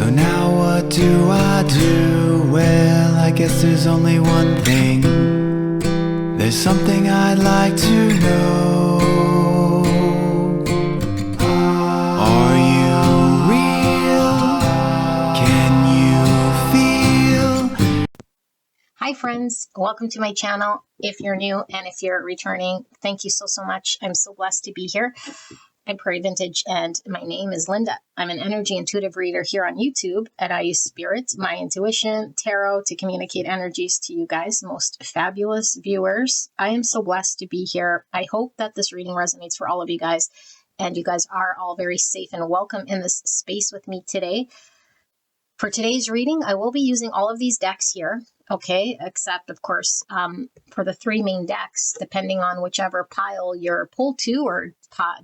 So now what do I do? Well, I guess there's only one thing. There's something I'd like to know. Are you real? Can you feel? Hi friends, welcome to my channel. If you're new and if you're returning, thank you so much. I'm so blessed to be here. I'm Prairie Vintage and my name is Linda. I'm an energy intuitive reader here on YouTube, and I use spirit, my intuition, tarot to communicate energies to you guys, most fabulous viewers. I am so blessed to be here. I hope that this reading resonates for all of you guys, and you guys are all very safe and welcome in this space with me today. For today's reading, I will be using all of these decks here, okay, except, of course, for the three main decks, depending on whichever pile you're pulled to or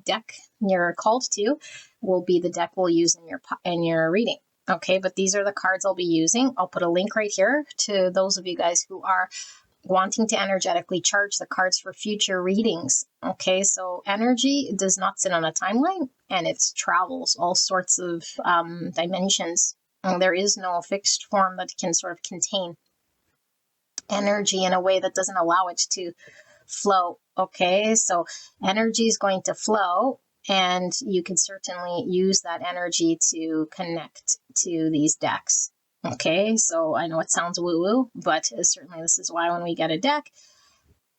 deck you're called to, will be the deck we'll use in your reading, okay? But these are the cards I'll be using. I'll put a link right here to those of you guys who are wanting to energetically charge the cards for future readings, okay? So energy does not sit on a timeline, and it travels all sorts of dimensions. There is no fixed form that can sort of contain energy in a way that doesn't allow it to flow, okay? So energy is going to flow, and you can certainly use that energy to connect to these decks, okay? So I know it sounds woo-woo, but certainly this is why when we get a deck,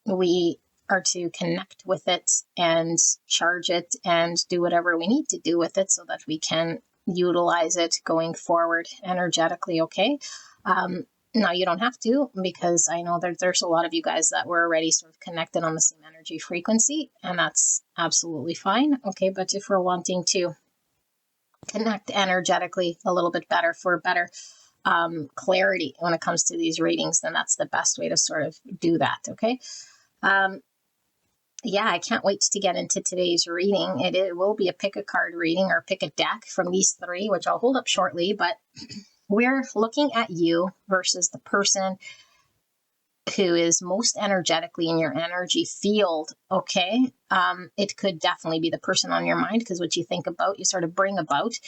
we are to connect with it and charge it and do whatever we need to do with it so that we can utilize it going forward energetically, okay? Now, you don't have to, because I know that there's a lot of you guys that were already sort of connected on the same energy frequency, and that's absolutely fine, okay? But if we're wanting to connect energetically a little bit better for better clarity when it comes to these readings, then that's the best way to sort of do that, okay? Yeah, I can't wait to get into today's reading. It will be a pick a card reading or pick a deck from these three, which I'll hold up shortly, but we're looking at you versus the person who is most energetically in your energy field, okay? It could definitely be the person on your mind, because what you think about, you sort of bring about,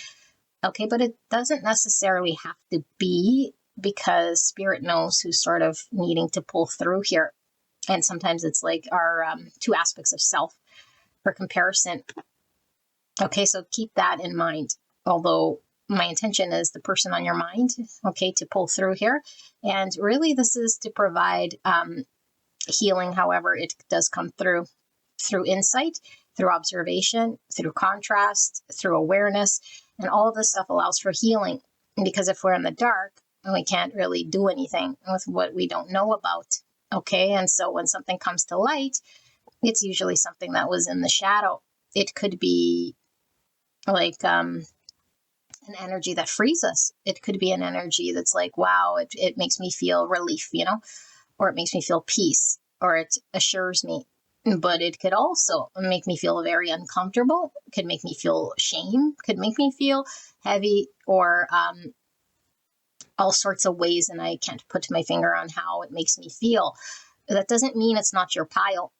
okay? But it doesn't necessarily have to be, because Spirit knows who's sort of needing to pull through here. And sometimes it's like our two aspects of self for comparison. Okay, so keep that in mind. Although my intention is the person on your mind, okay, to pull through here. And really this is to provide healing, however it does come through insight, through observation, through contrast, through awareness. And all of this stuff allows for healing. Because if we're in the dark, we can't really do anything with what we don't know about. Okay, and so when something comes to light, it's usually something that was in the shadow. It could be like an energy that frees us. It could be an energy that's like, wow, it makes me feel relief, you know, or it makes me feel peace, or it assures me. But it could also make me feel very uncomfortable. It could make me feel shame, could make me feel heavy, or all sorts of ways, and I can't put my finger on how it makes me feel. That doesn't mean it's not your pile.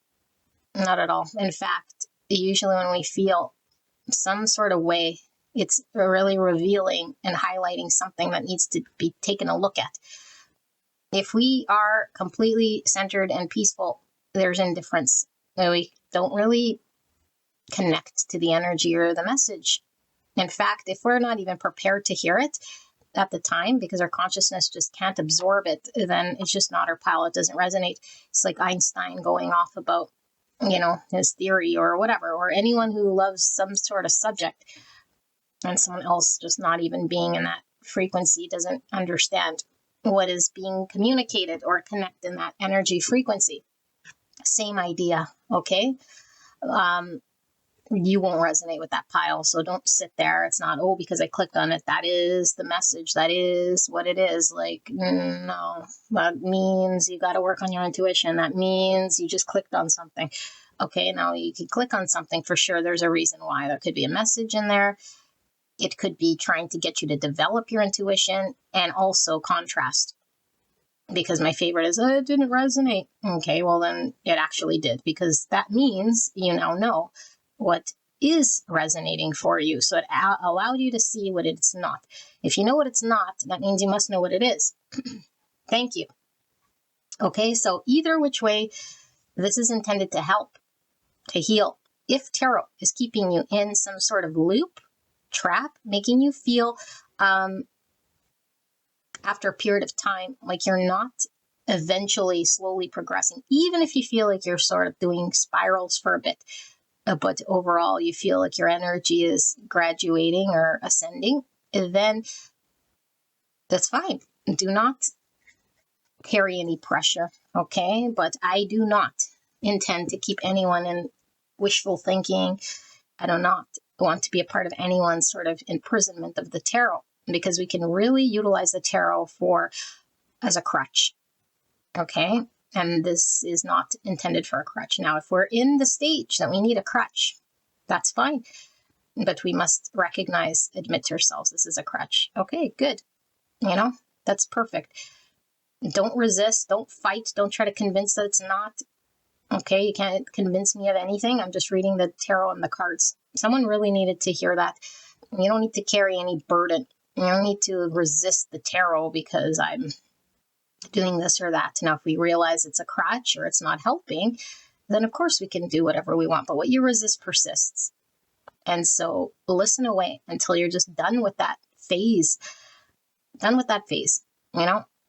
Not at all. In fact, usually when we feel some sort of way, it's really revealing and highlighting something that needs to be taken a look at. If we are completely centered and peaceful, there's indifference. We don't really connect to the energy or the message. In fact, if we're not even prepared to hear it at the time, because our consciousness just can't absorb it, then it's just not our pile. It doesn't resonate. It's like Einstein going off about, you know, his theory or whatever, or anyone who loves some sort of subject, and someone else just not even being in that frequency doesn't understand what is being communicated or connect in that energy frequency. Same idea, okay? You won't resonate with that pile. So don't sit there. It's not, oh, because I clicked on it, that is the message. That is what it is. Like, no, that means you got to work on your intuition. That means you just clicked on something. Okay, now you can click on something for sure. There's a reason why. There could be a message in there. It could be trying to get you to develop your intuition, and also contrast. Because my favorite is, it didn't resonate. Okay, well then it actually did, because that means you now know what is resonating for you. So it allowed you to see what it's not. If you know what it's not, that means you must know what it is. Thank you. Okay, so either which way, this is intended to help, to heal. If tarot is keeping you in some sort of loop, trap, making you feel after a period of time like you're not eventually slowly progressing, even if you feel like you're sort of doing spirals for a bit, but overall you feel like your energy is graduating or ascending, then that's fine. Do not carry any pressure, okay? But I do not intend to keep anyone in wishful thinking. I do not want to be a part of anyone's sort of imprisonment of the tarot, because we can really utilize the tarot as a crutch, okay? And this is not intended for a crutch. Now, if we're in the stage that we need a crutch, that's fine. But we must admit to ourselves, this is a crutch. Okay, good. That's perfect. Don't resist, don't fight, don't try to convince that it's not. Okay, you can't convince me of anything. I'm just reading the tarot and the cards. Someone really needed to hear that. You don't need to carry any burden. You don't need to resist the tarot because I'm doing this or that. Now, if we realize it's a crutch or it's not helping, then of course we can do whatever we want. But what you resist persists. And so listen away until you're just done with that phase.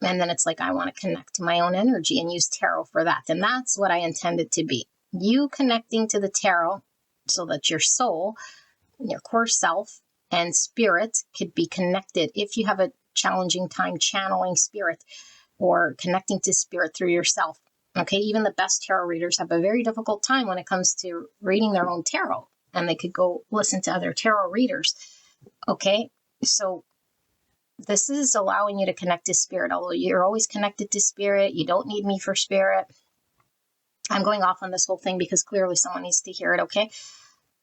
And then it's like, I want to connect to my own energy and use tarot for that. And that's what I intended to be. You connecting to the tarot so that your soul, your core self, and spirit could be connected. If you have a challenging time channeling spirit or connecting to spirit through yourself, okay, even the best tarot readers have a very difficult time when it comes to reading their own tarot, and they could go listen to other tarot readers. Okay, so this is allowing you to connect to spirit. Although you're always connected to spirit, you don't need me for spirit. I'm going off on this whole thing because clearly someone needs to hear it, okay?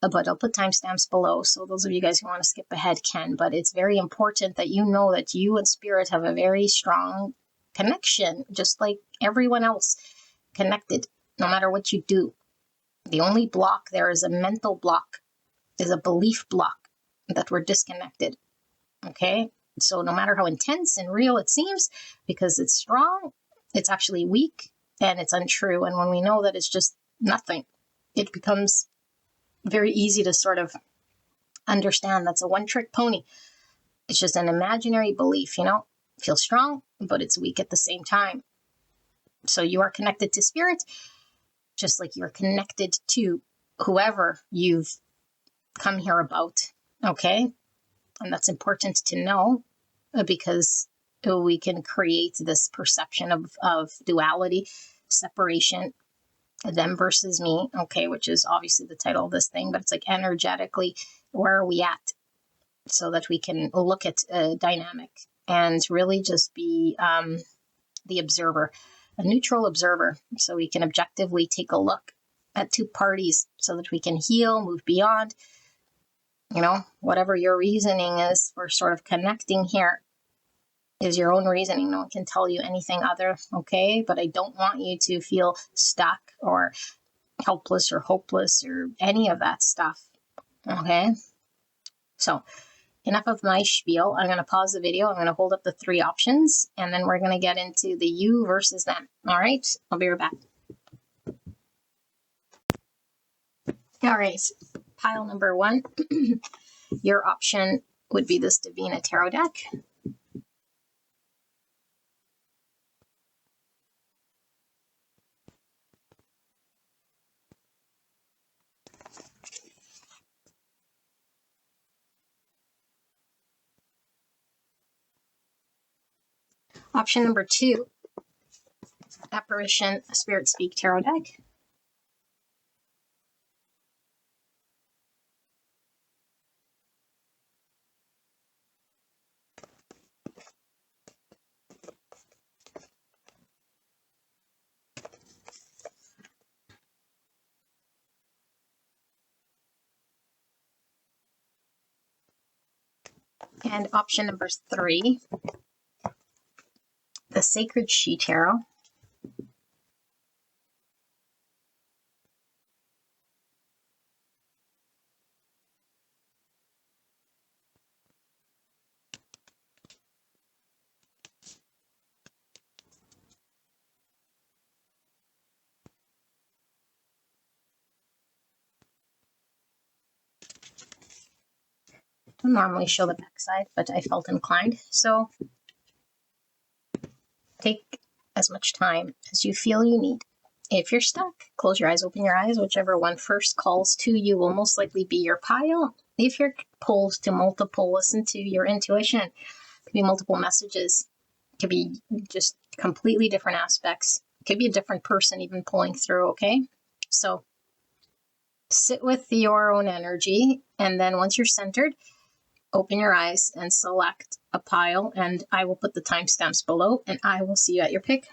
But I'll put timestamps below, so those of you guys who want to skip ahead can. But it's very important that you know that you and spirit have a very strong connection, just like everyone else connected, no matter what you do. The only block there is a mental block, is a belief block that we're disconnected, okay? So no matter how intense and real it seems, because it's strong, it's actually weak and it's untrue. And when we know that it's just nothing, it becomes very easy to sort of understand that's a one-trick pony. It's just an imaginary belief, feels strong, but it's weak at the same time. So you are connected to spirit, just like you're connected to whoever you've come here about, okay? And that's important to know because we can create this perception of duality, separation, them versus me, okay, which is obviously the title of this thing, but it's like energetically, where are we at? So that we can look at a dynamic and really just be the observer, a neutral observer, so we can objectively take a look at two parties so that we can heal, move beyond, whatever your reasoning is for sort of connecting here is your own reasoning. No one can tell you anything other, okay? But I don't want you to feel stuck or helpless or hopeless or any of that stuff, okay? So enough of my spiel. I'm going to pause the video. I'm going to hold up the three options, and then we're going to get into the you versus them. All right, I'll be right back. All right, pile number one. Your option would be this Divina Tarot deck. Option number two, Apparition Spirit Speak Tarot deck. And option number three, the Sacred She Tarot. Don't normally show the backside, but I felt inclined. So take as much time as you feel you need. If you're stuck, close your eyes, open your eyes. Whichever one first calls to you will most likely be your pile. If you're pulls to multiple, listen to your intuition. It could be multiple messages. It could be just completely different aspects. It could be a different person even pulling through, okay? So sit with your own energy, and then once you're centered, open your eyes and select a pile, and I will put the timestamps below, and I will see you at your pick.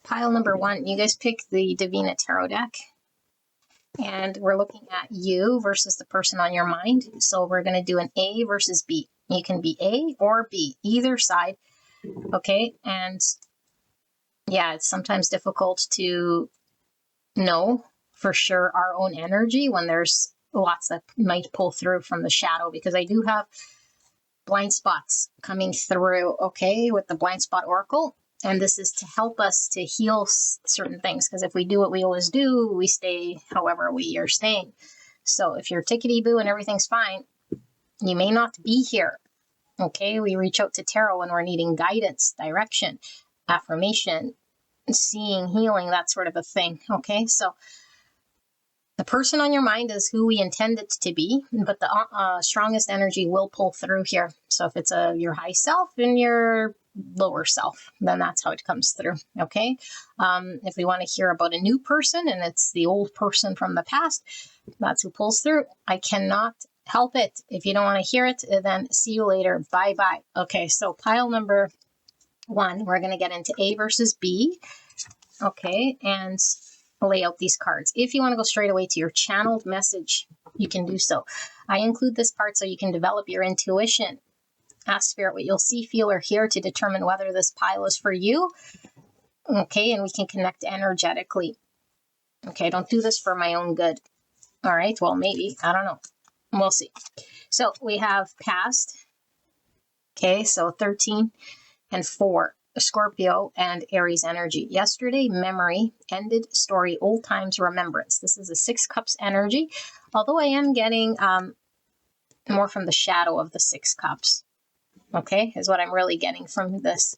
Pile number 1, you guys pick the Divina Tarot deck, and we're looking at you versus the person on your mind. So we're going to do an A versus B. You can be A or B, either side, okay? And yeah, it's sometimes difficult to know for sure our own energy when there's lots that might pull through from the shadow, because I do have blind spots coming through, okay, with the blind spot oracle. And this is to help us to heal certain things, because if we do what we always do, we stay however we are staying. So if you're tickety-boo and everything's fine, you may not be here, okay? We reach out to tarot when we're needing guidance, direction, affirmation, seeing, healing, that sort of a thing, okay? So the person on your mind is who we intend it to be, but the strongest energy will pull through here. So if it's your high self and your lower self, then that's how it comes through, okay? If we want to hear about a new person and it's the old person from the past, that's who pulls through. I cannot help it. If you don't want to hear it, then see you later. Bye-bye. Okay, so pile number 1, we're going to get into A versus B, okay? And lay out these cards. If you want to go straight away to your channeled message, you can do so. I include this part so you can develop your intuition. Ask Spirit what you'll see, feel, or hear to determine whether this pile is for you. Okay, and we can connect energetically. Okay, don't do this for my own good. All right, well, maybe. I don't know. We'll see. So we have past. Okay, so 13 and 4. Scorpio and Aries energy. Yesterday, memory, ended story, old times, remembrance. This is a 6 cups energy, although I am getting more from the shadow of the 6 cups, okay, is what I'm really getting from this.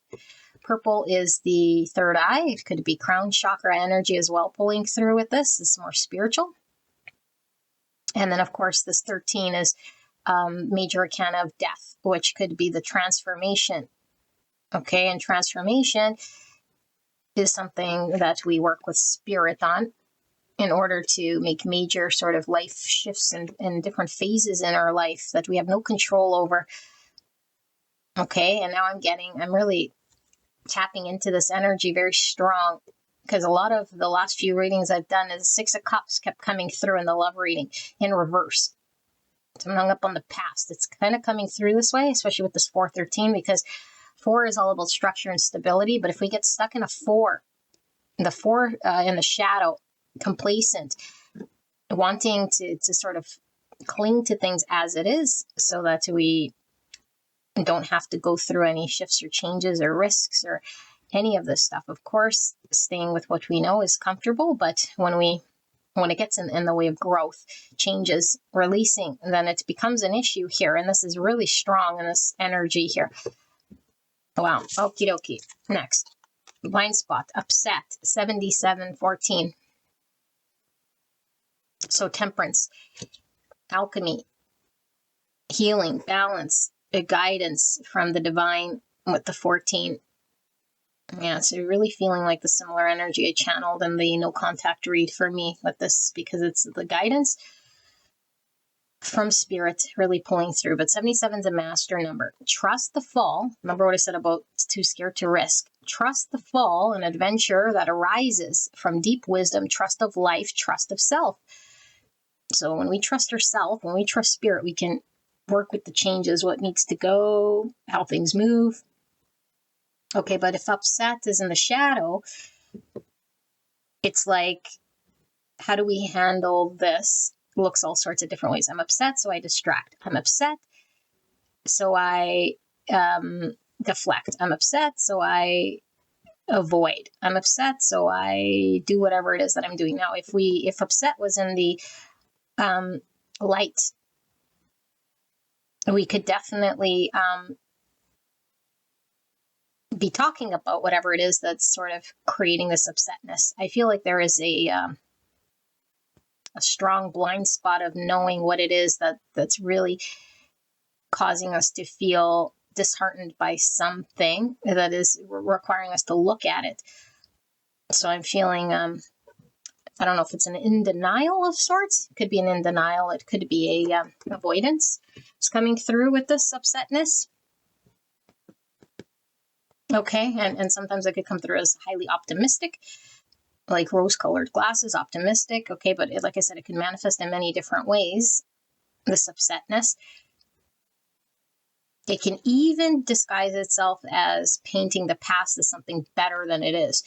Purple is the third eye. It could be crown chakra energy as well pulling through with this. This is more spiritual. And then, of course, this 13 is major arcana of death, which could be the transformation. Okay, and transformation is something that we work with spirit on in order to make major sort of life shifts and different phases in our life that we have no control over. Okay, and now I'm really tapping into this energy very strong, because a lot of the last few readings I've done is 6 of Cups kept coming through in the love reading in reverse. So I'm hung up on the past. It's kind of coming through this way, especially with this 413, because 4 is all about structure and stability, but if we get stuck in a 4, the 4 in the shadow, complacent, wanting to sort of cling to things as it is so that we don't have to go through any shifts or changes or risks or any of this stuff. Of course, staying with what we know is comfortable, but when it gets in the way of growth, changes, releasing, then it becomes an issue here. And this is really strong in this energy here. Wow. Okie dokie. Next. Blind spot. Upset. 7714. So temperance. Alchemy. Healing. Balance. A guidance from the divine with the 14. Yeah, so really feeling like the similar energy I channeled in the no contact read for me with this, because it's the guidance from spirit really pulling through. But 77 is a master number. Trust the fall. Remember what I said about too scared to risk. Trust the fall, an adventure that arises from deep wisdom, trust of life, trust of self. So when we trust ourselves, when we trust spirit, we can work with the changes, what needs to go, how things move. Okay, but if upset is in the shadow, it's like how do we handle this? Looks all sorts of different ways. I'm upset, so I distract. I'm upset, so I deflect. I'm upset, so I avoid. I'm upset, so I do whatever it is that I'm doing. Now, if upset was in the light, we could definitely be talking about whatever it is that's sort of creating this upsetness. I feel like there is a strong blind spot of knowing what it is that's really causing us to feel disheartened by something that is requiring us to look at it. So I'm feeling, I don't know if it's an in denial of sorts. It could be an in denial. It could be a avoidance. It's coming through with this upsetness. Okay, and sometimes it could come through as highly optimistic, like rose-colored glasses, optimistic. Okay, but like I said, it can manifest in many different ways, this upsetness. It can even disguise itself as painting the past as something better than it is.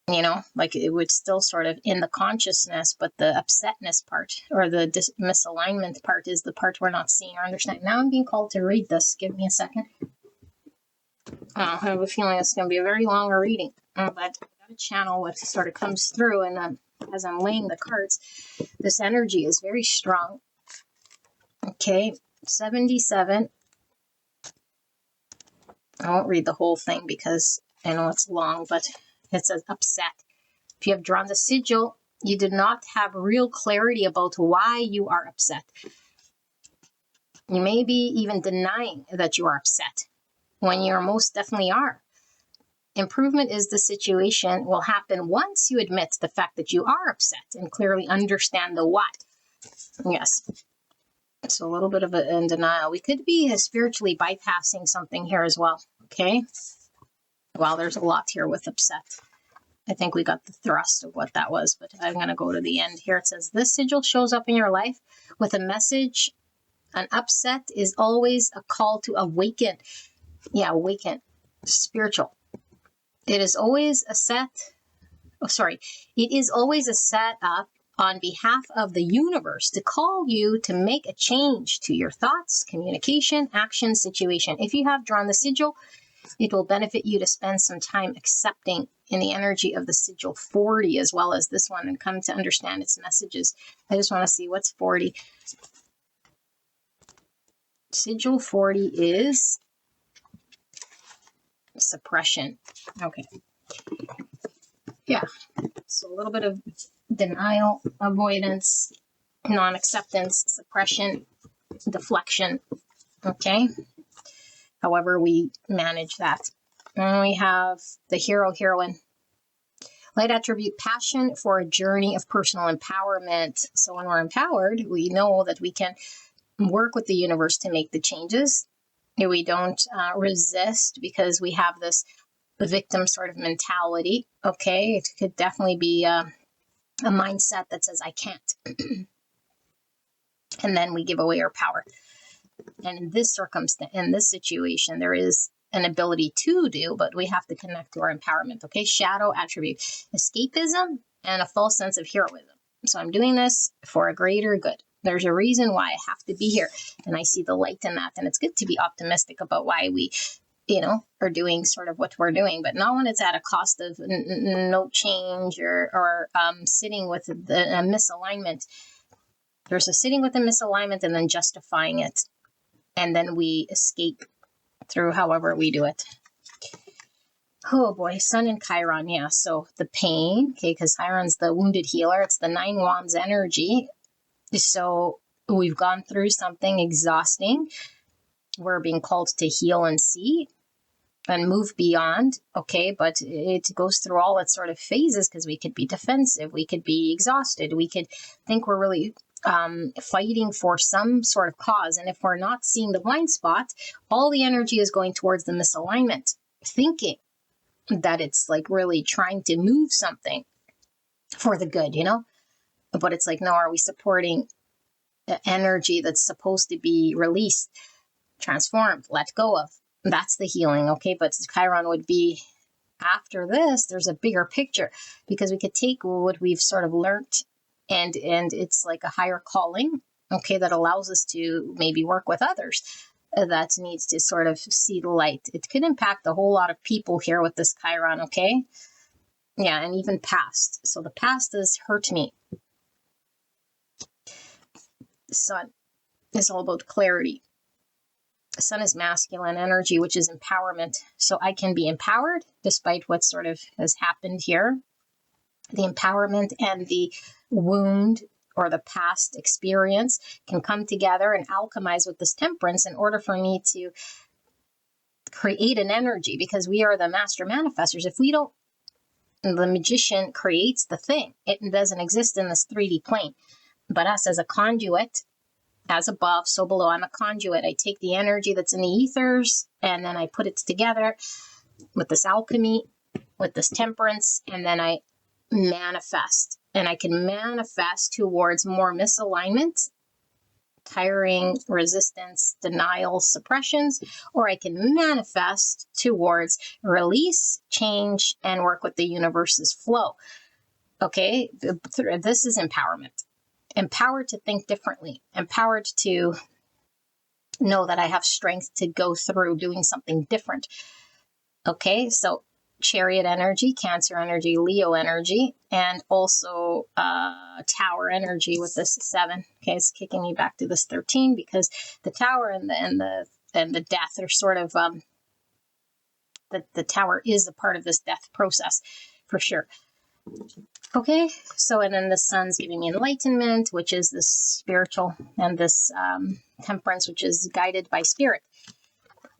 You know, like it would still sort of in the consciousness, but the upsetness part or the misalignment part is the part we're not seeing or understanding. Now I'm being called to read this. Give me a second. I have a feeling it's going to be a very long reading, but I've got a channel what sort of comes through, and as I'm laying the cards, this energy is very strong. Okay, 77. I won't read the whole thing because I know it's long, but it says upset. If you have drawn the sigil, you do not have real clarity about why you are upset. You may be even denying that you are upset when you most definitely are. Improvement is the situation will happen once you admit the fact that you are upset and clearly understand the what. Yes. So a little bit of in denial. We could be spiritually bypassing something here as well. Okay. Well, there's a lot here with upset. I think we got the thrust of what that was, but I'm going to go to the end here. It says, this sigil shows up in your life with a message. An upset is always a call to awaken. Yeah, awaken. Spiritual. It is always a setup on behalf of the universe to call you to make a change to your thoughts, communication, action, situation. If you have drawn the sigil, it will benefit you to spend some time accepting in the energy of the sigil 40 as well as this one and come to understand its messages. I just want to see what's 40. Sigil 40 is suppression. Okay. Yeah. So a little bit of denial, avoidance, non-acceptance, suppression, deflection. Okay. However, we manage that. And we have the hero, heroine. Light attribute, passion for a journey of personal empowerment. So when we're empowered, we know that we can work with the universe to make the changes. We don't resist because we have this victim sort of mentality. Okay, it could definitely be a mindset that says, I can't. And then we give away our power. And in this circumstance, in this situation, there is an ability to do, but we have to connect to our empowerment. Okay, shadow attribute, escapism and a false sense of heroism. So I'm doing this for a greater good. There's a reason why I have to be here. And I see the light in that. And it's good to be optimistic about why we, are doing sort of what we're doing, but not when it's at a cost of no change or sitting with a misalignment. There's a sitting with a misalignment and then justifying it. And then we escape through however we do it. Oh boy, Sun and Chiron, yeah. So the pain, okay, because Chiron's the wounded healer. It's the 9 wands energy. So we've gone through something exhausting. We're being called to heal and see and move beyond, okay, but it goes through all its sort of phases because we could be defensive, we could be exhausted, we could think we're really fighting for some sort of cause. And if we're not seeing the blind spot, all the energy is going towards the misalignment, thinking that it's like really trying to move something for the good, But it's like, no, are we supporting the energy that's supposed to be released, transformed, let go of? That's the healing, okay? But Chiron would be after this, there's a bigger picture, because we could take what we've sort of learned, and it's like a higher calling, okay, that allows us to maybe work with others that needs to sort of see the light. It could impact a whole lot of people here with this Chiron, okay? Yeah, and even past. So the past has hurt me. The Sun is all about clarity. The Sun is masculine energy, which is empowerment. So I can be empowered despite what sort of has happened here. The empowerment and the wound or the past experience can come together and alchemize with this Temperance in order for me to create an energy, because we are the master manifestors. If we don't, the magician creates the thing. It doesn't exist in this 3D plane. But us as a conduit, as above, so below, I'm a conduit. I take the energy that's in the ethers and then I put it together with this alchemy, with this Temperance, and then I manifest. And I can manifest towards more misalignment, tiring, resistance, denial, suppressions, or I can manifest towards release, change, and work with the universe's flow. Okay, this is empowerment. Empowered to think differently, empowered to know that I have strength to go through doing something different. Okay, so Chariot energy, Cancer energy, Leo energy, and also Tower energy with this 7. Okay, it's kicking me back to this 13, because the Tower and the Death are sort of the Tower is a part of this death process for sure. Okay, so and then the Sun's giving me enlightenment, which is this spiritual, and this Temperance, which is guided by spirit.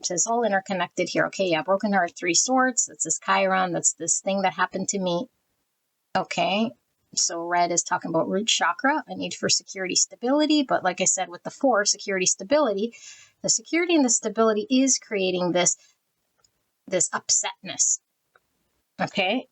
So it's all interconnected here. Okay, yeah, broken heart, 3 swords. That's this Chiron. That's this thing that happened to me. Okay, so red is talking about root chakra, a need for security, stability. But like I said, with the 4, security, stability, the security and the stability is creating this upsetness. Okay,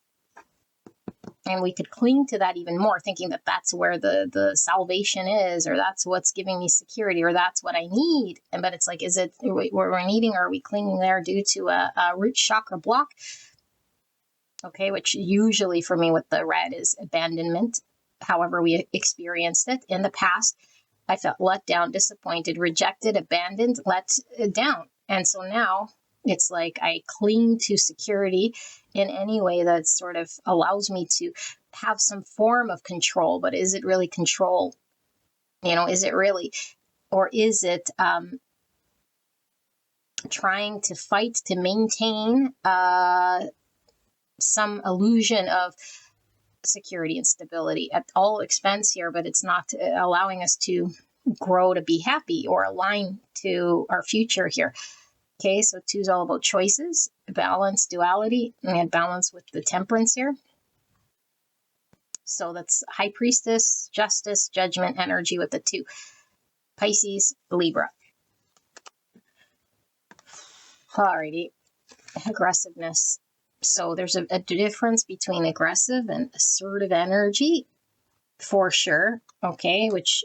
and we could cling to that even more, thinking that that's where the salvation is, or that's what's giving me security, or that's what I need. But it's like, is it what we're needing, or are we clinging there due to a root chakra block? Okay, which usually for me with the red is abandonment. However we experienced it in the past, I felt let down, disappointed, rejected, abandoned, let down. And so now it's like I cling to security in any way that sort of allows me to have some form of control. But is it really control? Is it really, or is it trying to fight to maintain some illusion of security and stability at all expense here, but it's not allowing us to grow, to be happy, or align to our future here. Okay, so 2 is all about choices, balance, duality, and balance with the Temperance here. So that's High Priestess, Justice, Judgment energy with the 2. Pisces, Libra. Alrighty, aggressiveness. So there's a difference between aggressive and assertive energy, for sure, okay, which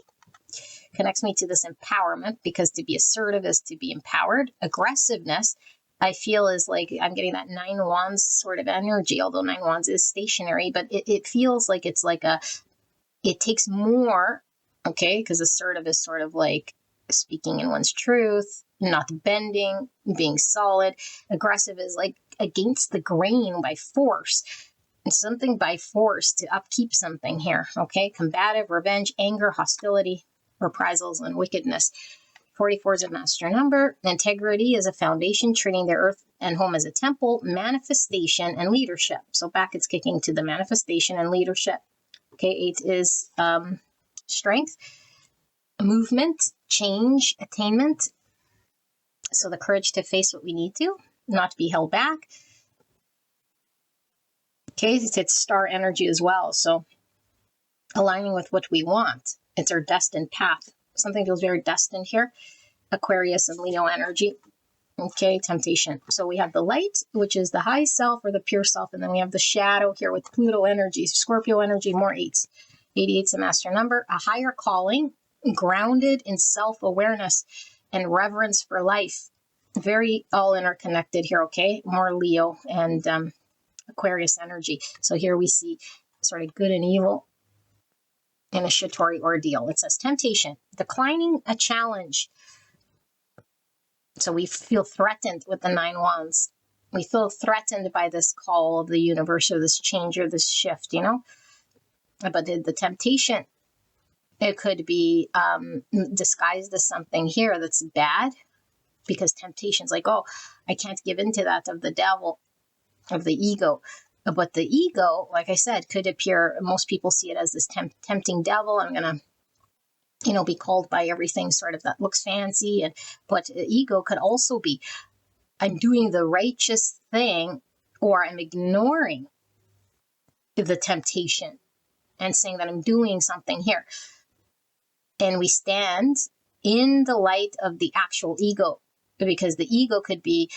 connects me to this empowerment, because to be assertive is to be empowered. Aggressiveness, I feel, is like I'm getting that 9 wands sort of energy, although 9 wands is stationary, but it feels like it's like it takes more, okay, because assertive is sort of like speaking in one's truth, not bending, being solid. Aggressive is like against the grain by force, and something by force to upkeep something here, okay? Combative, revenge, anger, hostility, reprisals, and wickedness. 44 is a master number. Integrity is a foundation, treating the earth and home as a temple. Manifestation and leadership. So back it's kicking to the manifestation and leadership. Okay, 8 is strength, movement, change, attainment. So the courage to face what we need to, not be held back. Okay, it's star energy as well. So aligning with what we want. It's our destined path. Something feels very destined here. Aquarius and Leo energy. Okay, temptation. So we have the light, which is the high self or the pure self. And then we have the shadow here with Pluto energy, Scorpio energy, more 8s. 88 is a master number. A higher calling, grounded in self-awareness and reverence for life. Very all interconnected here, okay? More Leo and Aquarius energy. So here we see sort of good and evil initiatory ordeal. It says temptation, declining a challenge. So we feel threatened with the 9 wands. We feel threatened by this call of the universe or this change or this shift, you know. But the temptation, it could be disguised as something here that's bad, because temptation's like, oh, I can't give into that of the devil, of the ego. But the ego, like I said, could appear, most people see it as this tempting devil. I'm going to, be called by everything sort of that looks fancy. But ego could also be, I'm doing the righteous thing, or I'm ignoring the temptation and saying that I'm doing something here. And we stand in the light of the actual ego, because the ego could be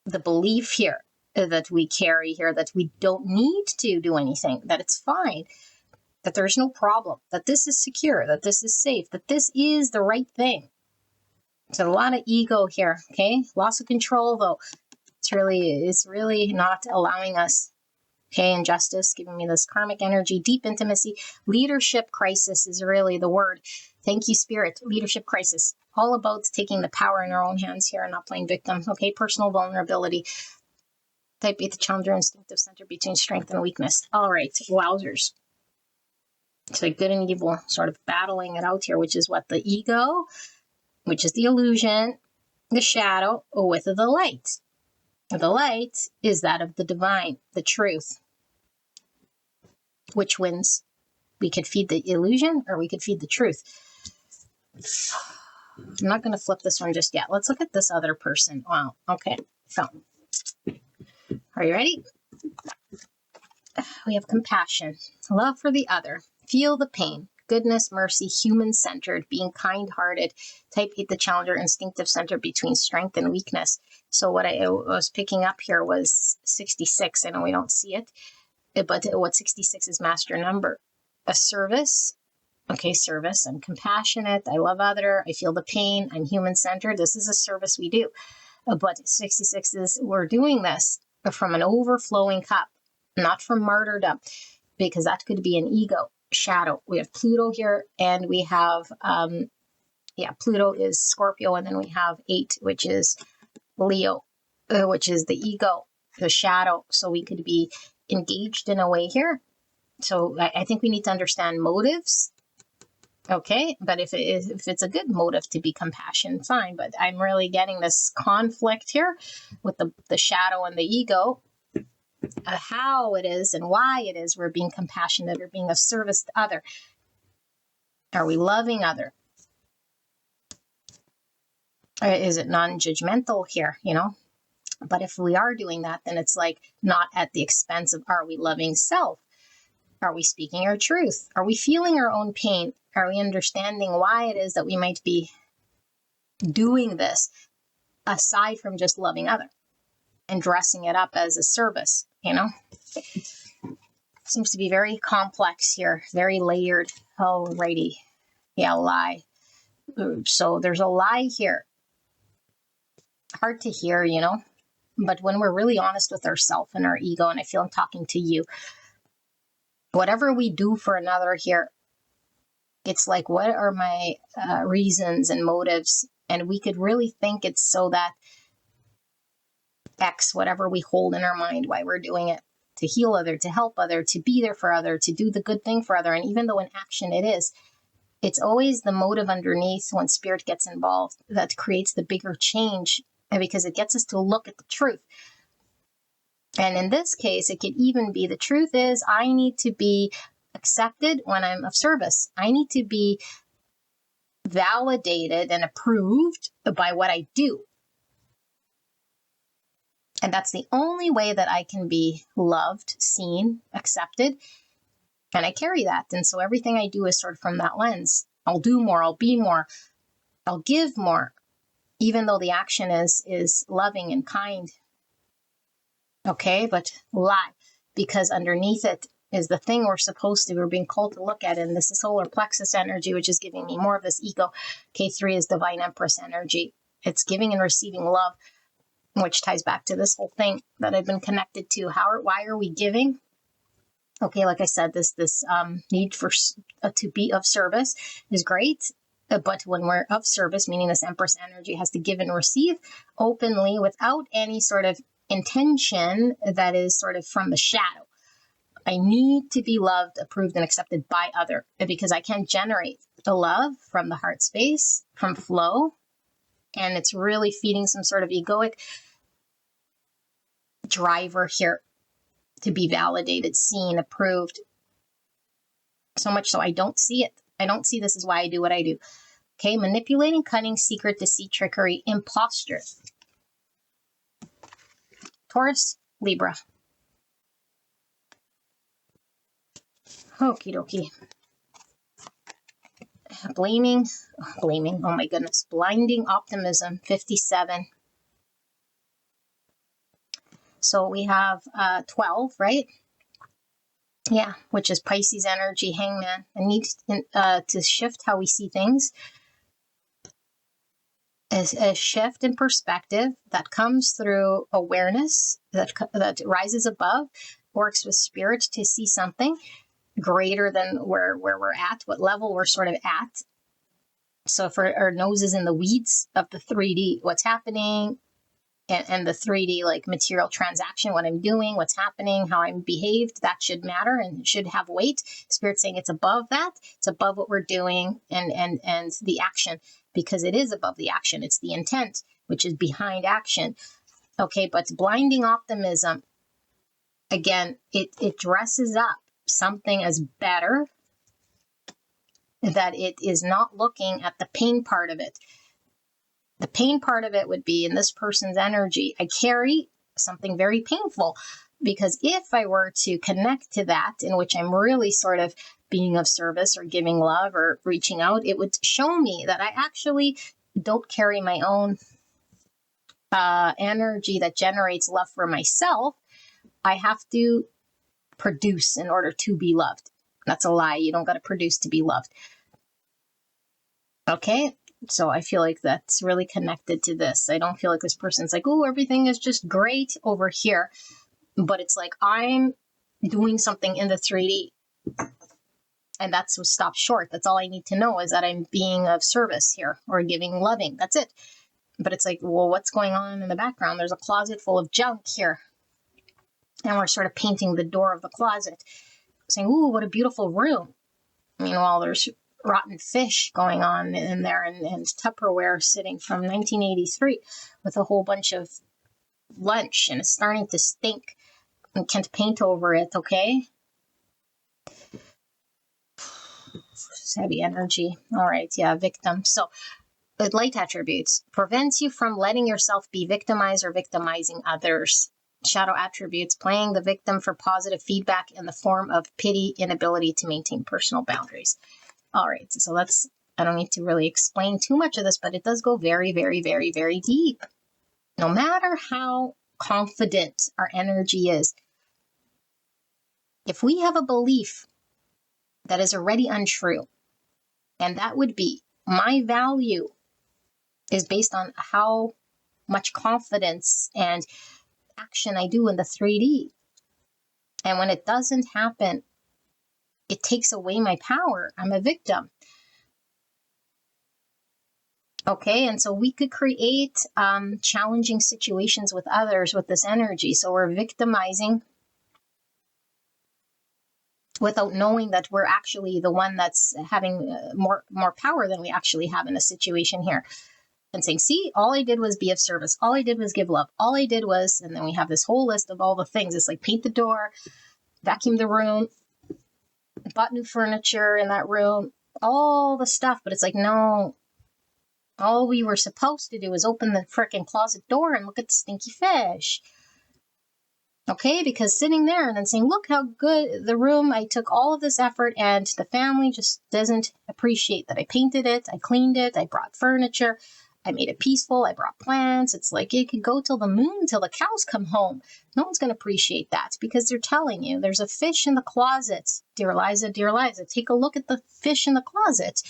the belief here that we carry here, that we don't need to do anything, that it's fine, that there's no problem, that this is secure, that this is safe, that this is the right thing. So a lot of ego here, okay? Loss of control, though. It's really not allowing us, okay? Injustice, giving me this karmic energy, deep intimacy. Leadership crisis is really the word. Thank you, Spirit. Leadership crisis. All about taking the power in our own hands here and not playing victim, okay? Personal vulnerability. Type 8, the challenger instinctive center between strength and weakness. All right, wowzers. So good and evil sort of battling it out here, which is what? The ego, which is the illusion, the shadow, with the light. The light is that of the divine, the truth. Which wins? We could feed the illusion, or we could feed the truth. I'm not going to flip this one just yet. Let's look at this other person. Wow. Okay. So, are you ready? We have compassion, love for the other, feel the pain, goodness, mercy, human-centered, being kind-hearted. Type 8, the challenger instinctive center between strength and weakness. So what I was picking up here was 66. I know we don't see it, but what 66 is master number. A service. Okay, service. I'm compassionate. I love other. I feel the pain. I'm human-centered. This is a service we do. But 66 is, we're doing this from an overflowing cup, not from martyrdom, because that could be an ego shadow. We have Pluto here, and we have, Pluto is Scorpio, and then we have 8, which is Leo, which is the ego, the shadow. So we could be engaged in a way here. So I think we need to understand motives. Okay, but if it's a good motive to be compassion, fine. But I'm really getting this conflict here with the shadow and the ego, how it is and why it is we're being compassionate or being of service to other. Are we loving other? Or is it non-judgmental here, But if we are doing that, then it's like not at the expense of, are we loving self? Are we speaking our truth? Are we feeling our own pain? Are we understanding why it is that we might be doing this, aside from just loving other and dressing it up as a service, Seems to be very complex here, very layered. Alrighty. Yeah, lie. So there's a lie here. Hard to hear, But when we're really honest with ourselves and our ego, and I feel I'm talking to you, whatever we do for another here, it's like, what are my reasons and motives? And we could really think it's so that X, whatever we hold in our mind, why we're doing it, to heal other, to help other, to be there for other, to do the good thing for other. And even though in action it is, it's always the motive underneath when spirit gets involved that creates the bigger change, because it gets us to look at the truth. And in this case, it could even be, the truth is, I need to be accepted when I'm of service. I need to be validated and approved by what I do. And that's the only way that I can be loved, seen, accepted. And I carry that. And so everything I do is sort of from that lens. I'll do more, I'll be more, I'll give more, even though the action is loving and kind. Okay, but lie, because underneath it is the thing we're being called to look at. And this is solar plexus energy, which is giving me more of this ego. K3 is divine empress energy. It's giving and receiving love. which ties back to this whole thing that I've been connected to. Why are we giving? Okay, like I said, this need for to be of service is great. But when we're of service, meaning this Empress energy has to give and receive openly without any sort of intention that is sort of from the shadow. I need to be loved, approved, and accepted by other, because I can't generate the love from the heart space, from flow. And it's really feeding some sort of egoic driver here to be validated, seen, approved. So much so I don't see it. I don't see this is why I do what I do. Okay, manipulating, cunning, secret, deceit, trickery, imposture. Taurus, Libra. Okie dokie. Blaming, oh my goodness. Blinding optimism, 57. So we have 12, right? Yeah, which is Pisces energy, hangman. I need to shift how we see things. A shift in perspective that comes through awareness that rises above, works with spirit to see something greater than where we're at, what level we're sort of at. So if our nose is in the weeds of the 3D, what's happening, and the 3D like material transaction, what I'm doing, what's happening, how I'm behaved, that should matter and should have weight. Spirit saying it's above that. It's above what we're doing and the action, because it is above the action. It's the intent, which is behind action. Okay, but blinding optimism, again, it dresses up something as better, that it is not looking at the pain part of it. The pain part of it would be in this person's energy. I carry something very painful, because if I were to connect to that, in which I'm really sort of being of service or giving love or reaching out, it would show me that I actually don't carry my own energy that generates love for myself. I have to produce in order to be loved. That's a lie. You don't got to produce to be loved. Okay? So I feel like that's really connected to this. I don't feel like this person's like, oh, everything is just great over here. But it's like I'm doing something in the 3D. And that's what stops short. That's all I need to know, is that I'm being of service here or giving loving. That's it. But it's like, well, what's going on in the background? There's a closet full of junk here. And we're sort of painting the door of the closet, saying, ooh, what a beautiful room. Meanwhile, there's rotten fish going on in there and Tupperware sitting from 1983 with a whole bunch of lunch, and it's starting to stink and can't paint over it, okay? It's heavy energy. All right, yeah, victim. So light attributes prevents you from letting yourself be victimized or victimizing others. Shadow attributes, playing the victim for positive feedback in the form of pity, inability to maintain personal boundaries. All right, so I don't need to really explain too much of this, but it does go very, very, very, very deep. No matter how confident our energy is, if we have a belief that is already untrue, and that would be my value is based on how much confidence and action I do in the 3D. And when it doesn't happen, it takes away my power. I'm a victim. Okay, and so we could create challenging situations with others with this energy. So we're victimizing without knowing that we're actually the one that's having more power than we actually have in a situation here. And saying, see, all I did was be of service. All I did was give love. All I did was, and then we have this whole list of all the things. It's like paint the door, vacuum the room, bought new furniture in that room, all the stuff. But it's like, no, all we were supposed to do is open the frickin' closet door and look at the stinky fish. Okay, because sitting there and then saying, look how good the room, I took all of this effort and the family just doesn't appreciate that I painted it, I cleaned it, I brought furniture, I made it peaceful, I brought plants. It's like it could go till the moon, till the cows come home. No one's going to appreciate that because they're telling you there's a fish in the closet. Dear Liza, take a look at the fish in the closet.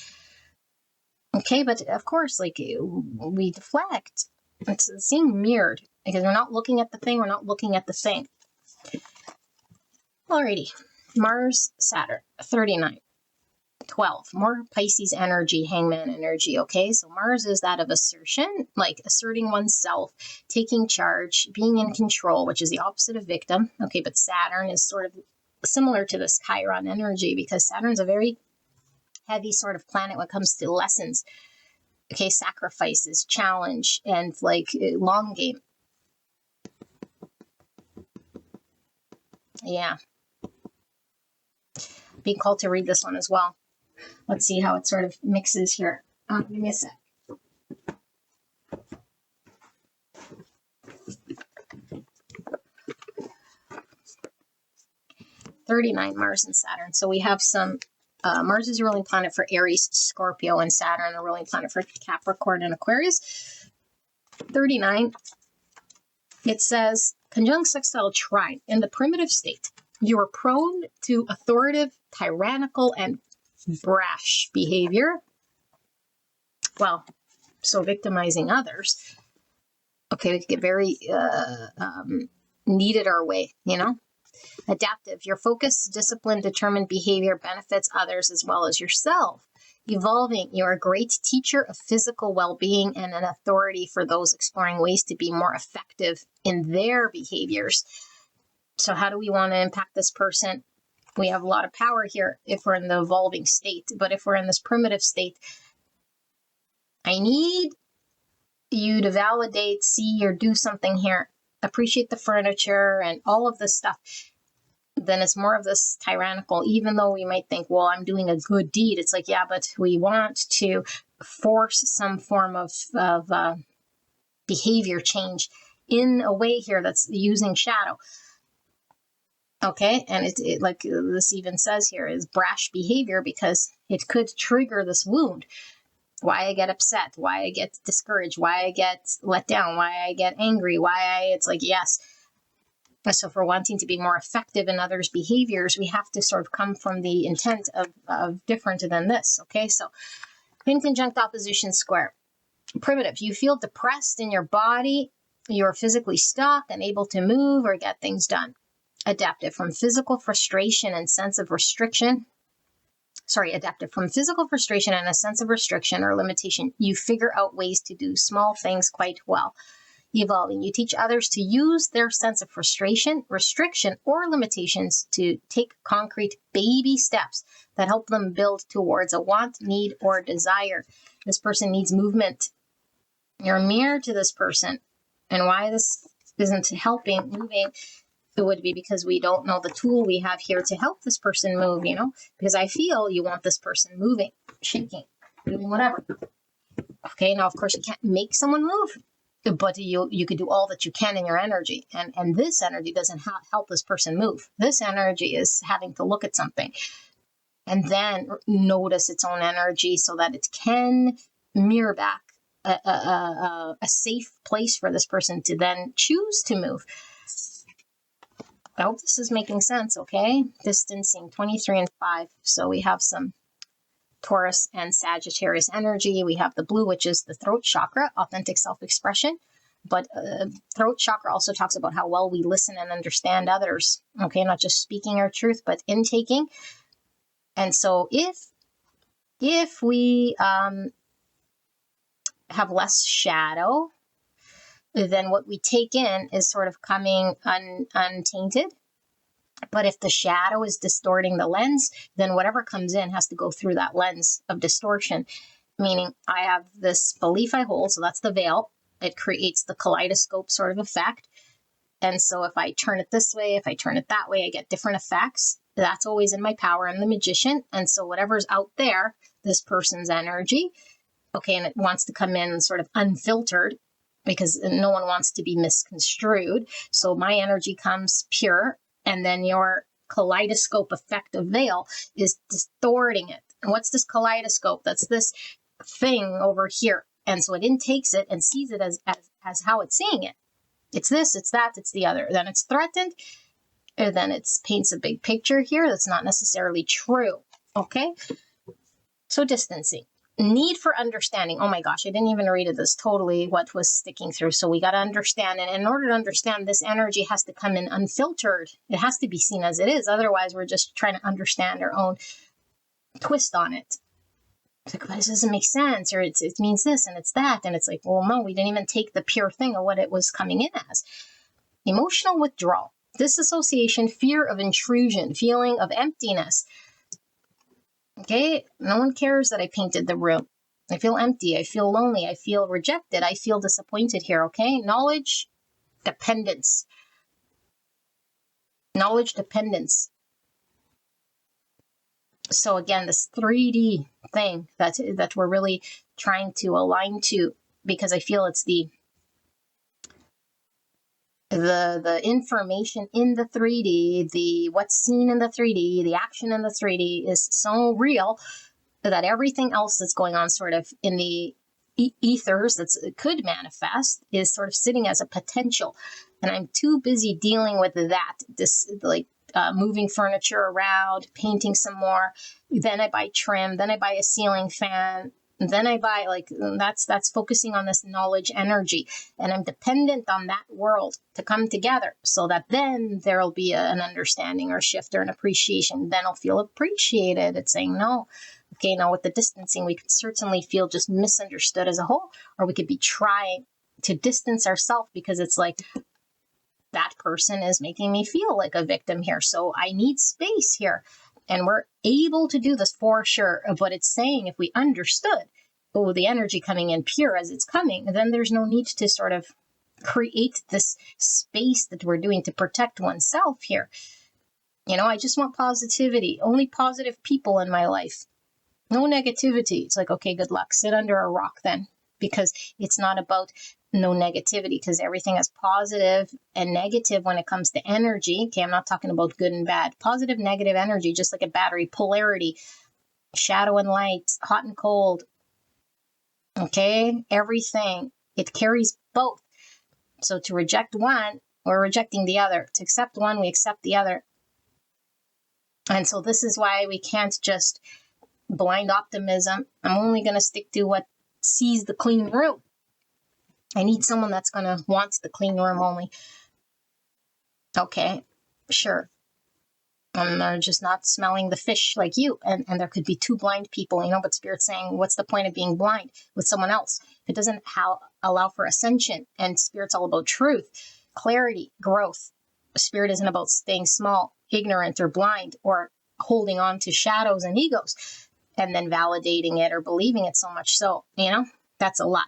Okay, but of course, like we deflect. It's seeing mirrored. because we're not looking at the thing, we're not looking at the thing. Alrighty, Mars, Saturn, 39. 12, more Pisces energy, Hangman energy, okay? So Mars is that of assertion, like asserting oneself, taking charge, being in control, which is the opposite of victim, okay? But Saturn is sort of similar to this Chiron energy because Saturn's a very heavy sort of planet when it comes to lessons, okay? Sacrifices, challenge, and like long game. Yeah. Being called to read this one as well. Let's see how it sort of mixes here. Give me a sec. (39) Mars and Saturn. So we have some, Mars is a ruling planet for Aries, Scorpio, and Saturn, a ruling planet for Capricorn and Aquarius. 39, it says, conjunct sextile trine. In the primitive state, you are prone to authoritative, tyrannical, and brash behavior. Well, so victimizing others. Okay, we could get very needed our way, you know? Adaptive. Your focus, discipline, determined behavior benefits others as well as yourself. Evolving. You're a great teacher of physical well-being and an authority for those exploring ways to be more effective in their behaviors. So how do we want to impact this person? We have a lot of power here if we're in the evolving state. But if we're in this primitive state, I need you to validate, see, or do something here. Appreciate the furniture and all of this stuff. Then it's more of this tyrannical, even though we might think, well, I'm doing a good deed. It's like, yeah, but we want to force some form of behavior change in a way here that's using shadow. Okay, and it like this even says here is brash behavior because it could trigger this wound. Why I get upset, why I get discouraged, why I get let down, why I get angry, it's like, yes. So if we're wanting to be more effective in others' behaviors, we have to sort of come from the intent of different than this, okay? So in conjunct opposition square. Primitive, you feel depressed in your body, you're physically stuck, unable to move or get things done. Adaptive, from physical frustration and sense of restriction. Adaptive, from physical frustration and a sense of restriction or limitation, you figure out ways to do small things quite well. Evolving, you teach others to use their sense of frustration, restriction, or limitations to take concrete baby steps that help them build towards a want, need, or desire. This person needs movement. You're a mirror to this person. And why this isn't helping, moving, it would be because we don't know the tool we have here to help this person move, you know, because I feel you want this person moving, shaking, doing whatever. Okay, now, of course, you can't make someone move, but you could do all that you can in your energy. And this energy doesn't help this person move. This energy is having to look at something and then notice its own energy so that it can mirror back a safe place for this person to then choose to move. I hope this is making sense, okay? Distancing, 23 and 5. So we have some Taurus and Sagittarius energy. We have the blue, which is the throat chakra, authentic self-expression. But throat chakra also talks about how well we listen and understand others, okay? Not just speaking our truth, but intaking. And so if we have less shadow, then what we take in is sort of coming untainted. But if the shadow is distorting the lens, then whatever comes in has to go through that lens of distortion. Meaning I have this belief I hold, so that's the veil. It creates the kaleidoscope sort of effect. And so if I turn it this way, if I turn it that way, I get different effects. That's always in my power. I'm the magician. And so whatever's out there, this person's energy, okay, and it wants to come in sort of unfiltered, because no one wants to be misconstrued. So my energy comes pure, and then your kaleidoscope effect of veil is distorting it. And what's this kaleidoscope? That's this thing over here. And so it intakes it and sees it as how it's seeing it. It's this, it's that, it's the other. Then it's threatened, and then it paints a big picture here that's not necessarily true. Okay? So distancing. need for understanding. Oh my gosh, I didn't even read it. This totally what was sticking through. So we got to understand. And in order to understand, this energy has to come in unfiltered. It has to be seen as it is. Otherwise, we're just trying to understand our own twist on it. It's like, this doesn't make sense, or it means this and it's that. And it's like, well, no, we didn't even take the pure thing of what it was coming in as. Emotional withdrawal, disassociation, fear of intrusion, feeling of emptiness. Okay, no one cares that I painted the room. I feel empty. I feel lonely. I feel rejected. I feel disappointed here. Okay, knowledge dependence. Knowledge dependence. So again, this 3D thing that we're really trying to align to, because I feel it's the information in the 3D, the what's seen in the 3D, the action in the 3D is so real that everything else that's going on sort of in the ethers that could manifest is sort of sitting as a potential. And I'm too busy dealing with that, this like moving furniture around, painting some more. Then I buy trim, then I buy a ceiling fan, then I buy that's focusing on this knowledge energy. And I'm dependent on that world to come together so that then there'll be an understanding or shift or an appreciation. Then I'll feel appreciated. It's saying no. Okay, now with the distancing, we could certainly feel just misunderstood as a whole, or we could be trying to distance ourselves because it's like, that person is making me feel like a victim here. So I need space here. And we're able to do this for sure. But it's saying if we understood, the energy coming in pure as it's coming, then there's no need to sort of create this space that we're doing to protect oneself here. I just want positivity, only positive people in my life. No negativity. It's like, okay, good luck. Sit under a rock then, because it's not about no negativity, because everything is positive and negative when it comes to energy. Okay, I'm not talking about good and bad. Positive, negative energy, just like a battery, polarity, shadow and light, hot and cold. Okay, everything, it carries both. So to reject one, we're rejecting the other. To accept one, we accept the other. And so this is why we can't just blind optimism. I'm only going to stick to what sees the clean room. I need someone that's going to want the clean room only. Okay, sure. And they're just not smelling the fish like you. And there could be two blind people, but Spirit's saying, what's the point of being blind with someone else? It doesn't allow for ascension. And Spirit's all about truth, clarity, growth. Spirit isn't about staying small, ignorant, or blind, or holding on to shadows and egos and then validating it or believing it so much. So, that's a lie.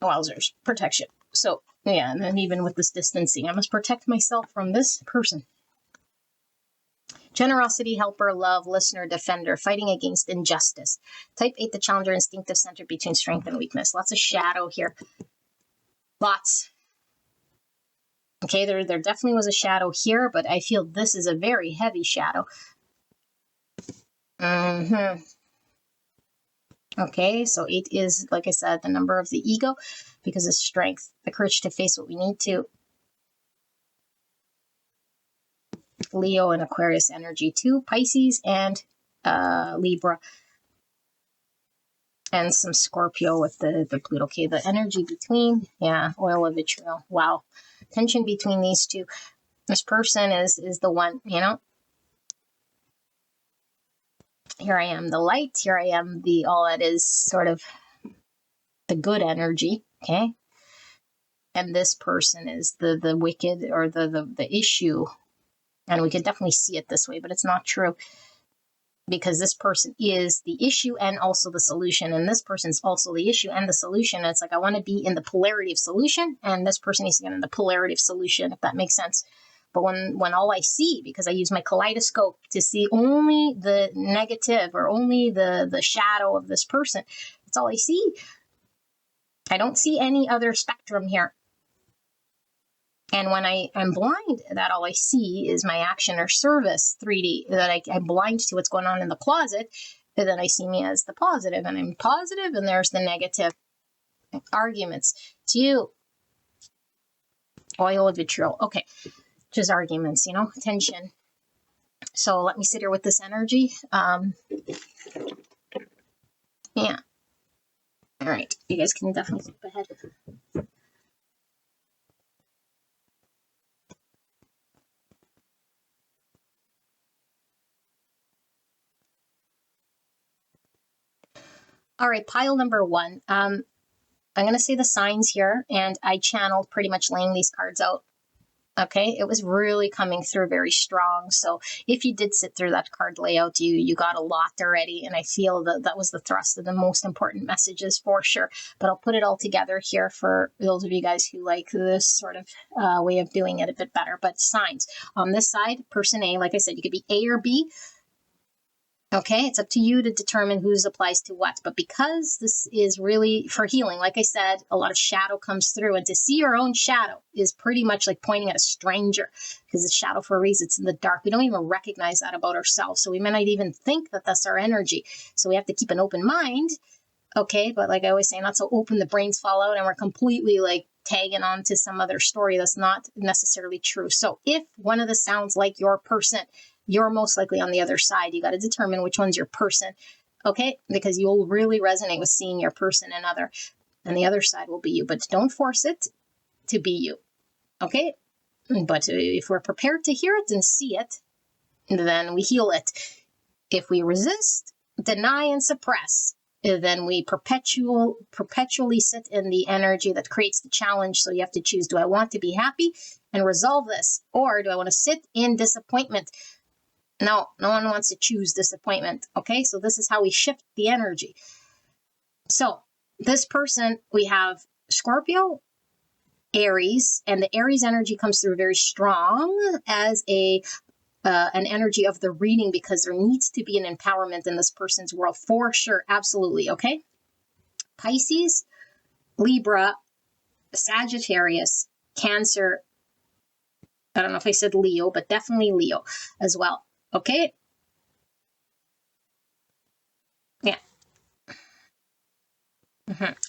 Wowzers, protection. So, yeah, and then even with this distancing, I must protect myself from this person. Generosity, helper, love, listener, defender, fighting against injustice. Type 8, the challenger, instinctive, center between strength and weakness. Lots of shadow here. Lots. Okay, there definitely was a shadow here, but I feel this is a very heavy shadow. Okay, so 8 is, like I said, the number of the ego because of strength, the courage to face what we need to. Leo and Aquarius energy too, Pisces and Libra. And some Scorpio with the Pluto. Okay, the energy between, oil of vitriol. Wow. Tension between these two. This person is the one, Here I am, the light. Here I am, all that is sort of the good energy. Okay. And this person is the wicked or the issue. And we could definitely see it this way, but it's not true. Because this person is the issue and also the solution. And this person's also the issue and the solution. And it's like, I want to be in the polarity of solution. And this person needs to get in the polarity of solution, if that makes sense. But when all I see, because I use my kaleidoscope to see only the negative or only the shadow of this person, that's all I see. I don't see any other spectrum here. And when I'm blind, that all I see is my action or service 3D, that I'm blind to what's going on in the closet, and then I see me as the positive, and I'm positive, and there's the negative. Arguments. It's you. Oil of vitriol. Okay. Just arguments, tension. So let me sit here with this energy. Yeah. All right. You guys can definitely skip ahead. All right. Pile number one. I'm going to say the signs here, and I channeled pretty much laying these cards out. Okay, it was really coming through very strong. So if you did sit through that card layout, you got a lot already, and I feel that was the thrust of the most important messages for sure. But I'll put it all together here for those of you guys who like this sort of way of doing it a bit better. But signs on this side, person A, like I said, you could be A or B. Okay, it's up to you to determine whose applies to what. But because this is really for healing, like I said, a lot of shadow comes through. And to see your own shadow is pretty much like pointing at a stranger, because it's shadow for a reason. It's in the dark. We don't even recognize that about ourselves. So we may not even think that that's our energy. So we have to keep an open mind. Okay, but like I always say, not so open the brains fall out and we're completely like tagging on to some other story that's not necessarily true. So if one of the sounds like your person, you're most likely on the other side. You got to determine which one's your person, okay? Because you'll really resonate with seeing your person and the other side will be you. But don't force it to be you, okay? But if we're prepared to hear it and see it, then we heal it. If we resist, deny, and suppress, then we perpetually sit in the energy that creates the challenge. So you have to choose, do I want to be happy and resolve this? Or do I want to sit in disappointment? No one wants to choose disappointment. Okay, so this is how we shift the energy. So this person, we have Scorpio, Aries, and the Aries energy comes through very strong as an energy of the reading, because there needs to be an empowerment in this person's world for sure. Absolutely. Okay. Pisces, Libra, Sagittarius, Cancer. I don't know if I said Leo, but definitely Leo as well. Okay. Yeah.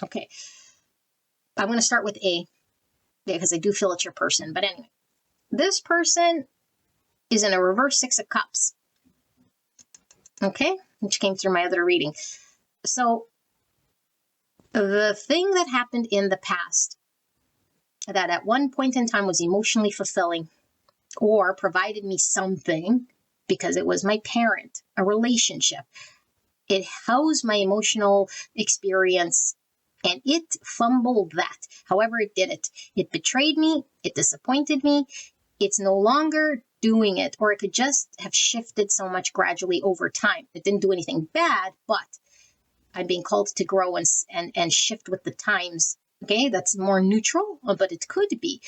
Okay. I'm going to start with A because I do feel it's your person. But anyway, this person is in a reverse Six of Cups. Okay. Which came through my other reading. So the thing that happened in the past that at one point in time was emotionally fulfilling or provided me something because it was my parent, a relationship. It housed my emotional experience and it fumbled that. However it did it. It betrayed me. It disappointed me. It's no longer doing it, or it could just have shifted so much gradually over time. It didn't do anything bad, but I'm being called to grow and shift with the times. Okay, that's more neutral, but it could be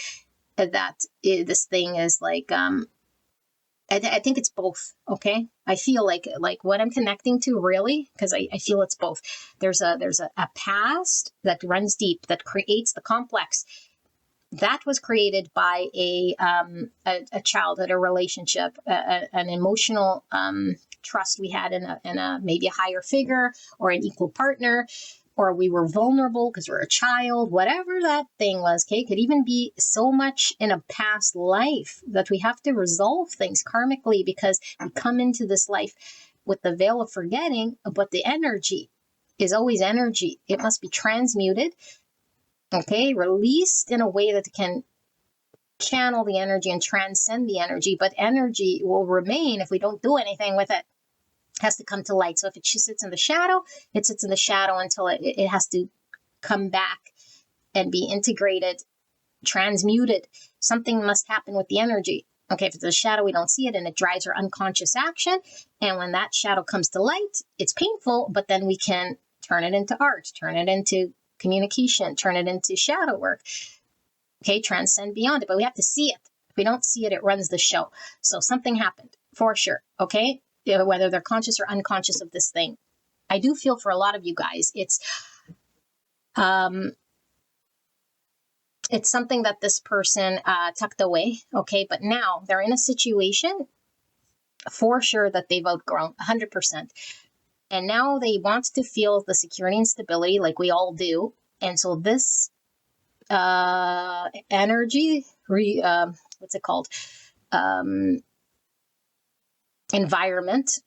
that this thing is like I think it's both. Okay, I feel like what I'm connecting to really, because I feel it's both. There's a past that runs deep that creates the complex that was created by a childhood, a relationship, an emotional trust we had in a maybe a higher figure or an equal partner, or we were vulnerable because we're a child, whatever that thing was. Okay, it could even be so much in a past life that we have to resolve things karmically because we come into this life with the veil of forgetting, but the energy is always energy. It must be transmuted. Okay, released in a way that can channel the energy and transcend the energy, but energy will remain if we don't do anything with it. It has to come to light. So if it sits in the shadow, it sits in the shadow until it has to come back and be integrated, transmuted. Something must happen with the energy. Okay, if it's a shadow, we don't see it, and it drives our unconscious action. And when that shadow comes to light, it's painful, but then we can turn it into art, turn it into communication, turn it into shadow work. Okay, transcend beyond it, but we have to see it. If we don't see it, it runs the show. So something happened for sure. Okay, whether they're conscious or unconscious of this thing. I do feel for a lot of you guys, it's something that this person tucked away. Okay, but now they're in a situation for sure that they've outgrown 100%. And now they want to feel the security and stability like we all do. And so this energy, what's it called? Environment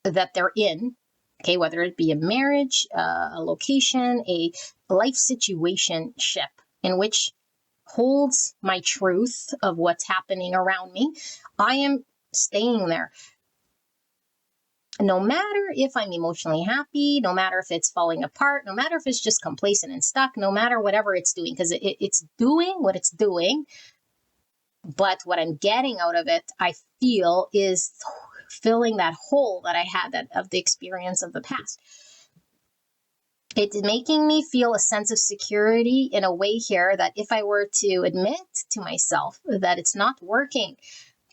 that they're in Okay, whether it be a marriage, a location, a life situationship in which holds my truth of what's happening around me, I am staying there. No matter if I'm emotionally happy, no matter if it's falling apart, no matter if it's just complacent and stuck, no matter whatever it's doing, because it's doing what it's doing. But what I'm getting out of it, I feel, is filling that hole that I had of the experience of the past. It's making me feel a sense of security in a way here that if I were to admit to myself that it's not working,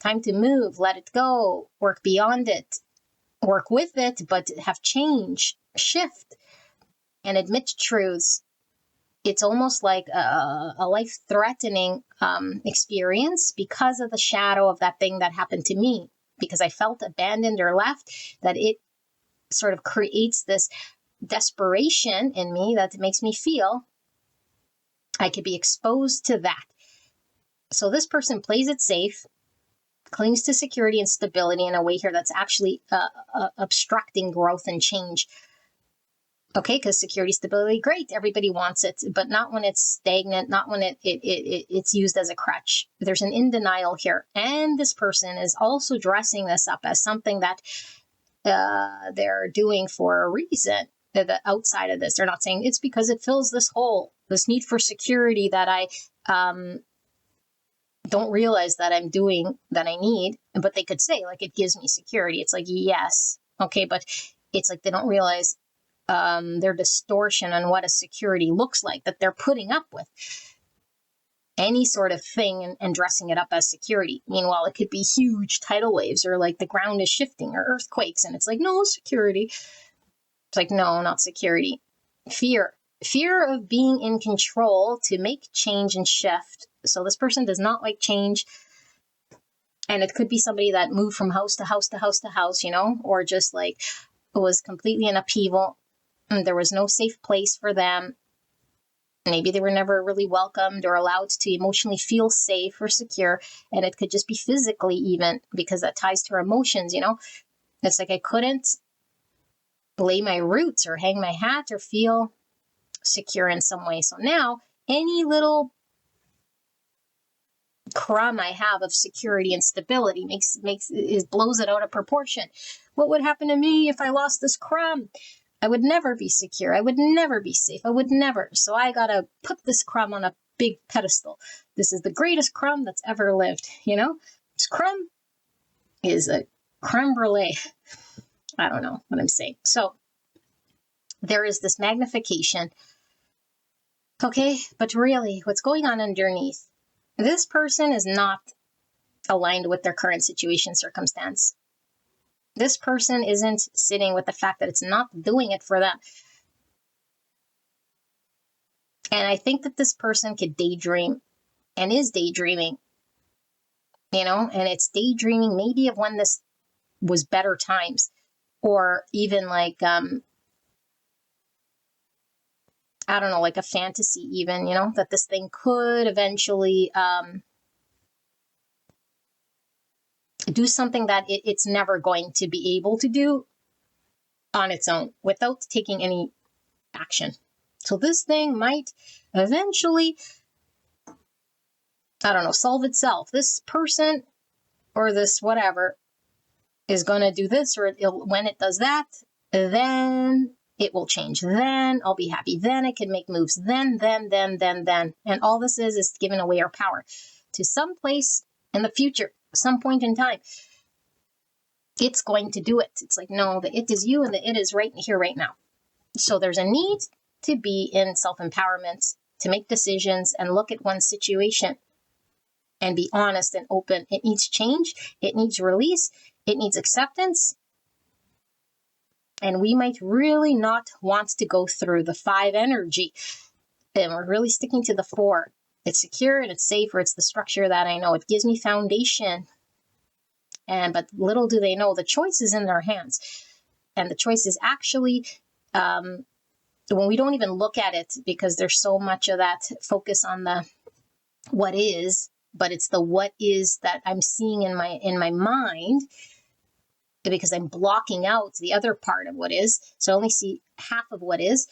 time to move, let it go, work beyond it, work with it, but have change, shift, and admit truths. It's almost like a life-threatening experience because of the shadow of that thing that happened to me, because I felt abandoned or left, that it sort of creates this desperation in me that makes me feel I could be exposed to that. So this person plays it safe, clings to security and stability in a way here that's actually obstructing growth and change. Okay, because security, stability, great. Everybody wants it, but not when it's stagnant, not when it's used as a crutch. There's an in denial here. And this person is also dressing this up as something that they're doing for a reason. The outside of this, they're not saying it's because it fills this hole, this need for security that I don't realize that I'm doing, that I need. But they could say, like, it gives me security. It's like, yes, okay, but it's like they don't realize their distortion on what a security looks like that they're putting up with. Any sort of thing and dressing it up as security. Meanwhile, it could be huge tidal waves or like the ground is shifting or earthquakes. And it's like, no, security. It's like, no, not security. Fear of being in control to make change and shift. So this person does not like change. And it could be somebody that moved from house to house to house to house, or just like was completely in upheaval. And there was no safe place for them. Maybe they were never really welcomed or allowed to emotionally feel safe or secure. And it could just be physically even, because that ties to our emotions, It's like I couldn't lay my roots or hang my hat or feel secure in some way. So now any little crumb I have of security and stability blows it out of proportion. What would happen to me if I lost this crumb? I would never be secure. I would never be safe. I would never. So I gotta put this crumb on a big pedestal. This is the greatest crumb that's ever lived. This crumb is a creme brulee. I don't know what I'm saying. So there is this magnification. Okay, but really what's going on underneath? This person is not aligned with their current situation, circumstance. This person isn't sitting with the fact that it's not doing it for them. And I think that this person could daydream and is daydreaming, and it's daydreaming maybe of when this was better times, or even like, I don't know, like a fantasy even, that this thing could eventually do something that it's never going to be able to do on its own without taking any action. So this thing might eventually, I don't know, solve itself. This person or this whatever is going to do this, or when it does that, then it will change. Then I'll be happy. Then I can make moves. Then. And all this is giving away our power to some place in the future, some point in time. It's going to do it. It's like, no, the it is you and the it is right here, right now. So there's a need to be in self-empowerment, to make decisions and look at one's situation and be honest and open. It needs change. It needs release. It needs acceptance. And we might really not want to go through the 5 energy. And we're really sticking to the 4. It's secure and it's safe, or it's the structure that I know. It gives me foundation. But little do they know, the choice is in their hands. And the choice is actually, when we don't even look at it, because there's so much of that focus on the what is, but it's the what is that I'm seeing in my mind because I'm blocking out the other part of what is. So I only see half of what is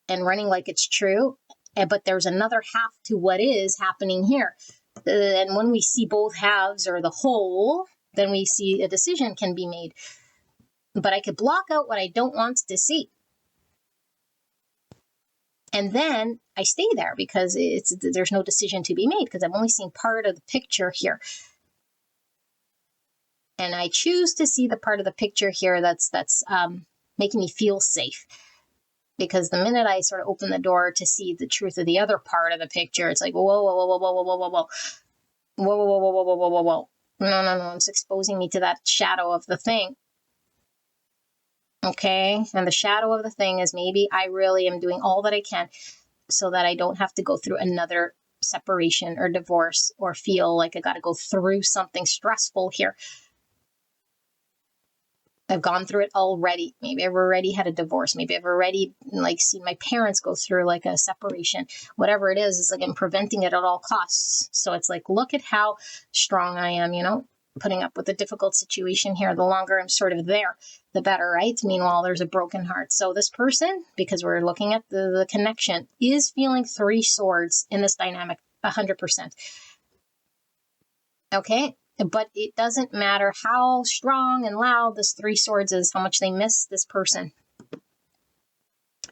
and running like it's true. But there's another half to what is happening here. And when we see both halves or the whole, then we see a decision can be made. But I could block out what I don't want to see. And then I stay there because there's no decision to be made because I'm only seeing part of the picture here. And I choose to see the part of the picture here that's making me feel safe. Because the minute I sort of open the door to see the truth of the other part of the picture, it's like, whoa, whoa, whoa, whoa, whoa, whoa, whoa, whoa, whoa, whoa, whoa, whoa, whoa, whoa, whoa, whoa, whoa. No, it's exposing me to that shadow of the thing. Okay, and the shadow of the thing is maybe I really am doing all that I can so that I don't have to go through another separation or divorce or feel like I got to go through something stressful here. I've gone through it already. Maybe I've already had a divorce. Maybe I've already seen my parents go through like a separation. Whatever it is, it's like I'm preventing it at all costs. So it's like, look at how strong I am, putting up with a difficult situation here. The longer I'm sort of there, the better, right? Meanwhile, there's a broken heart. So this person, because we're looking at the connection, is feeling 3 swords in this dynamic 100%. Okay? But it doesn't matter how strong and loud this 3 swords is, how much they miss this person.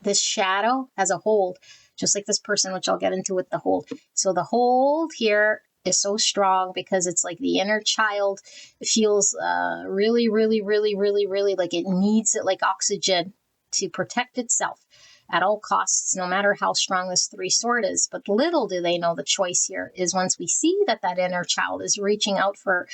This shadow has a hold, just like this person, which I'll get into with the hold. So the hold here is so strong because it's like the inner child feels really, really, really, really, really like it needs it like oxygen to protect itself at all costs, no matter how strong this 3 sword is. But little do they know the choice here is once we see that inner child is reaching out for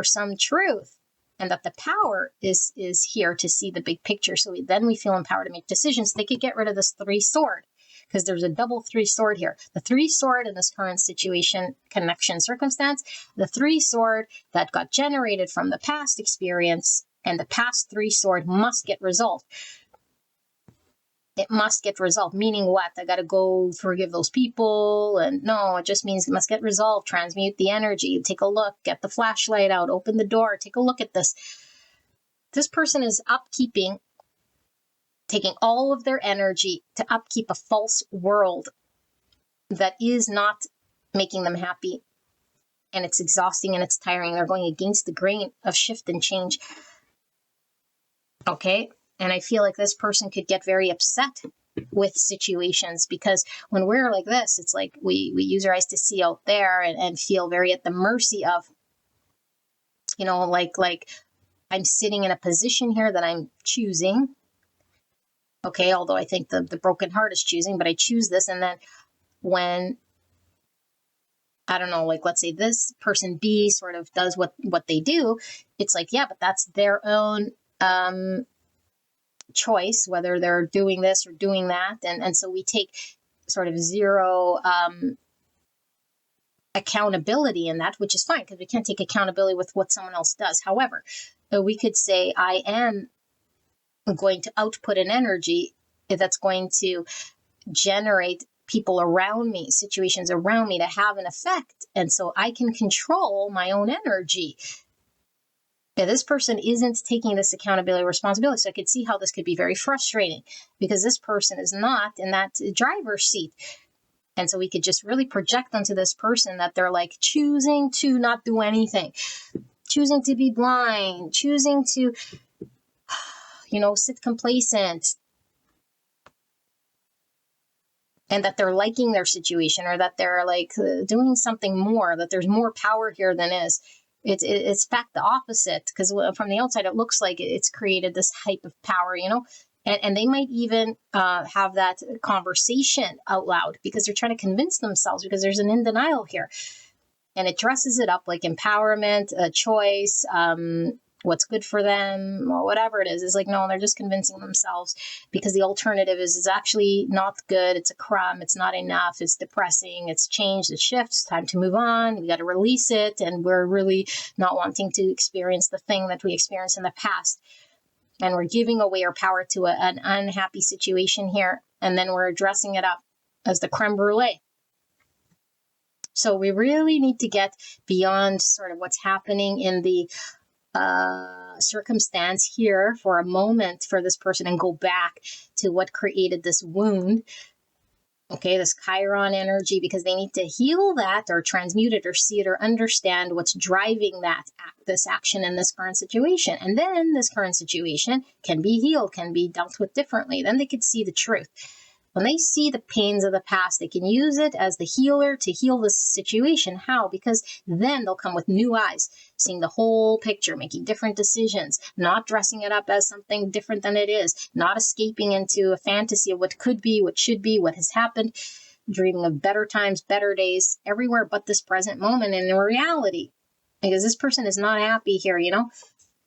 some truth and that the power is here to see the big picture. So then we feel empowered to make decisions. They could get rid of this 3 sword because there's a double 3 sword here. The 3 sword in this current situation, connection, circumstance, the 3 sword that got generated from the past experience, and the past 3 sword must get resolved. It must get resolved, meaning what? I got to go forgive those people. And no, it just means it must get resolved. Transmute the energy. Take a look. Get the flashlight out. Open the door. Take a look at this. This person is upkeeping, taking all of their energy to upkeep a false world that is not making them happy. And it's exhausting and it's tiring. They're going against the grain of shift and change. Okay? And I feel like this person could get very upset with situations because when we're like this, it's like we use our eyes to see out there and feel very at the mercy of, like I'm sitting in a position here that I'm choosing. Okay, although I think the broken heart is choosing, but I choose this. And then when, I don't know, like let's say this person B sort of does what they do, it's like, yeah, but that's their own choice, whether they're doing this or doing that. And so we take sort of zero accountability in that, which is fine because we can't take accountability with what someone else does. However, we could say, I am going to output an energy that's going to generate people around me, situations around me to have an effect. And so I can control my own energy. Yeah, this person isn't taking this accountability responsibility. So I could see how this could be very frustrating because this person is not in that driver's seat. And so we could just really project onto this person that they're like choosing to not do anything, choosing to be blind, choosing to, sit complacent. And that they're liking their situation or that they're like doing something more, that there's more power here than is. It's in fact the opposite, because from the outside, it looks like it's created this hype of power, and they might even have that conversation out loud because they're trying to convince themselves because there's an in denial here. And it dresses it up like empowerment, a choice, what's good for them or whatever it is. It's like, no, they're just convincing themselves because the alternative is actually not good. It's a crumb. It's not enough. It's depressing. It's changed. It shifts. Time to move on. We got to release it. And we're really not wanting to experience the thing that we experienced in the past. And we're giving away our power to an unhappy situation here. And then we're dressing it up as the creme brulee. So we really need to get beyond sort of what's happening in the circumstance here for a moment for this person and go back to what created this wound. Okay, this Chiron energy, because they need to heal that or transmute it or see it or understand what's driving this action in this current situation. And then this current situation can be healed, can be dealt with differently. Then they could see the truth. When they see the pains of the past, they can use it as the healer to heal this situation. How? Because then they'll come with new eyes, seeing the whole picture, making different decisions, not dressing it up as something different than it is, not escaping into a fantasy of what could be, what should be, what has happened, dreaming of better times, better days, everywhere but this present moment and in reality. Because this person is not happy here,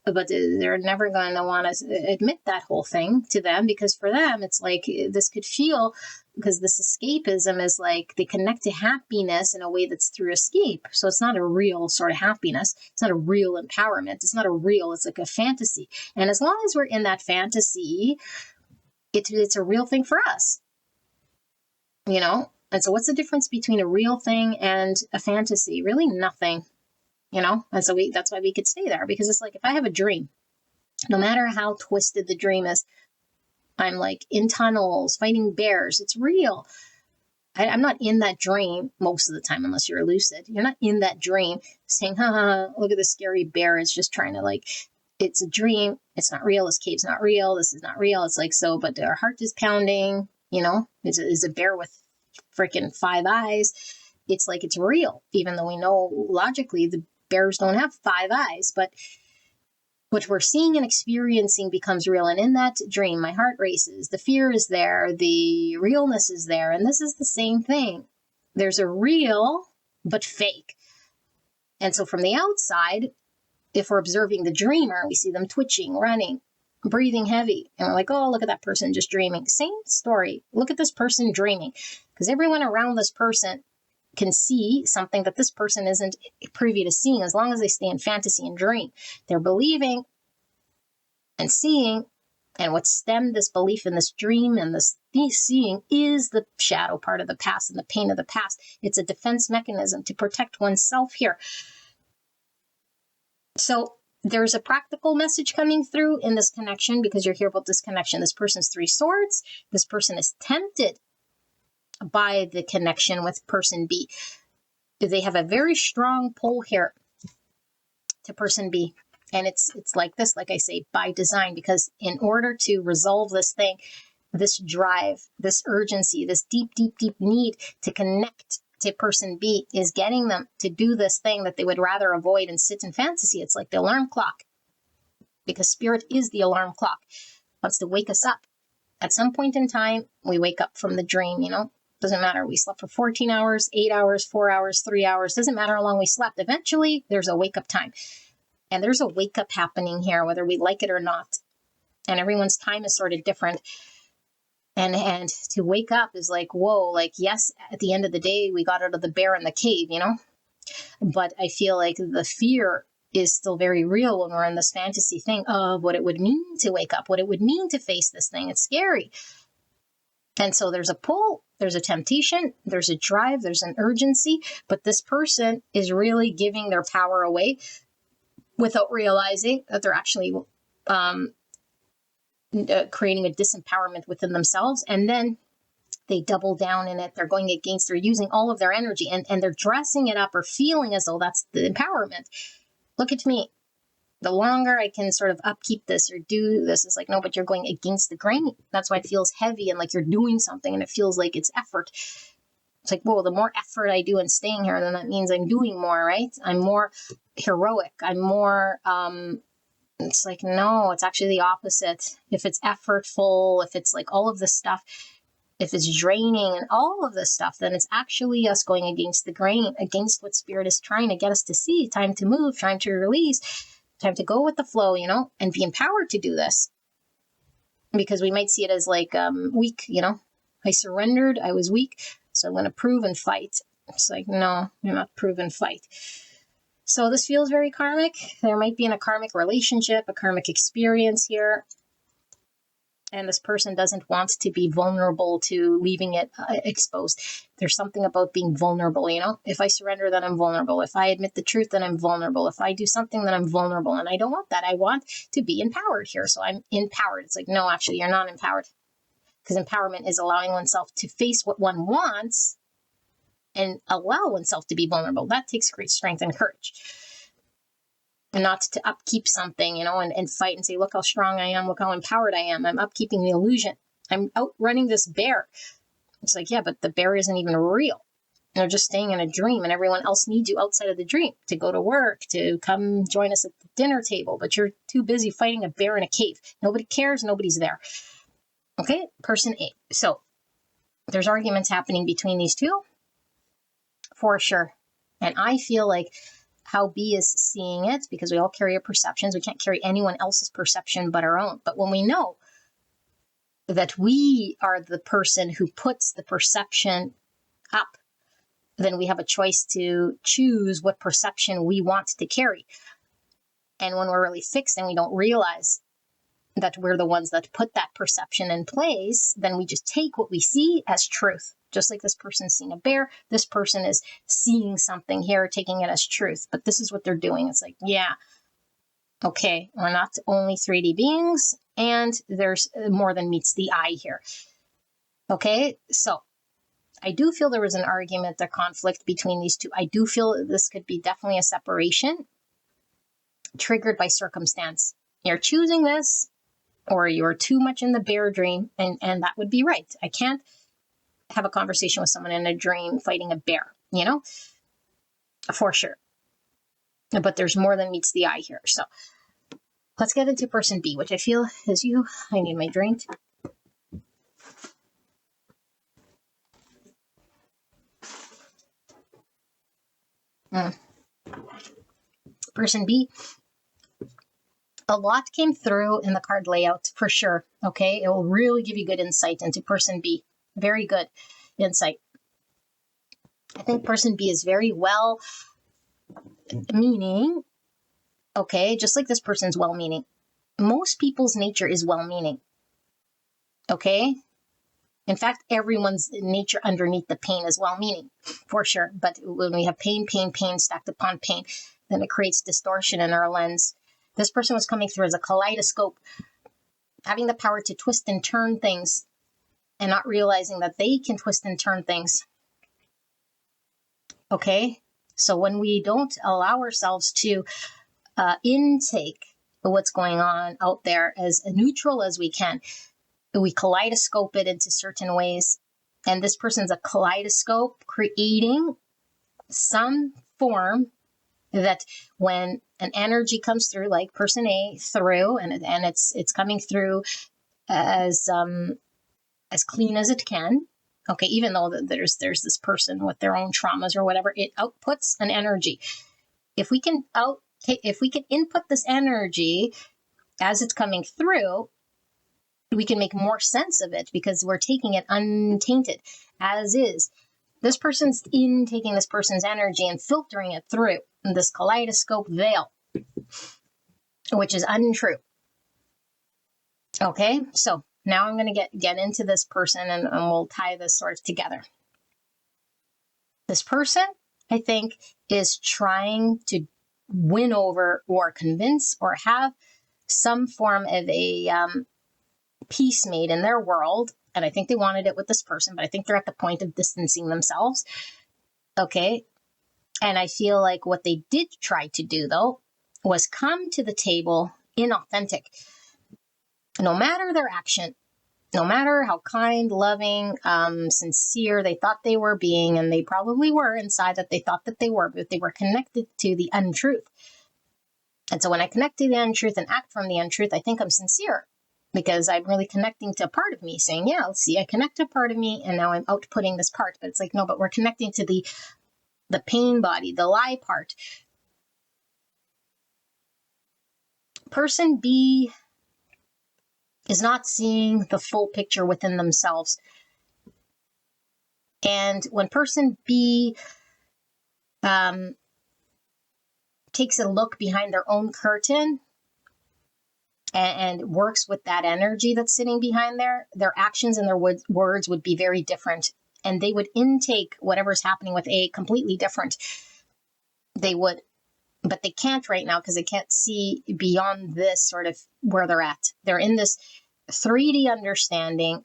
but they're never going to want to admit that whole thing to them, because for them, it's like this could feel, because this escapism is like they connect to happiness in a way that's through escape. So it's not a real sort of happiness. It's not a real empowerment. It's like a fantasy. And as long as we're in that fantasy, it's a real thing for us, And so what's the difference between a real thing and a fantasy? Really nothing. And so that's why we could stay there, because it's like if I have a dream, no matter how twisted the dream is, I'm like in tunnels fighting bears. It's real. I'm not in that dream most of the time, unless you're lucid. You're not in that dream saying, look at this scary bear. It's just trying to it's a dream. It's not real. This cave's not real. This is not real. It's like, so, but our heart is pounding, is a bear with freaking 5 eyes. It's like, it's real, even though we know logically the bears don't have 5 eyes, but what we're seeing and experiencing becomes real. And in that dream, my heart races, the fear is there, the realness is there. And this is the same thing. There's a real, but fake. And so from the outside, if we're observing the dreamer, we see them twitching, running, breathing heavy. And we're like, oh, look at that person just dreaming. Same story. Look at this person dreaming. Because everyone around this person can see something that this person isn't privy to seeing, as long as they stay in fantasy and dream. They're believing and seeing, and what stemmed this belief in this dream and this seeing is the shadow part of the past and the pain of the past. It's a defense mechanism to protect oneself here. So there's a practical message coming through in this connection, because you're here about this connection. This person's 3 swords. This person is tempted by the connection with person B. They have a very strong pull here to person B. And it's like this, like I say, by design, because in order to resolve this thing, this drive, this urgency, this deep, deep, deep need to connect to person B is getting them to do this thing that they would rather avoid and sit in fantasy. It's like the alarm clock, because spirit is the alarm clock. It wants to wake us up. At some point in time, we wake up from the dream, Doesn't matter. We slept for 14 hours, 8 hours, 4 hours, 3 hours. Doesn't matter how long we slept. Eventually, there's a wake up time. And there's a wake up happening here, whether we like it or not. And everyone's time is sort of different. And to wake up is like, whoa, like, yes, at the end of the day, we got out of the bear in the cave, But I feel like the fear is still very real when we're in this fantasy thing of what it would mean to wake up, what it would mean to face this thing. It's scary. And so there's a pull, there's a temptation, there's a drive, there's an urgency, but this person is really giving their power away without realizing that they're actually creating a disempowerment within themselves. And then they double down in it. They're going against, they're using all of their energy and they're dressing it up or feeling as though that's the empowerment. Look at me. The longer I can sort of upkeep this or do this, it's like, no, but you're going against the grain. That's why it feels heavy and like you're doing something and it feels like it's effort. It's like, whoa, the more effort I do in staying here, then that means I'm doing more, right? I'm more heroic. I'm more, it's like, no, it's actually the opposite. If it's effortful, if it's like all of this stuff, if it's draining and all of this stuff, then it's actually us going against the grain, against what spirit is trying to get us to see. Time to move, time to release, time to go with the flow, and be empowered to do this. Because we might see it as like weak, I surrendered, I was weak, so I'm going to prove and fight. It's like, no, you're not prove and fight. So this feels very karmic. There might be in a karmic relationship, a karmic experience here. And this person doesn't want to be vulnerable to leaving it exposed. There's something about being vulnerable, you know? If I surrender, then I'm vulnerable. If I admit the truth, then I'm vulnerable. If I do something, then I'm vulnerable. And I don't want that. I want to be empowered here. So I'm empowered. It's like, no, actually, you're not empowered. Because empowerment is allowing oneself to face what one wants and allow oneself to be vulnerable. That takes great strength and courage. And not to upkeep something, you know, and fight and say, look how strong I am, look how empowered I am. I'm upkeeping the illusion. I'm outrunning this bear. It's like, yeah, but the bear isn't even real. They're just staying in a dream, and everyone else needs you outside of the dream to go to work, to come join us at the dinner table, but you're too busy fighting a bear in a cave. Nobody cares. Nobody's there. Okay, person A. So there's arguments happening between these two, for sure. And I feel like how B is seeing it, because we all carry our perceptions. We can't carry anyone else's perception but our own. But when we know that we are the person who puts the perception up, then we have a choice to choose what perception we want to carry. And when we're really fixed and we don't realize that we're the ones that put that perception in place, then we just take what we see as truth. Just like this person's seeing a bear, this person is seeing something here, taking it as truth. But this is what they're doing. It's like, yeah, okay, we're not only 3D beings, and there's more than meets the eye here. Okay, so I do feel there was an argument, a conflict between these two. I do feel this could be definitely a separation triggered by circumstance. You're choosing this, or you're too much in the bear dream, and that would be right. I can't have a conversation with someone in a dream fighting a bear, you know, for sure. But there's more than meets the eye here. So let's get into person B, which I feel is you. I need my drink. Person B, a lot came through in the card layout, for sure. Okay, it will really give you good insight into person B. Very good insight. I think person B is very well meaning. Okay, just like this person's well meaning. Most people's nature is well meaning. Okay, in fact, everyone's nature underneath the pain is well meaning, for sure. But when we have pain stacked upon pain, then it creates distortion in our lens. This person was coming through as a kaleidoscope, having the power to twist and turn things, and not realizing that they can twist and turn things. Okay, so when we don't allow ourselves to intake what's going on out there as neutral as we can, we kaleidoscope it into certain ways. And this person's a kaleidoscope creating some form that when an energy comes through, like person A through, and it's coming through as clean as it can. Okay, even though there's this person with their own traumas or whatever, it outputs an energy. If we can input this energy as it's coming through, we can make more sense of it because we're taking it untainted as is. This person's taking this person's energy and filtering it through this kaleidoscope veil, which is untrue. Okay, so now I'm going to get into this person and we'll tie this sort of together. This person, I think, is trying to win over or convince or have some form of a peace made in their world. And I think they wanted it with this person, but I think they're at the point of distancing themselves. Okay. And I feel like what they did try to do, though, was come to the table inauthentic. No matter their action, no matter how kind, loving, sincere they thought they were being, and they probably were inside that they thought that they were, but they were connected to the untruth. And so when I connect to the untruth and act from the untruth, I think I'm sincere because I'm really connecting to a part of me saying, yeah, let's see, I connect to a part of me and now I'm outputting this part. But it's like, no, but we're connecting to the pain body, the lie part. Person B is not seeing the full picture within themselves. And when person B takes a look behind their own curtain, and works with that energy that's sitting behind there, their actions and their words would be very different. And they would intake whatever's happening with A completely different. They would, but they can't right now because they can't see beyond this sort of where they're at. They're in this 3D understanding,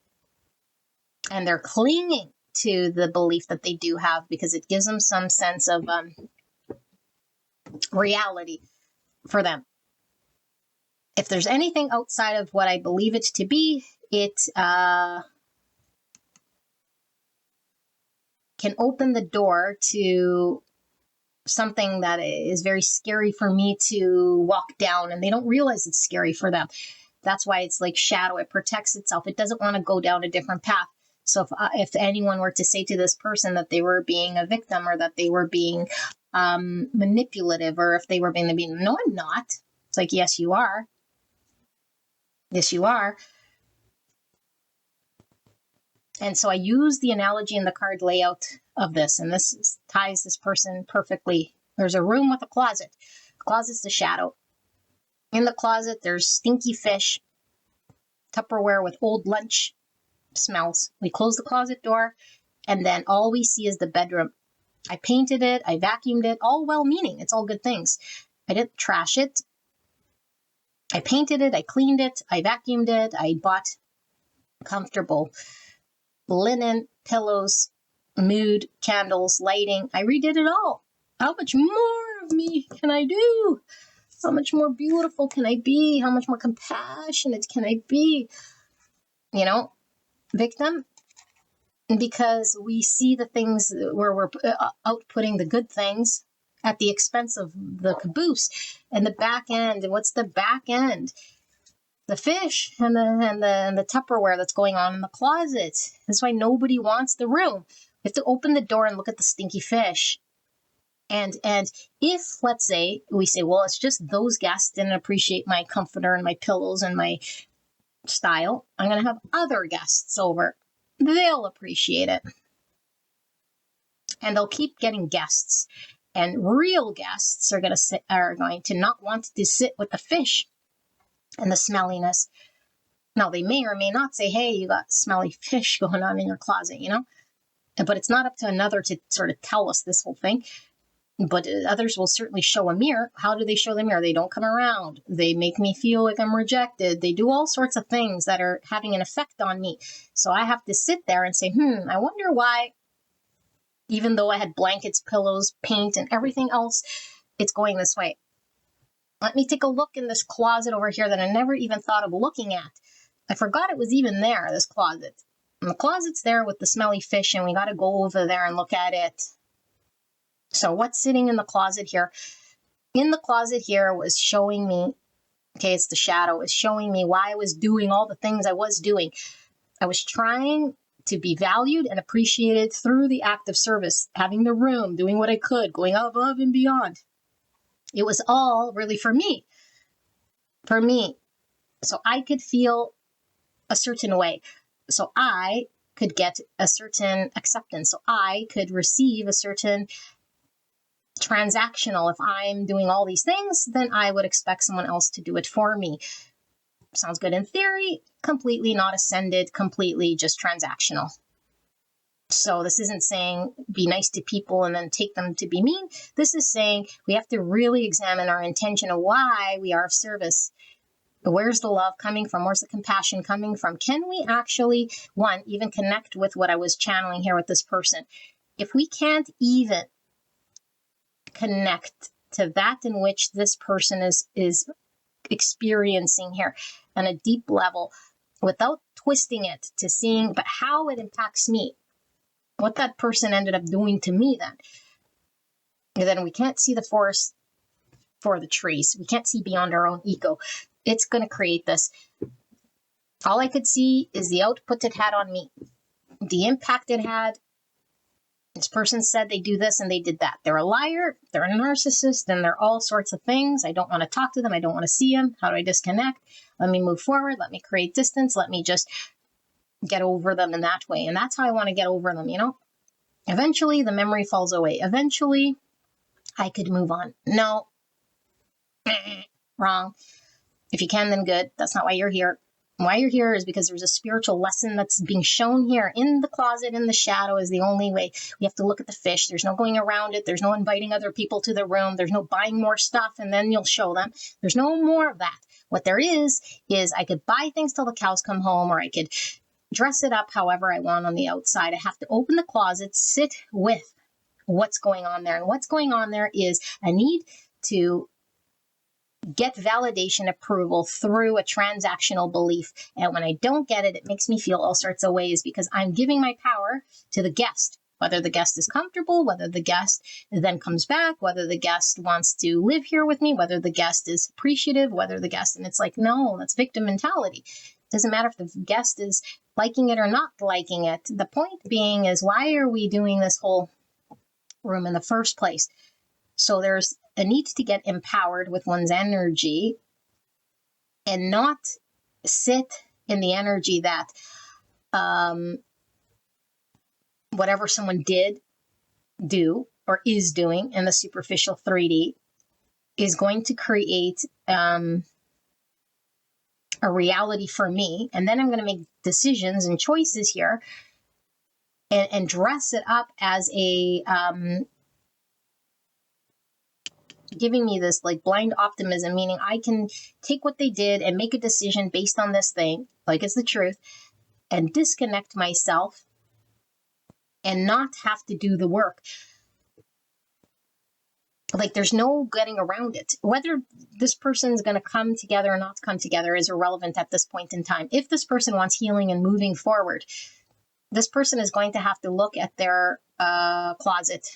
and they're clinging to the belief that they do have because it gives them some sense of reality for them. If there's anything outside of what I believe it to be, it can open the door to something that is very scary for me to walk down, and they don't realize it's scary for them. That's why it's like shadow. It protects itself. It doesn't want to go down a different path. So if anyone were to say to this person that they were being a victim, or that they were being manipulative, or if they were being, no, I'm not. It's like, yes, you are. Yes, you are. And so I use the analogy in the card layout of this, and this ties this person perfectly. There's a room with a closet. The closet's the shadow. In the closet, there's stinky fish, Tupperware with old lunch smells. We close the closet door, and then all we see is the bedroom. I painted it, I vacuumed it, all well-meaning. It's all good things. I didn't trash it. I painted it, I cleaned it, I vacuumed it, I bought comfortable linen, pillows, mood, candles, lighting. I redid it all. How much more of me can I do? How much more beautiful can I be? How much more compassionate can I be? You know, victim? Because we see the things where we're outputting the good things at the expense of the caboose and the back end. And what's the back end? The fish and the Tupperware that's going on in the closet. That's why nobody wants the room. We have to open the door and look at the stinky fish. And if, let's say, we say, well, it's just those guests didn't appreciate my comforter and my pillows and my style, I'm going to have other guests over. They'll appreciate it. And they'll keep getting guests. And real guests are going to not want to sit with the fish and the smelliness. Now, they may or may not say, hey, you got smelly fish going on in your closet, you know? But it's not up to another to sort of tell us this whole thing. But others will certainly show a mirror. How do they show the mirror? They don't come around. They make me feel like I'm rejected. They do all sorts of things that are having an effect on me. So I have to sit there and say, I wonder why, even though I had blankets, pillows, paint, and everything else, it's going this way. Let me take a look in this closet over here that I never even thought of looking at. I forgot it was even there, this closet. And the closet's there with the smelly fish, and we got to go over there and look at it. So what's sitting in the closet here? In the closet here was showing me, okay, it's the shadow, is showing me why I was doing all the things I was doing. I was trying to be valued and appreciated through the act of service, having the room, doing what I could, going above and beyond. It was all really for me. So I could feel a certain way. So I could get a certain acceptance. So I could receive a certain transactional. If I'm doing all these things, then I would expect someone else to do it for me. Sounds good in theory, completely not ascended, completely just transactional. So this isn't saying be nice to people and then take them to be mean. This is saying we have to really examine our intention of why we are of service. Where's the love coming from? Where's the compassion coming from? Can we actually, one, even connect with what I was channeling here with this person? If we can't even connect to that in which this person is experiencing here on a deep level, without twisting it to seeing, but how it impacts me, what that person ended up doing to me, then we can't see the forest for the trees. We can't see beyond our own ego. It's going to create this. All I could see is the output it had on me, the impact it had. This person said they do this and they did that. They're a liar, they're a narcissist, and they're all sorts of things. I don't want to talk to them. I don't want to see them. How do I disconnect? Let me move forward. Let me create distance. Let me just get over them in that way. And that's how I want to get over them, you know? Eventually, the memory falls away. Eventually, I could move on. No. Wrong. If you can, then good. That's not why you're here. Why you're here is because there's a spiritual lesson that's being shown here in the closet, in the shadow is the only way. We have to look at the fish. There's no going around it. There's no inviting other people to the room. There's no buying more stuff and then you'll show them. There's no more of that. What there is I could buy things till the cows come home, or I could dress it up however I want on the outside. I have to open the closet, sit with what's going on there. And what's going on there is a need to get validation approval through a transactional belief. And when I don't get it, it makes me feel all sorts of ways because I'm giving my power to the guest, whether the guest is comfortable, whether the guest then comes back, whether the guest wants to live here with me, whether the guest is appreciative, whether the guest, and it's like, no, that's victim mentality. It doesn't matter if the guest is liking it or not liking it. The point being is, why are we doing this whole room in the first place? So there's a need to get empowered with one's energy and not sit in the energy that whatever someone did do or is doing in the superficial 3D is going to create a reality for me. And then I'm going to make decisions and choices here and dress it up as a giving me this like blind optimism, meaning I can take what they did and make a decision based on this thing, like it's the truth, and disconnect myself and not have to do the work. Like there's no getting around it. Whether this person's going to come together or not come together is irrelevant at this point in time. If this person wants healing and moving forward, this person is going to have to look at their closet,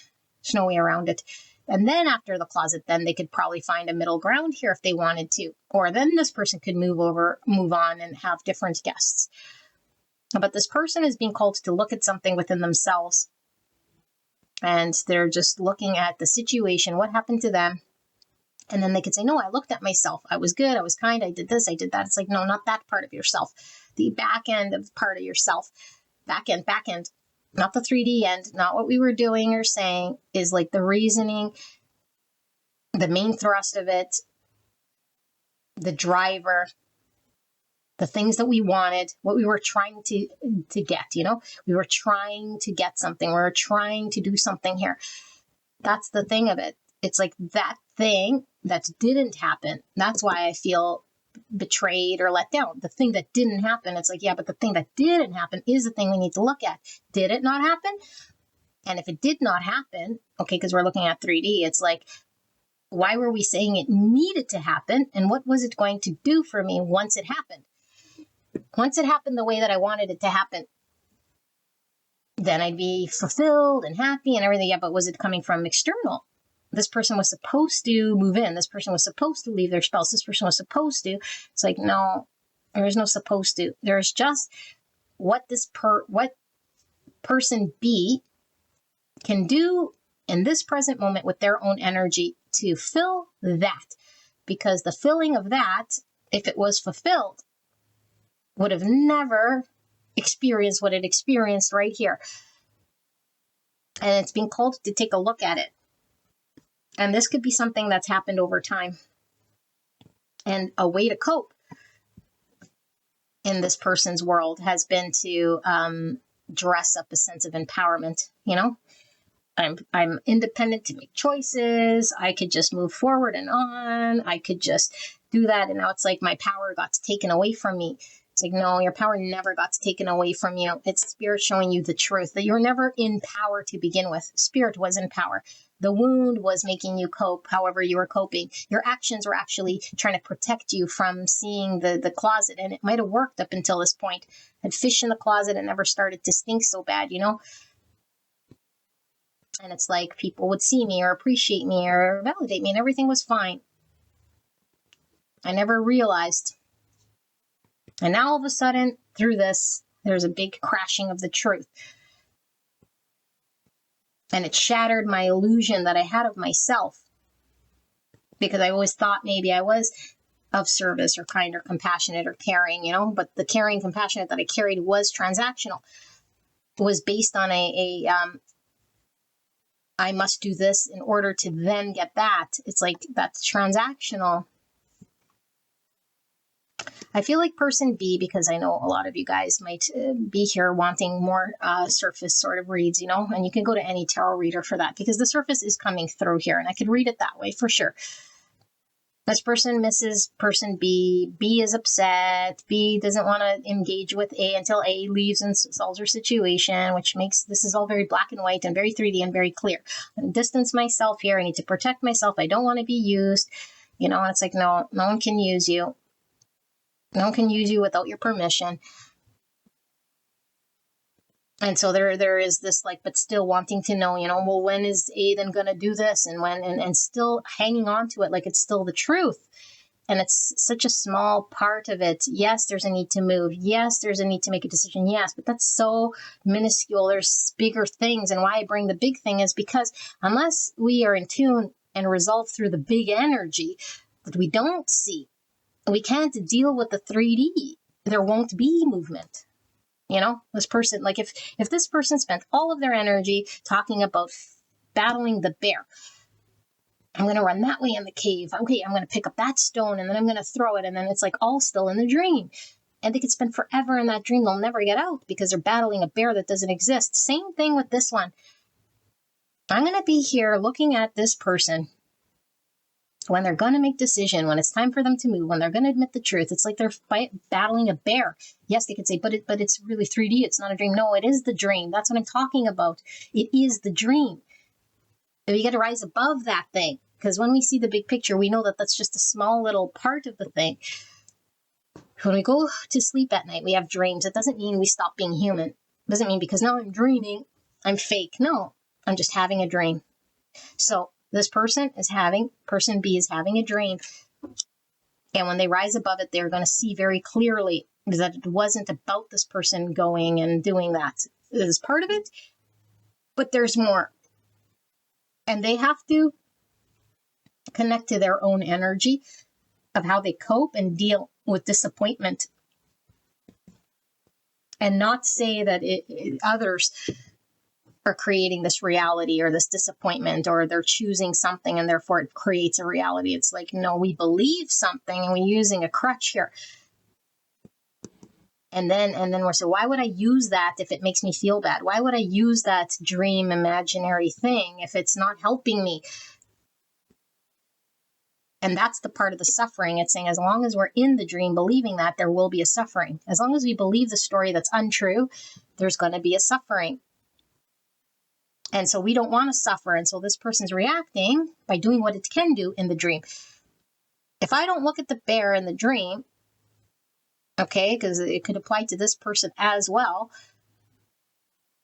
snowy around it. And then after the closet, then they could probably find a middle ground here if they wanted to. Or then this person could move on and have different guests. But this person is being called to look at something within themselves. And they're just looking at the situation, what happened to them. And then they could say, no, I looked at myself. I was good. I was kind. I did this. I did that. It's like, no, not that part of yourself. The back end of part of yourself. Back end. Not the 3D end, not what we were doing or saying, is like the reasoning, the main thrust of it, the driver, the things that we wanted, what we were trying to get, we were trying to get something. We were trying to do something here. That's the thing of it. It's like that thing that didn't happen. That's why I feel betrayed or let down. The thing that didn't happen, it's like, yeah, but the thing that didn't happen is the thing we need to look at. Did it not happen? And if it did not happen, okay, because we're looking at 3D, it's like, why were we saying it needed to happen? And what was it going to do for me once it happened? Once it happened the way that I wanted it to happen, then I'd be fulfilled and happy and everything. Yeah, but was it coming from external? This person was supposed to move in. This person was supposed to leave their spouse. This person was supposed to. It's like, no, there is no supposed to. There's just what what person B can do in this present moment with their own energy to fill that. Because the filling of that, if it was fulfilled, would have never experienced what it experienced right here. And it's being called to take a look at it. And this could be something that's happened over time. And a way to cope in this person's world has been to dress up a sense of empowerment. I'm independent to make choices. I could just move forward and on. I could just do that. And now it's like my power got taken away from me. It's like, no, your power never got taken away from you. It's spirit showing you the truth that you're never in power to begin with. Spirit was in power. The wound was making you cope however you were coping. Your actions were actually trying to protect you from seeing the closet. And it might have worked up until this point. Had fish in the closet and never started to stink so bad, And it's like people would see me or appreciate me or validate me and everything was fine. I never realized. And now all of a sudden, through this, there's a big crashing of the truth. And it shattered my illusion that I had of myself. Because I always thought maybe I was of service or kind or compassionate or caring, But the caring, compassionate that I carried was transactional. It was based on I must do this in order to then get that. It's like that's transactional. I feel like person B, because I know a lot of you guys might be here wanting more surface sort of reads, and you can go to any tarot reader for that, because the surface is coming through here, and I could read it that way for sure. This person misses person B. B is upset. B doesn't want to engage with A until A leaves and solves her situation, which makes this is all very black and white and very 3D and very clear. I'm distance myself here. I need to protect myself. I don't want to be used. It's like, no one can use you. No one can use you without your permission. And so there is this but still wanting to know, well, when is A then going to do this? And and still hanging on to it like it's still the truth. And it's such a small part of it. Yes, there's a need to move. Yes, there's a need to make a decision. Yes, but that's so minuscule. There's bigger things. And why I bring the big thing is because unless we are in tune and resolve through the big energy that we don't see, we can't deal with the 3D. There won't be movement. This person, if this person spent all of their energy talking about battling the bear, I'm going to run that way in the cave. Okay, I'm going to pick up that stone and then I'm going to throw it. And then it's all still in the dream. And they could spend forever in that dream. They'll never get out because they're battling a bear that doesn't exist. Same thing with this one. I'm going to be here looking at this person when they're going to make decision, when it's time for them to move, when they're going to admit the truth. It's like they're battling a bear. Yes, they could say, but it's really 3D. It's not a dream. No, it is the dream. That's what I'm talking about. It is the dream. We got to rise above that thing, because when we see the big picture, we know that that's just a small little part of the thing. When we go to sleep at night, we have dreams. It doesn't mean we stop being human. It doesn't mean because now I'm dreaming, I'm fake. No, I'm just having a dream. So this person B is having a dream. And when they rise above it, they're going to see very clearly that it wasn't about this person going and doing that. It is part of it, but there's more. And they have to connect to their own energy of how they cope and deal with disappointment. And not say that others are creating this reality or this disappointment, or they're choosing something and therefore it creates a reality. It's like, no, we believe something and we're using a crutch here. And then we're so why would I use that if it makes me feel bad? Why would I use that dream imaginary thing if it's not helping me? And that's the part of the suffering. It's saying as long as we're in the dream believing that, there will be a suffering. As long as we believe the story that's untrue, there's going to be a suffering. And so we don't want to suffer. And so this person's reacting by doing what it can do in the dream. If I don't look at the bear in the dream, okay, because it could apply to this person as well,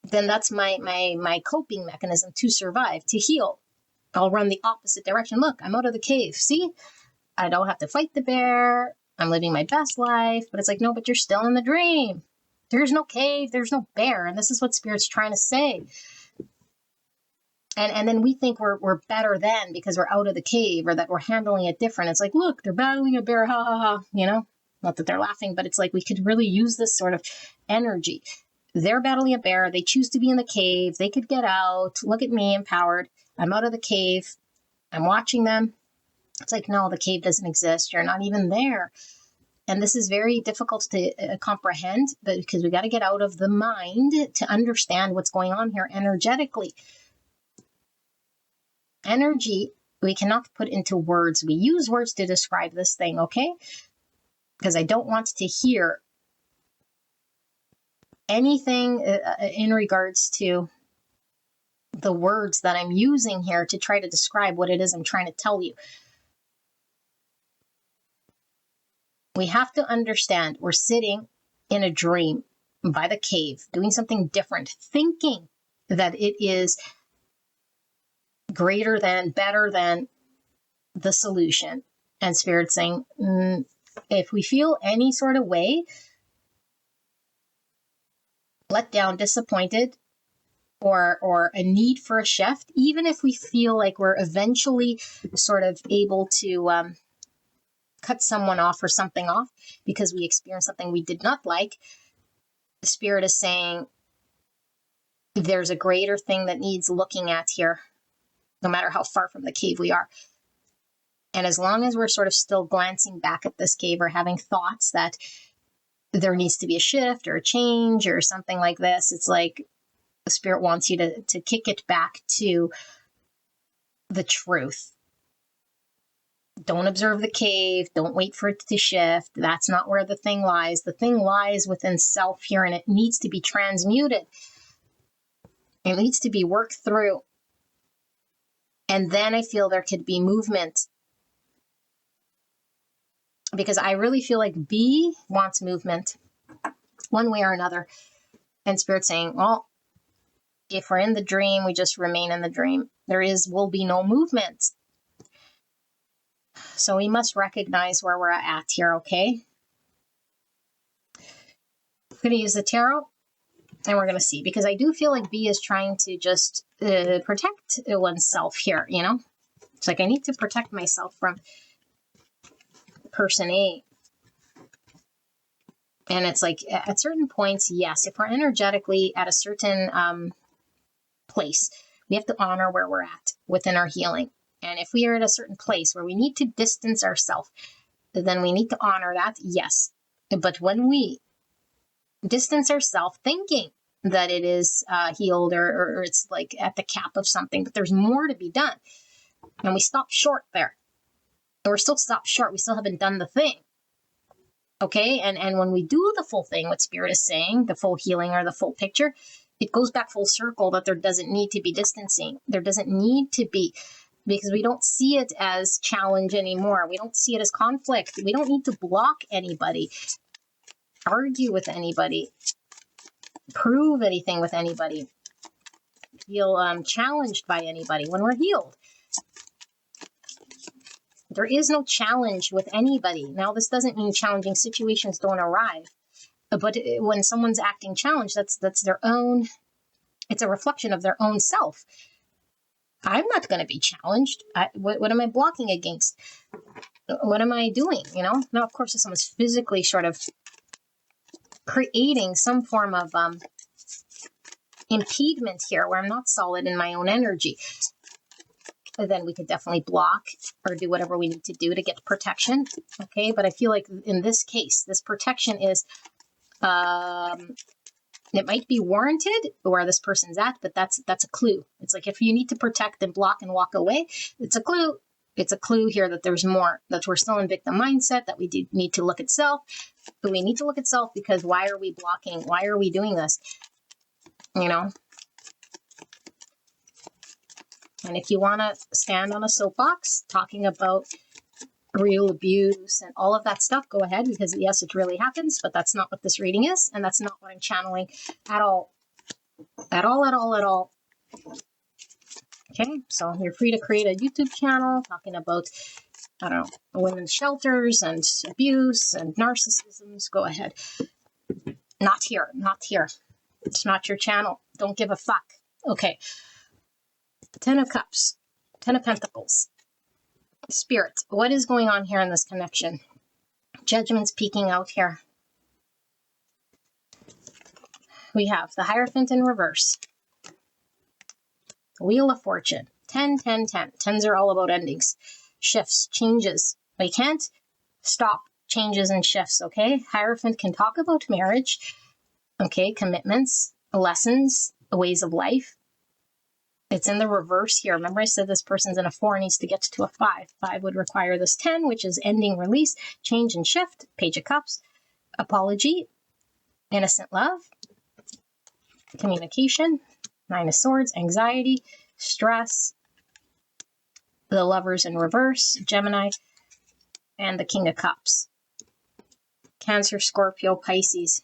then that's my coping mechanism to survive, to heal. I'll run the opposite direction. Look, I'm out of the cave. See, I don't have to fight the bear. I'm living my best life. But it's like, no, but you're still in the dream. There's no cave. There's no bear. And this is what Spirit's trying to say. And then we think we're better than because we're out of the cave, or that we're handling it different. It's like, look, they're battling a bear, ha ha ha, not that they're laughing, but it's like we could really use this sort of energy. They're battling a bear. They choose to be in the cave. They could get out. Look at me, empowered. I'm out of the cave. I'm watching them. It's like, no, the cave doesn't exist. You're not even there. And this is very difficult to comprehend, but because we got to get out of the mind to understand what's going on here energetically. Energy, we cannot put into words. We use words to describe this thing, okay? Because I don't want to hear anything in regards to the words that I'm using here to try to describe what it is I'm trying to tell you. We have to understand we're sitting in a dream by the cave, doing something different, thinking that it is greater than, better than the solution. And Spirit saying, if we feel any sort of way, let down, disappointed, or a need for a shift, even if we feel like we're eventually sort of able to cut someone off or something off because we experienced something we did not like, the Spirit is saying there's a greater thing that needs looking at here, no matter how far from the cave we are. And as long as we're sort of still glancing back at this cave or having thoughts that there needs to be a shift or a change or something like this, it's like the spirit wants you to kick it back to the truth. Don't observe the cave. Don't wait for it to shift. That's not where the thing lies. The thing lies within self here, and it needs to be transmuted. It needs to be worked through. And then I feel there could be movement. Because I really feel like B wants movement one way or another. And Spirit's saying, well, if we're in the dream, we just remain in the dream. There will be no movement. So we must recognize where we're at here, okay? I'm going to use the tarot, and we're going to see. Because I do feel like B is trying to just protect oneself here, you know? It's like I need to protect myself from person A. And it's like at certain points, yes, if we're energetically at a certain place, we have to honor where we're at within our healing. And if we are at a certain place where we need to distance ourselves, then we need to honor that, yes. But when we distance ourselves thinking that it is healed or it's like at the cap of something, but there's more to be done, and we stop short there, and we're still stopped short, we still haven't done the thing. Okay, and when we do the full thing, what Spirit is saying, the full healing or the full picture, it goes back full circle that there doesn't need to be distancing. There doesn't need to be, because we don't see it as challenge anymore. We don't see it as conflict. We don't need to block anybody, argue with anybody, prove anything with anybody, feel challenged by anybody when we're healed. There is no challenge with anybody. Now, this doesn't mean challenging situations don't arrive. But when someone's acting challenged, that's their own, it's a reflection of their own self. I'm not going to be challenged. What am I blocking against? What am I doing? You know? Now, of course, if someone's physically sort of creating some form of impediment here where I'm not solid in my own energy, then we could definitely block or do whatever we need to do to get protection. Okay, but I feel like in this case, this protection is, it might be warranted where this person's at, but that's a clue. It's like if you need to protect and block and walk away, it's a clue. It's a clue here that there's more, that we're still in victim mindset, that we do need to look at self. But we need to look at self because why are we blocking? Why are we doing this? You know? And if you want to stand on a soapbox talking about real abuse and all of that stuff, go ahead, because yes, it really happens, but that's not what this reading is, and that's not what I'm channeling at all. At all. Okay, so you're free to create a YouTube channel talking about, I don't know, women's shelters and abuse and narcissisms. Go ahead. Not here. It's not your channel. Don't give a fuck. Okay. 10 of Cups, 10 of Pentacles. Spirit, what is going on here in this connection? Judgment's peeking out here. We have the Hierophant in reverse. Wheel of Fortune. 10, 10, 10. 10s are all about endings. Shifts, changes. We can't stop changes and shifts, okay? Hierophant can talk about marriage, okay? Commitments, lessons, ways of life. It's in the reverse here. Remember I said this person's in a 4 and needs to get to a 5. 5 would require this 10, which is ending, release, change and shift. Page of Cups, apology, innocent love, communication, 9 of Swords, anxiety, stress, the Lovers in reverse, Gemini, and the King of Cups. Cancer, Scorpio, Pisces.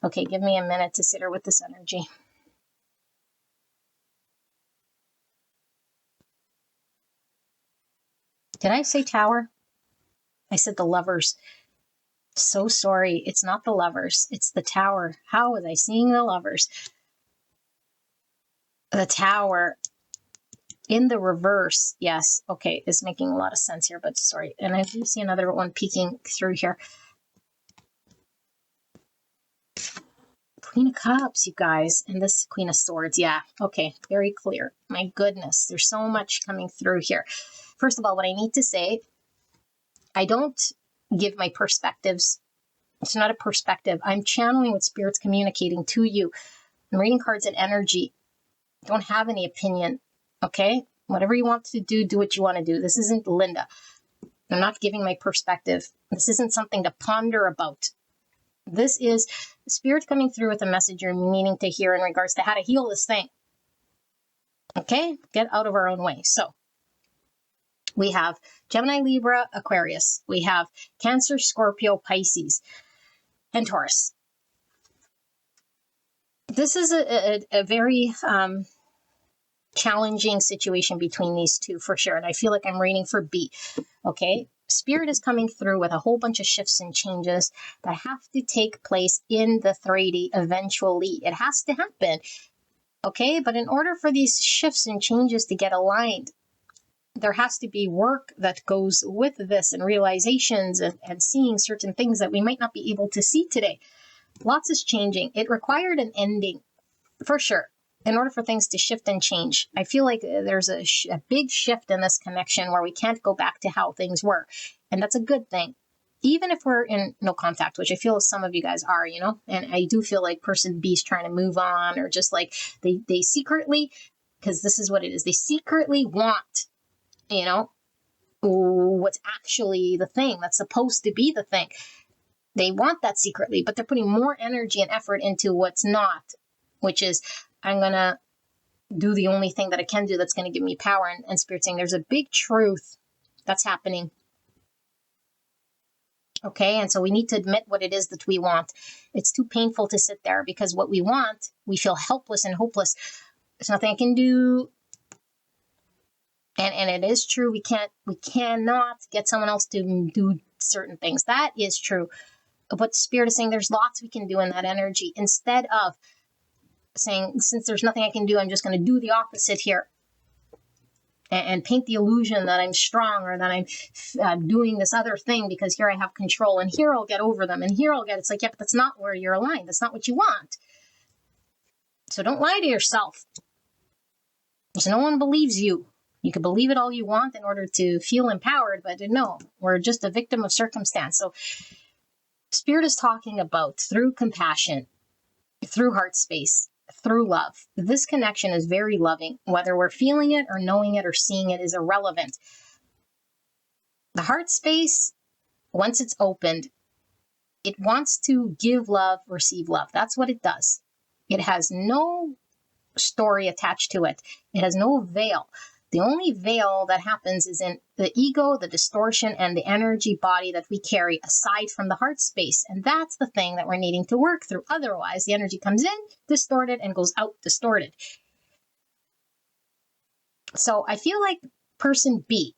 Okay, give me a minute to sit here with this energy. Did I say Tower? I said the Lovers. So sorry. It's not the Lovers. It's the Tower. How was I seeing the Lovers? The Tower in the reverse. Yes. Okay. It's making a lot of sense here, but sorry. And I do see another one peeking through here. Queen of Cups, you guys. And this Queen of Swords. Yeah. Okay. Very clear. My goodness. There's so much coming through here. First of all, what I need to say, I don't give my perspectives. It's not a perspective. I'm channeling what Spirit's communicating to you. I'm reading cards and energy. Don't have any opinion, okay? Whatever you want to do what you want to do. This isn't Linda. I'm not giving my perspective. This isn't something to ponder about. This is Spirit coming through with a message you're meaning to hear in regards to how to heal this thing. Okay? Get out of our own way. So, we have Gemini, Libra, Aquarius. We have Cancer, Scorpio, Pisces, and Taurus. This is a very challenging situation between these two for sure. And I feel like I'm reading for B. Okay? Spirit is coming through with a whole bunch of shifts and changes that have to take place in the 3D eventually. It has to happen. Okay? But in order for these shifts and changes to get aligned, there has to be work that goes with this and realizations and seeing certain things that we might not be able to see today. Lots is changing. It required an ending, for sure, in order for things to shift and change. I feel like there's a big shift in this connection where we can't go back to how things were. And that's a good thing. Even if we're in no contact, which I feel some of you guys are, you know, and I do feel like person B is trying to move on, or just like they secretly, because this is what it is, they secretly want, you know, what's actually the thing that's supposed to be the thing. They want that secretly, but they're putting more energy and effort into what's not, which is, I'm going to do the only thing that I can do that's going to give me power. And Spirit saying there's a big truth that's happening. Okay, and so we need to admit what it is that we want. It's too painful to sit there because what we want, we feel helpless and hopeless. There's nothing I can do. And it is true, we cannot get someone else to do certain things. That is true. But Spirit is saying there's lots we can do in that energy. Instead of saying, since there's nothing I can do, I'm just going to do the opposite here. And paint the illusion that I'm strong, or that I'm doing this other thing because here I have control, and here I'll get over them, and here I'll get, it's like, yeah, but that's not where you're aligned. That's not what you want. So don't lie to yourself. Because no one believes you. You can believe it all you want in order to feel empowered, but no, we're just a victim of circumstance. So Spirit is talking about through compassion, through heart space, through love. This connection is very loving. Whether we're feeling it or knowing it or seeing it is irrelevant. The heart space, once it's opened, it wants to give love, receive love. That's what it does. It has no story attached to it. It has no veil. The only veil that happens is in the ego, the distortion, and the energy body that we carry aside from the heart space. And that's the thing that we're needing to work through. Otherwise, the energy comes in distorted and goes out distorted. So I feel like person B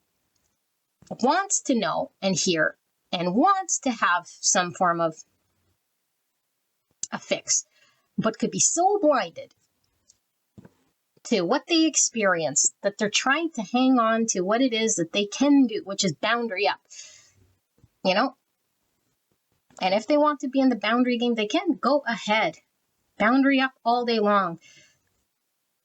wants to know and hear and wants to have some form of a fix, but could be so blinded to what they experience that they're trying to hang on to what it is that they can do, which is boundary up, you know? And if they want to be in the boundary game, they can go ahead, boundary up all day long.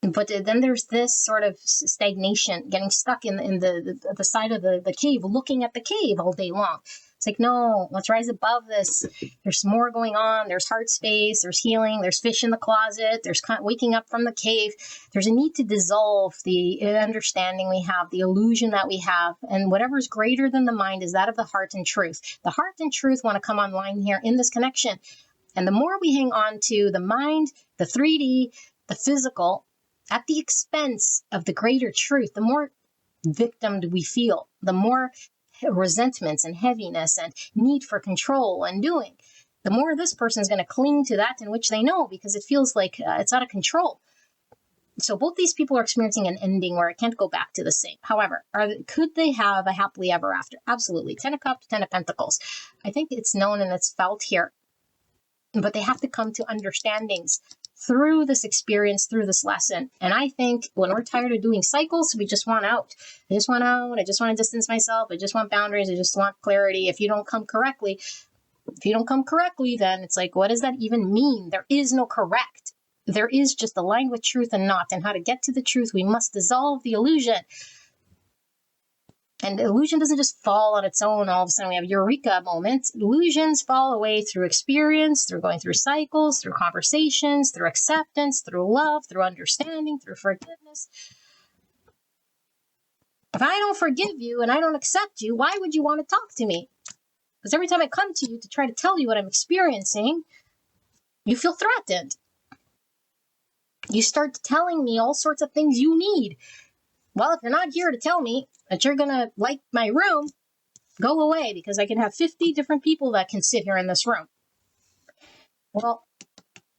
But then there's this sort of stagnation, getting stuck in the side of the cave, looking at the cave all day long. It's like, no, let's rise above this. There's more going on. There's heart space. There's healing. There's fish in the closet. There's waking up from the cave. There's a need to dissolve the understanding we have, the illusion that we have. And whatever's greater than the mind is that of the heart and truth. The heart and truth want to come online here in this connection. And the more we hang on to the mind, the 3D, the physical, at the expense of the greater truth, the more victimed we feel, the more resentments and heaviness and need for control and doing, the more this person is going to cling to that in which they know, because it feels like it's out of control. So both these people are experiencing an ending where it can't go back to the same. However, could they have a happily ever after? Absolutely. 10 of Cups, 10 of Pentacles. I think it's known and it's felt here. But they have to come to understandings through this experience, through this lesson. And I think when we're tired of doing cycles, we just want out. I just want out. I just want to distance myself. I just want boundaries. I just want clarity. If you don't come correctly, then it's like, what does that even mean? There is no correct. There is just aligned with truth and not. And how to get to the truth, we must dissolve the illusion. And illusion doesn't just fall on its own. All of a sudden we have eureka moments. Illusions fall away through experience, through going through cycles, through conversations, through acceptance, through love, through understanding, through forgiveness. If I don't forgive you and I don't accept you, why would you want to talk to me? Because every time I come to you to try to tell you what I'm experiencing, you feel threatened. You start telling me all sorts of things you need. Well, if you're not here to tell me that you're going to like my room, go away, because I can have 50 different people that can sit here in this room. Well,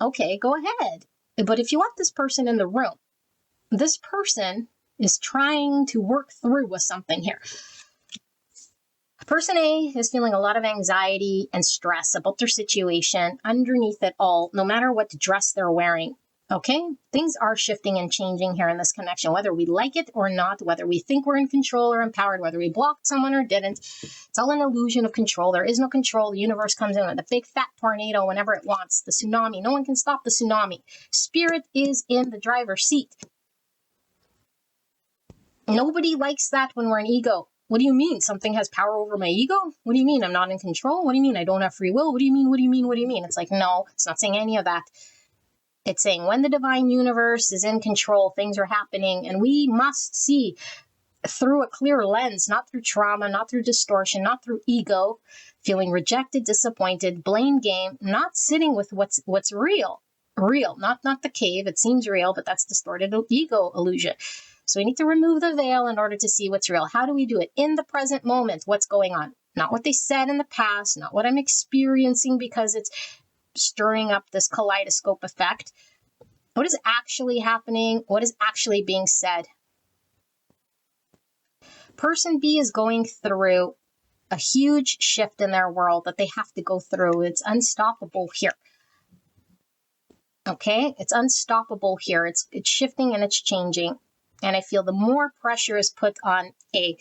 okay, go ahead. But if you want this person in the room, this person is trying to work through with something here. Person A is feeling a lot of anxiety and stress about their situation. Underneath it all, no matter what dress they're wearing, okay? Things are shifting and changing here in this connection, whether we like it or not, whether we think we're in control or empowered, whether we blocked someone or didn't. It's all an illusion of control. There is no control. The universe comes in with a big fat tornado whenever it wants. The tsunami. No one can stop the tsunami. Spirit is in the driver's seat. Nobody likes that when we're in ego. What do you mean? Something has power over my ego? What do you mean? I'm not in control? What do you mean? I don't have free will? What do you mean? What do you mean? What do you mean? It's like, no, it's not saying any of that. It's saying when the divine universe is in control, things are happening, and we must see through a clear lens, not through trauma, not through distortion, not through ego, feeling rejected, disappointed, blame game, not sitting with what's real, not the cave. It seems real, but that's distorted ego illusion. So we need to remove the veil in order to see what's real. How do we do it? In the present moment, what's going on? Not what they said in the past, not what I'm experiencing because it's stirring up this kaleidoscope effect. What is actually happening? What is actually being said? Person B is going through a huge shift in their world that they have to go through. It's unstoppable here. Okay? It's unstoppable here. It's shifting and it's changing. And I feel the more pressure is put on A,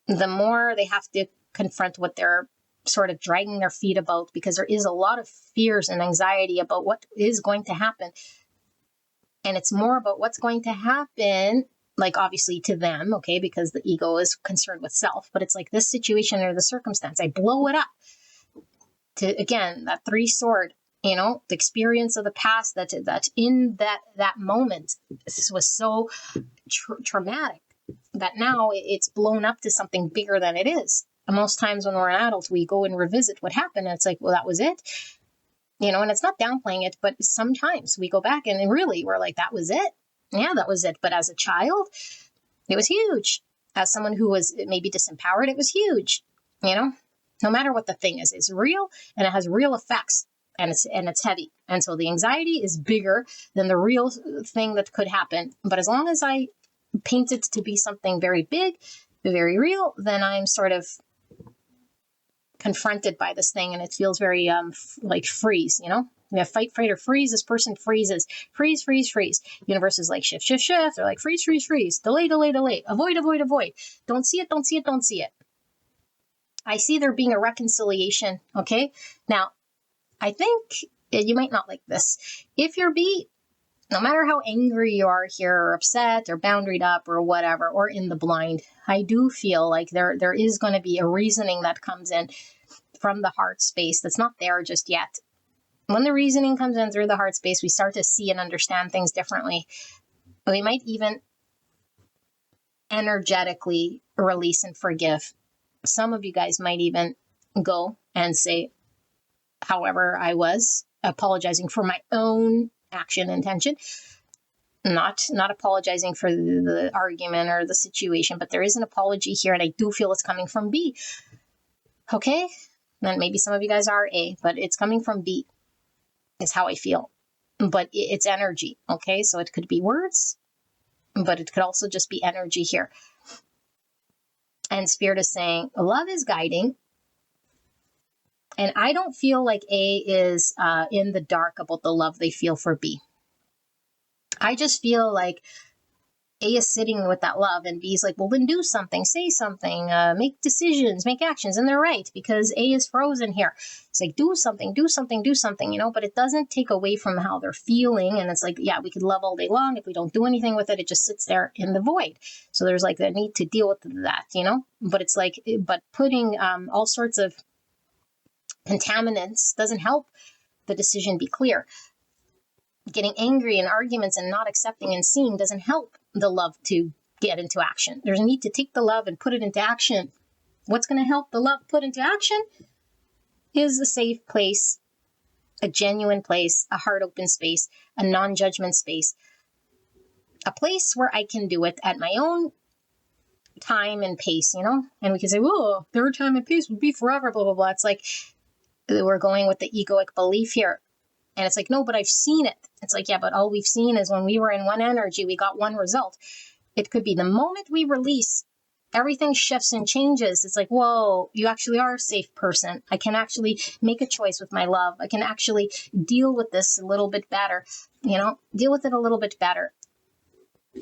the more they have to confront what they're sort of dragging their feet about, because there is a lot of fears and anxiety about what is going to happen. And it's more about what's going to happen, like obviously to them, okay, because the ego is concerned with self, but it's like this situation or the circumstance, I blow it up to, again, that three sword, the experience of the past that in that moment, this was so traumatic that now it's blown up to something bigger than it is. And most times when we're an adult, we go and revisit what happened. And it's like, well, that was it. And it's not downplaying it, but sometimes we go back and really we're like, that was it. Yeah, that was it. But as a child, it was huge. As someone who was maybe disempowered, it was huge. No matter what the thing is, it's real and it has real effects. And it's heavy. And so the anxiety is bigger than the real thing that could happen. But as long as I paint it to be something very big, very real, then I'm sort of confronted by this thing and it feels very like freeze, We have fight, fright, or freeze. This person freezes. Freeze, freeze, freeze. Universe is like shift, shift, shift. They're like freeze, freeze, freeze. Delay, delay, delay. Avoid, avoid, avoid. Don't see it, don't see it, don't see it. I see there being a reconciliation, okay? Now, I think you might not like this. If you're B, no matter how angry you are here or upset or boundaried up or whatever, or in the blind, I do feel like there is going to be a reasoning that comes in from the heart space that's not there just yet. When the reasoning comes in through the heart space, we start to see and understand things differently. We might even energetically release and forgive. Some of you guys might even go and say, however I was, apologizing for my own action intention, not apologizing for the argument or the situation, but there is an apology here, and I do feel it's coming from B. Okay? Then maybe some of you guys are A, but it's coming from B, is how I feel. But it's energy, okay? So it could be words, but it could also just be energy here. And Spirit is saying, love is guiding. And I don't feel like A is in the dark about the love they feel for B. I just feel like A is sitting with that love, and B is like, well, then do something, say something, make decisions, make actions. And they're right, because A is frozen here. It's like, do something, do something, do something, but it doesn't take away from how they're feeling. And it's like, yeah, we could love all day long. If we don't do anything with it, it just sits there in the void. So there's like the need to deal with that, but it's like, but putting all sorts of contaminants doesn't help the decision be clear. Getting angry in arguments and not accepting and seeing doesn't help the love to get into action. There's a need to take the love and put it into action. What's going to help the love put into action is a safe place, a genuine place, a heart open space, a non-judgment space, a place where I can do it at my own time and pace, And we can say, whoa, their time and pace would be forever, blah, blah, blah. It's like we're going with the egoic belief here. And it's like, no, but I've seen it. It's like, yeah, but all we've seen is when we were in one energy, we got one result. It could be the moment we release, everything shifts and changes. It's like, whoa, you actually are a safe person. I can actually make a choice with my love. I can actually deal with this a little bit better, deal with it a little bit better.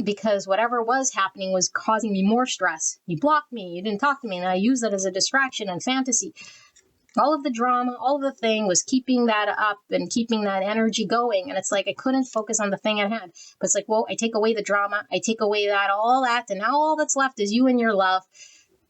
Because whatever was happening was causing me more stress. You blocked me. You didn't talk to me. And I use that as a distraction and fantasy. All of the drama, all of the thing was keeping that up and keeping that energy going. And it's like I couldn't focus on the thing at hand. But it's like, well, I take away the drama. I take away all that. And now all that's left is you and your love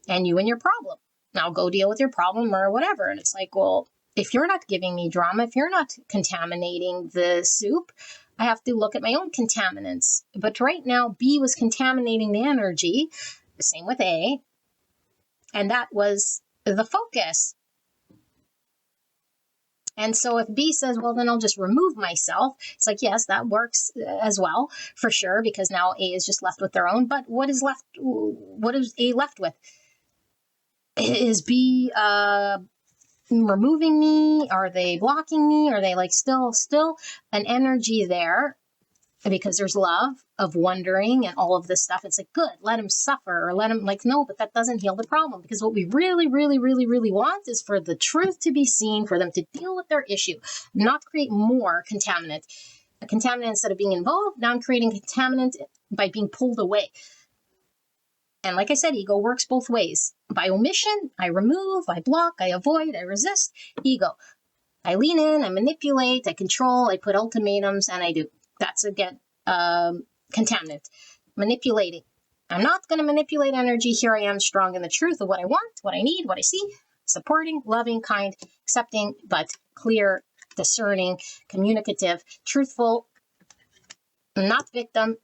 and you and your problem. Now go deal with your problem or whatever. And it's like, well, if you're not giving me drama, if you're not contaminating the soup, I have to look at my own contaminants. But right now, B was contaminating the energy. The same with A. And that was the focus. And so if B says, well, then I'll just remove myself. It's like, yes, that works as well, for sure, because now A is just left with their own. But what is left? What is A left with? Is B removing me? Are they blocking me? Are they like still an energy there? Because there's love of wondering and all of this stuff. It's like, good, let him suffer or let him no, but that doesn't heal the problem, because what we really, really, really, really want is for the truth to be seen, for them to deal with their issue, not create more contaminant. A contaminant instead of being involved, now I'm creating contaminant by being pulled away. And like I said, ego works both ways. By omission, I remove, I block, I avoid, I resist. Ego. I lean in, I manipulate, I control, I put ultimatums, and I do. That's, again, contaminant. Manipulating. I'm not going to manipulate energy. Here I am, strong in the truth of what I want, what I need, what I see. Supporting, loving, kind, accepting, but clear, discerning, communicative, truthful, not victim,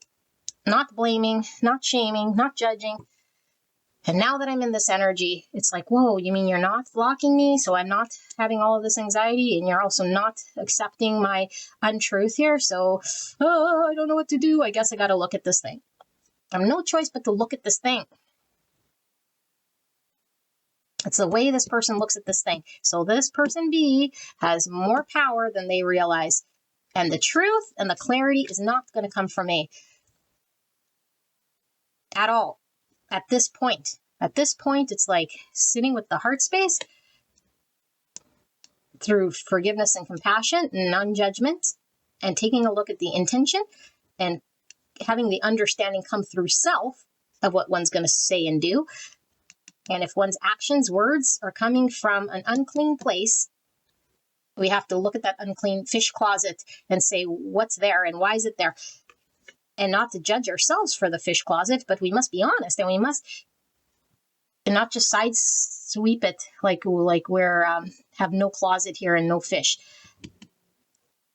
not blaming, not shaming, not judging. And now that I'm in this energy, it's like, whoa, you mean you're not blocking me? So I'm not having all of this anxiety, and you're also not accepting my untruth here. So, I don't know what to do. I guess I got to look at this thing. I have no choice but to look at this thing. It's the way this person looks at this thing. So this person B has more power than they realize. And the truth and the clarity is not going to come from A at all. At this point, it's like sitting with the heart space through forgiveness and compassion, non-judgment, and taking a look at the intention and having the understanding come through self of what one's going to say and do. And if one's actions, words are coming from an unclean place, we have to look at that unclean fish closet and say, what's there and why is it there? And not to judge ourselves for the fish closet, but we must be honest, and we must not just side sweep it like we're have no closet here and no fish.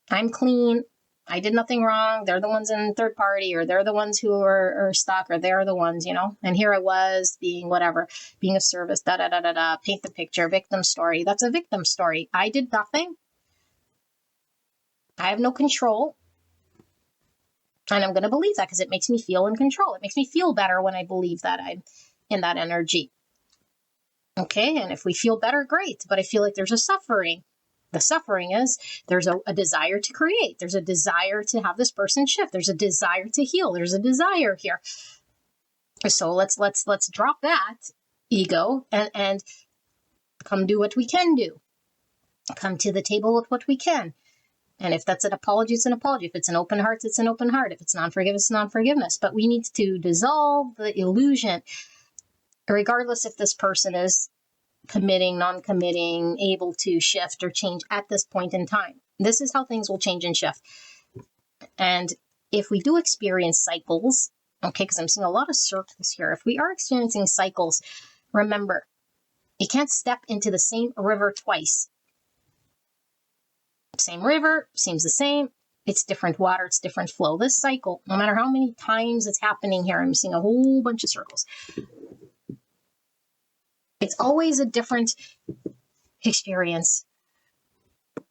I'm clean. I did nothing wrong. They're the ones in third party, or they're the ones who are stuck, or they're the ones, And here I was being whatever, being of service, paint the picture, victim story. That's a victim story. I did nothing. I have no control. And I'm going to believe that because it makes me feel in control. It makes me feel better when I believe that I'm in that energy. Okay, and if we feel better, great. But I feel like there's a suffering. The suffering is there's a desire to create. There's a desire to have this person shift. There's a desire to heal. There's a desire here. So let's drop that ego and come do what we can do. Come to the table with what we can. And if that's an apology, it's an apology. If it's an open heart, it's an open heart. If it's non-forgiveness, it's non-forgiveness. But we need to dissolve the illusion, regardless if this person is committing, non-committing, able to shift or change at this point in time. This is how things will change and shift. And if we do experience cycles, okay, because I'm seeing a lot of circles here. If we are experiencing cycles, remember, you can't step into the same river twice. Same river, seems the same. It's different water, it's different flow. This cycle, no matter how many times it's happening here, I'm seeing a whole bunch of circles. It's always a different experience.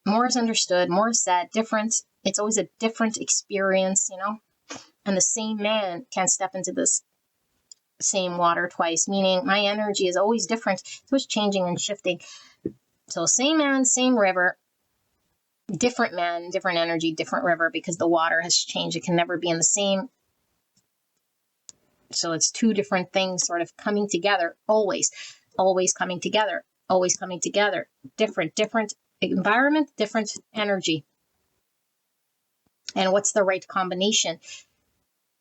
More is understood, more is said, different. It's always a different experience, And the same man can't step into this same water twice, meaning my energy is always different. It's always changing and shifting. So same man, same river, different man, different energy, different river, because the water has changed. It can never be in the same. So it's two different things sort of coming together, always coming together, different environment, different energy. And what's the right combination?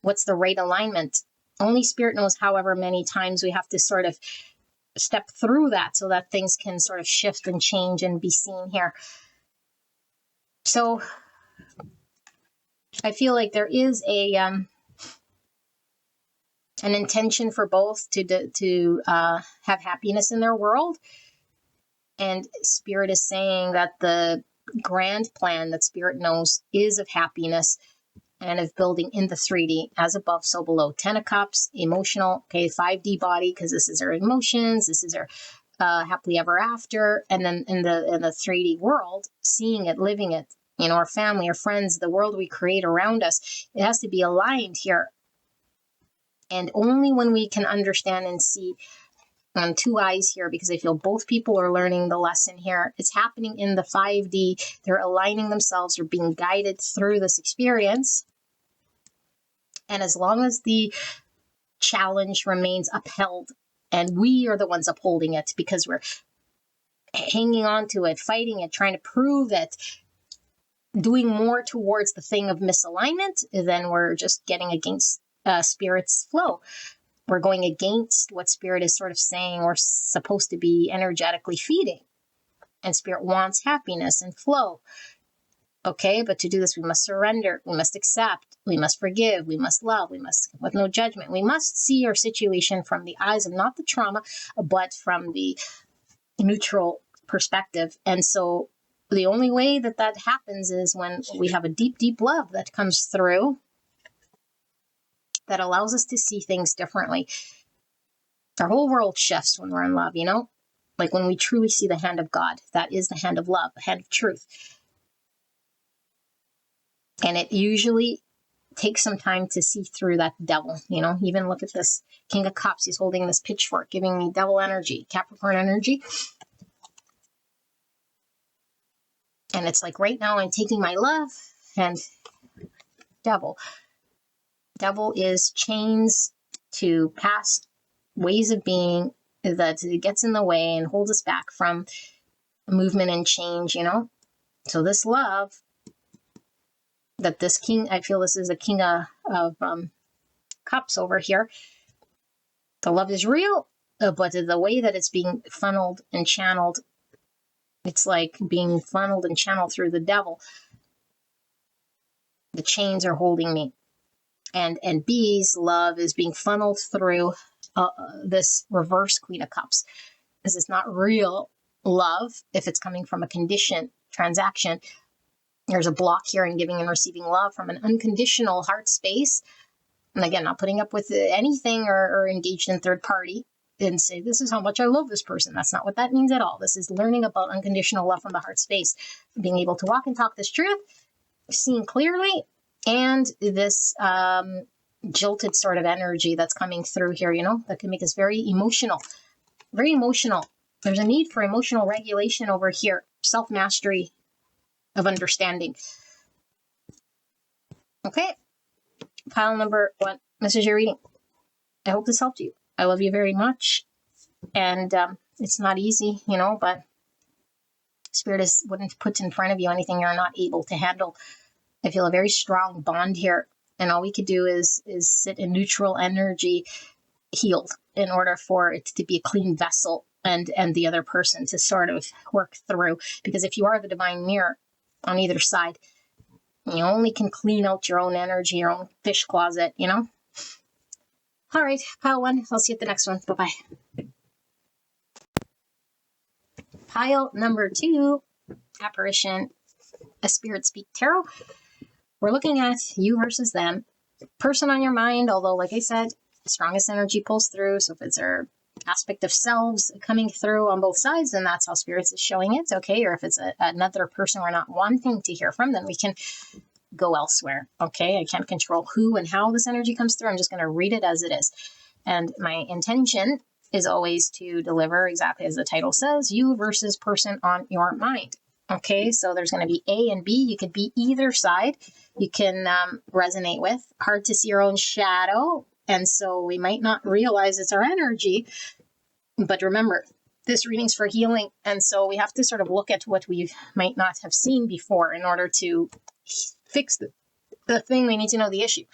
What's the right alignment? Only Spirit knows however many times we have to sort of step through that so that things can sort of shift and change and be seen here. So I feel like there is an intention for both to have happiness in their world. And Spirit is saying that the grand plan that Spirit knows is of happiness and of building in the 3D, as above, so below. 10 of Cups, emotional, okay, 5D body, because this is our emotions, this is our happily ever after. And then in the 3D world, seeing it, living it, our family, our friends, the world we create around us, it has to be aligned here. And only when we can understand and see on two eyes here, because I feel both people are learning the lesson here. It's happening in the 5D. They're aligning themselves. They're being guided through this experience. And as long as the challenge remains upheld, and we are the ones upholding it because we're hanging on to it, fighting it, trying to prove it, doing more towards the thing of misalignment, then we're just getting against Spirit's flow. We're going against what Spirit is sort of saying we're supposed to be energetically feeding. And Spirit wants happiness and flow. Okay, but to do this, we must surrender, we must accept, we must forgive, we must love, we must, with no judgment. We must see our situation from the eyes of not the trauma, but from the neutral perspective. And so the only way that happens is when we have a deep, deep love that comes through that allows us to see things differently. Our whole world shifts when we're in love, Like when we truly see the hand of God. That is the hand of love, the hand of truth. And it usually takes some time to see through that devil, Even look at this King of Cups. He's holding this pitchfork, giving me devil energy, Capricorn energy. And it's like right now I'm taking my love and devil. Devil is chains to past ways of being that gets in the way and holds us back from movement and change, So this love that this king, I feel this is a King of Cups over here. The love is real, but the way that it's being funneled and channeled, it's like being funneled and channeled through the devil. The chains are holding me. And B's love is being funneled through this reverse Queen of Cups. This is not real love if it's coming from a conditioned transaction. There's a block here in giving and receiving love from an unconditional heart space. And again, not putting up with anything or engaged in third party and say, this is how much I love this person. That's not what that means at all. This is learning about unconditional love from the heart space, being able to walk and talk this truth, seeing clearly, and this jilted sort of energy that's coming through here, that can make us very emotional. Very emotional. There's a need for emotional regulation over here. Self-mastery of understanding. Okay. Pile number 1. This is your reading. I hope this helped you. I love you very much. And it's not easy, but Spirit wouldn't put in front of you anything you're not able to handle. I feel a very strong bond here. And all we could do is sit in neutral energy, healed, in order for it to be a clean vessel and the other person to sort of work through. Because if you are the divine mirror on either side, you only can clean out your own energy, your own fish closet, you know? All right, pile one. I'll see you at the next one. Bye-bye. Pile number 2, apparition, a spirit speak tarot. We're looking at you versus them. Person on your mind, although, like I said, the strongest energy pulls through. So if it's our aspect of selves coming through on both sides, then that's how spirits is showing it, okay? Or if it's another person we're not wanting to hear from, then we can go elsewhere, okay? I can't control who and how this energy comes through. I'm just going to read it as it is. And my intention is always to deliver exactly as the title says, you versus person on your mind. Okay, so there's going to be A and B. You could be either side. You can resonate with. Hard to see your own shadow. And so we might not realize it's our energy. But remember, this reading's for healing. And so we have to sort of look at what we might not have seen before in order to fix the thing. We need to know the issue.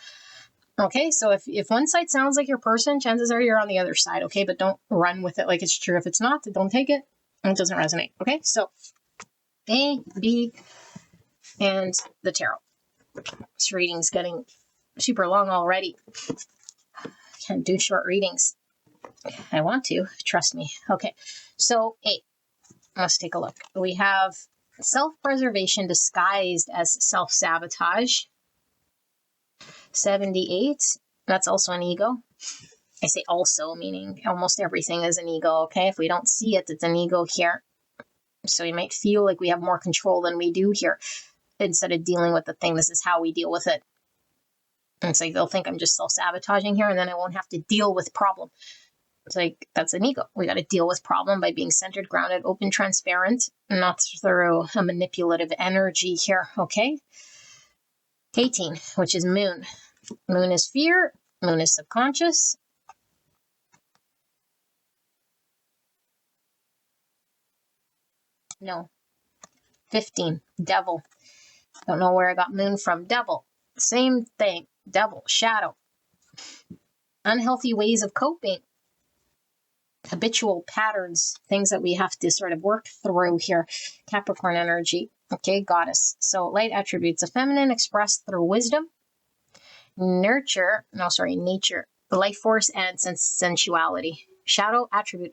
Okay, so if one side sounds like your person, chances are you're on the other side. Okay, but don't run with it like it's true. If it's not, don't take it. And it doesn't resonate. Okay, so A, B, and the tarot. This reading's getting super long already. Can't do short readings. I want to, trust me. Okay, so A, let's take a look. We have self-preservation disguised as self-sabotage. 78, that's also an ego. I say also, meaning almost everything is an ego, okay? If we don't see it, it's an ego here. So we might feel like we have more control than we do here. Instead of dealing with the thing, this is how we deal with it. And it's like they'll think I'm just self-sabotaging here, and then I won't have to deal with problem. It's like, that's an ego. We got to deal with problem by being centered, grounded, open, transparent, not through a manipulative energy here, okay? 18, which is moon. Moon is fear. Moon is subconscious. No. 15, devil. Don't know where I got moon from. Devil. Same thing. Devil. Shadow. Unhealthy ways of coping. Habitual patterns. Things that we have to sort of work through here. Capricorn energy. Okay, goddess. So light attributes of feminine expressed through wisdom. Nature. Life force and sensuality. Shadow attribute.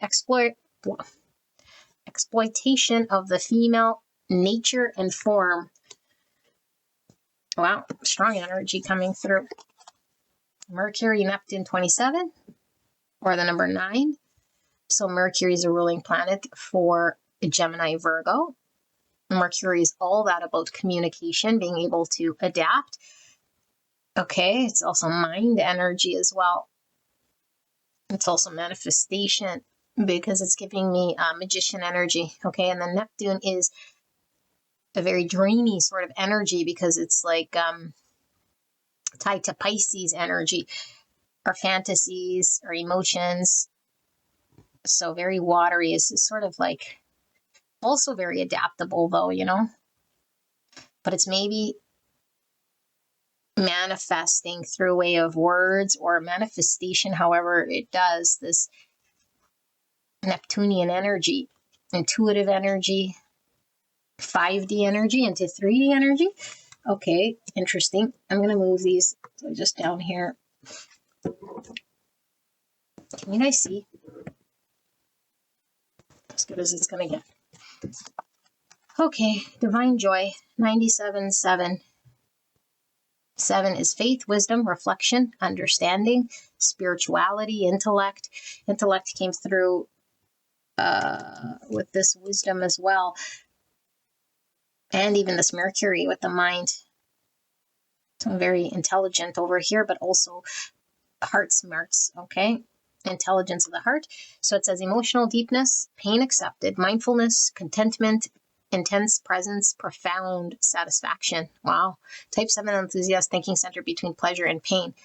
Exploitation of the female nature and form. Wow, strong energy coming through. Mercury, Neptune 27, or the number 9. So Mercury is a ruling planet for Gemini, Virgo. Mercury is all that about communication, being able to adapt. Okay, it's also mind energy as well. It's also manifestation because it's giving me magician energy. Okay, and then Neptune is a very dreamy sort of energy because it's like tied to Pisces energy, our fantasies, our emotions. So very watery is sort of like also very adaptable though, you know, but it's maybe manifesting through way of words or manifestation, however it does, this Neptunian energy, intuitive energy, 5D energy into 3D energy. Okay, interesting. I'm going to move these just down here. Can you guys see? As good as it's going to get. Okay, divine joy, 97.7. 7 is faith, wisdom, reflection, understanding, spirituality, intellect. Intellect came through with this wisdom as well. And even this Mercury with the mind. So very intelligent over here, but also heart smarts, okay? Intelligence of the heart. So it says emotional deepness, pain accepted, mindfulness, contentment, intense presence, profound satisfaction. Wow. Type 7 enthusiast, thinking center between pleasure and pain.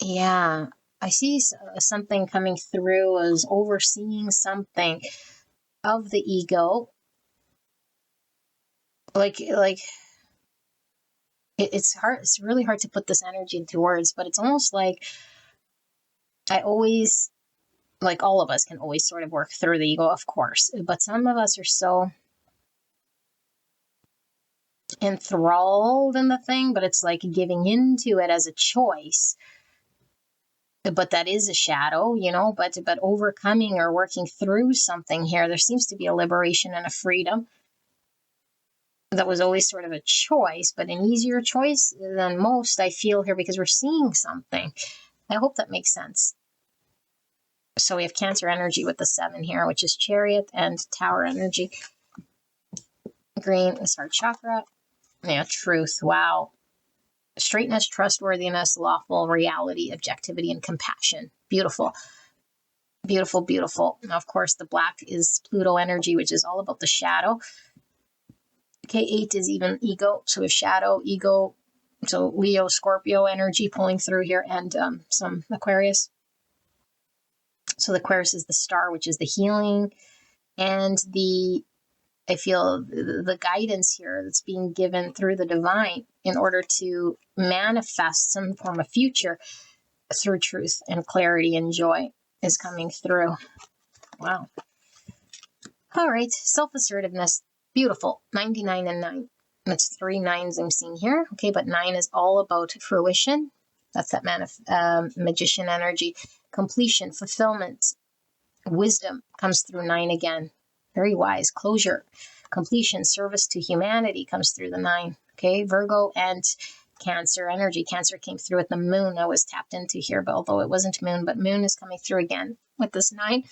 Yeah, I see something coming through as overseeing something. of the ego. It's hard. It's really hard to put this energy into words, but it's almost like I always, like all of us can always sort of work through the ego, of course, but some of us are so enthralled in the thing, but it's like giving into it as a choice. But that is a shadow, but overcoming or working through something here, there seems to be a liberation and a freedom that was always sort of a choice, but an easier choice than most, I feel here, because we're seeing something. I hope that makes sense. So we have Cancer energy with the 7 here, which is Chariot, and Tower energy. Green is heart chakra. Yeah, truth. Wow. Straightness, trustworthiness, lawful, reality, objectivity, and compassion. Beautiful. Beautiful, beautiful. Now, of course, the black is Pluto energy, which is all about the shadow. K8 is even ego. So we have shadow, ego. So Leo, Scorpio energy pulling through here, and some Aquarius. So the Aquarius is the star, which is the healing, and I feel the guidance here that's being given through the divine in order to manifest some form of future through truth and clarity and joy is coming through. Wow. All right. Self-assertiveness. Beautiful. 99 and 9. That's 3 9s I'm seeing here. Okay. But 9 is all about fruition. That's that magician energy. Completion, fulfillment, wisdom comes through 9 again. Very wise. Closure, completion, service to humanity comes through the 9. Okay. Virgo and Cancer energy. Cancer came through with the moon. I was tapped into here, but although it wasn't moon, but moon is coming through again with this 9.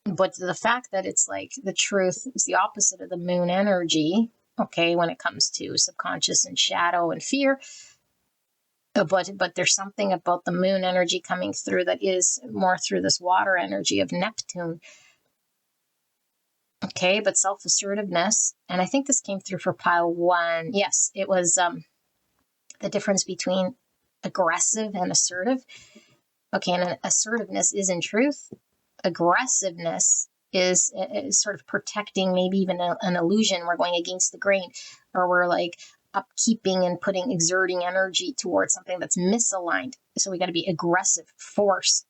But the fact that it's like the truth is the opposite of the moon energy, okay, when it comes to subconscious and shadow and fear. But there's something about the moon energy coming through that is more through this water energy of Neptune. Okay, but self-assertiveness, and I think this came through for pile 1. Yes, it was the difference between aggressive and assertive. Okay, and assertiveness is in truth. Aggressiveness is sort of protecting, maybe even an illusion. We're going against the grain, or we're like upkeeping and exerting energy towards something that's misaligned. So we got to be aggressive, force.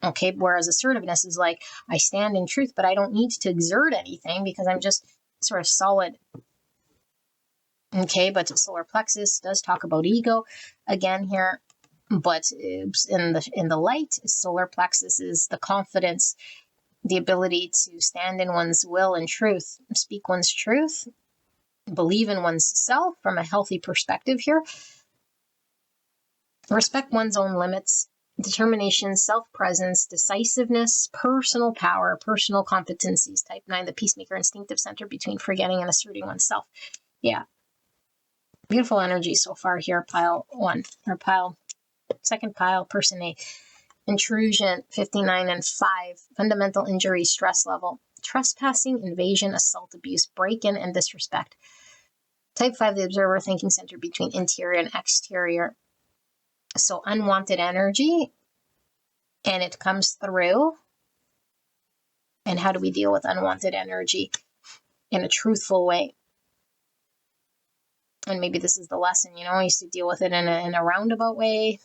Okay, whereas assertiveness is like, I stand in truth, but I don't need to exert anything because I'm just sort of solid. Okay, but the solar plexus does talk about ego again here, but in the light, solar plexus is the confidence, the ability to stand in one's will and truth, speak one's truth, believe in one's self from a healthy perspective here, respect one's own limits, determination, self-presence, decisiveness, personal power, personal competencies. Type 9, the peacemaker, instinctive center between forgetting and asserting oneself. Yeah. Beautiful energy so far here, pile 1, or second pile, person A. Intrusion, 59 and 5, fundamental injury, stress level, trespassing, invasion, assault, abuse, break-in, and disrespect. Type 5, the observer, thinking center between interior and exterior. So unwanted energy, and it comes through. And how do we deal with unwanted energy in a truthful way? And maybe this is the lesson, I used to deal with it in a roundabout way,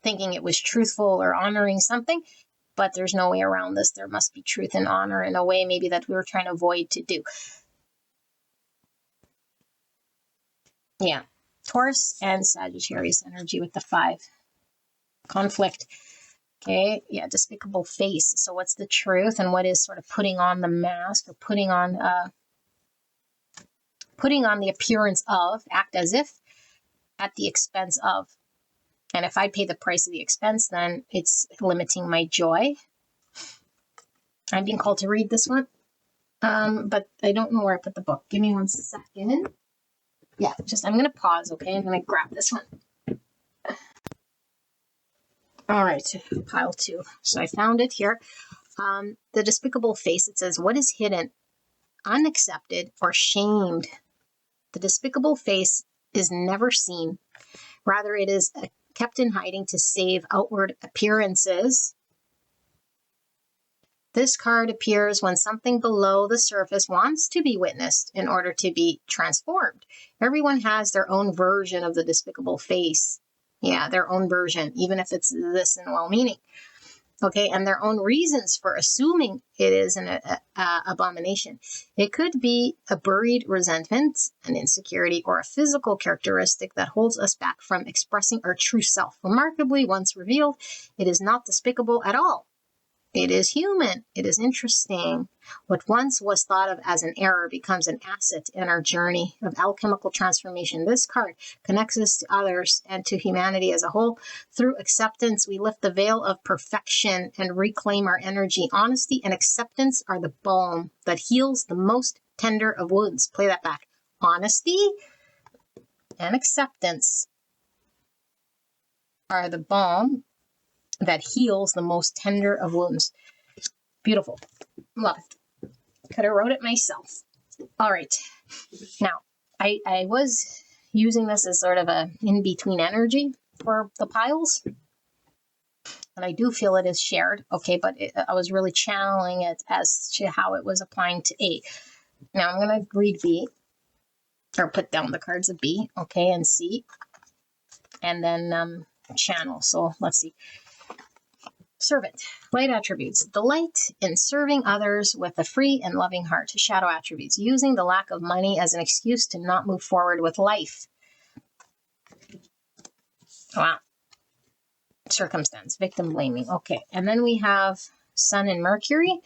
thinking it was truthful or honoring something, but there's no way around this. There must be truth and honor in a way maybe that we were trying to avoid to do. Yeah. Taurus and Sagittarius energy with the 5. Conflict. Okay. Yeah. Despicable face. So what's the truth and what is sort of putting on the mask, or putting on the appearance of, act as if, at the expense of. And if I pay the price of the expense, then it's limiting my joy. I'm being called to read this one. But I don't know where I put the book. Give me 1 second. Yeah, I'm going to pause, okay? I'm going to grab this one. All right, pile 2. So I found it here. The despicable face, it says, what is hidden, unaccepted, or shamed? The despicable face is never seen. Rather, it is kept in hiding to save outward appearances. This card appears when something below the surface wants to be witnessed in order to be transformed. Everyone has their own version of the despicable face. Yeah, their own version, even if it's this in well-meaning. Okay, and their own reasons for assuming it is an abomination. It could be a buried resentment, an insecurity, or a physical characteristic that holds us back from expressing our true self. Remarkably, once revealed, it is not despicable at all. It is human. It is interesting. What once was thought of as an error becomes an asset in our journey of alchemical transformation. This card connects us to others and to humanity as a whole. Through acceptance, we lift the veil of perfection and reclaim our energy. Honesty and acceptance are the balm that heals the most tender of wounds. Play that back. Honesty and acceptance are the balm that heals the most tender of wounds. Beautiful. Love it. Could have wrote it myself. All right. Now, I was using this as sort of a in-between energy for the piles. And I do feel it is shared. Okay, but I was really channeling it as to how it was applying to A. Now I'm going to read B. Or put down the cards of B. Okay, and C. And then channel. So let's see. Servant, light attributes, delight in serving others with a free and loving heart. Shadow attributes, using the lack of money as an excuse to not move forward with life. Wow. Circumstance, victim blaming. Okay, and then we have Sun and Mercury.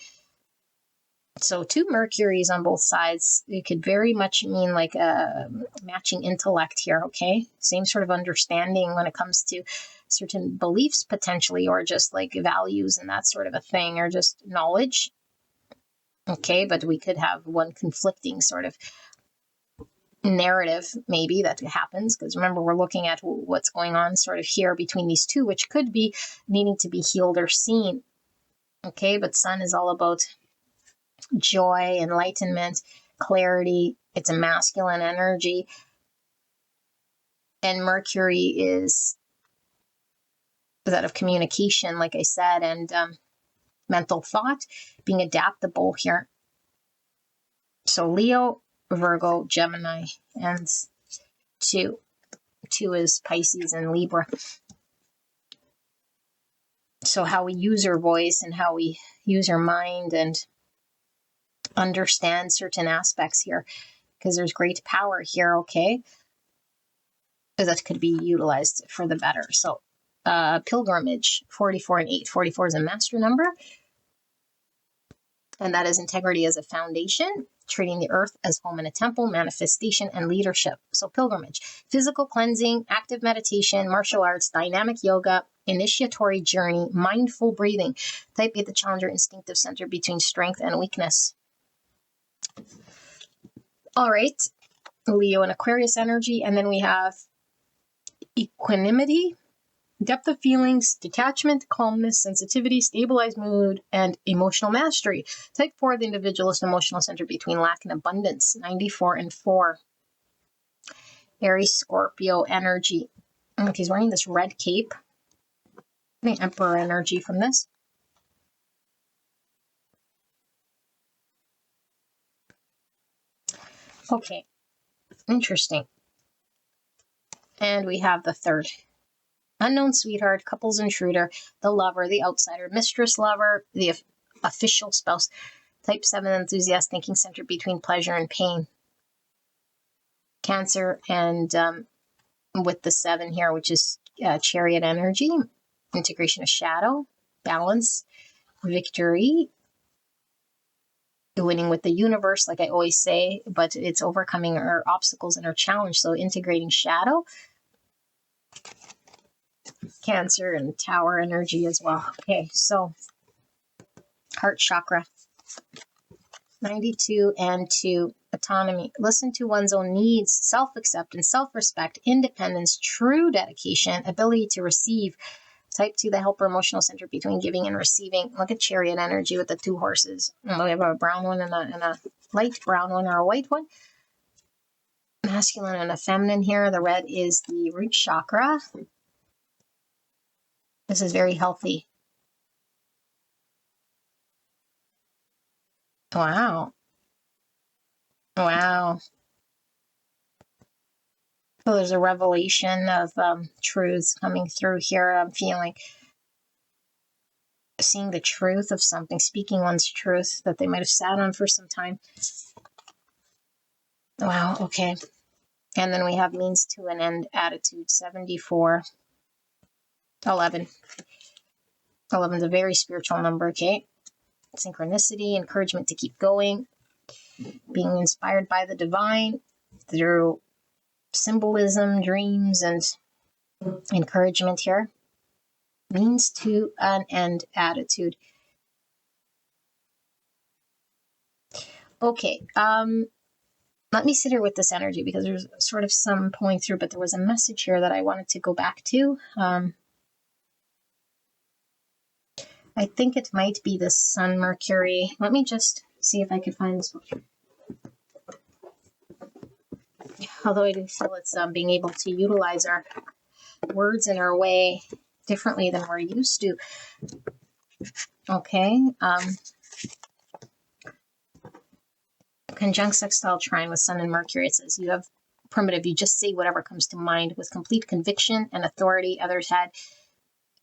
So 2 Mercuries on both sides. It could very much mean like a matching intellect here, okay? Same sort of understanding when it comes to certain beliefs potentially, or just like values and that sort of a thing, or just knowledge. Okay, but we could have one conflicting sort of narrative maybe that happens, because remember, we're looking at what's going on sort of here between these two, which could be needing to be healed or seen. Okay, but Sun is all about joy, enlightenment, clarity. It's a masculine energy. And Mercury is that of communication, like I said, and mental thought, being adaptable here. So Leo, Virgo, Gemini, and 2. 2 is Pisces and Libra. So how we use our voice and how we use our mind and understand certain aspects here, because there's great power here, okay? That could be utilized for the better. So pilgrimage, 44 and 8. 44 is a master number. And that is integrity as a foundation, treating the earth as home and a temple, manifestation, and leadership. So pilgrimage, physical cleansing, active meditation, martial arts, dynamic yoga, initiatory journey, mindful breathing. Type A, the challenger instinctive center between strength and weakness. All right, Leo and Aquarius energy. And then we have equanimity, depth of feelings, detachment, calmness, sensitivity, stabilized mood, and emotional mastery. Type 4, the individualist emotional center between lack and abundance. 94 and 4. Aries, Scorpio energy. Okay, he's wearing this red cape. The Emperor energy from this. Okay, interesting. And we have the 3rd. Unknown sweetheart, couple's intruder, the lover, the outsider, mistress lover, the official spouse. Type 7, enthusiast, thinking center between pleasure and pain. Cancer, and with the 7 here, which is chariot energy, integration of shadow, balance, victory, winning with the universe, like I always say, but it's overcoming our obstacles and our challenge. So integrating shadow, Cancer, and Tower energy as well. Okay, so heart chakra, 92 and 2, autonomy. Listen to one's own needs, self-acceptance, self-respect, independence, true dedication, ability to receive. Type 2, the helper emotional center between giving and receiving. Look at chariot energy with the 2 horses. We have a brown one and a light brown one, or a white one. Masculine and a feminine here. The red is the root chakra. This is very healthy. Wow. Wow. So there's a revelation of truths coming through here. I'm feeling, seeing the truth of something, speaking one's truth that they might have sat on for some time. Wow. Okay. And then we have means to an end attitude, 74, 11. 11 is a very spiritual number. Okay. Synchronicity, encouragement to keep going, being inspired by the divine through symbolism, dreams, and encouragement here. Means to an end attitude. Okay, let me sit here with this energy because there's sort of some pulling through, but there was a message here that I wanted to go back to. I think it might be the Sun Mercury. Let me just see if I can find this book. Although I do feel it's being able to utilize our words in our way differently than we're used to. Okay. Conjunct sextile trine with Sun and Mercury. It says you have primitive. You just say whatever comes to mind with complete conviction and authority. Others had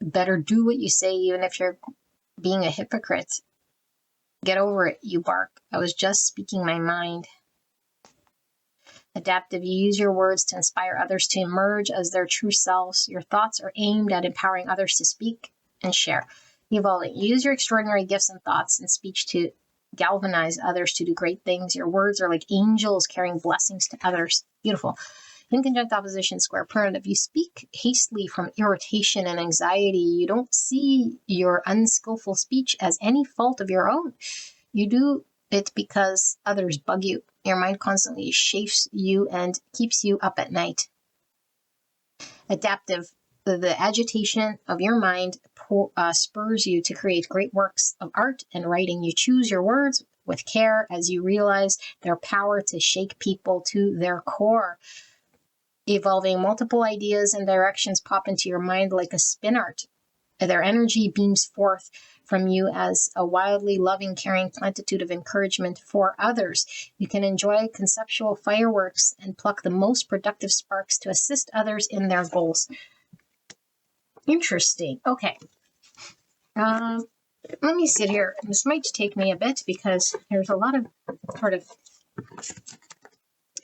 better do what you say, even if you're being a hypocrite. Get over it, you bark. I was just speaking my mind. Adaptive. You use your words to inspire others to emerge as their true selves. Your thoughts are aimed at empowering others to speak and share. Evolving. Use your extraordinary gifts and thoughts and speech to galvanize others to do great things. Your words are like angels carrying blessings to others. Beautiful. In conjunct opposition square primitive. You speak hastily from irritation and anxiety. You don't see your unskillful speech as any fault of your own. You do it because others bug you. Your mind constantly chafes you and keeps you up at night. Adaptive. The agitation of your mind spurs you to create great works of art and writing. You choose your words with care as you realize their power to shake people to their core. Evolving. Multiple ideas and directions pop into your mind like a spin art. Their energy beams forth from you as a wildly loving, caring plentitude of encouragement for others. You can enjoy conceptual fireworks and pluck the most productive sparks to assist others in their goals. Interesting. Okay. Let me sit here. This might take me a bit because there's a lot of sort of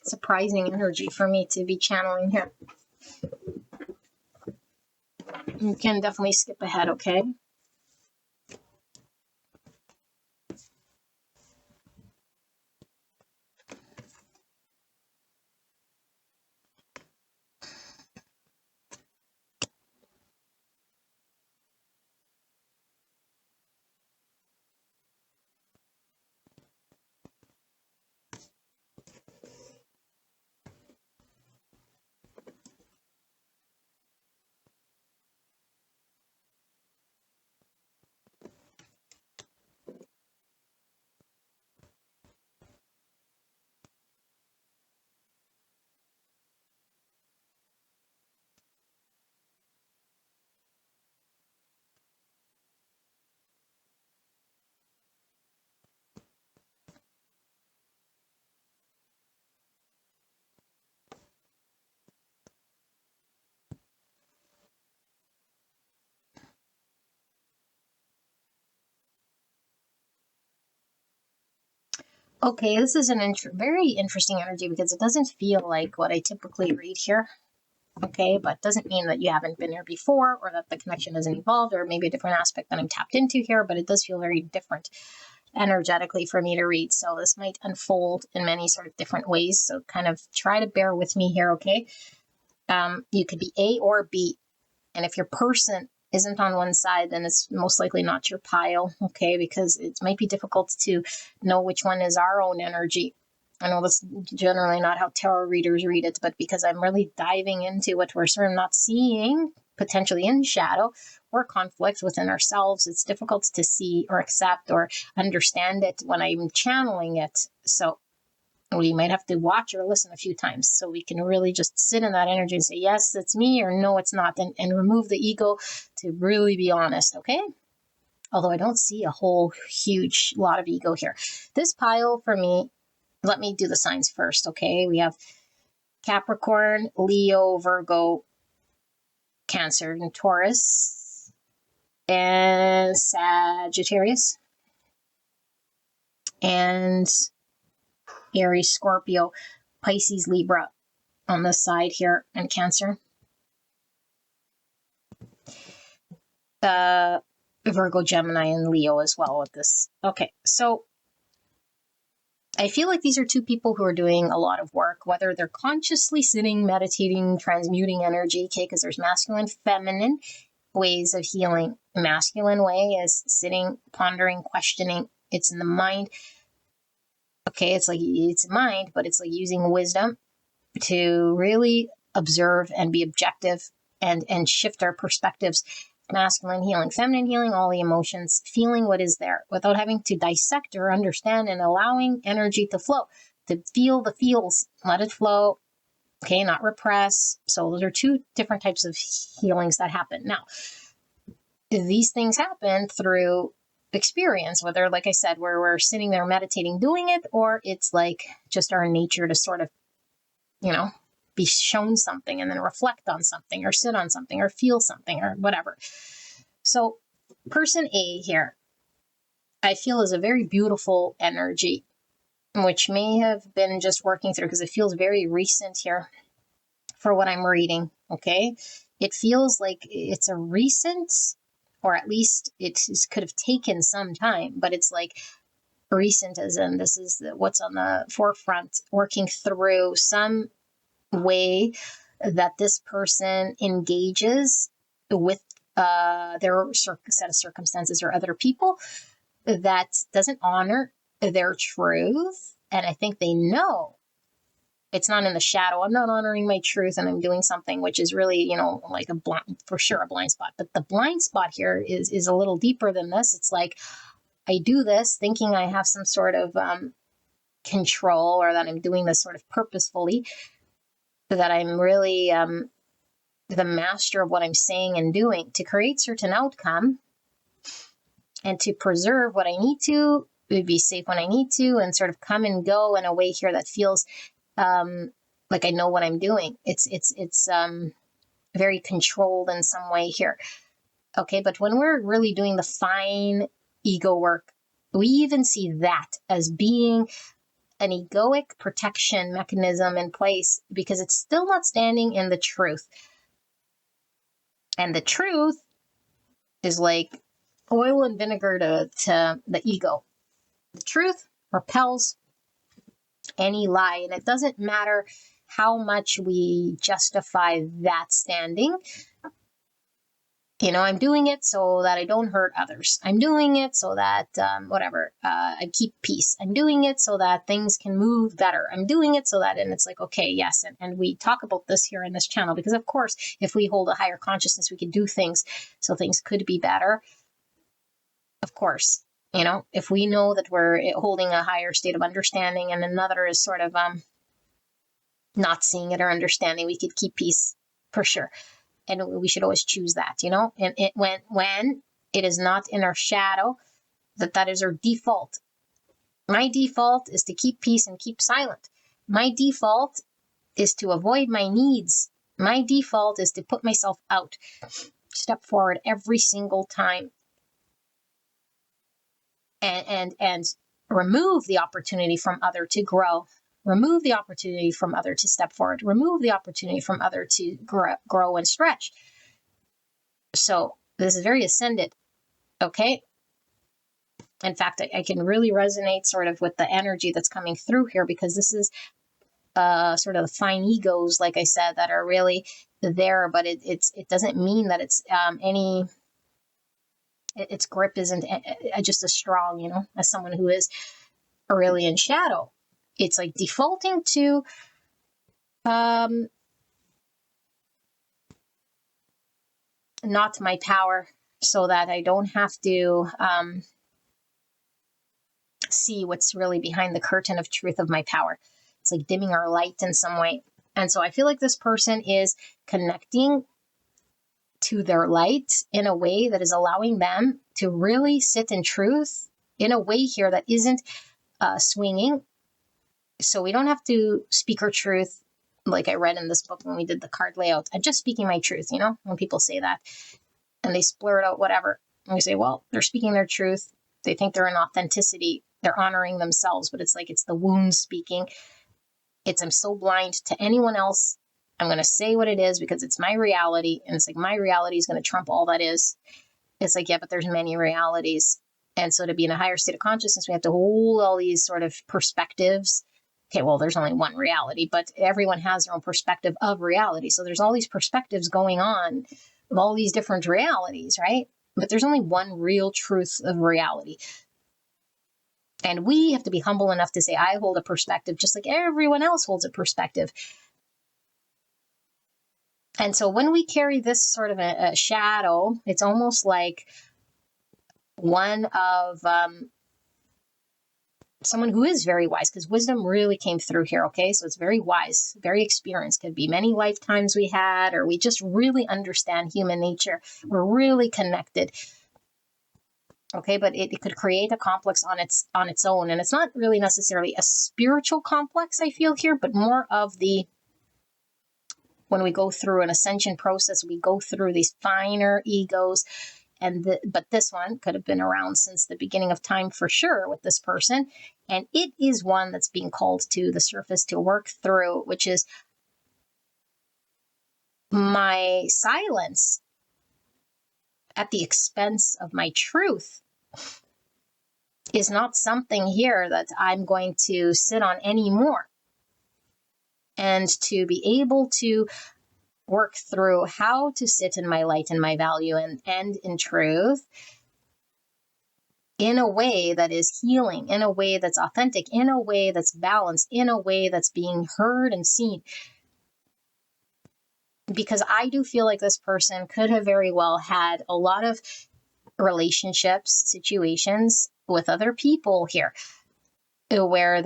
surprising energy for me to be channeling here. You can definitely skip ahead, okay? Okay, this is an very interesting energy because it doesn't feel like what I typically read here. Okay, but doesn't mean that you haven't been here before or that the connection isn't evolved or maybe a different aspect that I'm tapped into here, but it does feel very different energetically for me to read. So this might unfold in many sort of different ways. So kind of try to bear with me here, okay? You could be A or B. And if your person isn't on one side, then it's most likely not your pile, okay? Because it might be difficult to know which one is our own energy. I know that's generally not how tarot readers read it, but because I'm really diving into what we're sort of not seeing, potentially in shadow, or conflict within ourselves, it's difficult to see or accept or understand it when I'm channeling it. So we might have to watch or listen a few times so we can really just sit in that energy and say, yes, it's me, or no, it's not, and remove the ego to really be honest, okay? although I don't see a whole huge lot of ego here. This pile for me, let me do the signs first, okay? We have Capricorn, Leo, Virgo, Cancer, and Taurus, and Sagittarius, and Aries, Scorpio, Pisces, Libra on the side here, and Cancer. Virgo, Gemini, and Leo as well with this. Okay, so I feel like these are two people who are doing a lot of work, whether they're consciously sitting, meditating, transmuting energy, okay, because there's masculine, feminine ways of healing. Masculine way is sitting, pondering, questioning. It's in the mind. Okay, it's mind, but it's like using wisdom to really observe and be objective and shift our perspectives. Masculine healing, feminine healing, all the emotions, feeling what is there without having to dissect or understand, and allowing energy to flow, to feel the feels, let it flow, okay, not repress. So those are two different types of healings that happen. Now, these things happen through experience, whether, like I said, where we're sitting there meditating, doing it, or it's like just our nature to sort of, be shown something and then reflect on something or sit on something or feel something or whatever. So person A here, I feel, is a very beautiful energy, which may have been just working through, because it feels very recent here for what I'm reading. Okay. It feels like it's a recent, or at least it could have taken some time, but it's like recent as in this is what's on the forefront, working through some way that this person engages with their set of circumstances or other people that doesn't honor their truth. And I think they know it's not in the shadow. I'm not honoring my truth, and I'm doing something which is really, like a blind spot. But the blind spot here is a little deeper than this. It's like I do this thinking I have some sort of control, or that I'm doing this sort of purposefully, that I'm really the master of what I'm saying and doing to create certain outcome and to preserve what I need to, be safe when I need to, and sort of come and go in a way here that feels like I know what I'm doing. It's very controlled in some way here. Okay, but when we're really doing the fine ego work, we even see that as being an egoic protection mechanism in place, because it's still not standing in the truth. And the truth is like oil and vinegar to the ego. The truth repels any lie, and it doesn't matter how much we justify that standing. I'm doing it so that I don't hurt others. I'm doing it so that, I keep peace. I'm doing it so that things can move better. I'm doing it so that, and it's like, okay, yes. And we talk about this here in this channel, because of course, if we hold a higher consciousness, we can do things so things could be better. Of course, if we know that we're holding a higher state of understanding and another is sort of not seeing it or understanding, we could keep peace for sure. And we should always choose that, and when it is not in our shadow, that is our default. My default is to keep peace and keep silent. My default is to avoid my needs. My default is to put myself out, step forward every single time, and remove the opportunity from other to grow. Remove the opportunity from other to step forward. Remove the opportunity from other to grow and stretch. So this is very ascended, okay? In fact, I can really resonate sort of with the energy that's coming through here, because this is sort of the fine egos, like I said, that are really there, but it doesn't mean that it's its grip isn't just as strong, as someone who is really in shadow. It's like defaulting to not my power, so that I don't have to see what's really behind the curtain of truth of my power. It's like dimming our light in some way. And so I feel like this person is connecting to their light in a way that is allowing them to really sit in truth in a way here that isn't swinging. So we don't have to speak our truth like I read in this book when we did the card layout. I'm just speaking my truth, when people say that and they splurt out whatever. And we say, well, they're speaking their truth. They think they're in authenticity. They're honoring themselves, but it's like it's the wound speaking. I'm so blind to anyone else. I'm going to say what it is because it's my reality. And it's like my reality is going to trump all that is. It's like, yeah, but there's many realities. And so to be in a higher state of consciousness, we have to hold all these sort of perspectives. Okay, well, there's only one reality, but everyone has their own perspective of reality. So there's all these perspectives going on of all these different realities, right? But there's only one real truth of reality. And we have to be humble enough to say, I hold a perspective just like everyone else holds a perspective. And so when we carry this sort of a shadow, it's almost like one of someone who is very wise, because wisdom really came through here, okay? So it's very wise, very experienced. Could be many lifetimes we had, or we just really understand human nature. We're really connected. Okay, but it could create a complex on its own. And it's not really necessarily a spiritual complex, I feel here, but more of when we go through an ascension process, we go through these finer egos. But this one could have been around since the beginning of time for sure with this person. And it is one that's being called to the surface to work through, which is my silence at the expense of my truth is not something here that I'm going to sit on anymore. And to be able to work through how to sit in my light and my value and in truth in a way that is healing, in a way that's authentic, in a way that's balanced, in a way that's being heard and seen. Because I do feel like this person could have very well had a lot of relationships, situations with other people here where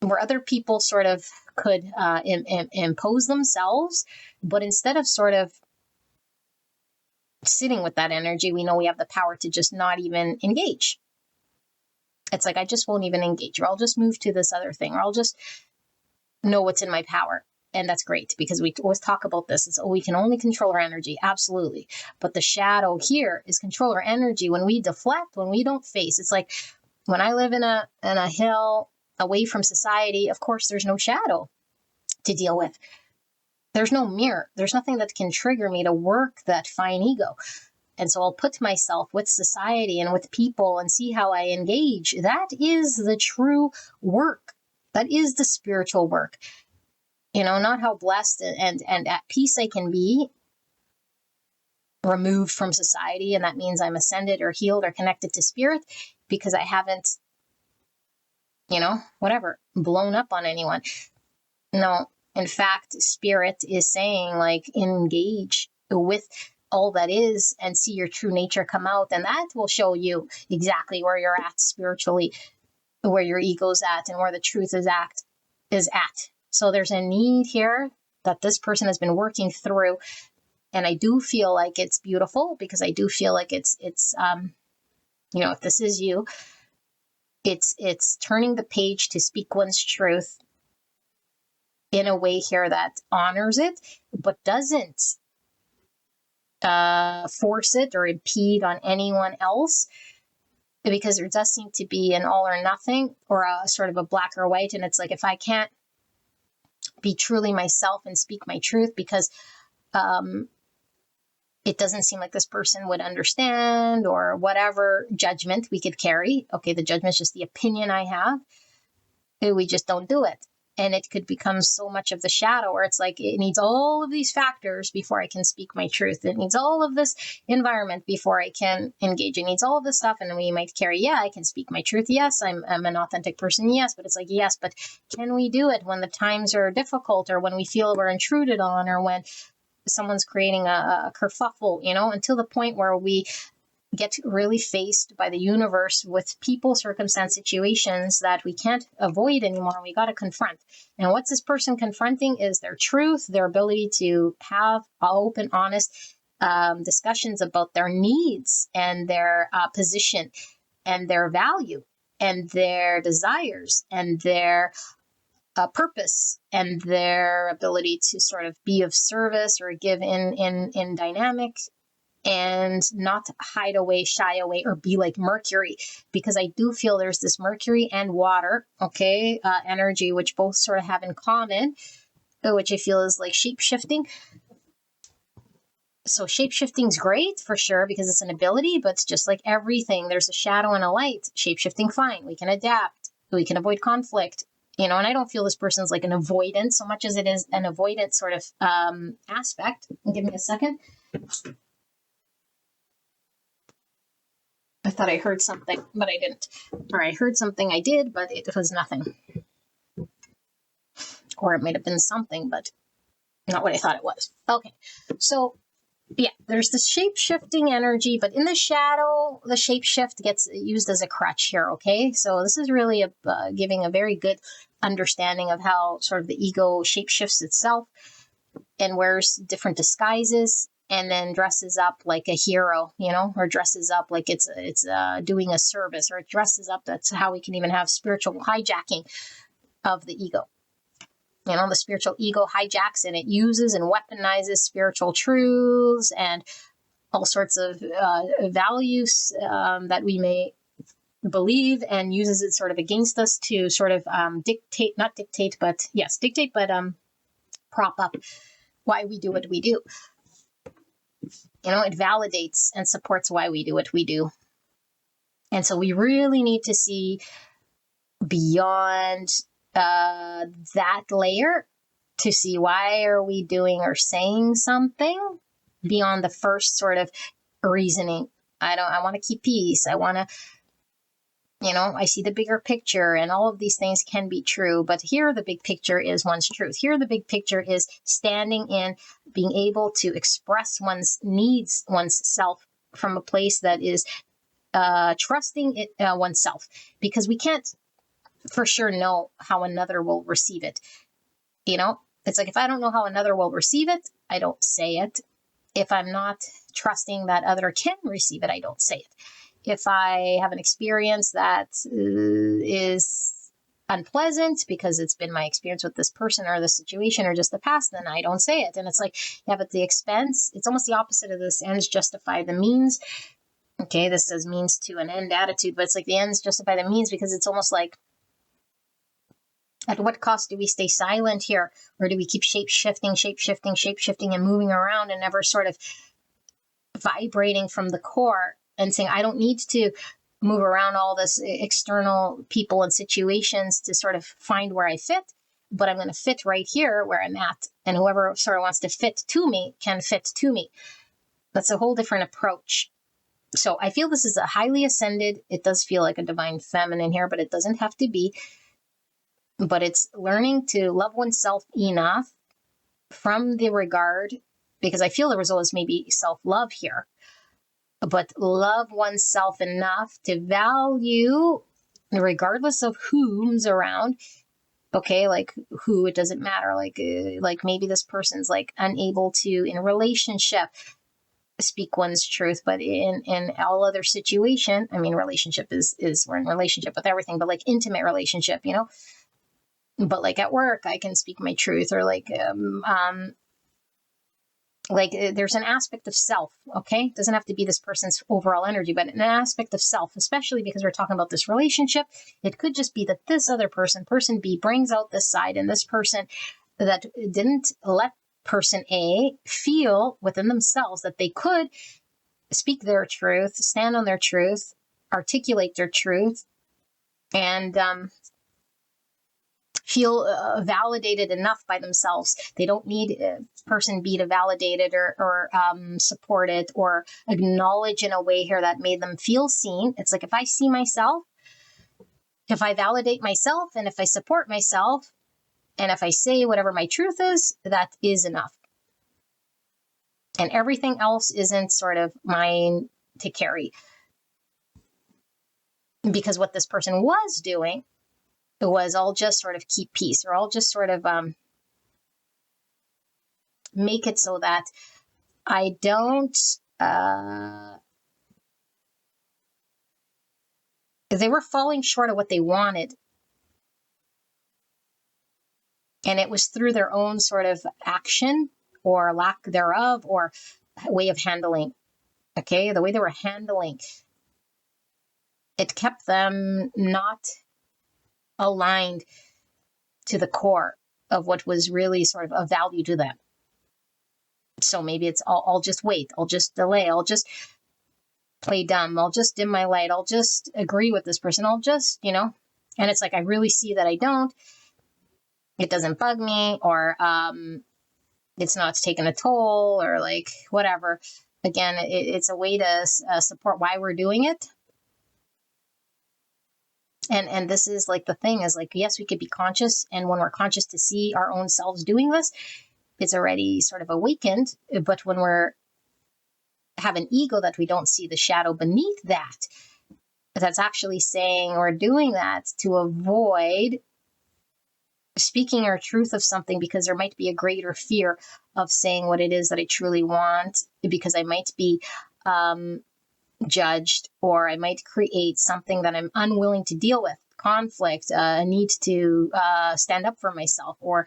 where other people sort of could impose themselves, but instead of sort of sitting with that energy, we know we have the power to just not even engage. It's like, I just won't even engage, or I'll just move to this other thing, or I'll just know what's in my power. And that's great, because we always talk about this. It's, we can only control our energy. Absolutely. But the shadow here is control our energy when we deflect, when we don't face. It's like when I live in a hill away from society, of course, there's no shadow to deal with. There's no mirror. There's nothing that can trigger me to work that fine ego. And so I'll put myself with society and with people and see how I engage. That is the true work. That is the spiritual work. Not how blessed and at peace I can be removed from society. And that means I'm ascended or healed or connected to spirit because I haven't, blown up on anyone. No. In fact, spirit is saying, like, engage with all that is and see your true nature come out. And that will show you exactly where you're at spiritually, where your ego's at, and where the truth is at. So there's a need here that this person has been working through. And I do feel like it's beautiful, because I do feel like it's if this is you, it's turning the page to speak one's truth in a way here that honors it, but doesn't force it or impede on anyone else, because there does seem to be an all or nothing, or a sort of a black or white. And it's like, if I can't be truly myself and speak my truth, because it doesn't seem like this person would understand, or whatever judgment we could carry. Okay, the judgment is just the opinion I have. We just don't do it. And it could become so much of the shadow, where it's like, it needs all of these factors before I can speak my truth. It needs all of this environment before I can engage. It needs all of this stuff. And we might carry, I can speak my truth. Yes, I'm an authentic person. Yes, but it's like, yes, but can we do it when the times are difficult, or when we feel we're intruded on, or when someone's creating a kerfuffle, until the point where we get really faced by the universe with people, circumstance, situations that we can't avoid anymore. We got to confront. And what's this person confronting is their truth, their ability to have open, honest discussions about their needs and their position and their value and their desires and their purpose and their ability to sort of be of service or give in dynamic, and not hide away, shy away, or be like Mercury, because I do feel there's this Mercury and water, energy, which both sort of have in common, which I feel is like shape shifting. So shape shifting is great for sure because it's an ability, but it's just like everything. There's a shadow and a light. Shape shifting, fine. We can adapt. We can avoid conflict. And I don't feel this person's like an avoidant so much as it is an avoidant sort of aspect. Give me a second. I thought I heard something, but I didn't. Or I heard something I did, but it was nothing. Or it might have been something, but not what I thought it was. Okay, so yeah, there's the shape-shifting energy, but in the shadow, the shape-shift gets used as a crutch here, okay? So this is really giving a very good understanding of how sort of the ego shape-shifts itself and wears different disguises, and then dresses up like a hero, or dresses up like it's doing a service, or it dresses up. That's how we can even have spiritual hijacking of the ego. The spiritual ego hijacks and it uses and weaponizes spiritual truths and all sorts of values that we may believe, and uses it sort of against us to sort of dictate, but prop up why we do what we do. It validates and supports why we do what we do. And so we really need to see beyond that layer to see why are we doing or saying something beyond the first sort of reasoning. I want to keep peace. I want to, I see the bigger picture, and all of these things can be true. But here the big picture is one's truth. Here the big picture is standing in, being able to express one's needs, one's self from a place that is trusting oneself, because we can't for sure know how another will receive it. It's like if I don't know how another will receive it, I don't say it. If I'm not trusting that other can receive it, I don't say it. If I have an experience that is unpleasant because it's been my experience with this person or the situation or just the past, then I don't say it. And it's like, yeah, but the expense, it's almost the opposite of this ends justify the means. Okay, this says means to an end attitude, but it's like the ends justify the means, because it's almost like, at what cost do we stay silent here? Or do we keep shape-shifting, and moving around and never sort of vibrating from the core and saying, I don't need to move around all this external people and situations to sort of find where I fit, but I'm going to fit right here where I'm at. And whoever sort of wants to fit to me can fit to me. That's a whole different approach. So I feel this is a highly ascended, it does feel like a divine feminine here, but it doesn't have to be. But it's learning to love oneself enough from the regard, because I feel the result is maybe self-love here, but love oneself enough to value, regardless of whom's around. Okay, like who, it doesn't matter. Like maybe this person's like unable to, in a relationship, speak one's truth, but in all other situation, I mean, relationship is we're in relationship with everything, but like intimate relationship, but like at work, I can speak my truth, or like there's an aspect of self, okay? It doesn't have to be this person's overall energy, but an aspect of self, especially because we're talking about this relationship. It could just be that this other person B, brings out this side, and this person that didn't let person A feel within themselves that they could speak their truth, stand on their truth, articulate their truth, and feel validated enough by themselves. They don't need person B to validate it or support it or acknowledge in a way here that made them feel seen. It's like, if I see myself, if I validate myself, and if I support myself, and if I say whatever my truth is, that is enough. And everything else isn't sort of mine to carry. Because what this person was doing was all just sort of keep peace, or all just sort of make it so that I don't, they were falling short of what they wanted. And it was through their own sort of action or lack thereof or way of handling. Okay, the way they were handling, it kept them not aligned to the core of what was really sort of value to them. So maybe it's I'll just wait, I'll just delay, I'll just play dumb, I'll just dim my light, I'll just agree with this person, I'll just, and it's like I really see that I don't. It doesn't bug me, or it's not taking a toll, or like whatever. Again, it's a way to support why we're doing it. And this is like the thing is like, yes, we could be conscious. And when we're conscious to see our own selves doing this, it's already sort of awakened. But when we're have an ego that we don't see the shadow beneath that, that's actually saying we're doing that to avoid speaking our truth of something, because there might be a greater fear of saying what it is that I truly want, because I might be judged, or I might create something that I'm unwilling to deal with, conflict, a need to stand up for myself, or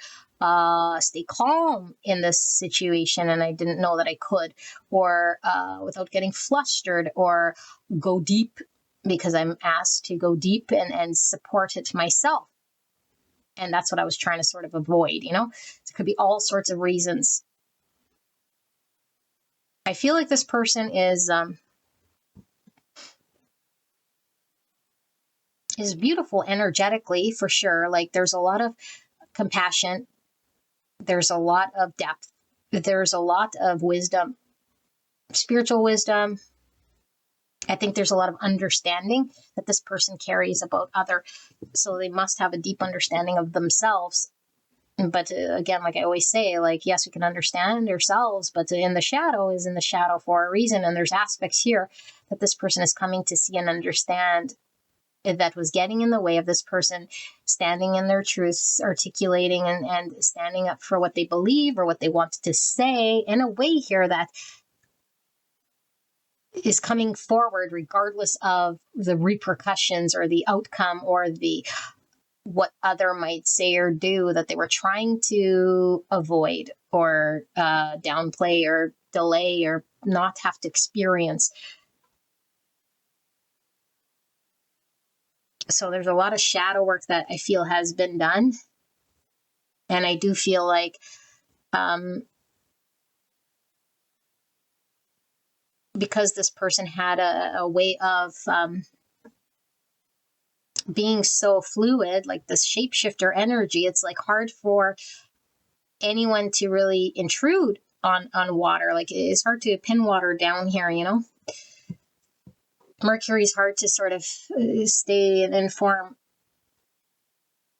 stay calm in this situation, and I didn't know that I could, or without getting flustered, or go deep because I'm asked to go deep and support it myself. And that's what I was trying to sort of avoid, It could be all sorts of reasons. I feel like this person is beautiful energetically, for sure. Like there's a lot of compassion. There's a lot of depth. There's a lot of wisdom, spiritual wisdom. I think there's a lot of understanding that this person carries about other. So they must have a deep understanding of themselves. But again, like I always say, like, yes, we can understand ourselves, but in the shadow is in the shadow for a reason. And there's aspects here that this person is coming to see and understand that was getting in the way of this person standing in their truths, articulating and standing up for what they believe or what they want to say in a way here that is coming forward regardless of the repercussions or the outcome or the what other might say or do that they were trying to avoid or downplay or delay or not have to experience. So there's a lot of shadow work that I feel has been done. And I do feel like because this person had a way of being so fluid, like this shapeshifter energy, it's like hard for anyone to really intrude on water. Like it's hard to pin water down here, Mercury's hard to sort of stay and inform.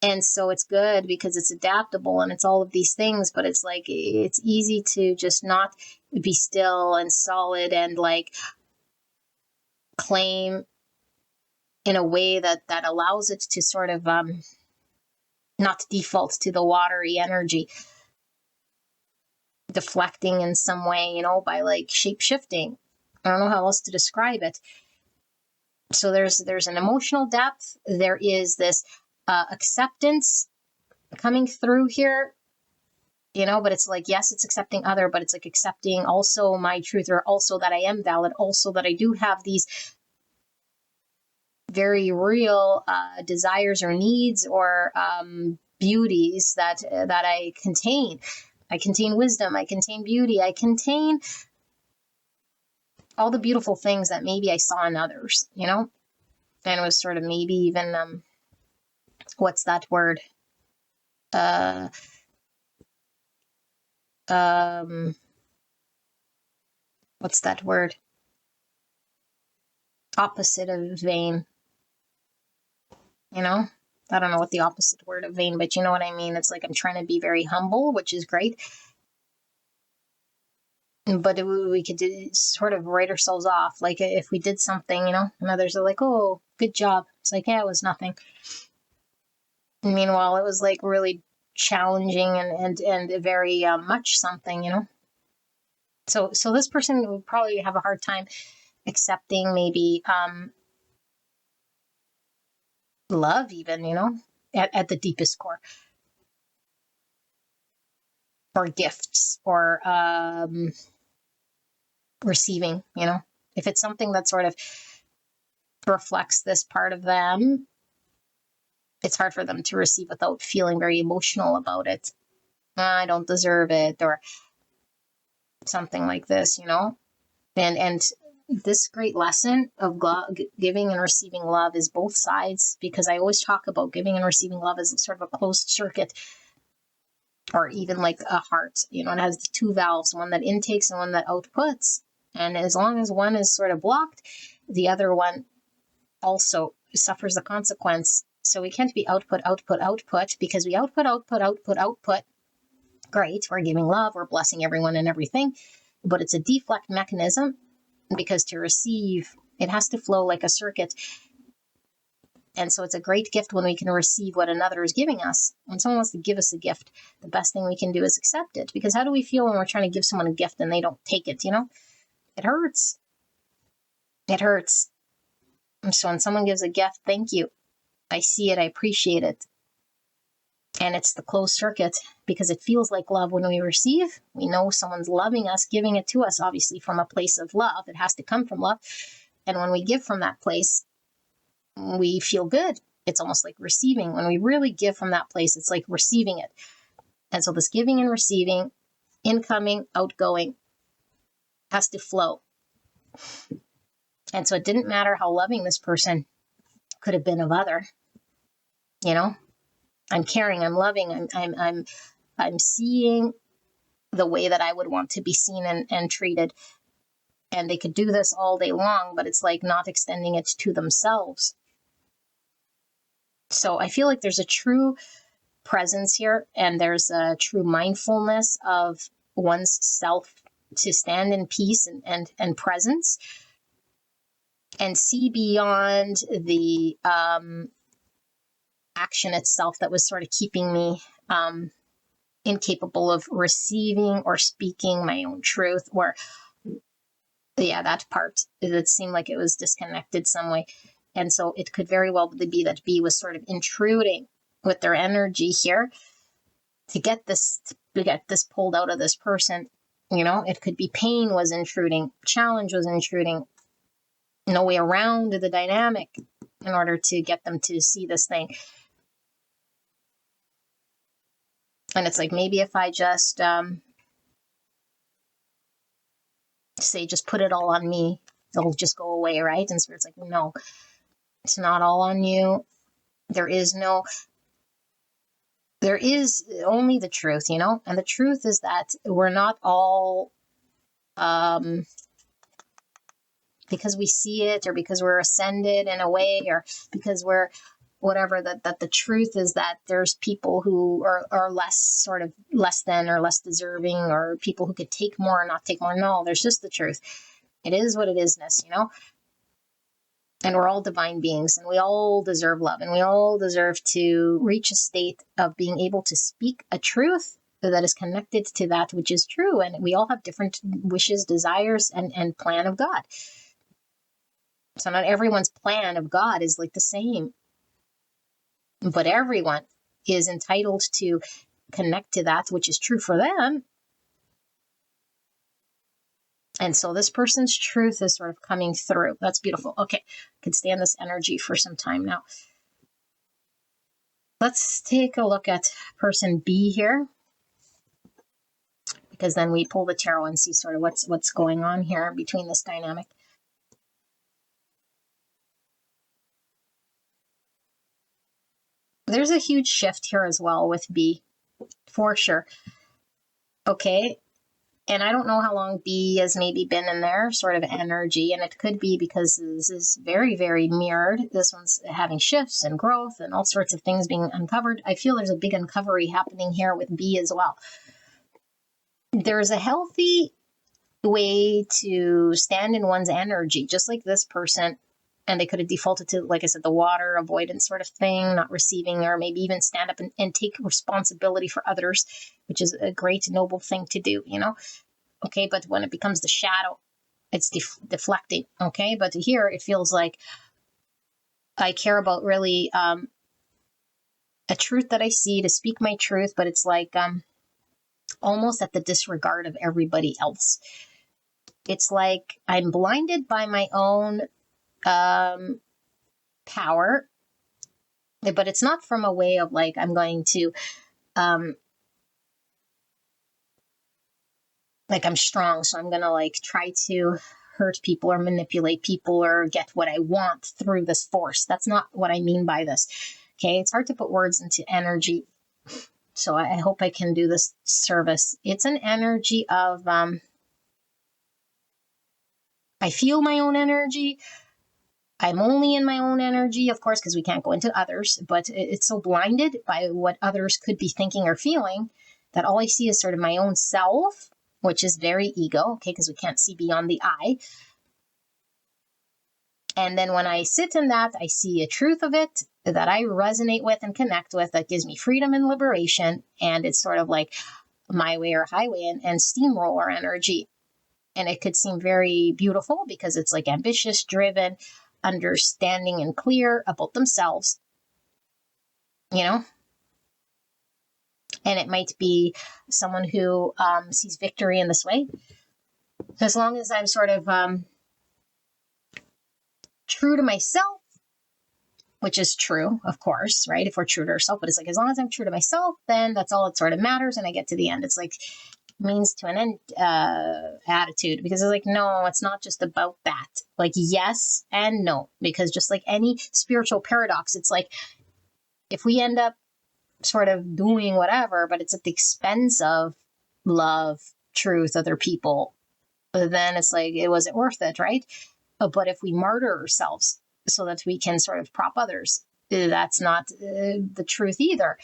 And so it's good because it's adaptable and it's all of these things, but it's like, it's easy to just not be still and solid and like claim in a way that allows it to sort of not default to the watery energy, deflecting in some way, by like shape shifting. I don't know how else to describe it. So there's an emotional depth. There is this acceptance coming through here, but it's like, yes, it's accepting other, but it's like accepting also my truth, or also that I am valid, also that I do have these very real desires or needs or beauties that I contain. I contain wisdom, I contain beauty, I contain all the beautiful things that maybe I saw in others, and it was sort of maybe even what's that word? What's that word? Opposite of vain. I don't know what the opposite word of vain, but you know what I mean? It's like I'm trying to be very humble, which is great. But we could sort of write ourselves off. Like if we did something, and others are like, oh, good job. It's like, yeah, it was nothing. Meanwhile, it was like really challenging and very much something. So this person would probably have a hard time accepting maybe love even, at the deepest core, or gifts, or receiving, if it's something that sort of reflects this part of them, it's hard for them to receive without feeling very emotional about it. I don't deserve it, or something like this. And this great lesson of giving and receiving love is both sides, because I always talk about giving and receiving love as sort of a closed circuit, or even like a heart. It has the two valves, one that intakes and one that outputs. And as long as one is sort of blocked, the other one also suffers the consequence. So we can't be output, because we output. Great, we're giving love, we're blessing everyone and everything, but it's a deflect mechanism, because to receive, it has to flow like a circuit. And so it's a great gift when we can receive what another is giving us. When someone wants to give us a gift, the best thing we can do is accept it. Because how do we feel when we're trying to give someone a gift and they don't take it? It hurts. It hurts. And so when someone gives a gift, thank you. I see it, I appreciate it. And it's the closed circuit, because it feels like love when we receive. We know someone's loving us, giving it to us, obviously from a place of love. It has to come from love. And when we give from that place, we feel good. It's almost like receiving. When we really give from that place, it's like receiving it. And so this giving and receiving, incoming, outgoing, has to flow. And so it didn't matter how loving this person could have been of other. I'm caring, I'm loving, I'm seeing the way that I would want to be seen and treated. And they could do this all day long, but it's like not extending it to themselves. So I feel like there's a true presence here, and there's a true mindfulness of one's self to stand in peace and presence, and see beyond the action itself that was sort of keeping me incapable of receiving or speaking my own truth, or that part that seemed like it was disconnected some way. And so it could very well be that B was sort of intruding with their energy here to get this pulled out of this person. It could be pain was intruding, challenge was intruding, no way around the dynamic in order to get them to see this thing. And it's like, maybe if I just say, just put it all on me, it'll just go away, right? And Spirit's like, no, it's not all on you. There is only the truth, and the truth is that we're not all, because we see it, or because we're ascended in a way, or because we're whatever, that the truth is that there's people who are less, sort of less than, or less deserving, or people who could take more or not take more. No, there's just the truth. It is what it isness, and we're all divine beings, and we all deserve love, and we all deserve to reach a state of being able to speak a truth that is connected to that which is true. And we all have different wishes, desires, and plan of God. So not everyone's plan of God is like the same, but everyone is entitled to connect to that which is true for them. And so this person's truth is sort of coming through. That's beautiful. Okay, I can stand this energy for some time now. Let's take a look at person B here, because then we pull the tarot and see sort of what's going on here between this dynamic. There's a huge shift here as well with B, for sure. Okay. And I don't know how long B has maybe been in their sort of energy, and it could be because this is very, very mirrored. This one's having shifts and growth and all sorts of things being uncovered. I feel there's a big uncovery happening here with B as well. There's a healthy way to stand in one's energy, just like this person. And they could have defaulted to, like I said, the water avoidance sort of thing, not receiving, or maybe even stand up and take responsibility for others, which is a great, noble thing to do, Okay, but when it becomes the shadow, it's deflecting. Okay, but here it feels like I care about really a truth that I see, to speak my truth, but it's like almost at the disregard of everybody else. It's like I'm blinded by my own power, but it's not from a way of like I'm going to like I'm strong, so I'm gonna like try to hurt people or manipulate people or get what I want through this force. That's not what I mean by this. Okay, it's hard to put words into energy, so I hope I can do this service. It's an energy of I feel my own energy. I'm only in my own energy, of course, because we can't go into others, but it's so blinded by what others could be thinking or feeling that all I see is sort of my own self, which is very ego, okay, because we can't see beyond the eye. And then when I sit in that, I see a truth of it that I resonate with and connect with that gives me freedom and liberation. And it's sort of like my way or highway and steamroller energy. And it could seem very beautiful because it's like ambitious, driven, understanding and clear about themselves, And it might be someone who sees victory in this way. As long as I'm sort of true to myself, which is true, of course, right? If we're true to ourselves, but it's like, as long as I'm true to myself, then that's all that sort of matters. And I get to the end. It's like means to an end attitude, because it's like, no, it's not just about that. Like, yes and no, because just like any spiritual paradox, it's like if we end up sort of doing whatever, but it's at the expense of love, truth, other people, then it's like, it wasn't worth it, right? But if we martyr ourselves so that we can sort of prop others, that's not the truth either.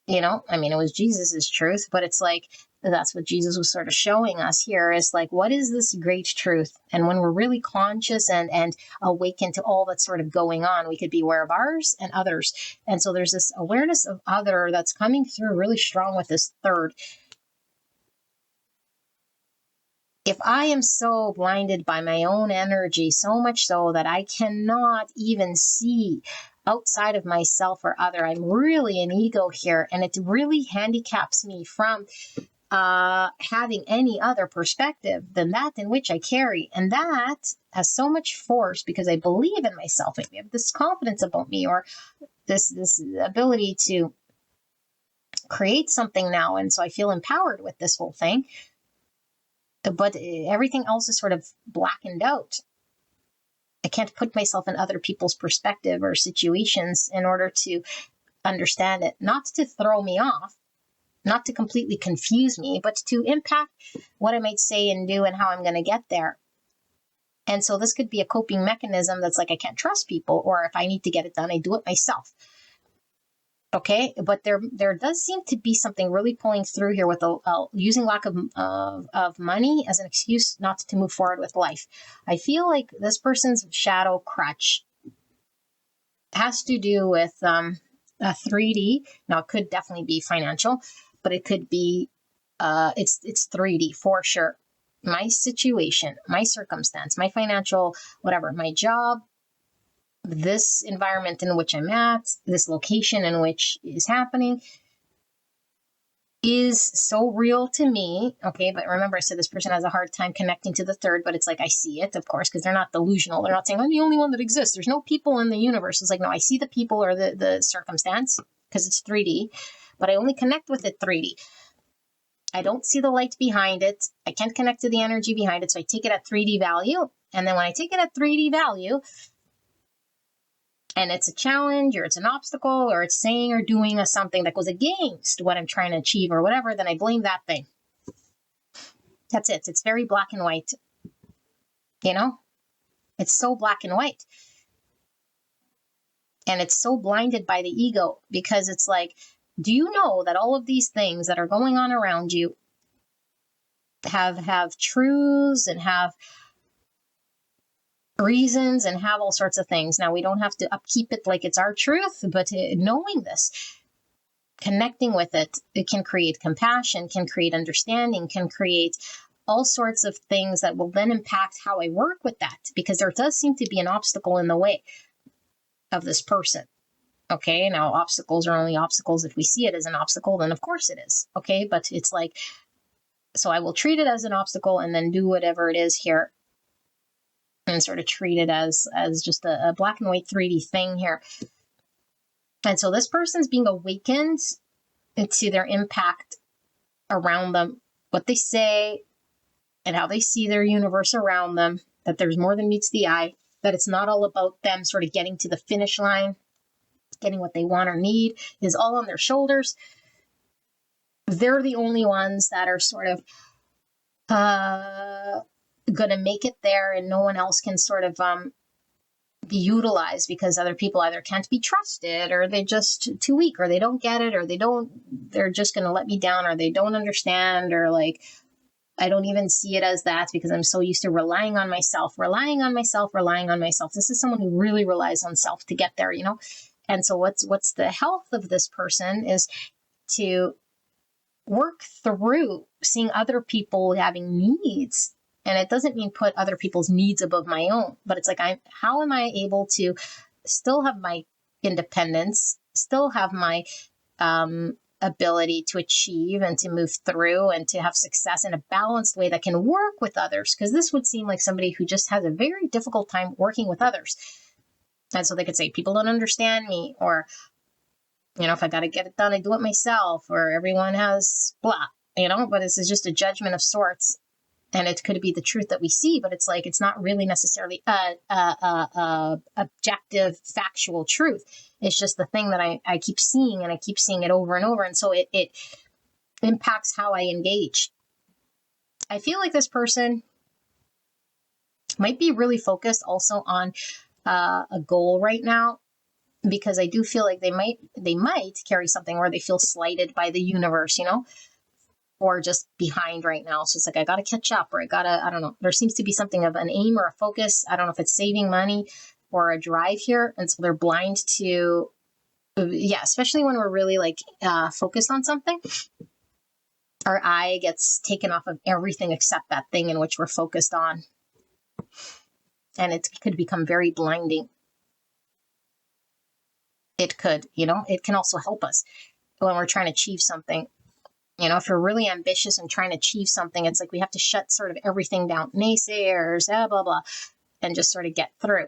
I mean, it was Jesus's truth, but it's like, that's what Jesus was sort of showing us here is like, what is this great truth? And when we're really conscious and awakened to all that's sort of going on, we could be aware of ours and others. And so there's this awareness of other that's coming through really strong with this third. If I am so blinded by my own energy, so much so that I cannot even see outside of myself or other, I'm really an ego here, and it really handicaps me from having any other perspective than that in which I carry. And that has so much force because I believe in myself. I have this confidence about me, or this ability to create something now. And so I feel empowered with this whole thing. But everything else is sort of blackened out. I can't put myself in other people's perspective or situations in order to understand it, not to throw me off, not to completely confuse me, but to impact what I might say and do and how I'm going to get there. And so this could be a coping mechanism that's like, I can't trust people, or if I need to get it done, I do it myself. Okay, but there does seem to be something really pulling through here with using lack of money as an excuse not to move forward with life. I feel like this person's shadow crutch has to do with a 3D. Now, it could definitely be financial, but it could be it's 3D for sure. My situation, my circumstance, my financial, whatever, my job, this environment in which I'm at, this location in which is happening is so real to me. Okay, but remember, I said this person has a hard time connecting to the third, but it's like I see it, of course, because they're not delusional. They're not saying I'm the only one that exists. There's no people in the universe. It's like, no, I see the people or the circumstance because it's 3D, but I only connect with it 3D. I don't see the light behind it. I can't connect to the energy behind it, so I take it at 3D value. And then when I take it at 3D value, and it's a challenge or it's an obstacle or it's saying or doing something that goes against what I'm trying to achieve or whatever, then I blame that thing. That's it. It's very black and white. It's so black and white. And it's so blinded by the ego because it's like, do you know that all of these things that are going on around you have truths and have reasons and have all sorts of things. Now, we don't have to upkeep it like it's our truth, but knowing this, connecting with it, it can create compassion, can create understanding, can create all sorts of things that will then impact how I work with that, because there does seem to be an obstacle in the way of this person. Okay, now obstacles are only obstacles if we see it as an obstacle, then of course it is. Okay, but it's like, so I will treat it as an obstacle and then do whatever it is here and sort of treat it as just a black and white 3D thing here. And so this person's being awakened to their impact around them, what they say and how they see their universe around them, that there's more than meets the eye, that it's not all about them sort of getting to the finish line, getting what they want or need, is all on their shoulders. They're the only ones that are sort of going to make it there, and no one else can sort of be utilized, because other people either can't be trusted, or they're just too weak, or they don't get it, or they're just going to let me down, or they don't understand, or like, I don't even see it as that because I'm so used to relying on myself. This is someone who really relies on self to get there, you know? And so what's the health of this person is to work through seeing other people having needs. And it doesn't mean put other people's needs above my own, but it's like, how am I able to still have my independence, still have my ability to achieve and to move through and to have success in a balanced way that can work with others? Because this would seem like somebody who just has a very difficult time working with others. And so they could say, people don't understand me, or, you know, if I got to get it done, I do it myself, or everyone has blah, you know, but this is just a judgment of sorts. And it could be the truth that we see, but it's like, it's not really necessarily objective, factual truth. It's just the thing that I keep seeing, and I keep seeing it over and over. And so it impacts how I engage. I feel like this person might be really focused also on a goal right now, because I do feel like they might carry something where they feel slighted by the universe, you know, or just behind right now. So it's like, I got to catch up, or I don't know. There seems to be something of an aim or a focus. I don't know if it's saving money or a drive here. And so they're blind to, especially when we're really like focused on something, our eye gets taken off of everything except that thing in which we're focused on. And it could become very blinding. It could, you know, it can also help us when we're trying to achieve something. You know, if you're really ambitious and trying to achieve something, it's like we have to shut sort of everything down, naysayers, blah, blah, and just sort of get through.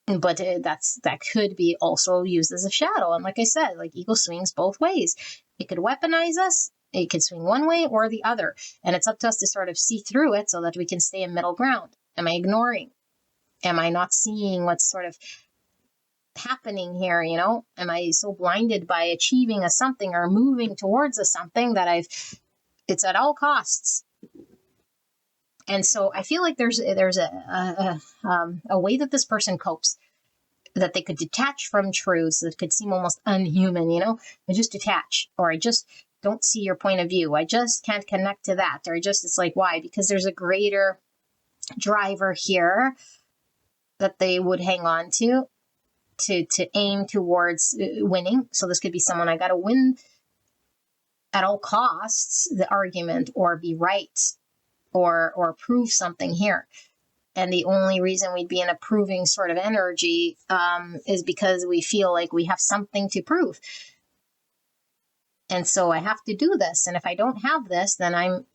But that could be also used as a shadow. And like I said, like, ego swings both ways. It could weaponize us. It could swing one way or the other. And it's up to us to sort of see through it so that we can stay in middle ground. Am I ignoring? Am I not seeing what's sort of happening here? You know, am I so blinded by achieving a something or moving towards a something that it's at all costs? And so I feel like there's a way that this person copes, that they could detach from truths that could seem almost unhuman, you know, I just detach, or I just don't see your point of view, I just can't connect to that, or it's like, why? Because there's a greater driver here that they would hang on to aim towards winning. So this could be someone, I got to win at all costs the argument, or be right, or prove something here. And the only reason we'd be in a proving sort of energy is because we feel like we have something to prove. And so I have to do this. And if I don't have this, then I'm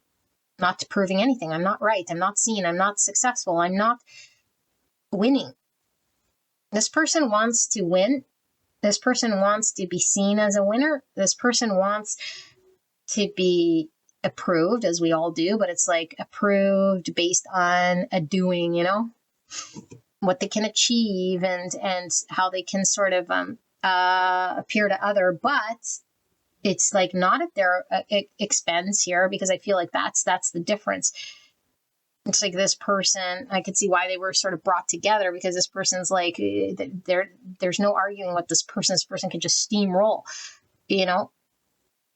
not proving anything. I'm not right. I'm not seen. I'm not successful. I'm not winning. This person wants to win. This person wants to be seen as a winner. This person wants to be approved, as we all do, but it's like approved based on a doing, you know, what they can achieve and how they can sort of appear to other, but it's like not at their expense here, because I feel like that's the difference. It's like this person, I could see why they were sort of brought together, because this person's like, there's no arguing with this person. This person can just steamroll, you know,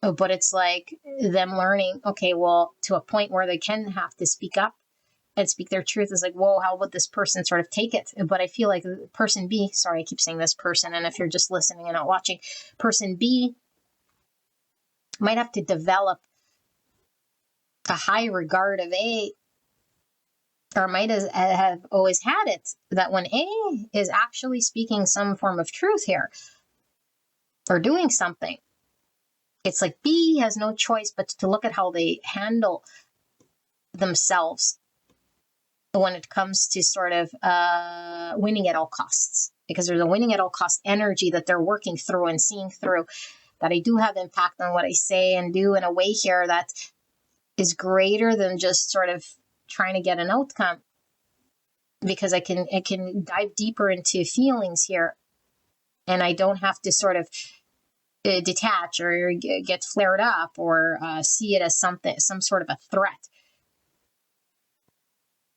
But it's like them learning, okay, well, to a point where they can have to speak up and speak their truth is like, whoa, how would this person sort of take it? But I feel like person B, sorry, I keep saying this person, and if you're just listening and not watching, person B might have to develop a high regard of A, or might have always had it, that when A is actually speaking some form of truth here or doing something, it's like B has no choice but to look at how they handle themselves when it comes to sort of winning at all costs, because there's a winning at all cost energy that they're working through and seeing through, that I do have impact on what I say and do in a way here that is greater than just sort of trying to get an outcome, because I can dive deeper into feelings here, and I don't have to sort of detach or get flared up or see it as some sort of a threat.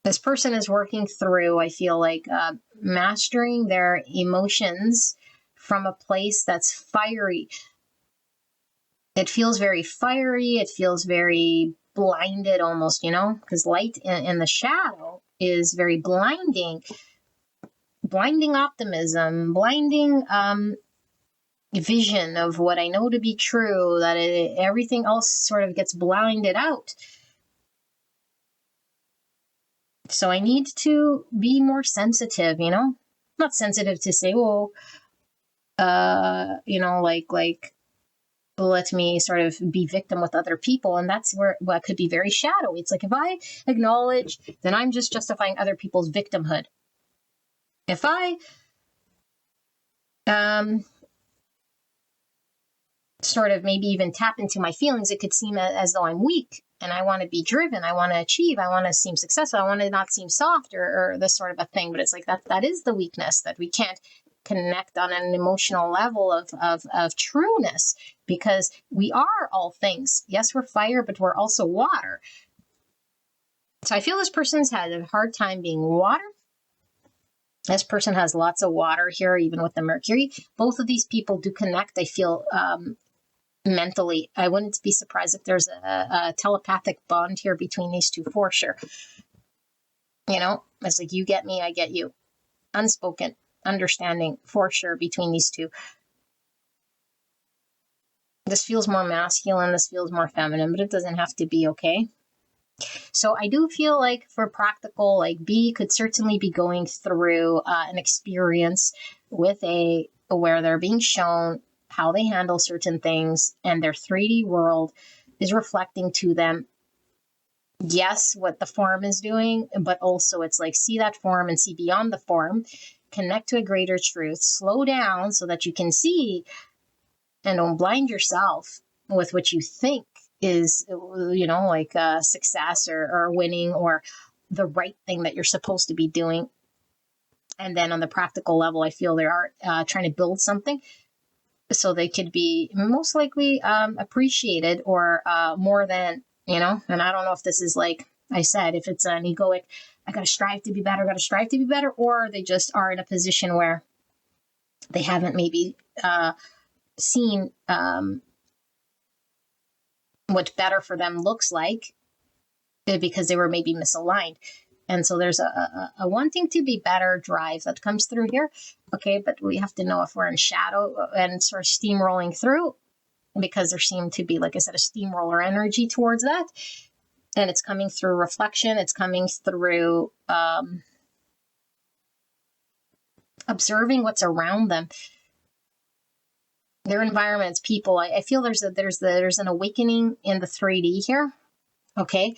This person is working through, I feel like, mastering their emotions from a place that's fiery. It feels very fiery. It feels very blinded almost, because light in the shadow is very blinding. Blinding optimism, blinding vision of what I know to be true, that everything else sort of gets blinded out. So I need to be more sensitive, not sensitive to say, well, like let me sort of be victim with other people. And that's where it could be very shadowy. It's like, if I acknowledge, then I'm just justifying other people's victimhood. If I sort of maybe even tap into my feelings, it could seem as though I'm weak and I want to be driven. I want to achieve. I want to seem successful. I want to not seem soft or this sort of a thing. But it's like that is the weakness, that we can't connect on an emotional level of trueness, because we are all things. Yes, we're fire, but we're also water. So I feel this person's had a hard time being water. This person has lots of water here, even with the Mercury. Both of these people do connect, I feel, mentally. I wouldn't be surprised if there's a telepathic bond here between these two, for sure. It's like, you get me, I get you. Unspoken understanding, for sure, between these two. This feels more masculine, this feels more feminine, but it doesn't have to be, okay? So I do feel like, for practical, like, B could certainly be going through an experience with A, where they're being shown how they handle certain things, and their 3D world is reflecting to them, yes, what the form is doing, but also it's like, see that form and see beyond the form, connect to a greater truth, slow down so that you can see, and don't blind yourself with what you think is, like success or winning or the right thing that you're supposed to be doing. And then on the practical level, I feel they are trying to build something so they could be most likely appreciated or more than, and I don't know if this is, like I said, if it's an egoic, I got to strive to be better, or they just are in a position where they haven't maybe seen what better for them looks like, because they were maybe misaligned. And so there's a wanting to be better drive that comes through here. Okay, but we have to know if we're in shadow and sort of steamrolling through, because there seemed to be, like I said, a steamroller energy towards that. And it's coming through reflection. It's coming through observing what's around them, their environments, people. I feel there's an awakening in the 3D here. Okay.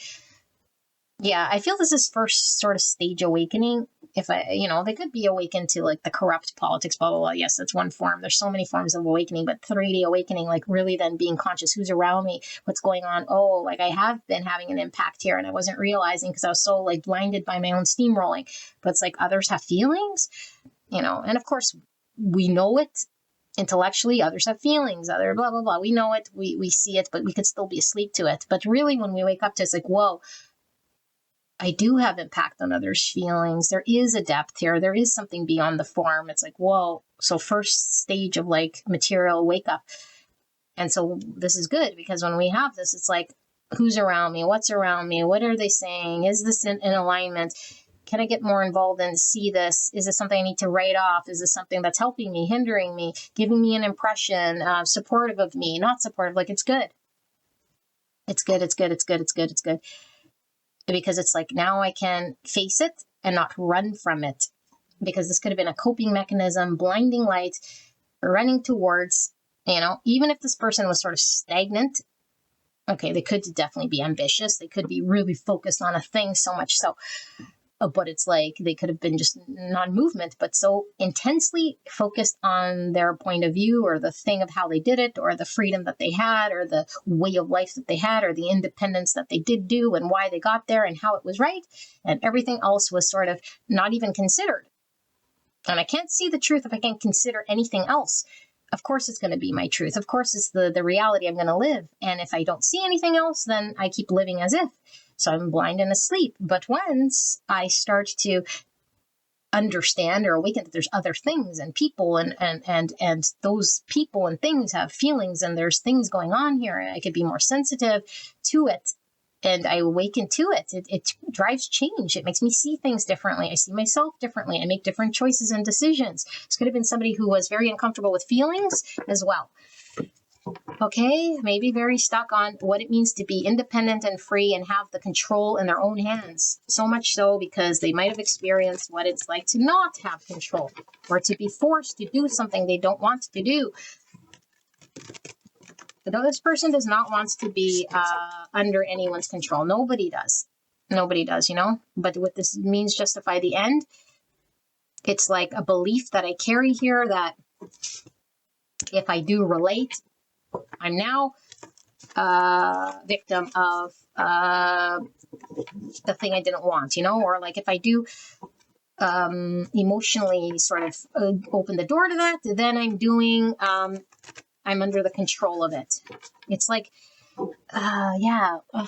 Yeah, I feel this is first sort of stage awakening. If they could be awakened to, like, the corrupt politics, blah, blah, blah. Yes, that's one form. There's so many forms of awakening, but 3D awakening, like, really then being conscious, who's around me, what's going on. Oh, like, I have been having an impact here and I wasn't realizing, because I was so, like, blinded by my own steamrolling. But it's like, others have feelings, and of course we know it intellectually. Others have feelings, other blah, blah, blah. We know it, we see it, but we could still be asleep to it. But really, when we wake up to it, it's like, whoa, I do have impact on others' feelings. There is a depth here. There is something beyond the form. It's like, whoa. So first stage of, like, material wake up. And so this is good, because when we have this, it's like, who's around me? What's around me? What are they saying? Is this in alignment? Can I get more involved and see this? Is this something I need to write off? Is this something that's helping me, hindering me, giving me an impression, supportive of me, not supportive? Like, it's good. It's good. It's good. It's good. It's good. It's good. Because it's like, now I can face it and not run from it, because this could have been a coping mechanism, blinding light, running towards, even if this person was sort of stagnant. Okay, they could definitely be ambitious. They could be really focused on a thing, so much so. But it's like they could have been just non-movement, but so intensely focused on their point of view, or the thing of how they did it, or the freedom that they had, or the way of life that they had, or the independence that they did do, and why they got there, and how it was right. And everything else was sort of not even considered. And I can't see the truth if I can't consider anything else. Of course it's going to be my truth. Of course it's the reality I'm going to live. And if I don't see anything else, then I keep living as if. So I'm blind and asleep. But once I start to understand or awaken that there's other things and people, and those people and things have feelings, and there's things going on here, and I could be more sensitive to it, and I awaken to it. It drives change. It makes me see things differently. I see myself differently. I make different choices and decisions. This could have been somebody who was very uncomfortable with feelings as well. Okay, maybe very stuck on what it means to be independent and free and have the control in their own hands. So much so because they might have experienced what it's like to not have control, or to be forced to do something they don't want to do. But this person does not want to be under anyone's control. Nobody does. Nobody does, But what this means, justify the end. It's like a belief that I carry here that if I do relate, I'm now a victim of the thing I didn't want, Or like if I do emotionally sort of open the door to that, then I'm doing... I'm under the control of it. It's like, how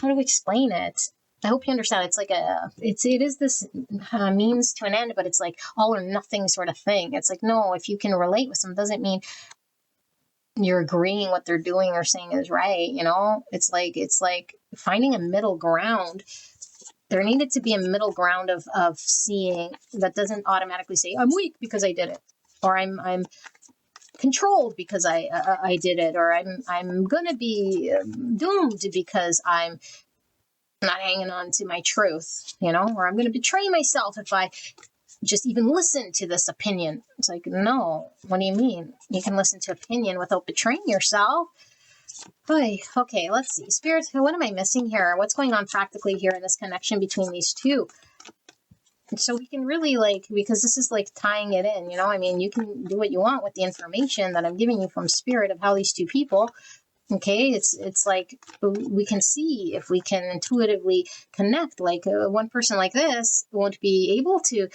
do we explain it? I hope you understand. It's like it is this means to an end, but it's like all or nothing sort of thing. It's like, no, if you can relate with them, doesn't mean you're agreeing what they're doing or saying is right. It's like finding a middle ground. There needed to be a middle ground of seeing that doesn't automatically say I'm weak because I did it, or I'm controlled because I did it, or I'm gonna be doomed because I'm not hanging on to my truth, or I'm gonna betray myself if I just even listen to this opinion. It's like, no, what do you mean? You can listen to opinion without betraying yourself. Okay, let's see. Spirit, what am I missing here? What's going on practically here in this connection between these two? So we can really because this is like tying it in, you can do what you want with the information that I'm giving you from Spirit of how these two people, okay, it's like we can see if we can intuitively connect. Like one person like this won't be able to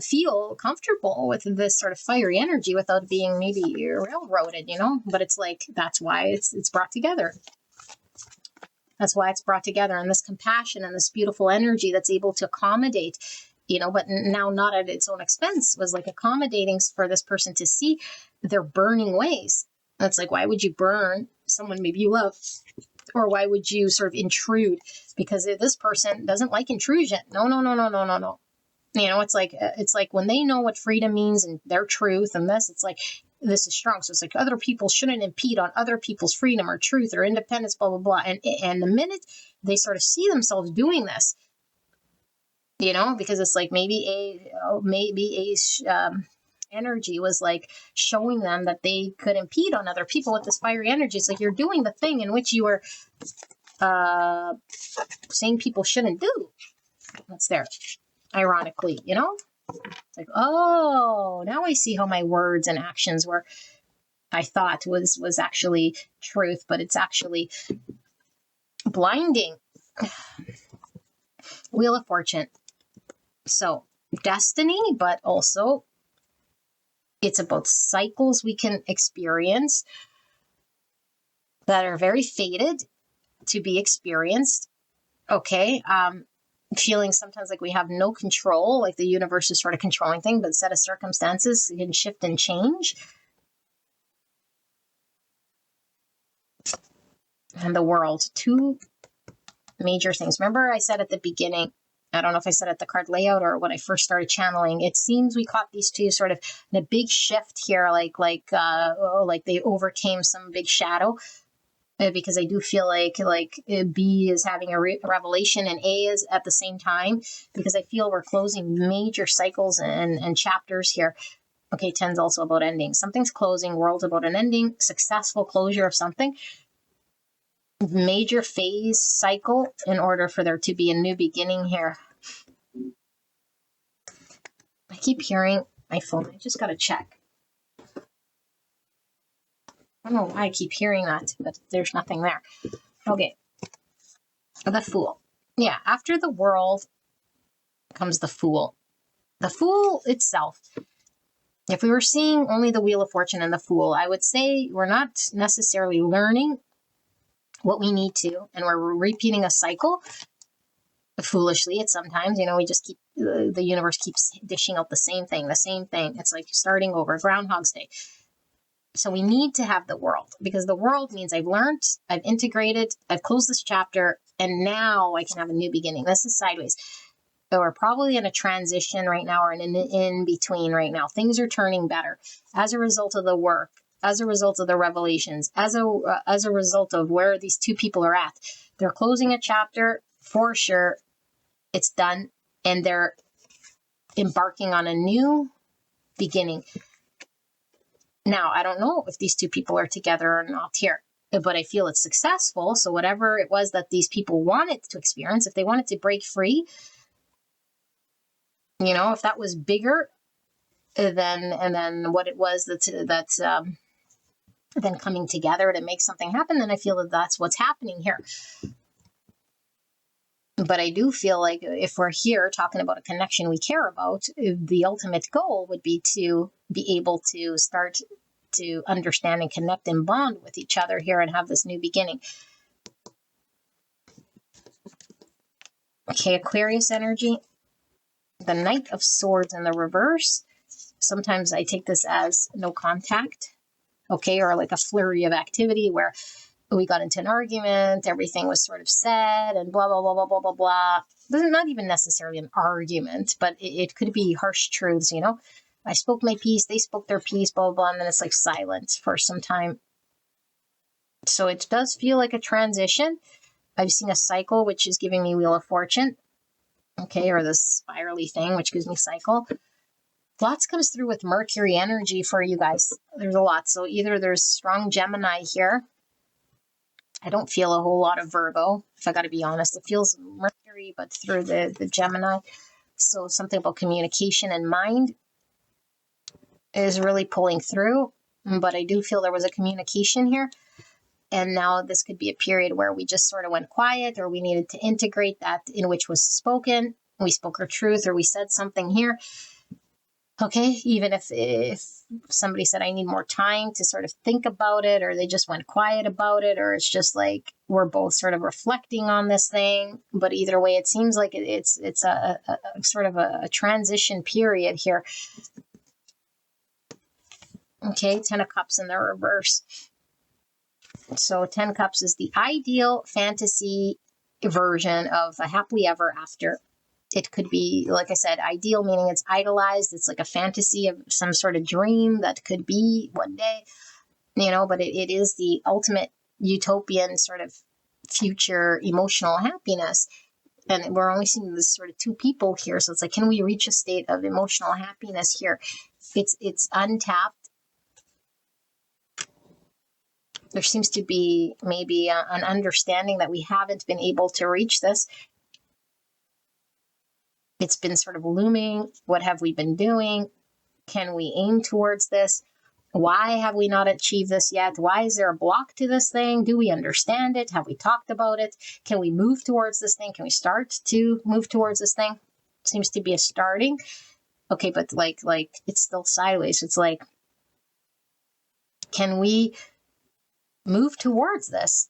feel comfortable with this sort of fiery energy without being maybe railroaded, but it's like, that's why it's brought together. That's why it's brought together, and this compassion and this beautiful energy that's able to accommodate, but now not at its own expense, was like accommodating for this person to see their burning ways. That's like, why would you burn someone maybe you love? Or why would you sort of intrude? Because this person doesn't like intrusion. No. It's like when they know what freedom means and their truth and this, it's like, this is strong. So it's like other people shouldn't impede on other people's freedom or truth or independence, blah, blah, blah. And the minute they sort of see themselves doing this, because it's like maybe a energy was like showing them that they could impede on other people with this fiery energy. It's like you're doing the thing in which you were saying people shouldn't do. That's there, ironically, It's like, oh, now I see how my words and actions were, I thought was actually truth, but it's actually blinding. Wheel of Fortune. So destiny, but also it's about cycles we can experience that are very fated to be experienced. Okay. Feeling sometimes like we have no control, like the universe is sort of controlling things, but set of circumstances can shift and change. and the world. Two major things. Remember I said at the beginning, I don't know if I said at the card layout or when I first started channeling, it seems we caught these two sort of in a big shift here, like they overcame some big shadow. Because I do feel like B is having a revelation and A is at the same time, because I feel we're closing major cycles and chapters here. Okay, 10's also about ending. Something's closing, world's about an ending, successful closure of something. Major phase cycle in order for there to be a new beginning here. I keep hearing my phone. I just got to check. I don't know why I keep hearing that, but there's nothing there. Okay. The Fool. Yeah, after the world comes the Fool. The Fool itself, if we were seeing only the Wheel of Fortune and the Fool, I would say we're not necessarily learning what we need to, and we're repeating a cycle foolishly at sometimes. We just keep, the universe keeps dishing out the same thing. It's like starting over, Groundhog's Day. So we need to have the world, because the world means I've learned, I've integrated, I've closed this chapter, and now I can have a new beginning. This is sideways. So we're probably in a transition right now, or in between right now. Things are turning better as a result of the work, as a result of the revelations, as a result of where these two people are at. They're closing a chapter for sure. It's done, and they're embarking on a new beginning. Now, I don't know if these two people are together or not here, but I feel it's successful. So whatever it was that these people wanted to experience, if they wanted to break free, if that was bigger than what it was that's then coming together to make something happen, then I feel that that's what's happening here. But I do feel like if we're here talking about a connection we care about, the ultimate goal would be to be able to start to understand and connect and bond with each other here and have this new beginning. Okay, Aquarius energy. The Knight of Swords in the reverse. Sometimes I take this as no contact, okay, or like a flurry of activity where we got into an argument, everything was sort of said, and blah, blah, blah, blah, blah, blah, blah. This is not even necessarily an argument, but it could be harsh truths, I spoke my piece, they spoke their piece, blah, blah, blah, and then it's like silence for some time. So it does feel like a transition. I've seen a cycle, which is giving me Wheel of Fortune, okay, or this spirally thing, which gives me cycle. Lots comes through with Mercury energy for you guys. There's a lot. So either there's strong Gemini here. I don't feel a whole lot of Virgo, if I got to be honest. It feels Mercury, but through the Gemini. So something about communication and mind is really pulling through. But I do feel there was a communication here. And now this could be a period where we just sort of went quiet, or we needed to integrate that in which was spoken. We spoke our truth, or we said something here. Okay, even if somebody said, I need more time to sort of think about it, or they just went quiet about it, or it's just like we're both sort of reflecting on this thing. But either way, it seems like it's a sort of a transition period here. Okay, 10 of Cups in the reverse. So 10 Cups is the ideal fantasy version of a happily ever after. It could be, like I said, ideal, meaning it's idolized. It's like a fantasy of some sort of dream that could be one day, but it is the ultimate utopian sort of future emotional happiness. And we're only seeing this sort of two people here. So it's like, can we reach a state of emotional happiness here? It's untapped. There seems to be maybe an understanding that we haven't been able to reach this. It's been sort of looming. What have we been doing? Can we aim towards this? Why have we not achieved this yet? Why is there a block to this thing? Do we understand it? Have we talked about it? Can we move towards this thing? Can we start to move towards this thing? Seems to be a starting. Okay, but like it's still sideways. It's like, can we move towards this?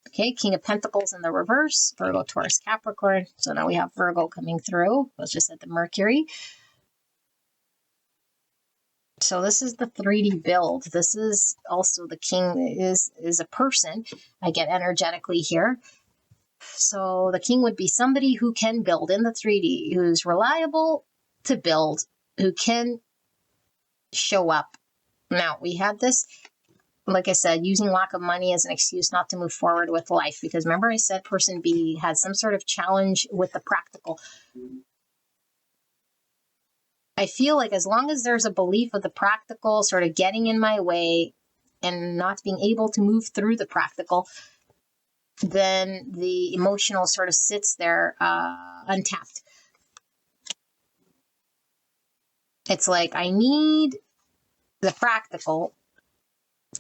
Okay, King of Pentacles in the reverse, Virgo, Taurus, Capricorn. So now we have Virgo coming through. Let's just at the Mercury. So this is the 3D build. This is also the king is a person. I get energetically here. So the king would be somebody who can build in the 3D, who's reliable to build, who can show up. Now, we had this, like I said, using lack of money as an excuse not to move forward with life. Because remember I said person B had some sort of challenge with the practical. I feel like as long as there's a belief of the practical sort of getting in my way and not being able to move through the practical, then the emotional sort of sits there untapped. It's like I need the practical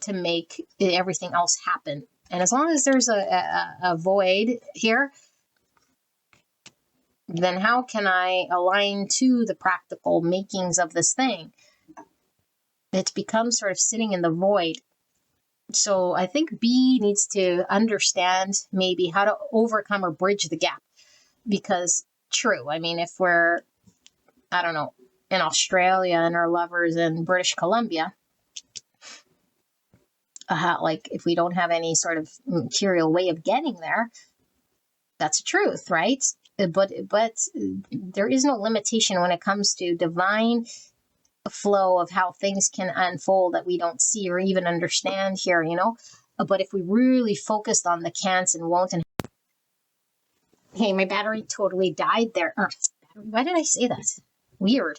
to make everything else happen. And as long as there's a void here, then how can I align to the practical makings of this thing? It becomes sort of sitting in the void. So I think B needs to understand maybe how to overcome or bridge the gap. Because true, I mean, if we're, I don't know, in Australia and our lovers in British Columbia, like if we don't have any sort of material way of getting there, that's the truth, right? But there is no limitation when it comes to divine flow of how things can unfold that we don't see or even understand here, you know. But if we really focused on the can'ts and won't, and hey, my battery totally died there. Why did I say that? Weird.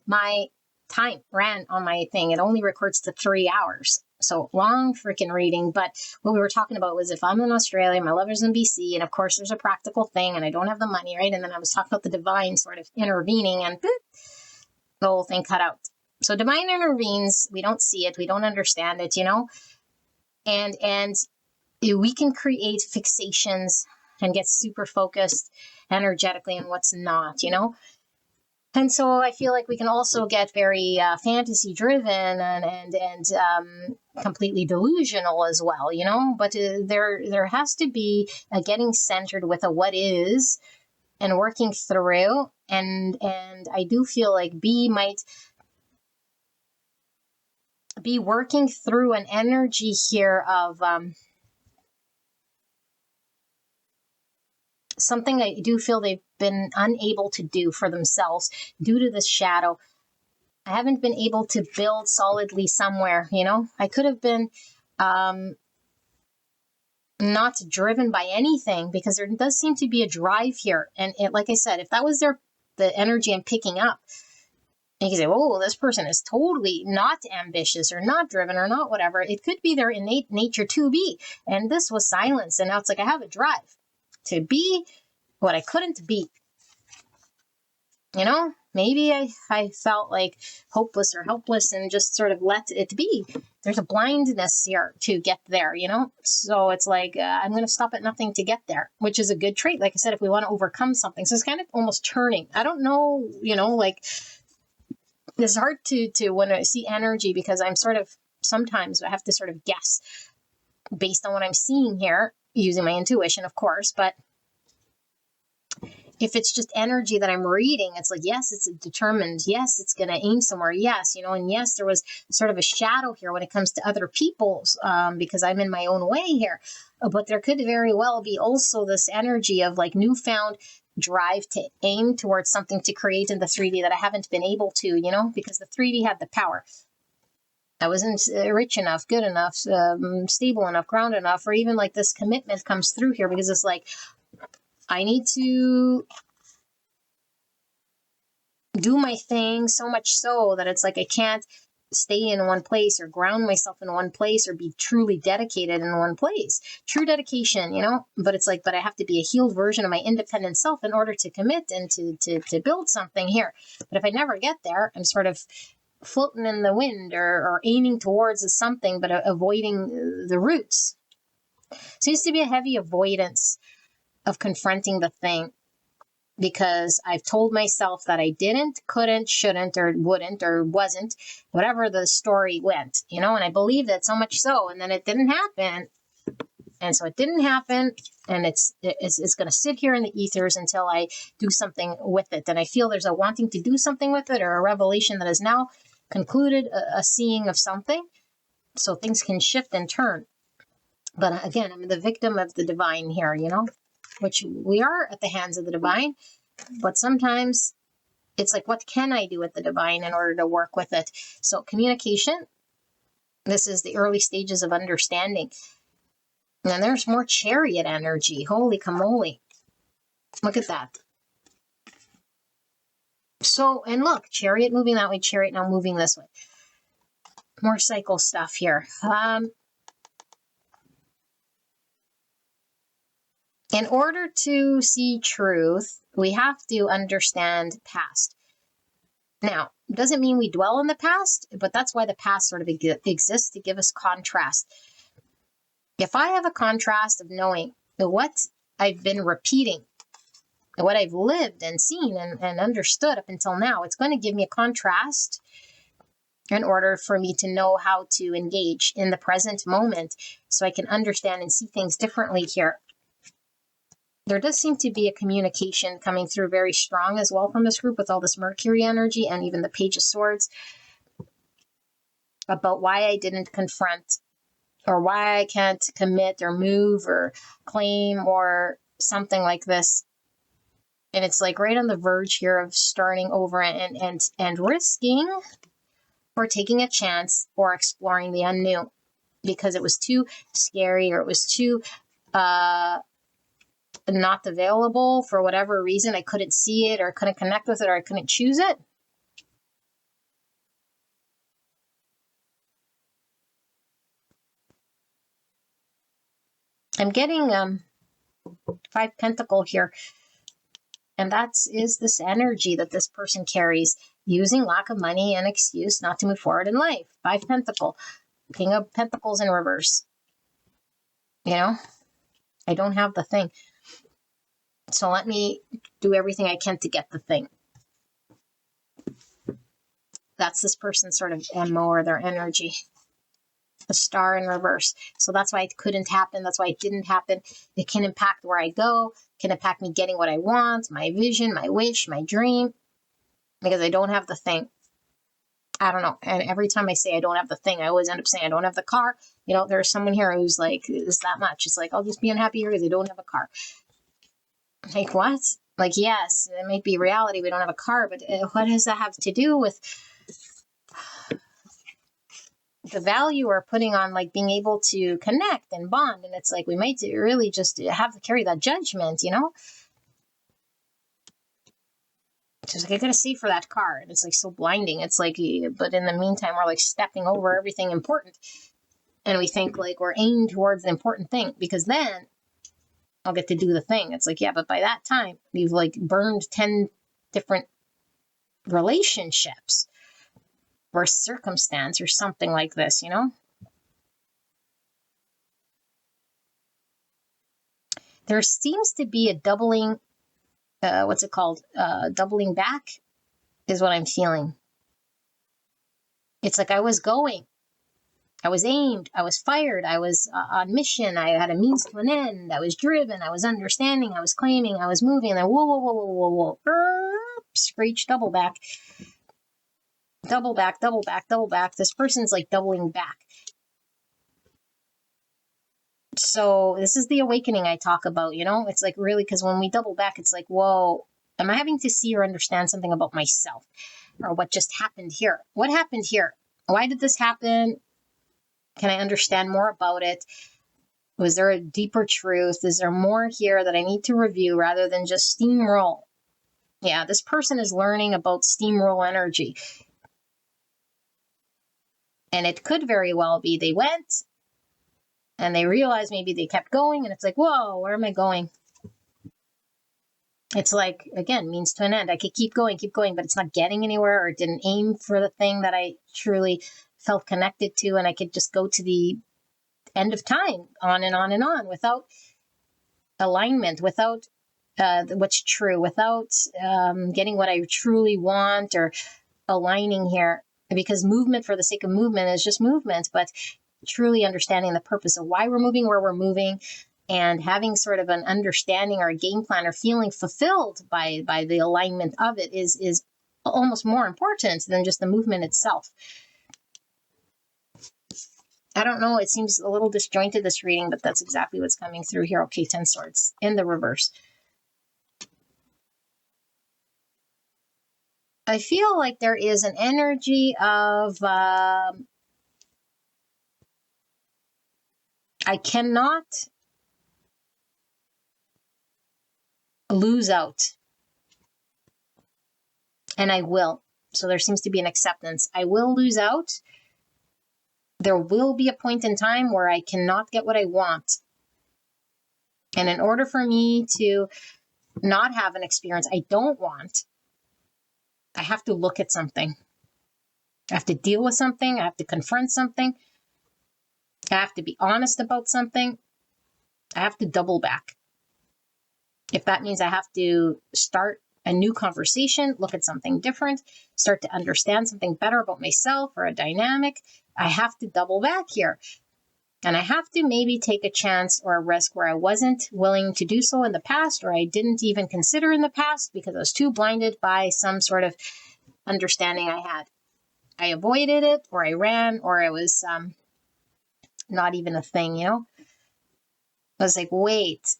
My time ran on my thing. It only records to 3 hours. So long freaking reading. But what we were talking about was if I'm in Australia, my lover's in BC, and of course there's a practical thing and I don't have the money, right? And then I was talking about the divine sort of intervening and boop, the whole thing cut out. So divine intervenes. We don't see it. We don't understand it, you know? And we can create fixations and get super focused energetically on what's not, you know? And so I feel like we can also get very fantasy driven and completely delusional as well, you know. But there has to be a getting centered with a what is and working through. And I do feel like B might be working through an energy here of something I do feel they've been unable to do for themselves due to this shadow. I haven't been able to build solidly somewhere, you know. I could have been not driven by anything because there does seem to be a drive here. And like I said, if that was the energy I'm picking up, and you can say, oh, this person is totally not ambitious or not driven or not whatever. It could be their innate nature to be. And this was silence. And now it's like I have a drive to be what I couldn't be. You know, maybe I felt like hopeless or helpless and just sort of let it be. There's a blindness here to get there, you know? So it's like, I'm going to stop at nothing to get there, which is a good trait. Like I said, if we want to overcome something. So it's kind of almost turning. I don't know, you know, like it's hard to when I see energy because I'm sort of, sometimes I have to sort of guess based on what I'm seeing here, using my intuition, of course, but if it's just energy that I'm reading, it's like, yes, it's determined. Yes, it's going to aim somewhere. Yes, you know, and yes, there was sort of a shadow here when it comes to other people's because I'm in my own way here. But there could very well be also this energy of like newfound drive to aim towards something to create in the 3D that I haven't been able to, you know, because the 3D had the power. I wasn't rich enough, good enough, stable enough, grounded enough, or even like this commitment comes through here because it's like, I need to do my thing so much so that it's like I can't stay in one place or ground myself in one place or be truly dedicated in one place. True dedication, you know, but it's like, but I have to be a healed version of my independent self in order to commit and to build something here. But if I never get there, I'm sort of floating in the wind or aiming towards something, but avoiding the roots. Seems to be a heavy avoidance of confronting the thing because I've told myself that I didn't, couldn't, shouldn't, or wouldn't, or wasn't, whatever the story went, you know, and I believed it so much so, and then it didn't happen. And so it didn't happen, and it's going to sit here in the ethers until I do something with it. And I feel there's a wanting to do something with it or a revelation that is now concluded a seeing of something, so things can shift and turn. But again, I'm the victim of the divine here, which we are at the hands of the divine. But sometimes it's like, what can I do with the divine in order to work with it? So communication, this is the early stages of understanding. And there's more Chariot energy. Holy camole. Look at that. So, and look, Chariot moving that way, Chariot now moving this way. More cycle stuff here. In order to see truth, we have to understand past. Now, it doesn't mean we dwell on the past, but that's why the past sort of exists, to give us contrast. If I have a contrast of knowing what I've been repeating, what I've lived and seen and understood up until now, it's going to give me a contrast in order for me to know how to engage in the present moment so I can understand and see things differently here. There does seem to be a communication coming through very strong as well from this group with all this Mercury energy and even the Page of Swords about why I didn't confront or why I can't commit or move or claim or something like this. And it's like right on the verge here of starting over and risking or taking a chance or exploring the unknown because it was too scary or it was too not available for whatever reason. I couldn't see it or couldn't connect with it or I couldn't choose it. I'm getting 5 Pentacle here. And that is this energy that this person carries, using lack of money and excuse not to move forward in life. 5 Pentacle, King of Pentacles in reverse. I don't have the thing. So let me do everything I can to get the thing. That's this person's sort of MO or their energy. The Star in reverse. So that's why it couldn't happen. That's why it didn't happen. It can impact where I go, can impact me getting what I want, my vision, my wish, my dream, because I don't have the thing. I don't know. And every time I say I don't have the thing, I always end up saying I don't have the car. There's someone here who's like, is that much? It's like, I'll just be unhappy here because I don't have a car. Like, what? Like, yes, it might be reality. We don't have a car, but what does that have to do with the value we're putting on, like, being able to connect and bond? And it's like, we might really just have to carry that judgment, It's like, I gotta save for that car. And it's like so blinding. It's like, but in the meantime, we're like stepping over everything important. And we think like we're aimed towards the important thing because then I'll get to do the thing. It's like, yeah, but by that time, you've like burned 10 different relationships or circumstance or something like this, There seems to be a doubling, doubling back is what I'm feeling. It's like I was going. I was aimed, I was fired, I was on mission, I had a means to an end, I was driven, I was understanding, I was claiming, I was moving, and then whoa, screech, double back. Double back, double back, double back. This person's like doubling back. So this is the awakening I talk about, It's like really, because when we double back, it's like, whoa, am I having to see or understand something about myself? Or what just happened here? What happened here? Why did this happen? Can I understand more about it? Was there a deeper truth? Is there more here that I need to review rather than just steamroll? Yeah, this person is learning about steamroll energy. And it could very well be they went and they realized maybe they kept going and it's like, whoa, where am I going? It's like, again, means to an end. I could keep going, but it's not getting anywhere or it didn't aim for the thing that I truly felt connected to, and I could just go to the end of time, on and on and on, without alignment, without what's true, without getting what I truly want or aligning here. Because movement for the sake of movement is just movement, but truly understanding the purpose of why we're moving, where we're moving, and having sort of an understanding or a game plan or feeling fulfilled by the alignment of it is almost more important than just the movement itself. I don't know. It seems a little disjointed, this reading, but that's exactly what's coming through here. Okay, 10 swords in the reverse. I feel like there is an energy of I cannot lose out, and I will. So there seems to be an acceptance. I will lose out. There will be a point in time where I cannot get what I want. And in order for me to not have an experience I don't want, I have to look at something. I have to deal with something. I have to confront something. I have to be honest about something. I have to double back. If that means I have to start a new conversation, look at something different, start to understand something better about myself or a dynamic, I have to double back here. And I have to maybe take a chance or a risk where I wasn't willing to do so in the past, or I didn't even consider in the past because I was too blinded by some sort of understanding I had. I avoided it, or I ran, or it was not even a thing, you know? I was like, wait,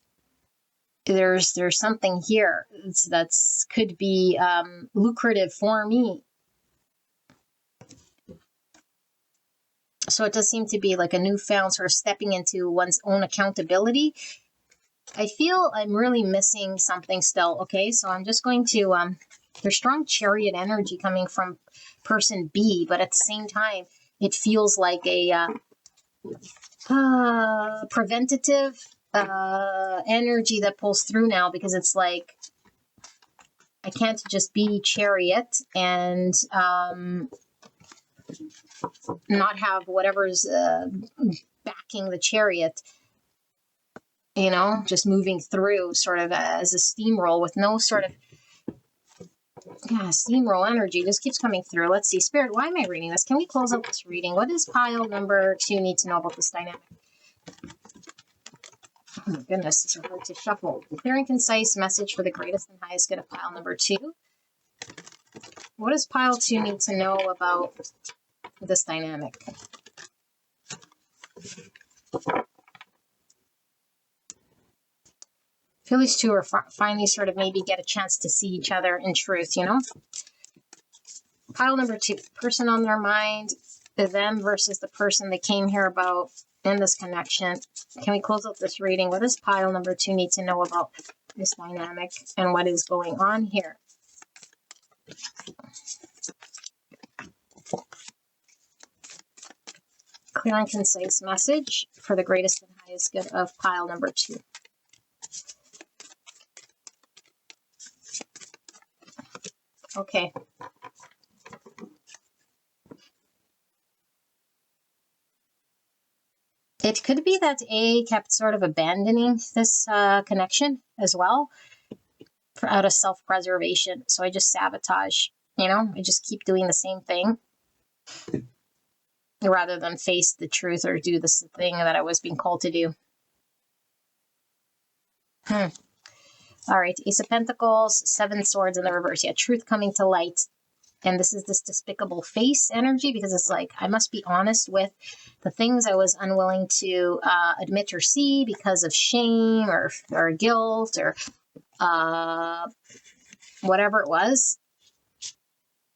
there's something here that's could be lucrative for me. So it does seem to be like a newfound sort of stepping into one's own accountability. I feel I'm really missing something still. Okay, so I'm just going to, there's strong chariot energy coming from person B, but at the same time, it feels like a preventative energy that pulls through now, because it's like, I can't just be chariot and not have whatever's backing the chariot, you know, just moving through sort of as a steamroll with no sort of steamroll energy just keeps coming through. Let's see, Spirit, why am I reading this? Can we close out this reading? What does pile number 2 need to know about this dynamic? Oh my goodness, it's so hard to shuffle. Clear and concise message for the greatest and highest good of pile number 2. What does pile 2 need to know about this dynamic? I feel these two are finally sort of maybe get a chance to see each other in truth, you know? Pile number 2, person on their mind, them versus the person they came here about in this connection. Can we close out this reading? What does pile number 2 need to know about this dynamic and what is going on here? Clear and concise message for the greatest and highest good of pile number 2. Okay. It could be that A kept sort of abandoning this connection as well out of self-preservation. So I just sabotage, you know, I just keep doing the same thing rather than face the truth or do this thing that I was being called to do. All right, Ace of Pentacles, 7 swords in the reverse. Yeah, truth coming to light. And this is this despicable face energy, because it's like, I must be honest with the things I was unwilling to admit or see because of shame or guilt or whatever it was.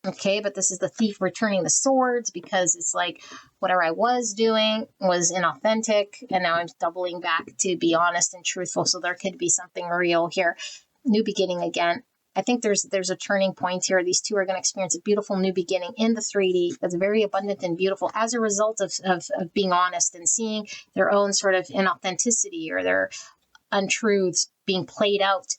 Okay, but this is the thief returning the swords, because it's like whatever I was doing was inauthentic, and now I'm doubling back to be honest and truthful. So there could be something real here. New beginning again. I think there's a turning point here. These two are going to experience a beautiful new beginning in the 3D that's very abundant and beautiful as a result of being honest and seeing their own sort of inauthenticity or their untruths being played out.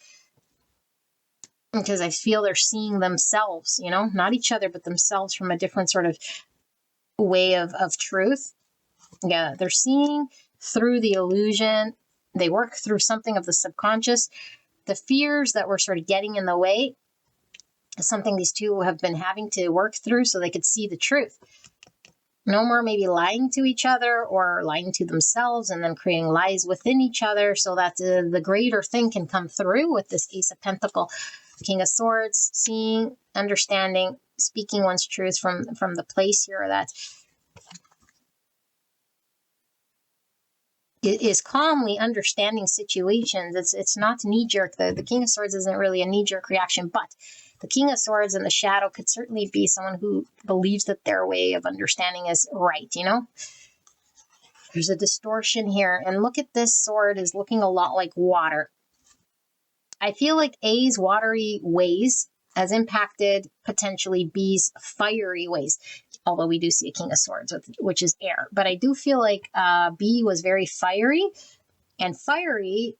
Because I feel they're seeing themselves, you know, not each other, but themselves from a different sort of way of truth. Yeah, they're seeing through the illusion. They work through something of the subconscious. The fears that were sort of getting in the way is something these two have been having to work through so they could see the truth. No more maybe lying to each other or lying to themselves and then creating lies within each other so that the greater thing can come through with this Ace of Pentacles. King of Swords, seeing, understanding, speaking one's truth from the place here that is calmly understanding situations. It's not knee-jerk. The King of Swords isn't really a knee-jerk reaction, but the King of Swords in the shadow could certainly be someone who believes that their way of understanding is right, you know? There's a distortion here. And look at this sword is looking a lot like water. I feel like A's watery ways has impacted potentially B's fiery ways. Although we do see a King of Swords, which is air. But I do feel like B was very fiery. And fiery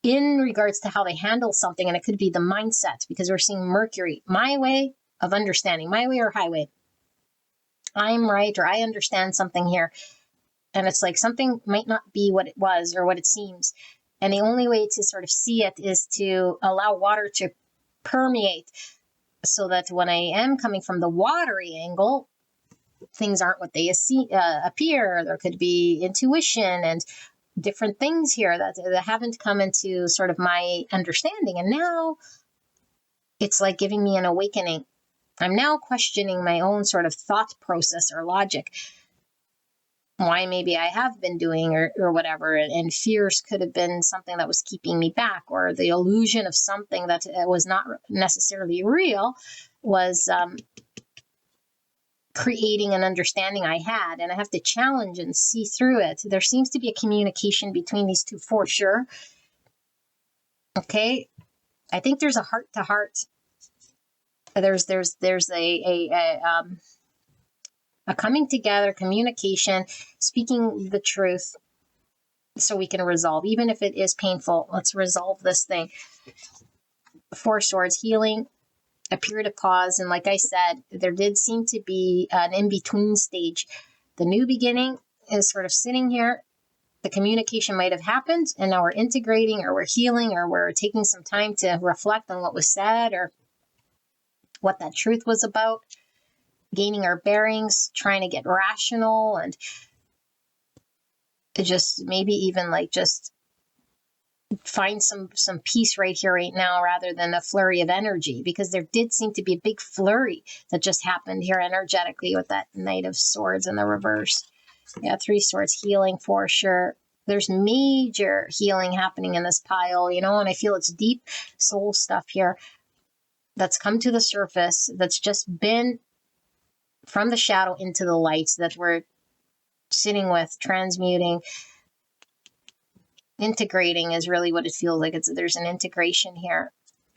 in regards to how they handle something. And it could be the mindset, because we're seeing Mercury. My way of understanding. My way or highway. I'm right, or I understand something here. And it's like something might not be what it was or what it seems. And the only way to sort of see it is to allow water to permeate, so that when I am coming from the watery angle, things aren't what they appear. There could be intuition and different things here that haven't come into sort of my understanding. And now it's like giving me an awakening. I'm now questioning my own sort of thought process or logic. Why maybe I have been doing or whatever, and fears could have been something that was keeping me back, or the illusion of something that was not necessarily real was creating an understanding I had, and I have to challenge and see through it. There seems to be a communication between these two for sure. Okay, I think there's a heart to heart. There's a coming together, communication, speaking the truth, so we can resolve, even if it is painful. Let's resolve this thing. Four Swords, healing, a period of pause. And like I said, there did seem to be an in-between stage. The new beginning is sort of sitting here. The communication might have happened, and now we're integrating, or we're healing, or we're taking some time to reflect on what was said or what that truth was about. Gaining our bearings, trying to get rational, and to just maybe even like just find some peace right here, right now, rather than a flurry of energy, because there did seem to be a big flurry that just happened here energetically with that Knight of Swords in the reverse. Yeah, Three Swords, healing for sure. There's major healing happening in this pile, you know, and I feel it's deep soul stuff here that's come to the surface, that's just been from the shadow into the light, that we're sitting with, transmuting, integrating is really what it feels like. There's an integration here,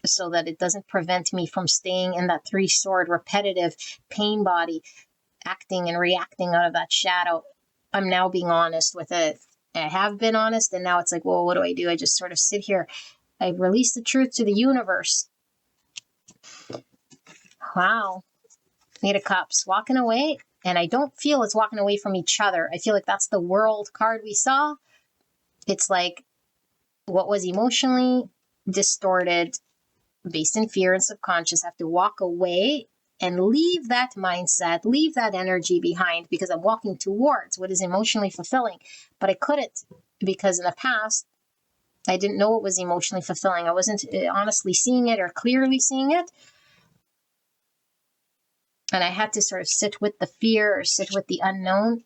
so that it doesn't prevent me from staying in that three-sword repetitive pain body, acting and reacting out of that shadow. I'm now being honest with it. I have been honest, and now it's like, well, what do? I just sort of sit here. I release the truth to the universe. Wow. Eight of Cups, walking away, and I don't feel it's walking away from each other. I feel like that's the World card we saw. It's like what was emotionally distorted, based in fear and subconscious, have to walk away and leave that mindset, leave that energy behind, because I'm walking towards what is emotionally fulfilling. But I couldn't, because in the past, I didn't know what was emotionally fulfilling. I wasn't honestly seeing it or clearly seeing it. And I had to sort of sit with the fear, or sit with the unknown.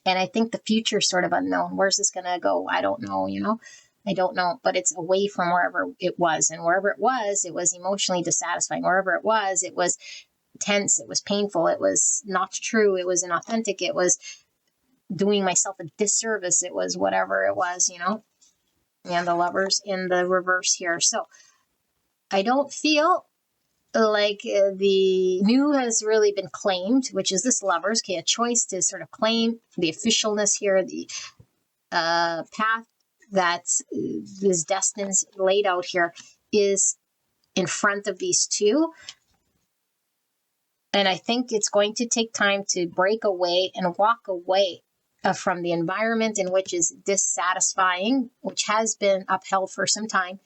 And I think the future is sort of unknown. Where's this going to go? I don't know, you know? I don't know, but it's away from wherever it was. And wherever it was emotionally dissatisfying. Wherever it was tense. It was painful. It was not true. It was inauthentic. It was doing myself a disservice. It was whatever it was, you know? And the Lovers in the reverse here. So I don't feel like the new has really been claimed, which is this Lovers. Okay, a choice to sort of claim the officialness here, the path that is destined, laid out here, is in front of these two. And I think it's going to take time to break away and walk away from the environment in which is dissatisfying, which has been upheld for some time.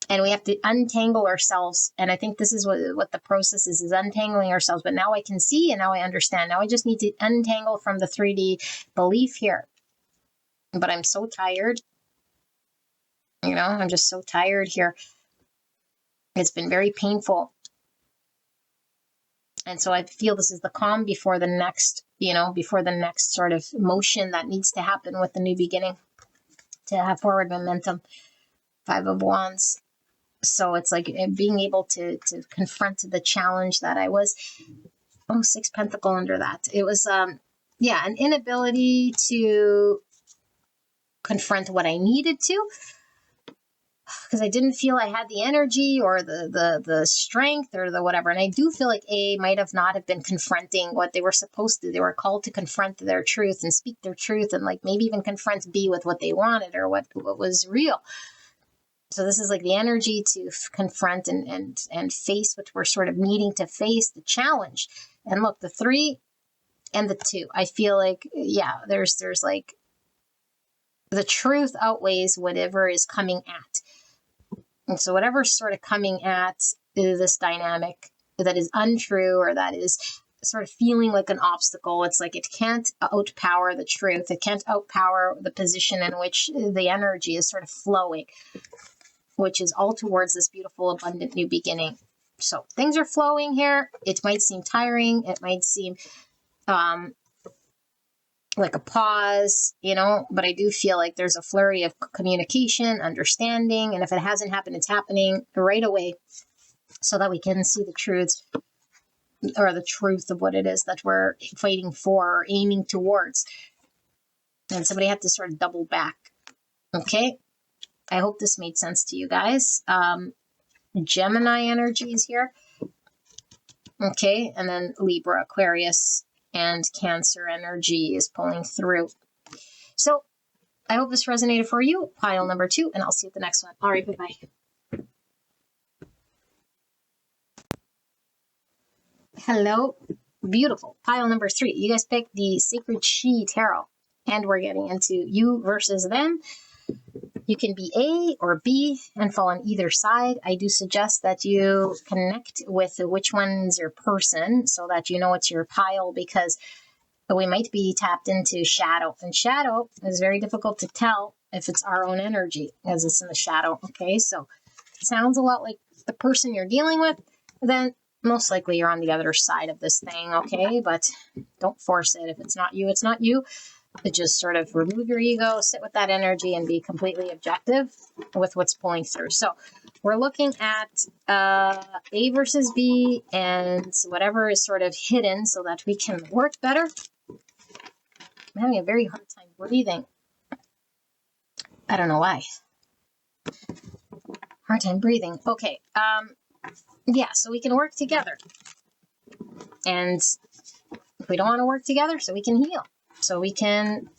And we have to untangle ourselves. And I think this is what the process is untangling ourselves. But now I can see, and now I understand. Now I just need to untangle from the 3D belief here. But I'm so tired. I'm just so tired here. It's been very painful. And so I feel this is the calm before the next, sort of motion that needs to happen with the new beginning to have forward momentum. 5 of Wands. So it's like being able to confront the challenge that I was. 6 Pentacle under that. It was, an inability to confront what I needed to, because I didn't feel I had the energy or the strength or the whatever. And I do feel like A might have not have been confronting what they were supposed to. They were called to confront their truth and speak their truth, and like maybe even confront B with what they wanted or what was real. So this is like the energy to confront and face what we're sort of needing to face, the challenge. And look, the 3 and the 2, I feel like, there's like the truth outweighs whatever is coming at. And so whatever's sort of coming at this dynamic that is untrue or that is sort of feeling like an obstacle, it's like it can't outpower the truth. It can't outpower the position in which the energy is sort of flowing, which is all towards this beautiful, abundant new beginning. So things are flowing here. It might seem tiring. It might seem like a pause, but I do feel like there's a flurry of communication, understanding. And if it hasn't happened, it's happening right away so that we can see the truth of what it is that we're fighting for or aiming towards. And somebody had to sort of double back. Okay. I hope this made sense to you guys. Gemini energy is here. Okay. And then Libra, Aquarius, and Cancer energy is pulling through. So I hope this resonated for you. Pile number 2, and I'll see you at the next one. All right, bye-bye. Hello. Beautiful. Pile number 3. You guys picked the Sacred She Tarot, and we're getting into you versus them. You can be A or B and fall on either side. I do suggest that you connect with which one's your person so that you know it's your pile, because we might be tapped into shadow. And shadow is very difficult to tell if it's our own energy as it's in the shadow. Okay, so it sounds a lot like the person you're dealing with, then most likely you're on the other side of this thing. Okay, but don't force it. If it's not you, it's not you. Just sort of remove your ego, sit with that energy, and be completely objective with what's pulling through. So we're looking at A versus B and whatever is sort of hidden so that we can work better. I'm having a very hard time breathing. I don't know why. Hard time breathing. Okay. So we can work together. And if we don't want to work together, so we can heal. So we can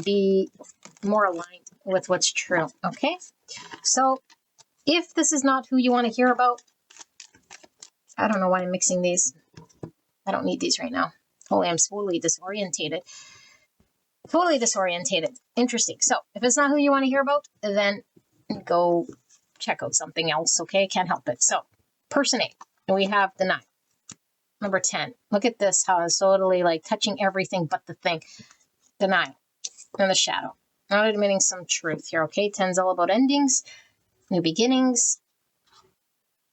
be more aligned with what's true, okay? So if this is not who you want to hear about, I don't know why I'm mixing these. I don't need these right now. Holy, I'm totally disorientated. Interesting. So if it's not who you want to hear about, then go check out something else, okay? Can't help it. So person A, we have the 9. Number 10. Look at this, how it's totally like touching everything but the thing. Denial and the shadow. Not admitting some truth here, okay? 10's all about endings, new beginnings.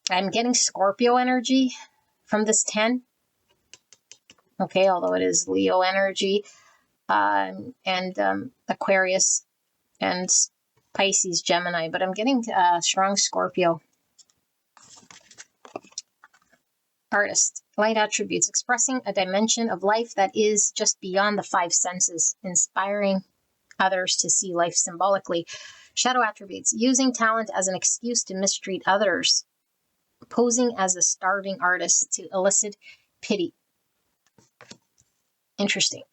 I'm getting Scorpio energy from this 10. Okay, although it is Leo energy, and Aquarius and Pisces, Gemini, but I'm getting strong Scorpio. Artist, light attributes, expressing a dimension of life that is just beyond the 5 senses, inspiring others to see life symbolically. Shadow attributes, using talent as an excuse to mistreat others, posing as a starving artist to elicit pity. Interesting.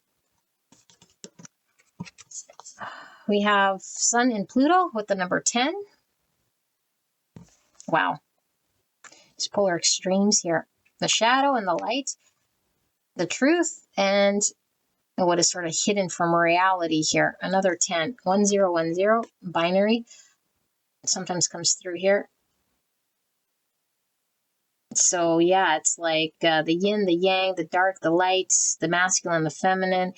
We have Sun and Pluto with the number 10. Wow. These polar extremes here. The shadow and the light, the truth and what is sort of hidden from reality here. Another 10, 1010, binary. Sometimes comes through here. So yeah, it's like the yin, the yang, the dark, the light, the masculine, the feminine.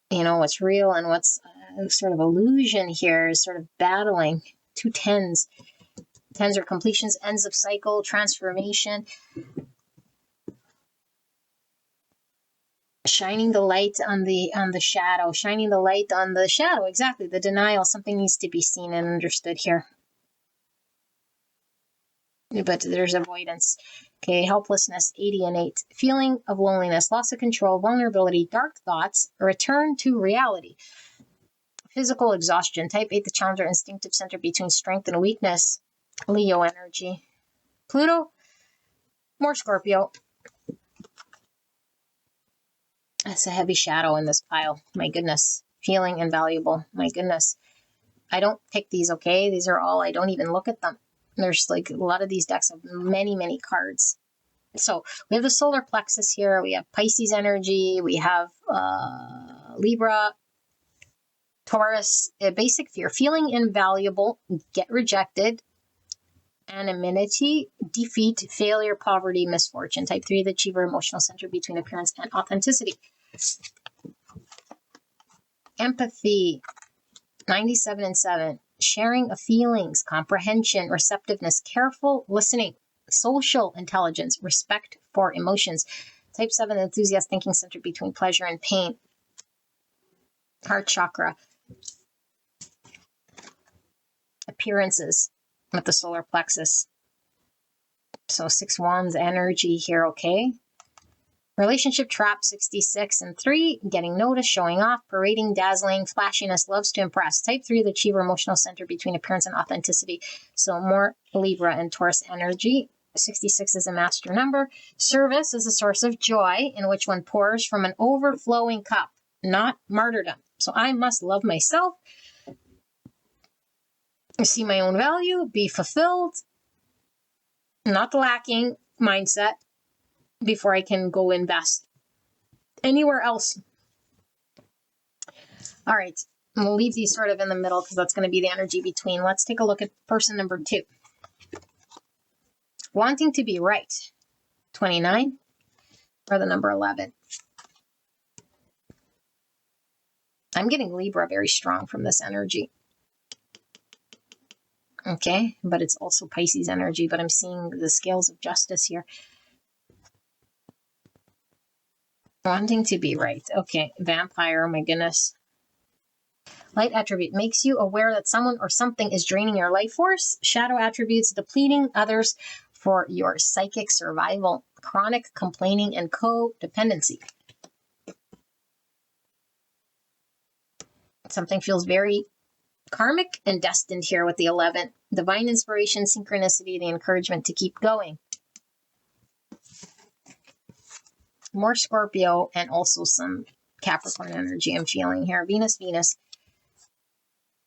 What's real and what's sort of illusion here is sort of battling. 2 tens. Tens are completions, ends of cycle, transformation. Shining the light on the shadow. Shining the light on the shadow. Exactly. The denial. Something needs to be seen and understood here. But there's avoidance. Okay, helplessness, 80 and 8. Feeling of loneliness, loss of control, vulnerability, dark thoughts, a return to reality. Physical exhaustion, type 8, the challenger instinctive center between strength and weakness. Leo energy. Pluto, more Scorpio. That's a heavy shadow in this pile. My goodness. Feeling invaluable. My goodness. I don't pick these, okay? These are all, I don't even look at them. There's like a lot of these decks have many, many cards. So we have the solar plexus here. We have Pisces energy. We have Libra, Taurus, basic fear, feeling invaluable, get rejected, anonymity, defeat, failure, poverty, misfortune. Type 3, the achiever, emotional center between appearance and authenticity. Empathy, 97 and 7. Sharing of feelings, comprehension, receptiveness, careful listening, social intelligence, respect for emotions. Type 7, enthusiast, thinking center between pleasure and pain. Heart chakra. Appearances with the solar plexus. So 6 wands energy here, okay? Relationship trap, 66 and 3. Getting noticed, showing off, parading, dazzling, flashiness, loves to impress. Type 3, the achiever, emotional center between appearance and authenticity. So more Libra and Taurus energy. 66 is a master number. Service is a source of joy in which one pours from an overflowing cup, not martyrdom. So I must love myself, see my own value, be fulfilled, not lacking mindset before I can go invest anywhere else. All right, we'll leave these sort of in the middle because that's going to be the energy between. Let's take a look at person number 2. Wanting to be right, 29, or the number 11. I'm getting Libra very strong from this energy. Okay, but it's also Pisces energy, but I'm seeing the scales of justice here. Wanting to be right. Okay, vampire, oh my goodness. Light attribute makes you aware that someone or something is draining your life force. Shadow attributes depleting others for your psychic survival. Chronic complaining and codependency. Something feels very karmic and destined here with the 11. Divine inspiration, synchronicity, the encouragement to keep going. More Scorpio and also some Capricorn energy I'm feeling here. Venus, Venus.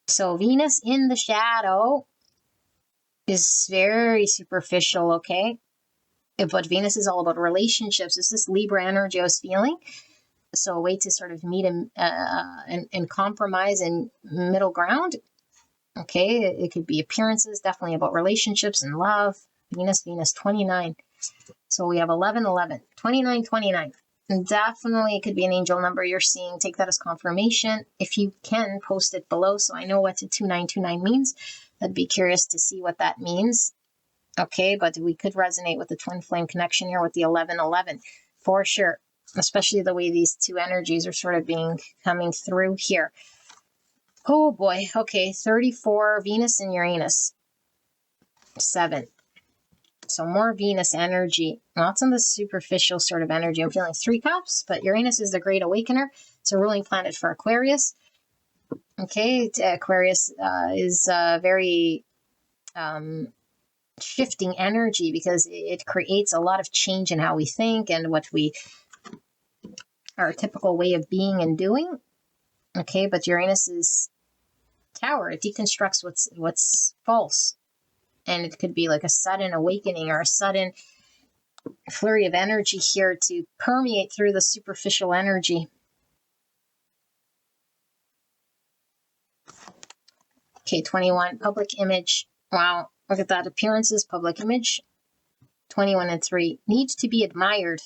So Venus in the shadow is very superficial, okay? But Venus is all about relationships. It's this Libra energy I was feeling. So a way to sort of meet and compromise in middle ground. Okay, it could be appearances, definitely about relationships and love. Venus, Venus, 29. So we have 11, 11, 29, 29. And definitely it could be an angel number you're seeing. Take that as confirmation. If you can, post it below so I know what 2929 means. I'd be curious to see what that means. Okay, but we could resonate with the twin flame connection here with the 1111 for sure, especially the way these two energies are sort of coming through here. Oh boy. Okay, 34, Venus and Uranus. 7. So more Venus energy, lots on the superficial sort of energy. I'm feeling 3 cups, but Uranus is the great awakener. It's a ruling planet for Aquarius. Okay, Aquarius is very shifting energy because it creates a lot of change in how we think and what we, our typical way of being and doing. Okay, but Uranus is Tower. It deconstructs what's false. And it could be like a sudden awakening or a sudden flurry of energy here to permeate through the superficial energy. Okay, 21, public image. Wow, look at that. Appearances, public image. 21 and 3, needs to be admired.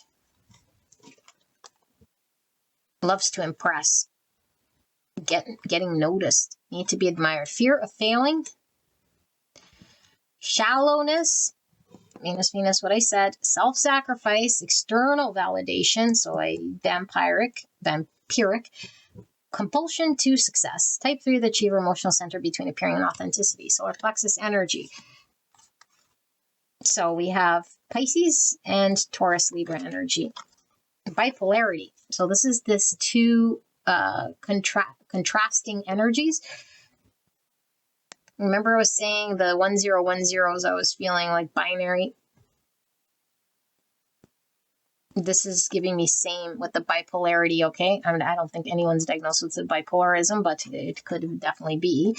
Loves to impress. getting noticed, need to be admired. Fear of failing, shallowness, Venus, what I said, self-sacrifice, external validation, so a vampiric, compulsion to success. Type 3, the achiever, emotional center between appearing and authenticity. Solar plexus energy. So we have Pisces and Taurus Libra energy. Bipolarity. So this is this two contrasting energies. Remember I was saying the 1010s, I was feeling like binary. This is giving me same with the bipolarity, okay? I mean, I don't think anyone's diagnosed with the bipolarism, but it could definitely be.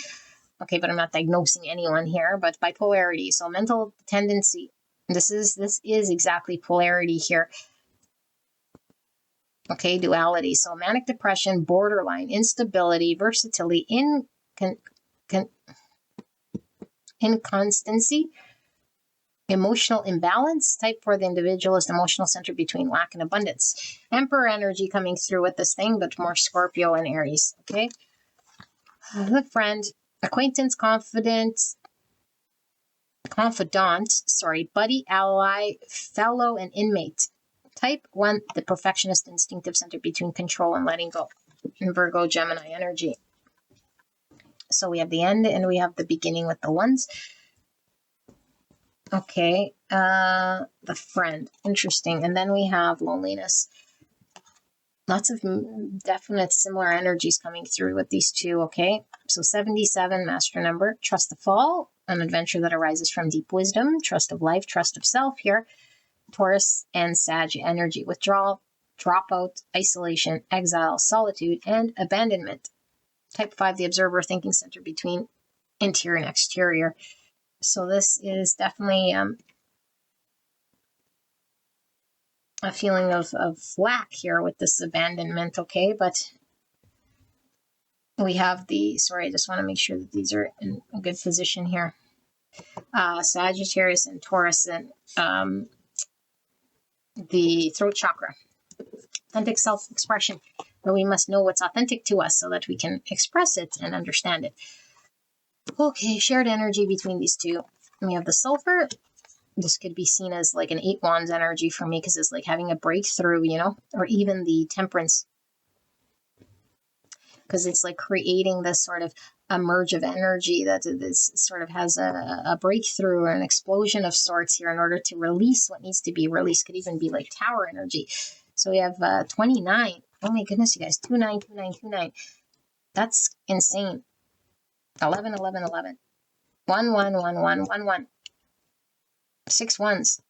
Okay, but I'm not diagnosing anyone here, but bipolarity. So mental tendency. This is exactly polarity here. Okay, duality. So manic depression, borderline, instability, versatility, inconstancy, emotional imbalance. Type 4, the individualist, emotional center between lack and abundance. Emperor energy coming through with this thing, but more Scorpio and Aries. Okay. The friend, acquaintance, confidant, buddy, ally, fellow, and inmate. Type 1, the perfectionist, instinctive center between control and letting go. And Virgo, Gemini energy. So we have the end and we have the beginning with the ones. Okay, the friend, interesting. And then we have loneliness. Lots of definite similar energies coming through with these two, okay? So 77, master number, trust the fall, an adventure that arises from deep wisdom, trust of life, trust of self here. Taurus and Sag energy, withdrawal, dropout, isolation, exile, solitude, and abandonment. Type 5, the observer, thinking center between interior and exterior. So this is definitely a feeling of lack here with this abandonment, okay? But we have I just want to make sure that these are in a good position here. Sagittarius and Taurus and the throat chakra. Authentic self-expression, but we must know what's authentic to us so that we can express it and understand it. Okay, shared energy between these two. We have the sulfur. This could be seen as like an 8 wands energy for me because it's like having a breakthrough, or even the temperance. Because it's like creating this sort of a merge of energy that this sort of has a breakthrough or an explosion of sorts here in order to release what needs to be released. Could even be like tower energy. So we have 29. Oh my goodness, you guys. 29, 29, 29. That's insane. 11, 11, 11. 1, 1, 1, 1, 1, 1. 6 ones.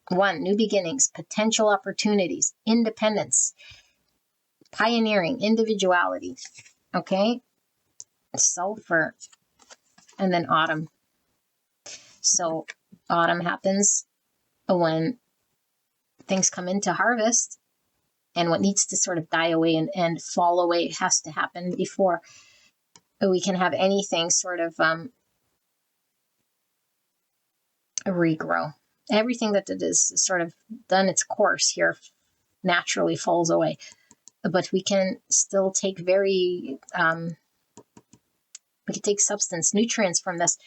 1, new beginnings, potential opportunities, independence, pioneering, individuality. Okay? Sulfur. And then autumn. So autumn happens when things come into harvest, and what needs to sort of die away and fall away has to happen before we can have anything sort of regrow. Everything that it is sort of done its course here naturally falls away. But we can still take we can take substance, nutrients from this.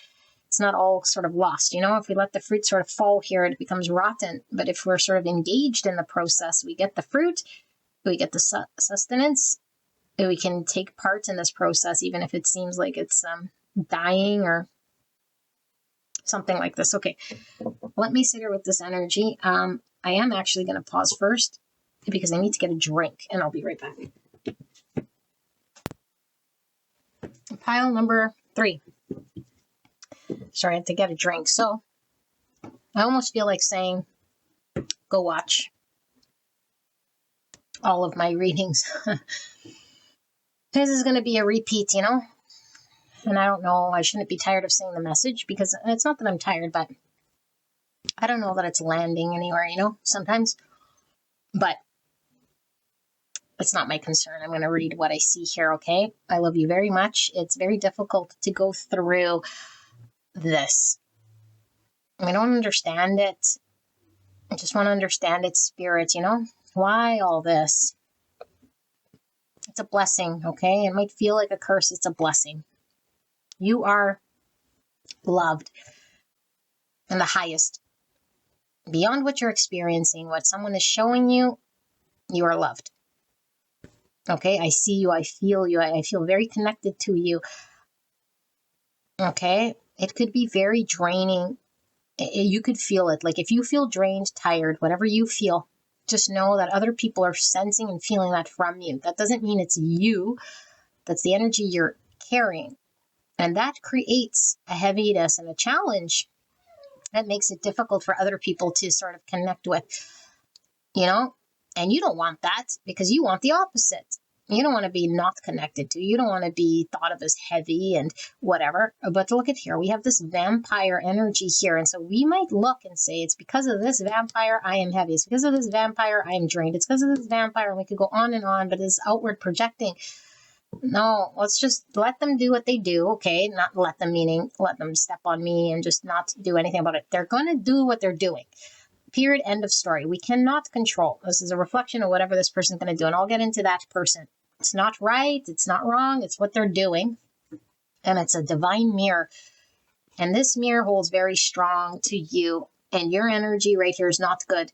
It's not all sort of lost. If we let the fruit sort of fall here, it becomes rotten. But if we're sort of engaged in the process, we get the fruit, we get the sustenance, and we can take part in this process, even if it seems like it's dying or something like this. Okay, let me sit here with this energy. I am actually going to pause first because I need to get a drink, and I'll be right back. Pile number 3. Sorry, I had to get a drink. So I almost feel like saying, go watch all of my readings. This is going to be a repeat, and I don't know, I shouldn't be tired of saying the message, because it's not that I'm tired, but I don't know that it's landing anywhere, sometimes, but it's not my concern. I'm going to read what I see here, okay? I love you very much. It's very difficult to go through this. I don't understand it. I just want to understand its spirit, Why all this? It's a blessing, okay? It might feel like a curse. It's a blessing. You are loved in the highest. Beyond what you're experiencing, what someone is showing you, you are loved. Okay? I see you. I feel you. I feel very connected to you. Okay? It could be very draining. You could feel it. Like if you feel drained, tired, whatever you feel, just know that other people are sensing and feeling that from you. That doesn't mean it's you. That's the energy you're carrying. And that creates a heaviness and a challenge that makes it difficult for other people to sort of connect with, and you don't want that because you want the opposite. You don't want to be not connected to. You don't want to be thought of as heavy and whatever. But look at here. We have this vampire energy here. And so we might look and say, it's because of this vampire, I am heavy. It's because of this vampire, I am drained. It's because of this vampire. And we could go on, but it's outward projecting. No, let's just let them do what they do, okay? Not let them, meaning let them step on me and just not do anything about it. They're going to do what they're doing. Period. End of story. We cannot control. This is a reflection of whatever this person's going to do. And I'll get into that person. It's not right. It's not wrong. It's what they're doing. And it's a divine mirror. And this mirror holds very strong to you. And your energy right here is not good.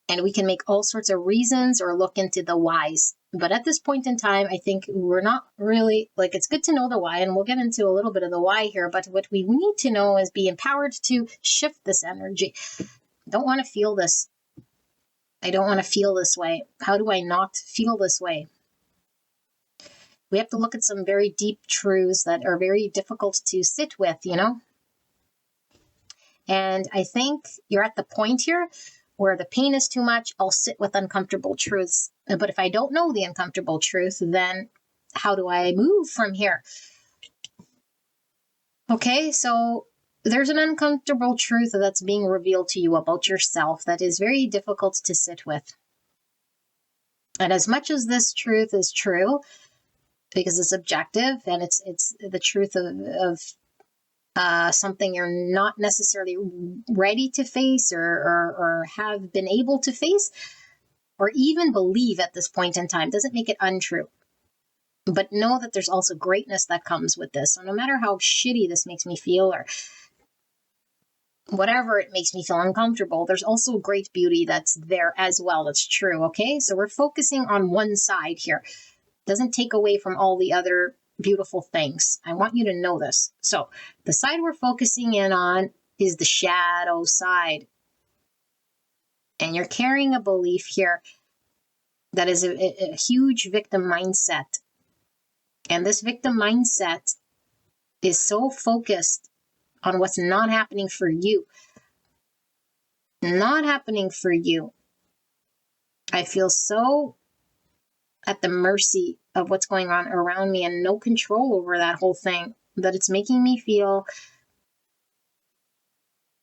And we can make all sorts of reasons or look into the whys. But at this point in time, I think we're not really, it's good to know the why. And we'll get into a little bit of the why here. But what we need to know is be empowered to shift this energy. Don't want to feel this. I don't want to feel this way. How do I not feel this way? We have to look at some very deep truths that are very difficult to sit with, And I think you're at the point here where the pain is too much. I'll sit with uncomfortable truths. But if I don't know the uncomfortable truth, then how do I move from here? Okay, so there's an uncomfortable truth that's being revealed to you about yourself that is very difficult to sit with. And as much as this truth is true, because it's objective and it's the truth of something you're not necessarily ready to face or have been able to face or even believe at this point in time, doesn't make it untrue. But know that there's also greatness that comes with this. So no matter how shitty this makes me feel or whatever it makes me feel uncomfortable, there's also great beauty that's there as well. That's true, okay? So we're focusing on one side here. Doesn't take away from all the other beautiful things. I want you to know this. So the side we're focusing in on is the shadow side. And you're carrying a belief here that is a huge victim mindset. And this victim mindset is so focused on what's not happening for you. Not happening for you. I feel so at the mercy of what's going on around me and no control over that whole thing, that it's making me feel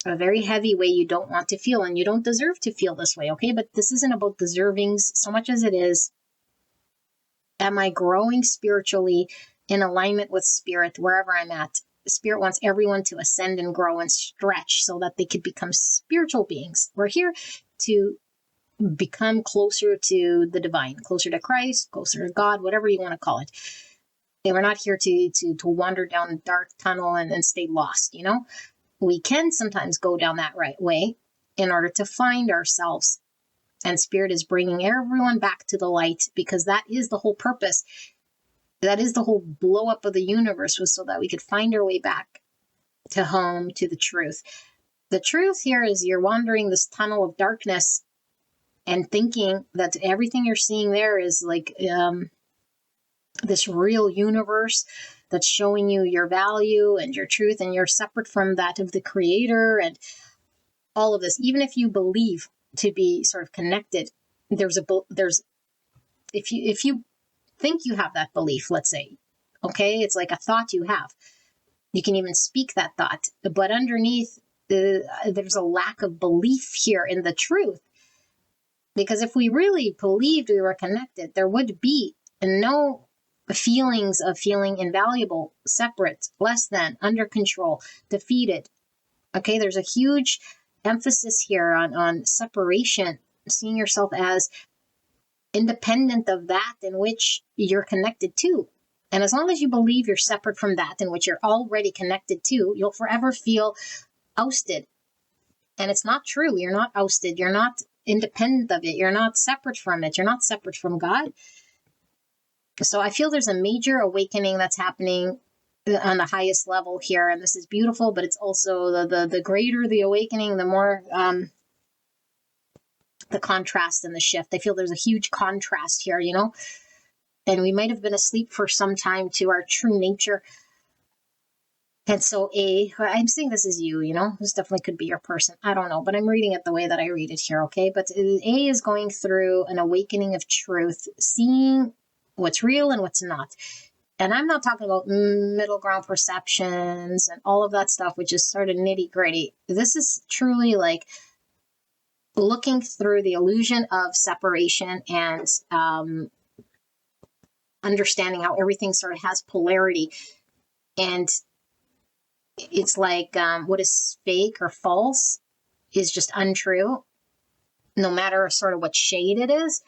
a very heavy way you don't want to feel, and you don't deserve to feel this way, okay? But this isn't about deservings so much as it is, am I growing spiritually in alignment with spirit wherever I'm at? Spirit wants everyone to ascend and grow and stretch so that they could become spiritual beings. We're here to become closer to the divine, closer to Christ, closer to God, whatever you want to call it. And we're not here to wander down a dark tunnel and stay lost, We can sometimes go down that right way in order to find ourselves. And Spirit is bringing everyone back to the light because that is the whole purpose. That is the whole blow up of the universe, was so that we could find our way back to home, to the truth. The truth here is you're wandering this tunnel of darkness and thinking that everything you're seeing there is like this real universe that's showing you your value and your truth, and you're separate from that of the Creator and all of this. Even if you believe to be sort of connected, there's if you think you have that belief, let's say, okay, it's like a thought you have. You can even speak that thought, but underneath, there's a lack of belief here in the truth. Because if we really believed we were connected, there would be no feelings of feeling invaluable, separate, less than, under control, defeated. Okay, there's a huge emphasis here on separation, seeing yourself as independent of that in which you're connected to. And as long as you believe you're separate from that in which you're already connected to, you'll forever feel ousted. And it's not true. You're not ousted. You're not independent of it. You're not separate from it. You're not separate from God. So I feel there's a major awakening that's happening on the highest level here. And this is beautiful, but it's also the greater the awakening, the more the contrast and the shift. I feel there's a huge contrast here, you know, and we might have been asleep for some time to our true nature. And so I'm saying this is you, you know, this definitely could be your person. I don't know, but I'm reading it the way that I read it here, okay? But A is going through an awakening of truth, seeing what's real and what's not. And I'm not talking about middle ground perceptions and all of that stuff, which is sort of nitty gritty. This is truly like looking through the illusion of separation and understanding how everything sort of has polarity. And it's like what is fake or false is just untrue, no matter sort of what shade it is.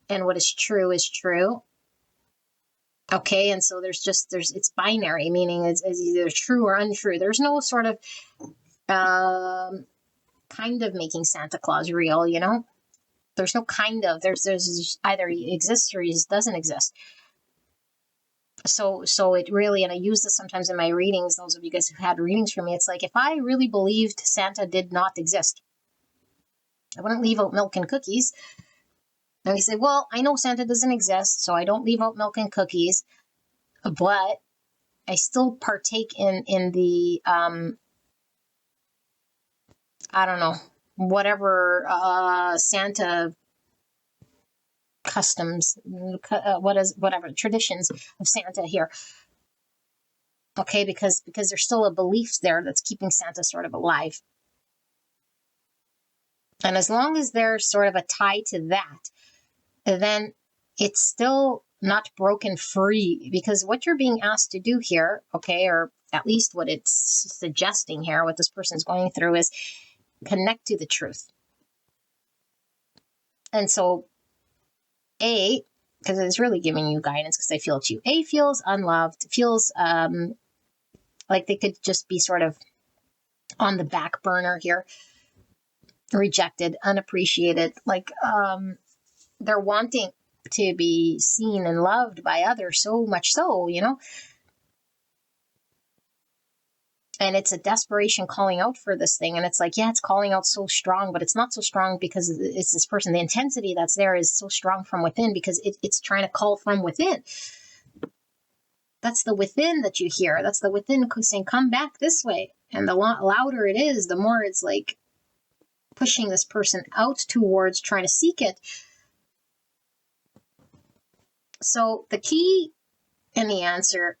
And what is true. Okay, and so it's binary, meaning it's either true or untrue. There's no sort of kind of making Santa Claus real, you know? There's no kind of. There's either he exists or he doesn't exist. So it really, and I use this sometimes in my readings, those of you guys who had readings from me, it's like if I really believed Santa did not exist, I wouldn't leave out milk and cookies. And we say, well, I know Santa doesn't exist, so I don't leave out milk and cookies, but I still partake in the, I don't know, whatever Santa customs, whatever traditions of Santa here. Okay, because there's still a belief there that's keeping Santa sort of alive. And as long as there's sort of a tie to that, then it's still not broken free, because what you're being asked to do here, okay, or at least what it's suggesting here, what this person's going through, is connect to the truth. And so A, because it's really giving you guidance, because I feel it's you. A feels unloved, feels like they could just be sort of on the back burner here, rejected, unappreciated, like they're wanting to be seen and loved by others, so much so, you know. And it's a desperation calling out for this thing. And it's like, yeah, it's calling out so strong, but it's not so strong because it's this person. The intensity that's there is so strong from within because it's trying to call from within. That's the within that you hear. That's the within saying, come back this way. And the louder it is, the more it's like pushing this person out towards trying to seek it. So the key and the answer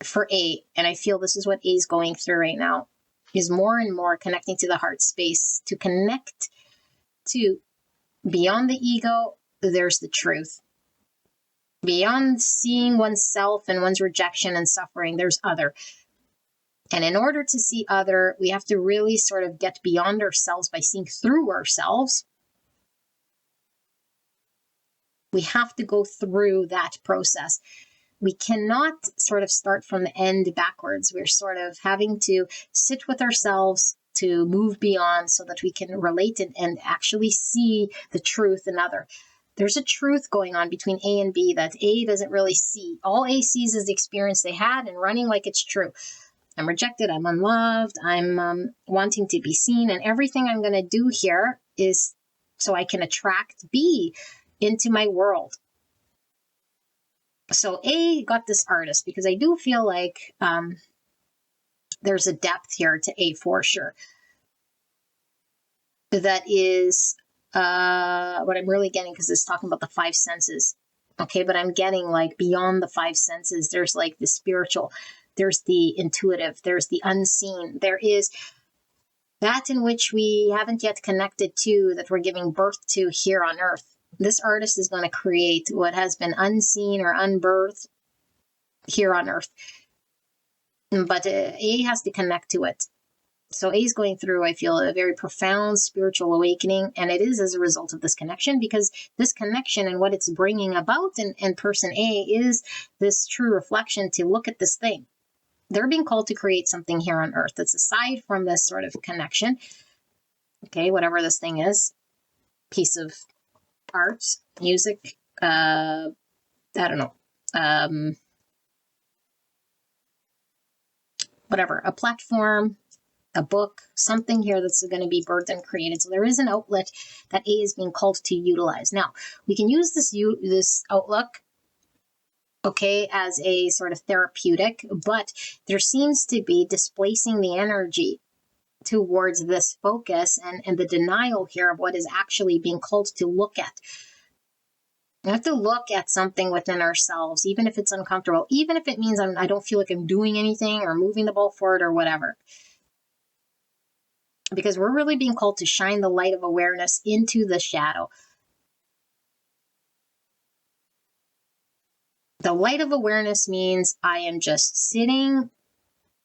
for A, and I feel this is what A is going through right now, is more and more connecting to the heart space, to connect to beyond the ego, there's the truth. Beyond seeing oneself and one's rejection and suffering, there's other. And in order to see other, we have to really sort of get beyond ourselves by seeing through ourselves. We have to go through that process. We cannot sort of start from the end backwards. We're sort of having to sit with ourselves to move beyond so that we can relate and actually see the truth in other. There's a truth going on between A and B that A doesn't really see. All A sees is the experience they had and running like it's true. I'm rejected, I'm unloved, I'm wanting to be seen, and everything I'm going to do here is so I can attract B into my world. So A got this artist because I do feel like there's a depth here to A for sure. That is what I'm really getting, because it's talking about the five senses. Okay, but I'm getting like beyond the five senses. There's like the spiritual, there's the intuitive, there's the unseen. There is that in which we haven't yet connected to, that we're giving birth to here on earth. This artist is going to create what has been unseen or unbirthed here on earth. But A has to connect to it. So A is going through, I feel, a very profound spiritual awakening, and it is as a result of this connection, because this connection and what it's bringing about in person A is this true reflection to look at this thing. They're being called to create something here on earth that's aside from this sort of connection. Okay, whatever this thing is, piece of art, music, I don't know, whatever, a platform, a book, something here that's going to be birthed and created. So there is an outlet that A is being called to utilize. Now, we can use this outlook, okay, as a sort of therapeutic, but there seems to be displacing the energy towards this focus and the denial here of what is actually being called to look at. We have to look at something within ourselves, even if it's uncomfortable, even if it means I don't feel like I'm doing anything or moving the ball forward or whatever. Because we're really being called to shine the light of awareness into the shadow. The light of awareness means I am just sitting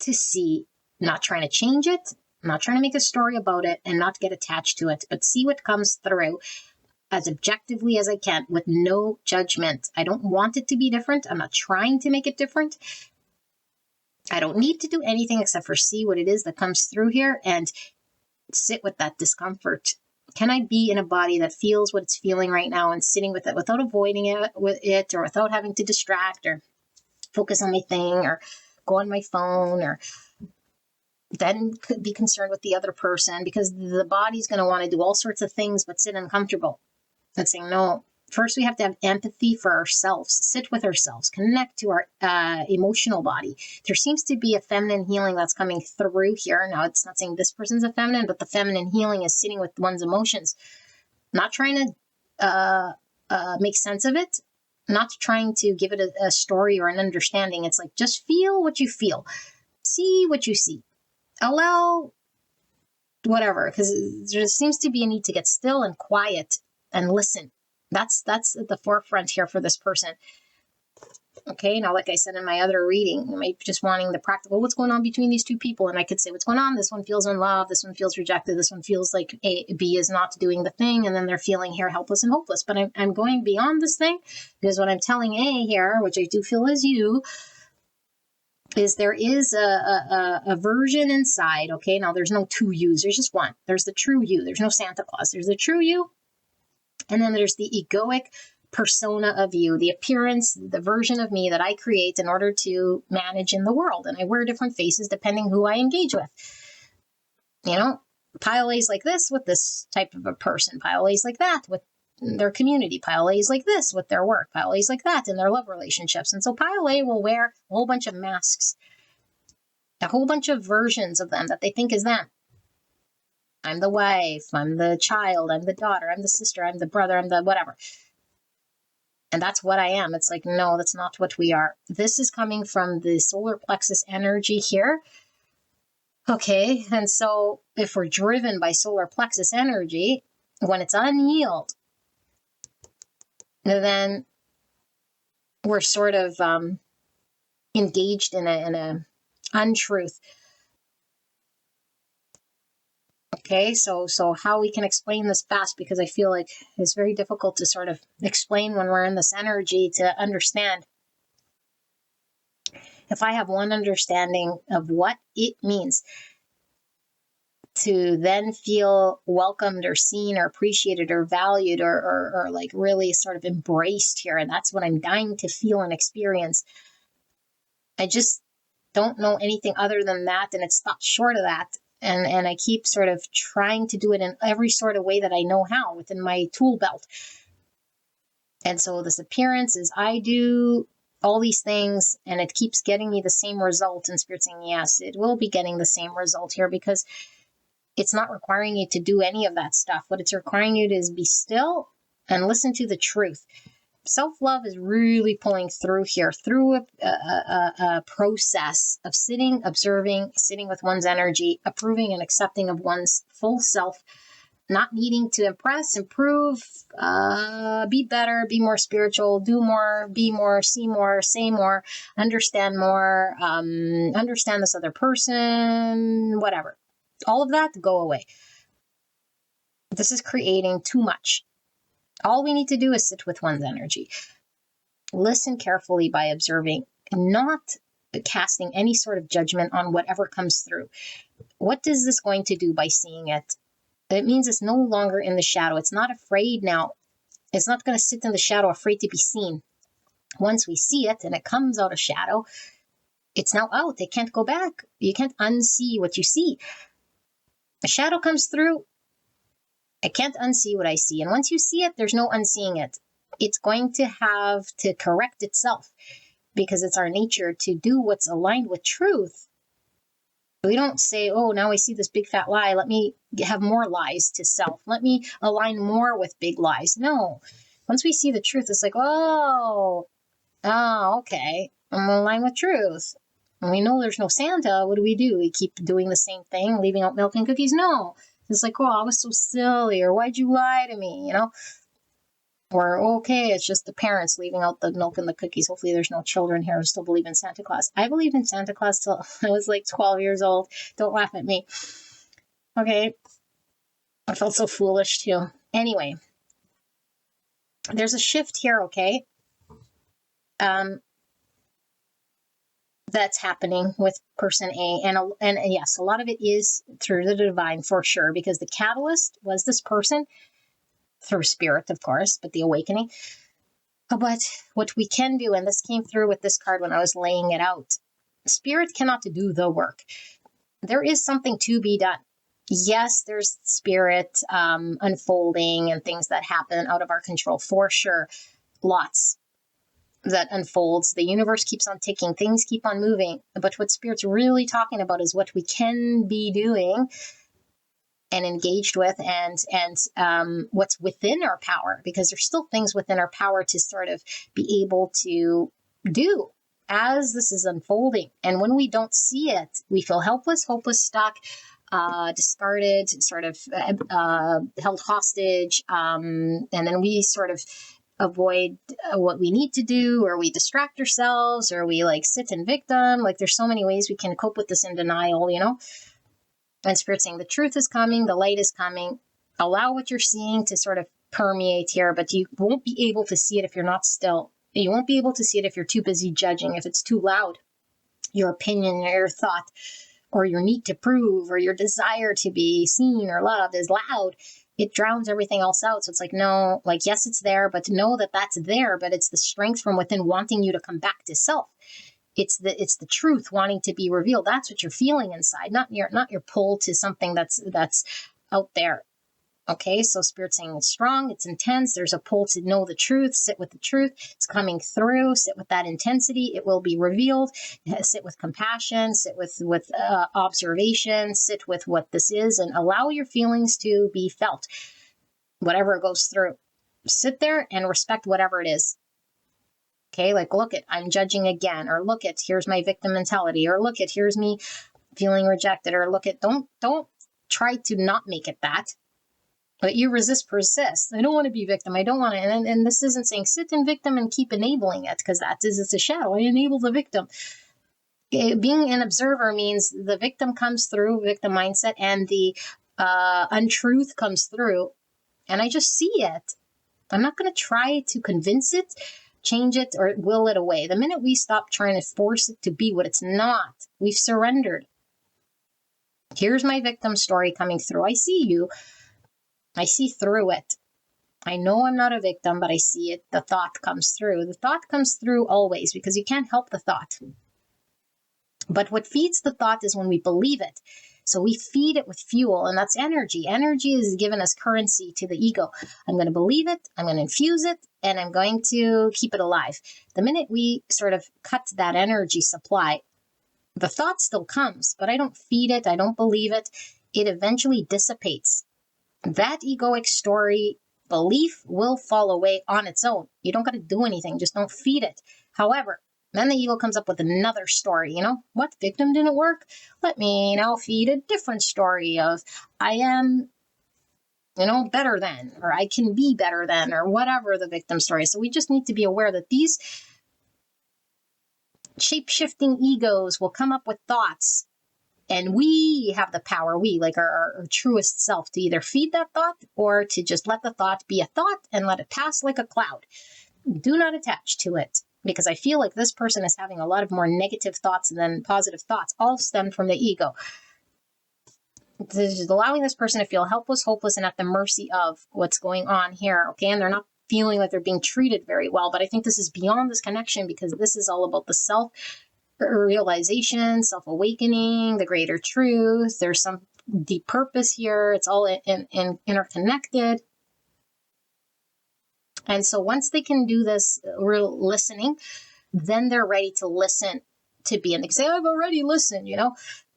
to see, not trying to change it, not trying to make a story about it, and not get attached to it, but see what comes through as objectively as I can with no judgment. I don't want it to be different. I'm not trying to make it different. I don't need to do anything except for see what it is that comes through here and sit with that discomfort. Can I be in a body that feels what it's feeling right now and sitting with it without avoiding it or without having to distract or focus on my thing or go on my phone or then could be concerned with the other person, because the body's going to want to do all sorts of things but sit uncomfortable. And saying, no, first we have to have empathy for ourselves, sit with ourselves, connect to our emotional body. There seems to be a feminine healing that's coming through here. Now, it's not saying this person's a feminine, but the feminine healing is sitting with one's emotions, not trying to make sense of it, not trying to give it a story or an understanding. It's like, just feel what you feel, see what you see, allow whatever, because there seems to be a need to get still and quiet and listen. That's at the forefront here for this person. Okay, now, like I said in my other reading, you might be just wanting the practical, what's going on between these two people? And I could say, what's going on? This one feels in love. This one feels rejected. This one feels like B is not doing the thing. And then they're feeling here helpless and hopeless. But I'm going beyond this thing, because what I'm telling A here, which I do feel is you, is there is a version inside. Okay, now there's no two yous. There's just one. There's the true you. There's no Santa Claus. There's the true you. And then there's the egoic persona of you, the appearance, the version of me that I create in order to manage in the world. And I wear different faces depending who I engage with. You know, pile A's like this with this type of a person, pile A's like that with their community, pile A's like this with their work, pile A's like that in their love relationships. And so pile A will wear a whole bunch of masks, a whole bunch of versions of them that they think is them. I'm the wife, I'm the child, I'm the daughter, I'm the sister, I'm the brother, I'm the whatever. And that's what I am. It's like, no, that's not what we are. This is coming from the solar plexus energy here. Okay, and so if we're driven by solar plexus energy, when it's unhealed, then we're sort of engaged in a untruth. Okay, so how we can explain this fast, because I feel like it's very difficult to sort of explain when we're in this energy to understand. If I have one understanding of what it means to then feel welcomed or seen or appreciated or valued or like really sort of embraced here, and that's what I'm dying to feel and experience. I just don't know anything other than that, and it stops short of that. And I keep sort of trying to do it in every sort of way that I know how within my tool belt. And so this appearance is I do all these things, and it keeps getting me the same result. And Spirit saying, yes, it will be getting the same result here, because it's not requiring you to do any of that stuff. What it's requiring you to is be still and listen to the truth. Self-love is really pulling through here, through a process of sitting, observing, sitting with one's energy, approving and accepting of one's full self, not needing to impress, improve, be better, be more spiritual, do more, be more, see more, say more, understand more, understand this other person, whatever. all of that, go away. This is creating too much. All we need to do is sit with one's energy. Listen carefully by observing, not casting any sort of judgment on whatever comes through. What is this going to do by seeing it? It means it's no longer in the shadow. It's not afraid now. It's not going to sit in the shadow afraid to be seen. Once we see it and it comes out of shadow, it's now out. It can't go back. You can't unsee what you see. A shadow comes through. I can't unsee what I see. And once you see it, there's no unseeing it. It's going to have to correct itself because it's our nature to do what's aligned with truth. We don't say, oh, now I see this big fat lie. Let me have more lies to self. Let me align more with big lies. No. Once we see the truth, it's like, oh, okay. I'm aligned with truth. And we know there's no Santa. What do? We keep doing the same thing, leaving out milk and cookies? No. It's like, oh, I was so silly, or why'd you lie to me, Or, okay, it's just the parents leaving out the milk and the cookies. Hopefully there's no children here who still believe in Santa Claus. I believed in Santa Claus till I was like 12 years old. Don't laugh at me. Okay. I felt so foolish too. Anyway, there's a shift here, okay? That's happening with person A. And yes, a lot of it is through the divine for sure, because the catalyst was this person through spirit, of course, but the awakening. But what we can do, and this came through with this card when I was laying it out, spirit cannot do the work. There is something to be done. Yes, there's spirit unfolding and things that happen out of our control, for sure. Lots that unfolds. The universe keeps on ticking. Things keep on moving. But what spirit's really talking about is what we can be doing and engaged with, and what's within our power, because there's still things within our power to sort of be able to do as this is unfolding. And when we don't see it, we feel helpless, hopeless, stuck, discarded, sort of held hostage, and then we sort of avoid what we need to do, or we distract ourselves, or we like sit in victim. Like there's so many ways we can cope with this in denial, And Spirit saying the truth is coming, the light is coming. Allow what you're seeing to sort of permeate here, but you won't be able to see it if you're not still. You won't be able to see it if you're too busy judging, if it's too loud. Your opinion or your thought or your need to prove or your desire to be seen or loved is loud. It drowns everything else out. So it's like, no, like, yes, it's there, but to know that that's there, but it's the strength from within wanting you to come back to self. It's the truth wanting to be revealed. That's what you're feeling inside, not your pull to something that's out there. Okay, so Spirit saying it's strong, it's intense. There's a pull to know the truth, sit with the truth. It's coming through. Sit with that intensity. It will be revealed. Sit with compassion. Sit with observation. Sit with what this is, and allow your feelings to be felt. Whatever it goes through, sit there and respect whatever it is. Okay, like look at I'm judging again, or look at here's my victim mentality, or look at here's me feeling rejected, or look at don't try to not make it that. But you persist. I don't want to be victim. I don't want to. And this isn't saying sit in victim and keep enabling it, because it's a shadow. I enable the victim. Being an observer means the victim comes through, victim mindset, and the untruth comes through. And I just see it. I'm not going to try to convince it, change it, or will it away. The minute we stop trying to force it to be what it's not, we've surrendered. Here's my victim story coming through. I see you. I see through it. I know I'm not a victim, but I see it. The thought comes through. The thought comes through always, because you can't help the thought. But what feeds the thought is when we believe it. So we feed it with fuel, and that's energy. Energy is given as currency to the ego. I'm going to believe it, I'm going to infuse it, and I'm going to keep it alive. The minute we sort of cut that energy supply, the thought still comes, but I don't feed it, I don't believe it. It eventually dissipates. That egoic story belief will fall away on its own. You don't got to do anything. Just don't feed it. However, then the ego comes up with another story. What? Victim didn't work? Let me now feed a different story of I am, better than, or I can be better than, or whatever the victim story is. So we just need to be aware that these shape-shifting egos will come up with thoughts And we have the power, we, like our truest self, to either feed that thought or to just let the thought be a thought and let it pass like a cloud. Do not attach to it, because I feel like this person is having a lot of more negative thoughts than positive thoughts, all stem from the ego. Just allowing this person to feel helpless, hopeless, and at the mercy of what's going on here, okay? And they're not feeling like they're being treated very well, but I think this is beyond this connection, because this is all about the self-realization, self-awakening, the greater truth. There's some deep purpose here. It's all interconnected. And so once they can do this real listening, then they're ready to listen to be. And they say, I've already listened,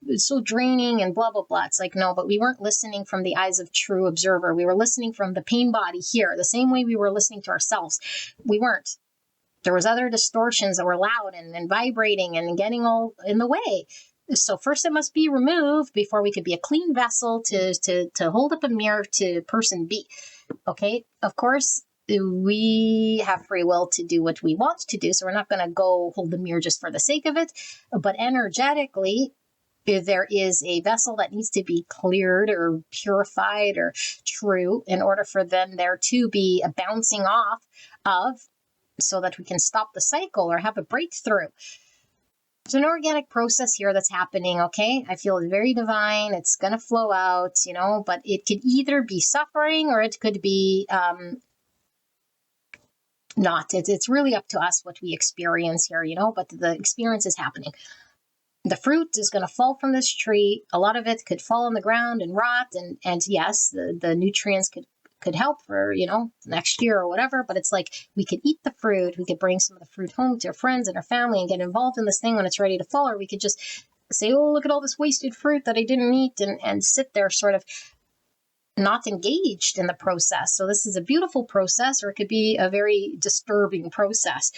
it's so draining and blah, blah, blah. It's like, no, but we weren't listening from the eyes of true observer. We were listening from the pain body here, the same way we were listening to ourselves. We weren't. There was other distortions that were loud and vibrating and getting all in the way. So first it must be removed before we could be a clean vessel to hold up a mirror to person B. Okay. Of course, we have free will to do what we want to do. So we're not going to go hold the mirror just for the sake of it. But energetically, if there is a vessel that needs to be cleared or purified or true in order for them there to be a bouncing off of, so that we can stop the cycle or have a breakthrough. There's an organic process here that's happening, okay? I feel it's very divine. It's going to flow out, but it could either be suffering or it could be not. It's really up to us what we experience here, but the experience is happening. The fruit is going to fall from this tree. A lot of it could fall on the ground and rot. And yes, the nutrients could help for, next year or whatever. But it's like we could eat the fruit. We could bring some of the fruit home to our friends and our family and get involved in this thing when it's ready to fall. Or we could just say, oh, look at all this wasted fruit that I didn't eat, and sit there sort of not engaged in the process. So this is a beautiful process, or it could be a very disturbing process.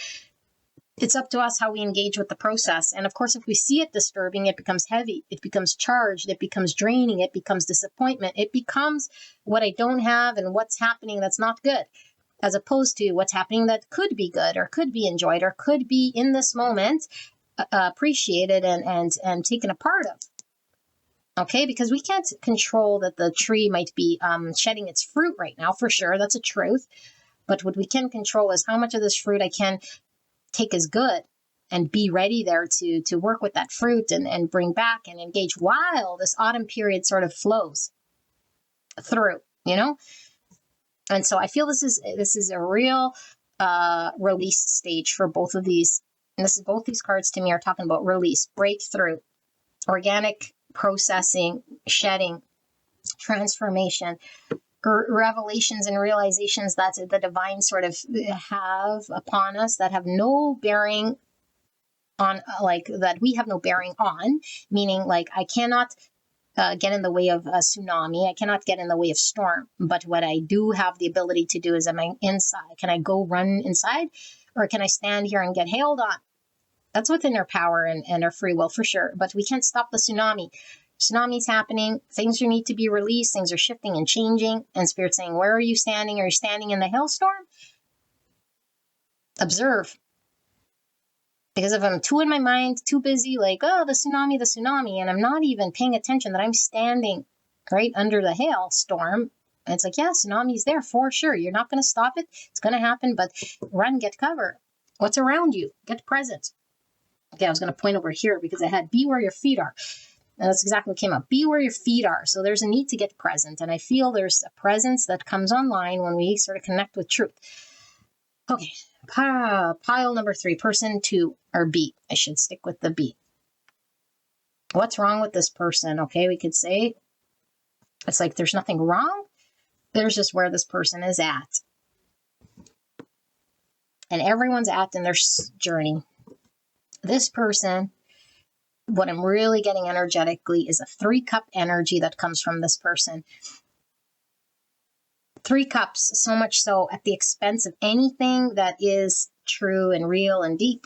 It's up to us how we engage with the process. And of course, if we see it disturbing, it becomes heavy, it becomes charged, it becomes draining, it becomes disappointment, it becomes what I don't have and what's happening that's not good, as opposed to what's happening that could be good or could be enjoyed or could be in this moment appreciated and taken a part of. Okay, because we can't control that the tree might be shedding its fruit right now, for sure. That's a truth. But what we can control is how much of this fruit I can take as good and be ready there to work with that fruit and bring back and engage while this autumn period sort of flows through, And so I feel this is a real release stage for both of these. And both these cards to me are talking about release, breakthrough, organic processing, shedding, transformation, revelations and realizations that the divine sort of have upon us that have no bearing on, that we have no bearing on, meaning like I cannot get in the way of a tsunami. I cannot get in the way of storm. But what I do have the ability to do is, am I inside? Can I go run inside? Or can I stand here and get hailed on? That's within our power and our free will for sure. But we can't stop the tsunami. Tsunami's happening. Things need to be released. Things are shifting and changing. And Spirit's saying, where are you standing? Are you standing in the hailstorm? Observe. Because if I'm too in my mind, too busy, like, oh, the tsunami, and I'm not even paying attention that I'm standing right under the hailstorm, and it's like, yeah, tsunami's there for sure. You're not going to stop it. It's going to happen, but run, get cover. What's around you? Get present. Okay, I was going to point over here because I had be where your feet are. And that's exactly what came up. Be where your feet are. So there's a need to get present. And I feel there's a presence that comes online when we sort of connect with truth. Okay, pile number 3, person 2, or B. I should stick with the B. What's wrong with this person? Okay, we could say it's like there's nothing wrong. There's just where this person is at. And everyone's at in their journey. This person, what I'm really getting energetically is a 3-cup energy that comes from this person. 3 cups, so much so at the expense of anything that is true and real and deep.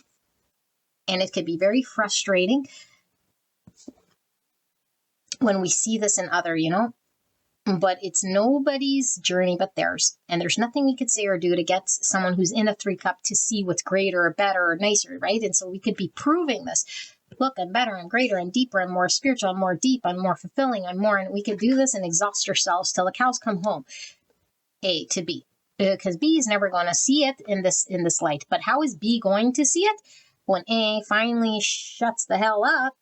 And it could be very frustrating when we see this in other, but it's nobody's journey but theirs. And there's nothing we could say or do to get someone who's in a 3-cup to see what's greater or better or nicer, right? And so we could be proving this. look, I'm better, I'm greater, I'm deeper, I'm more spiritual, I'm more deep, I'm more fulfilling, I'm more, and we could do this and exhaust ourselves till the cows come home. A to B, because B is never going to see it in this light. But how is B going to see it? When A finally shuts the hell up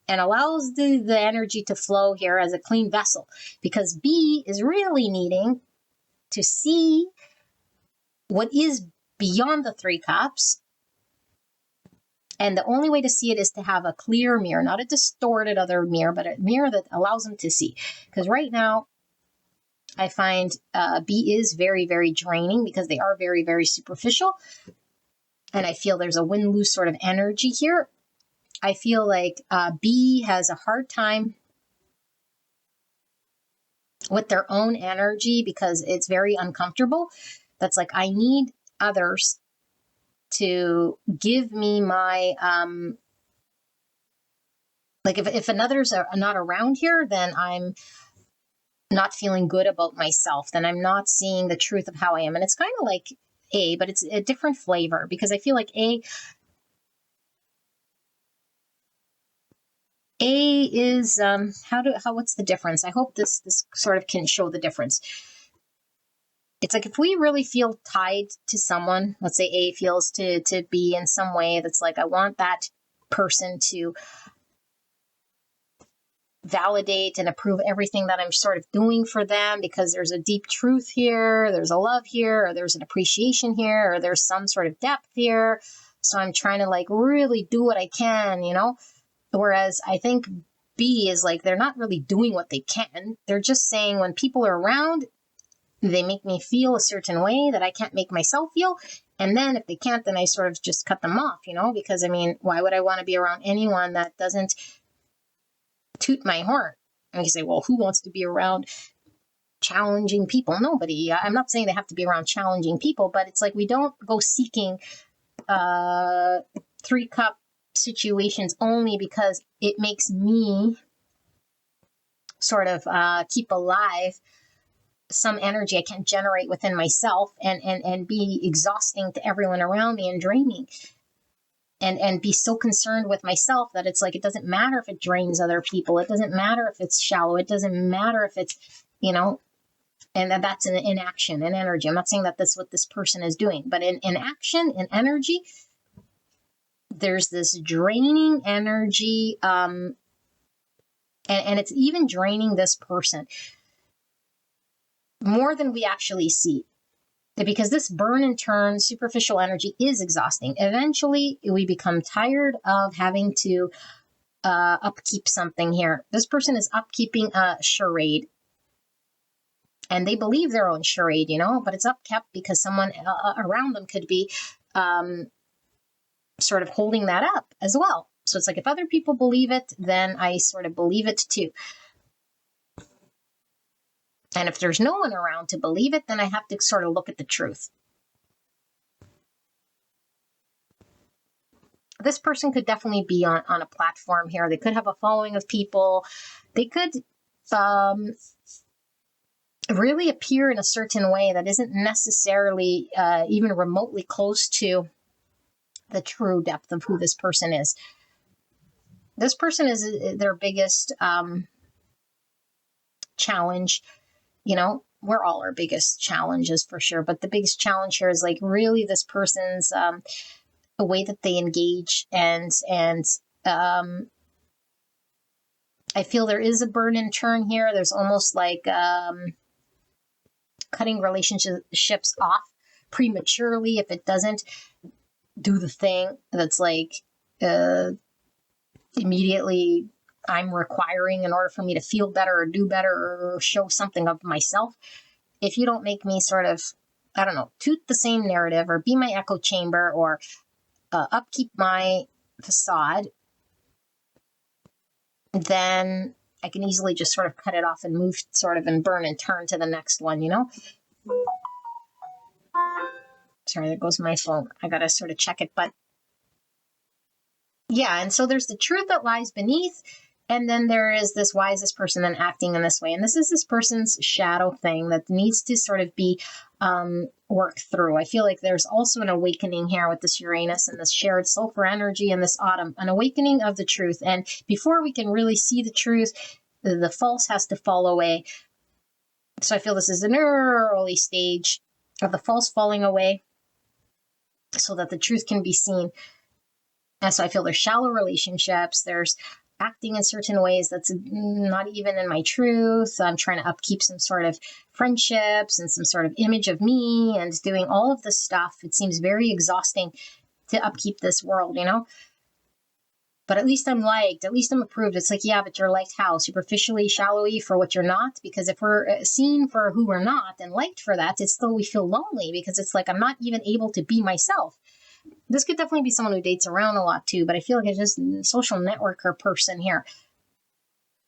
and allows the energy to flow here as a clean vessel, because B is really needing to see what is beyond the 3 cups. And the only way to see it is to have a clear mirror, not a distorted other mirror, but a mirror that allows them to see. Because right now, I find B is very, very draining because they are very, very superficial. And I feel there's a win-lose sort of energy here. I feel like B has a hard time with their own energy because it's very uncomfortable. That's like, I need others to give me my, like if another's are not around here, then I'm not feeling good about myself. Then I'm not seeing the truth of how I am. And it's kind of like A, but it's a different flavor because I feel like A is what's the difference? I hope this sort of can show the difference. It's like if we really feel tied to someone, let's say A feels to B in some way that's like, I want that person to validate and approve everything that I'm sort of doing for them because there's a deep truth here, there's a love here, or there's an appreciation here, or there's some sort of depth here. So I'm trying to like really do what I can, you know? Whereas I think B is like, they're not really doing what they can. They're just saying when people are around, they make me feel a certain way that I can't make myself feel. And then if they can't, then I sort of just cut them off, you know, because I mean, why would I want to be around anyone that doesn't toot my horn? And you say, well, who wants to be around challenging people? Nobody. I'm not saying they have to be around challenging people, but it's like we don't go seeking 3-cup situations only because it makes me sort of keep alive some energy I can't generate within myself and be exhausting to everyone around me and draining. And be so concerned with myself that it's like, it doesn't matter if it drains other people. It doesn't matter if it's shallow. It doesn't matter if it's, you know, and that's an inaction and energy. I'm not saying that that's what this person is doing, but in action and energy, there's this draining energy. And it's even draining this person more than we actually see. Because this burn and turn superficial energy is exhausting. Eventually, we become tired of having to upkeep something here. This person is upkeeping a charade. And they believe their own charade, you know, but it's upkept because someone around them could be sort of holding that up as well. So it's like, if other people believe it, then I sort of believe it too. And if there's no one around to believe it, then I have to sort of look at the truth. This person could definitely be on a platform here. They could have a following of people. They could really appear in a certain way that isn't necessarily even remotely close to the true depth of who this person is. This person is their biggest challenge. You know, we're all our biggest challenges for sure, but the biggest challenge here is like really this person's the way that they engage, and I feel there is a burn and turn here. There's almost like cutting relationships off prematurely if it doesn't do the thing that's like immediately I'm requiring in order for me to feel better or do better or show something of myself. If you don't make me sort of, I don't know, toot the same narrative or be my echo chamber or upkeep my facade, then I can easily just sort of cut it off and move sort of and burn and turn to the next one, you know? Sorry, there goes my phone. I got to sort of check it, but yeah. And so there's the truth that lies beneath. And then there is this, why is this person then acting in this way? And this is this person's shadow thing that needs to sort of be work through. I feel like there's also an awakening here with this Uranus and this shared sulfur energy in this autumn, an awakening of the truth. And before we can really see the truth, the false has to fall away. So I feel this is an early stage of the false falling away so that the truth can be seen. And so I feel there's shallow relationships, there's acting in certain ways that's not even in my truth. I'm trying to upkeep some sort of friendships and some sort of image of me and doing all of this stuff. It seems very exhausting to upkeep this world, you know? But at least I'm liked, at least I'm approved. It's like, yeah, but you're liked how? Superficially, shallowy for what you're not? Because if we're seen for who we're not and liked for that, it's still we feel lonely because it's like I'm not even able to be myself. This could definitely be someone who dates around a lot too, but I feel like it's just a social networker person here.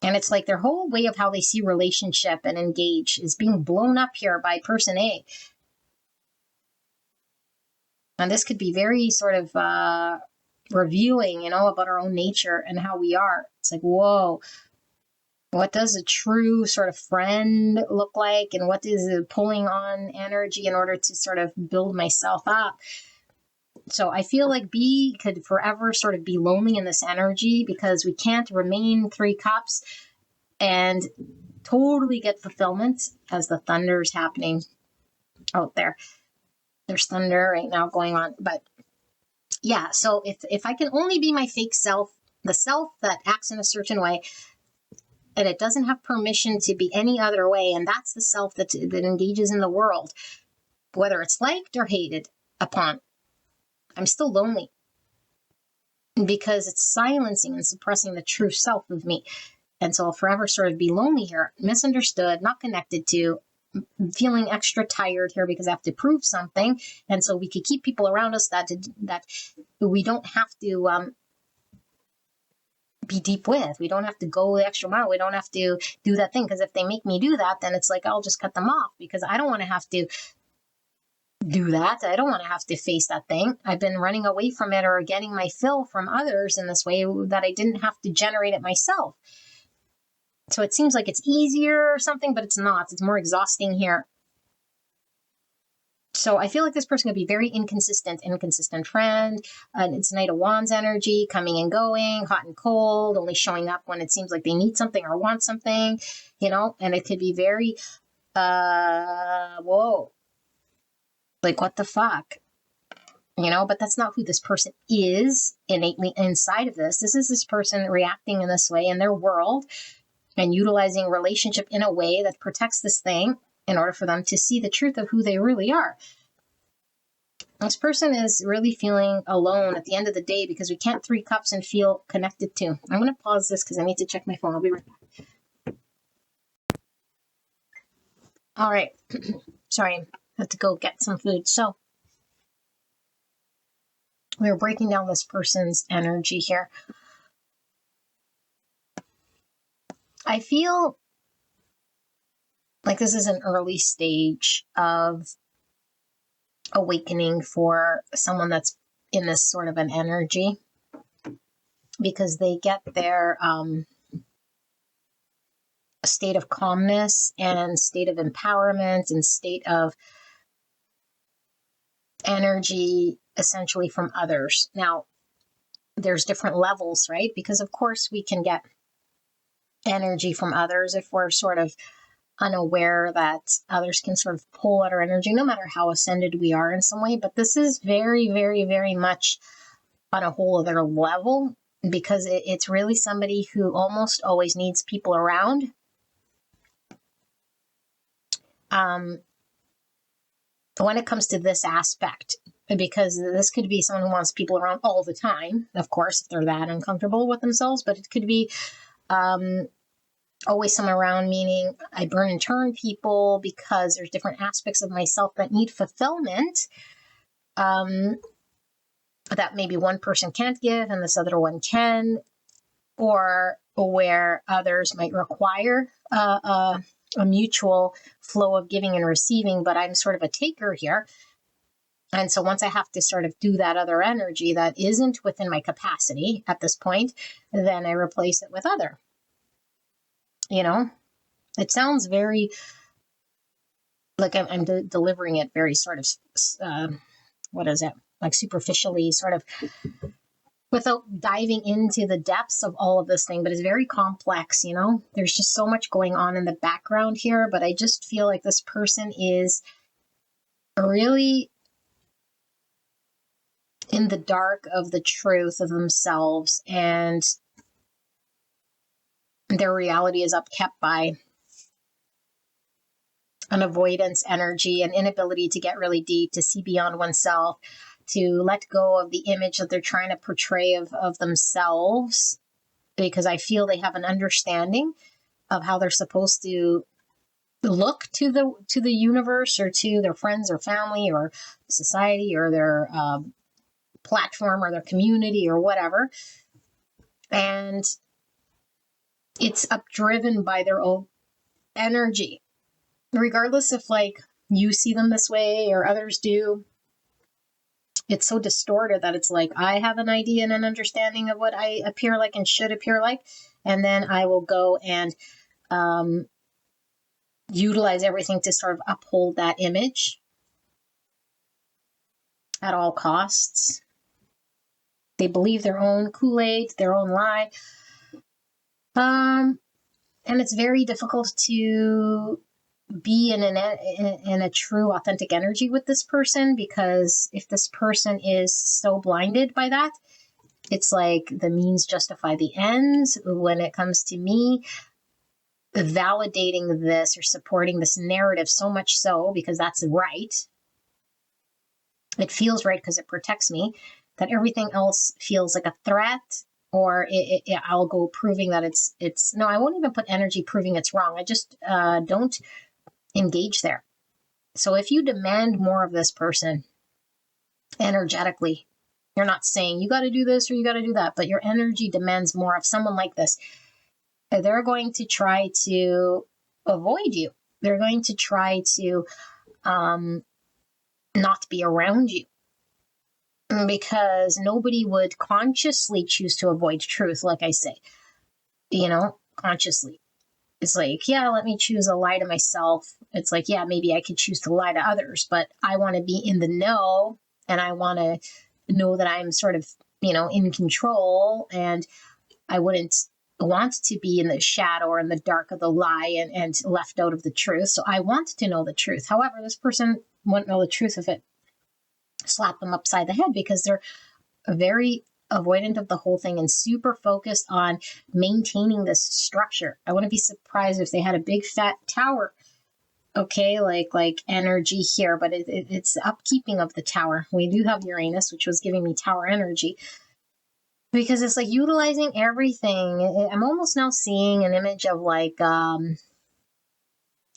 And it's like their whole way of how they see relationship and engage is being blown up here by person A. And this could be very sort of revealing, you know, about our own nature and how we are. It's like, whoa, what does a true sort of friend look like? And what is it pulling on energy in order to sort of build myself up? So I feel like B could forever sort of be lonely in this energy because we can't remain 3 cups and totally get fulfillment as the thunder's happening out there. There's thunder right now going on. But yeah, so if I can only be my fake self, the self that acts in a certain way, and it doesn't have permission to be any other way, and that's the self that engages in the world, whether it's liked or hated upon, I'm still lonely because it's silencing and suppressing the true self of me. And so I'll forever sort of be lonely here, misunderstood, not connected to, feeling extra tired here because I have to prove something. And so we could keep people around us that we don't have to be deep with. We don't have to go the extra mile. We don't have to do that thing because if they make me do that, then it's like I'll just cut them off because I don't want to have to do that. I don't want to have to face that thing. I've been running away from it or getting my fill from others in this way that I didn't have to generate it myself. So it seems like it's easier or something, but it's not. It's more exhausting here. So I feel like this person could be very inconsistent friend. It's Knight of Wands energy, coming and going, hot and cold, only showing up when it seems like they need something or want something, you know, and it could be very, whoa, like what the fuck, you know, but that's not who this person is innately inside of this. This is this person reacting in this way in their world and utilizing relationship in a way that protects this thing in order for them to see the truth of who they really are. This person is really feeling alone at the end of the day because we can't 3 cups and feel connected to. I'm going to pause this because I need to check my phone. I'll be right back. All right. Sorry, I had to go get some food. So we're breaking down this person's energy here. I feel like this is an early stage of awakening for someone that's in this sort of an energy because they get their state of calmness and state of empowerment and state of energy essentially from others. Now, there's different levels, right? Because of course we can get energy from others if we're sort of unaware that others can sort of pull at our energy, no matter how ascended we are in some way. But this is very, very, very much on a whole other level because it's really somebody who almost always needs people around. When it comes to this aspect, because this could be someone who wants people around all the time, of course, if they're that uncomfortable with themselves, but it could be always someone around, meaning I burn and turn people because there's different aspects of myself that need fulfillment that maybe one person can't give and this other one can, or where others might require a mutual flow of giving and receiving, but I'm sort of a taker here. And so once I have to sort of do that other energy that isn't within my capacity at this point, then I replace it with other. You know, it sounds very like I'm delivering it very sort of, what is it? Like superficially, sort of, without diving into the depths of all of this thing, but it's very complex, you know? There's just so much going on in the background here, but I just feel like this person is really in the dark of the truth of themselves, and their reality is upkept by an avoidance energy, an inability to get really deep, to see beyond oneself, to let go of the image that they're trying to portray of themselves, because I feel they have an understanding of how they're supposed to look to the universe, or to their friends or family or society, or their platform, or their community, or whatever. And it's updriven by their own energy, regardless if like you see them this way or others do. It's so distorted that it's like, I have an idea and an understanding of what I appear like and should appear like, and then I will go and utilize everything to sort of uphold that image at all costs. They believe their own Kool-Aid, their own lie. And it's very difficult to be in a true, authentic energy with this person, because if this person is so blinded by that, it's like the means justify the ends. When it comes to me, validating this or supporting this narrative, so much so because that's right, it feels right because it protects me, that everything else feels like a threat, or I'll go proving that it's no, I won't even put energy proving it's wrong. I just don't engage there. So if you demand more of this person energetically, you're not saying you got to do this or you got to do that, but your energy demands more of someone like this, they're going to try to avoid you. They're going to try to not be around you, because nobody would consciously choose to avoid truth, like I say, you know, consciously. It's like, yeah, let me choose a lie to myself. It's like, yeah, maybe I could choose to lie to others, but I want to be in the know, and I want to know that I'm sort of, you know, in control, and I wouldn't want to be in the shadow or in the dark of the lie and left out of the truth. So I want to know the truth. However, this person wouldn't know the truth if it slapped them upside the head, because they're very avoidant of the whole thing and super focused on maintaining this structure. I wouldn't be surprised if they had a big fat tower, okay, like energy here, but it's the upkeeping of the tower. We do have Uranus, which was giving me tower energy, because it's like utilizing everything. I'm almost now seeing an image of like,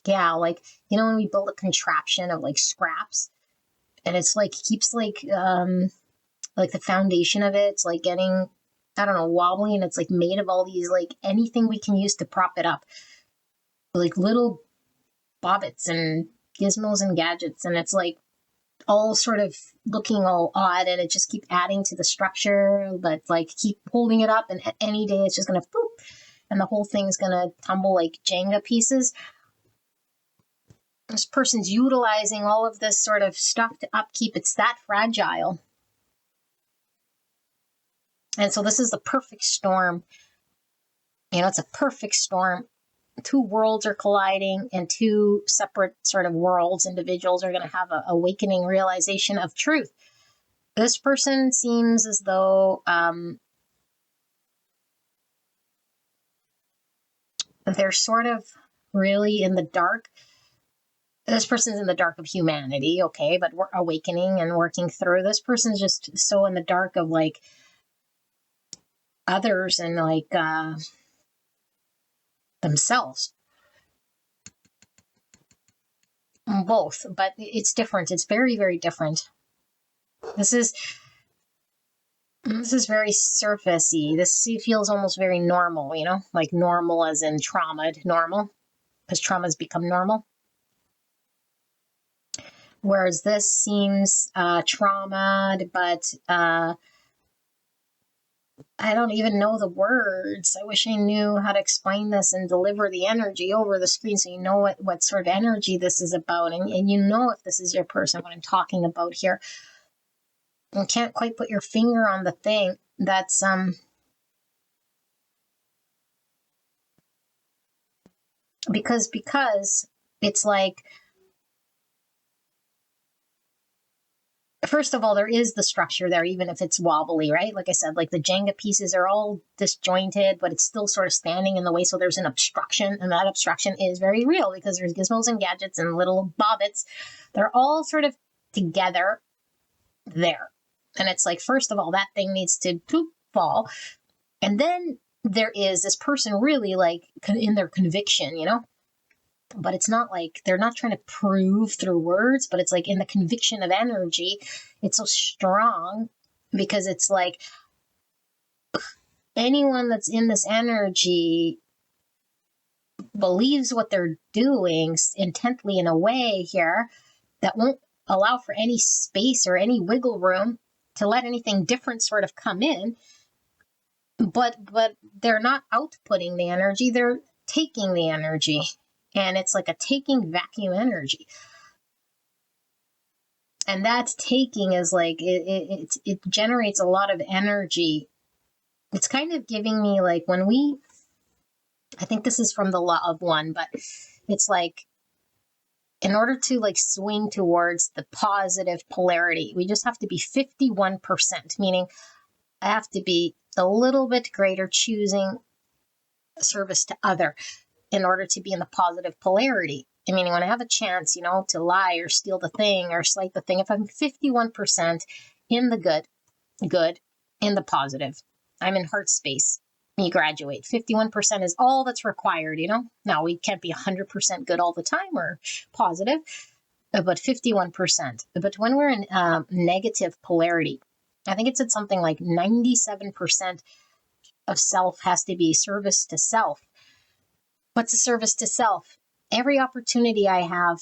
yeah, like, you know, when we build a contraption of like scraps, and it's like keeps like the foundation of it's like getting, I don't know, wobbly, and it's like made of all these like anything we can use to prop it up, like little bobbits and gizmos and gadgets, and it's like all sort of looking all odd, and it just keep adding to the structure, but like keep holding it up, and any day it's just gonna boop, and the whole thing's gonna tumble like Jenga pieces. This person's utilizing all of this sort of stuff to upkeep. It's that fragile. And so this is the perfect storm. You know, it's a perfect storm. Two worlds are colliding, and two separate sort of worlds, individuals are going to have an awakening realization of truth. This person seems as though they're sort of really in the dark. This person's in the dark of humanity, okay, but we're awakening and working through. This person's just so in the dark of like others and like themselves. Both, but it's different. It's very, very different. This is very surfacey. This feels almost very normal, you know, like normal as in traumaed normal, because trauma's become normal. Whereas this seems traumaed, but I don't even know the words. I wish I knew how to explain this and deliver the energy over the screen so you know what sort of energy this is about. And you know if this is your person, what I'm talking about here. You can't quite put your finger on the thing that's because it's like, first of all, there is the structure there, even if it's wobbly, right? Like I said, like the Jenga pieces are all disjointed, but it's still sort of standing in the way. So there's an obstruction, and that obstruction is very real because there's gizmos and gadgets and little bobbits. They're all sort of together there. And it's like, first of all, that thing needs to poop fall. And then there is this person really like in their conviction, you know? But it's not like they're not trying to prove through words, but it's like in the conviction of energy, it's so strong because it's like anyone that's in this energy believes what they're doing intently in a way here that won't allow for any space or any wiggle room to let anything different sort of come in. But they're not outputting the energy, they're taking the energy. And it's like a taking vacuum energy. And that taking is like, it generates a lot of energy. It's kind of giving me like when I think this is from the Law of One, but it's like, in order to like swing towards the positive polarity, we just have to be 51%, meaning I have to be a little bit greater choosing service to other in order to be in the positive polarity. I mean, when I have a chance, you know, to lie or steal the thing or slight the thing, if I'm 51% in the good, in the positive, I'm in heart space. You graduate. 51% is all that's required, you know? Now, we can't be 100% good all the time or positive, but 51%. But when we're in negative polarity, I think it said something like 97% of self has to be service to self. What's a service to self? Every opportunity I have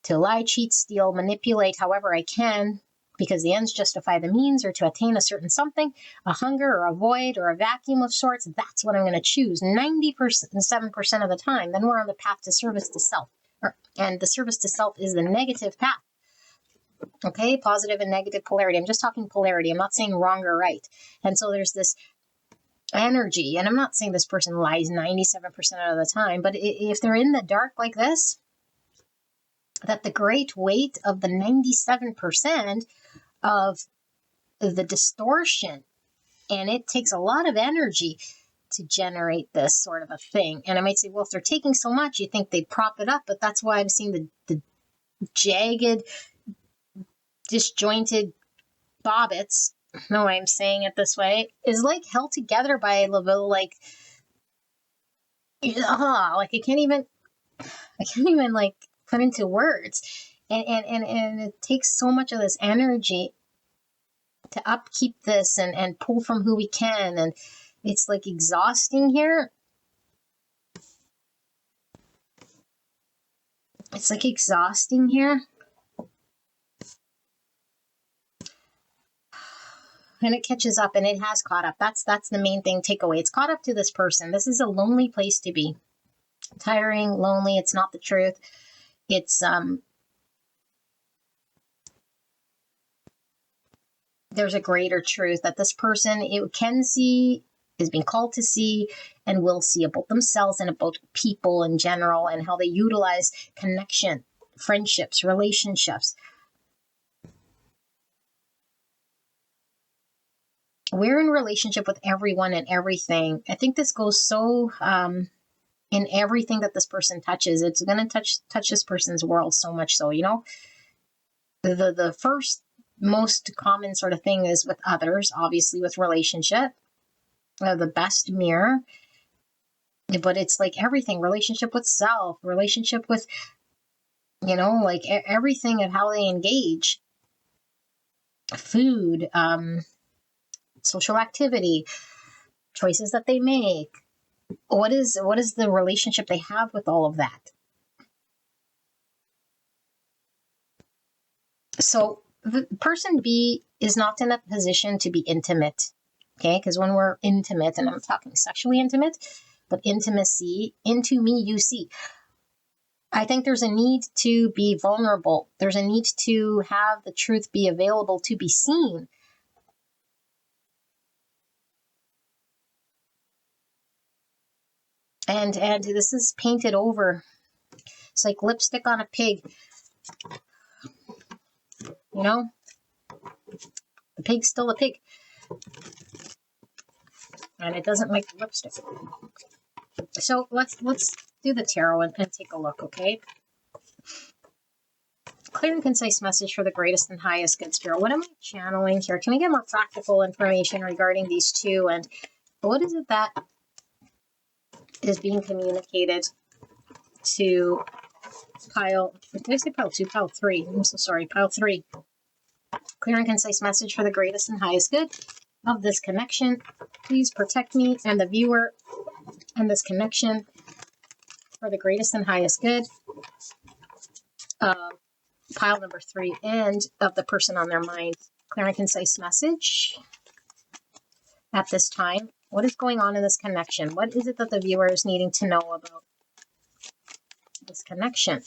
to lie, cheat, steal, manipulate however I can, because the ends justify the means, or to attain a certain something, a hunger or a void or a vacuum of sorts, that's what I'm going to choose 97% of the time. Then we're on the path to service to self. And the service to self is the negative path. Okay, positive and negative polarity. I'm just talking polarity. I'm not saying wrong or right. And so there's this energy, and I'm not saying this person lies 97% of the time, but if they're in the dark like this, that the great weight of the 97% of the distortion, and it takes a lot of energy to generate this sort of a thing. And I might say, well, if they're taking so much, you think they'd prop it up, but that's why I'm seeing the jagged, disjointed bobbits, no, I'm saying it this way, is like held together by a level like I can't even like put into words. And it takes so much of this energy to upkeep this and pull from who we can, and it's like exhausting here. It's like exhausting here. And it catches up, and it has caught up. That's the main thing, takeaway. It's caught up to this person. This is a lonely place to be. Tiring, lonely, it's not the truth. It's there's a greater truth that this person it can see, is being called to see, and will see about themselves and about people in general, and how they utilize connection, friendships, relationships. We're in relationship with everyone and everything. I think this goes so in everything that this person touches. It's going to touch this person's world so much so, you know. The first most common sort of thing is with others, obviously with relationship, the best mirror. But it's like everything, relationship with self, relationship with, you know, like everything of how they engage, food, social activity, choices that they make. What is the relationship they have with all of that? So the person B is not in a position to be intimate. Okay, because when we're intimate, and I'm talking sexually intimate, but intimacy, into me you see. I think there's a need to be vulnerable. There's a need to have the truth be available to be seen. And this is painted over. It's like lipstick on a pig. You know? The pig's still a pig. And it doesn't like lipstick. So let's do the tarot and take a look, okay? Clear and concise message for the greatest and highest good, Spirit. What am I channeling here? Can we get more practical information regarding these two? And what is it that is being communicated to pile, did I say pile 2? Pile 3. I'm so sorry. Pile 3. Clear and concise message for the greatest and highest good of this connection. Please protect me and the viewer and this connection for the greatest and highest good. Pile number 3, and of the person on their mind. Clear and concise message at this time. What is going on in this connection? What is it that the viewer is needing to know about this connection?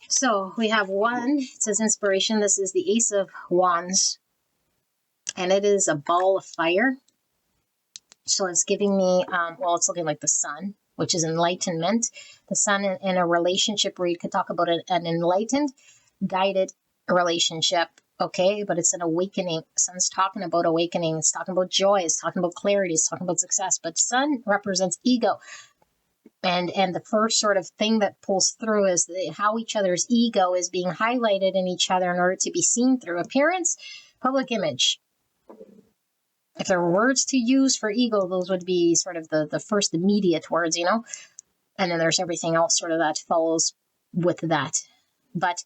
So we have 1, it says inspiration. This is the Ace of Wands, and it is a ball of fire. So it's giving me, well, it's looking like the sun, which is enlightenment. The sun in a relationship where you could talk about an enlightened, guided relationship, okay? But it's an awakening. Sun's talking about awakening. It's talking about joy. It's talking about clarity. It's talking about success. But sun represents ego. And the first sort of thing that pulls through is how each other's ego is being highlighted in each other in order to be seen through appearance, public image. If there were words to use for ego, those would be sort of the first immediate words, you know? And then there's everything else sort of that follows with that. But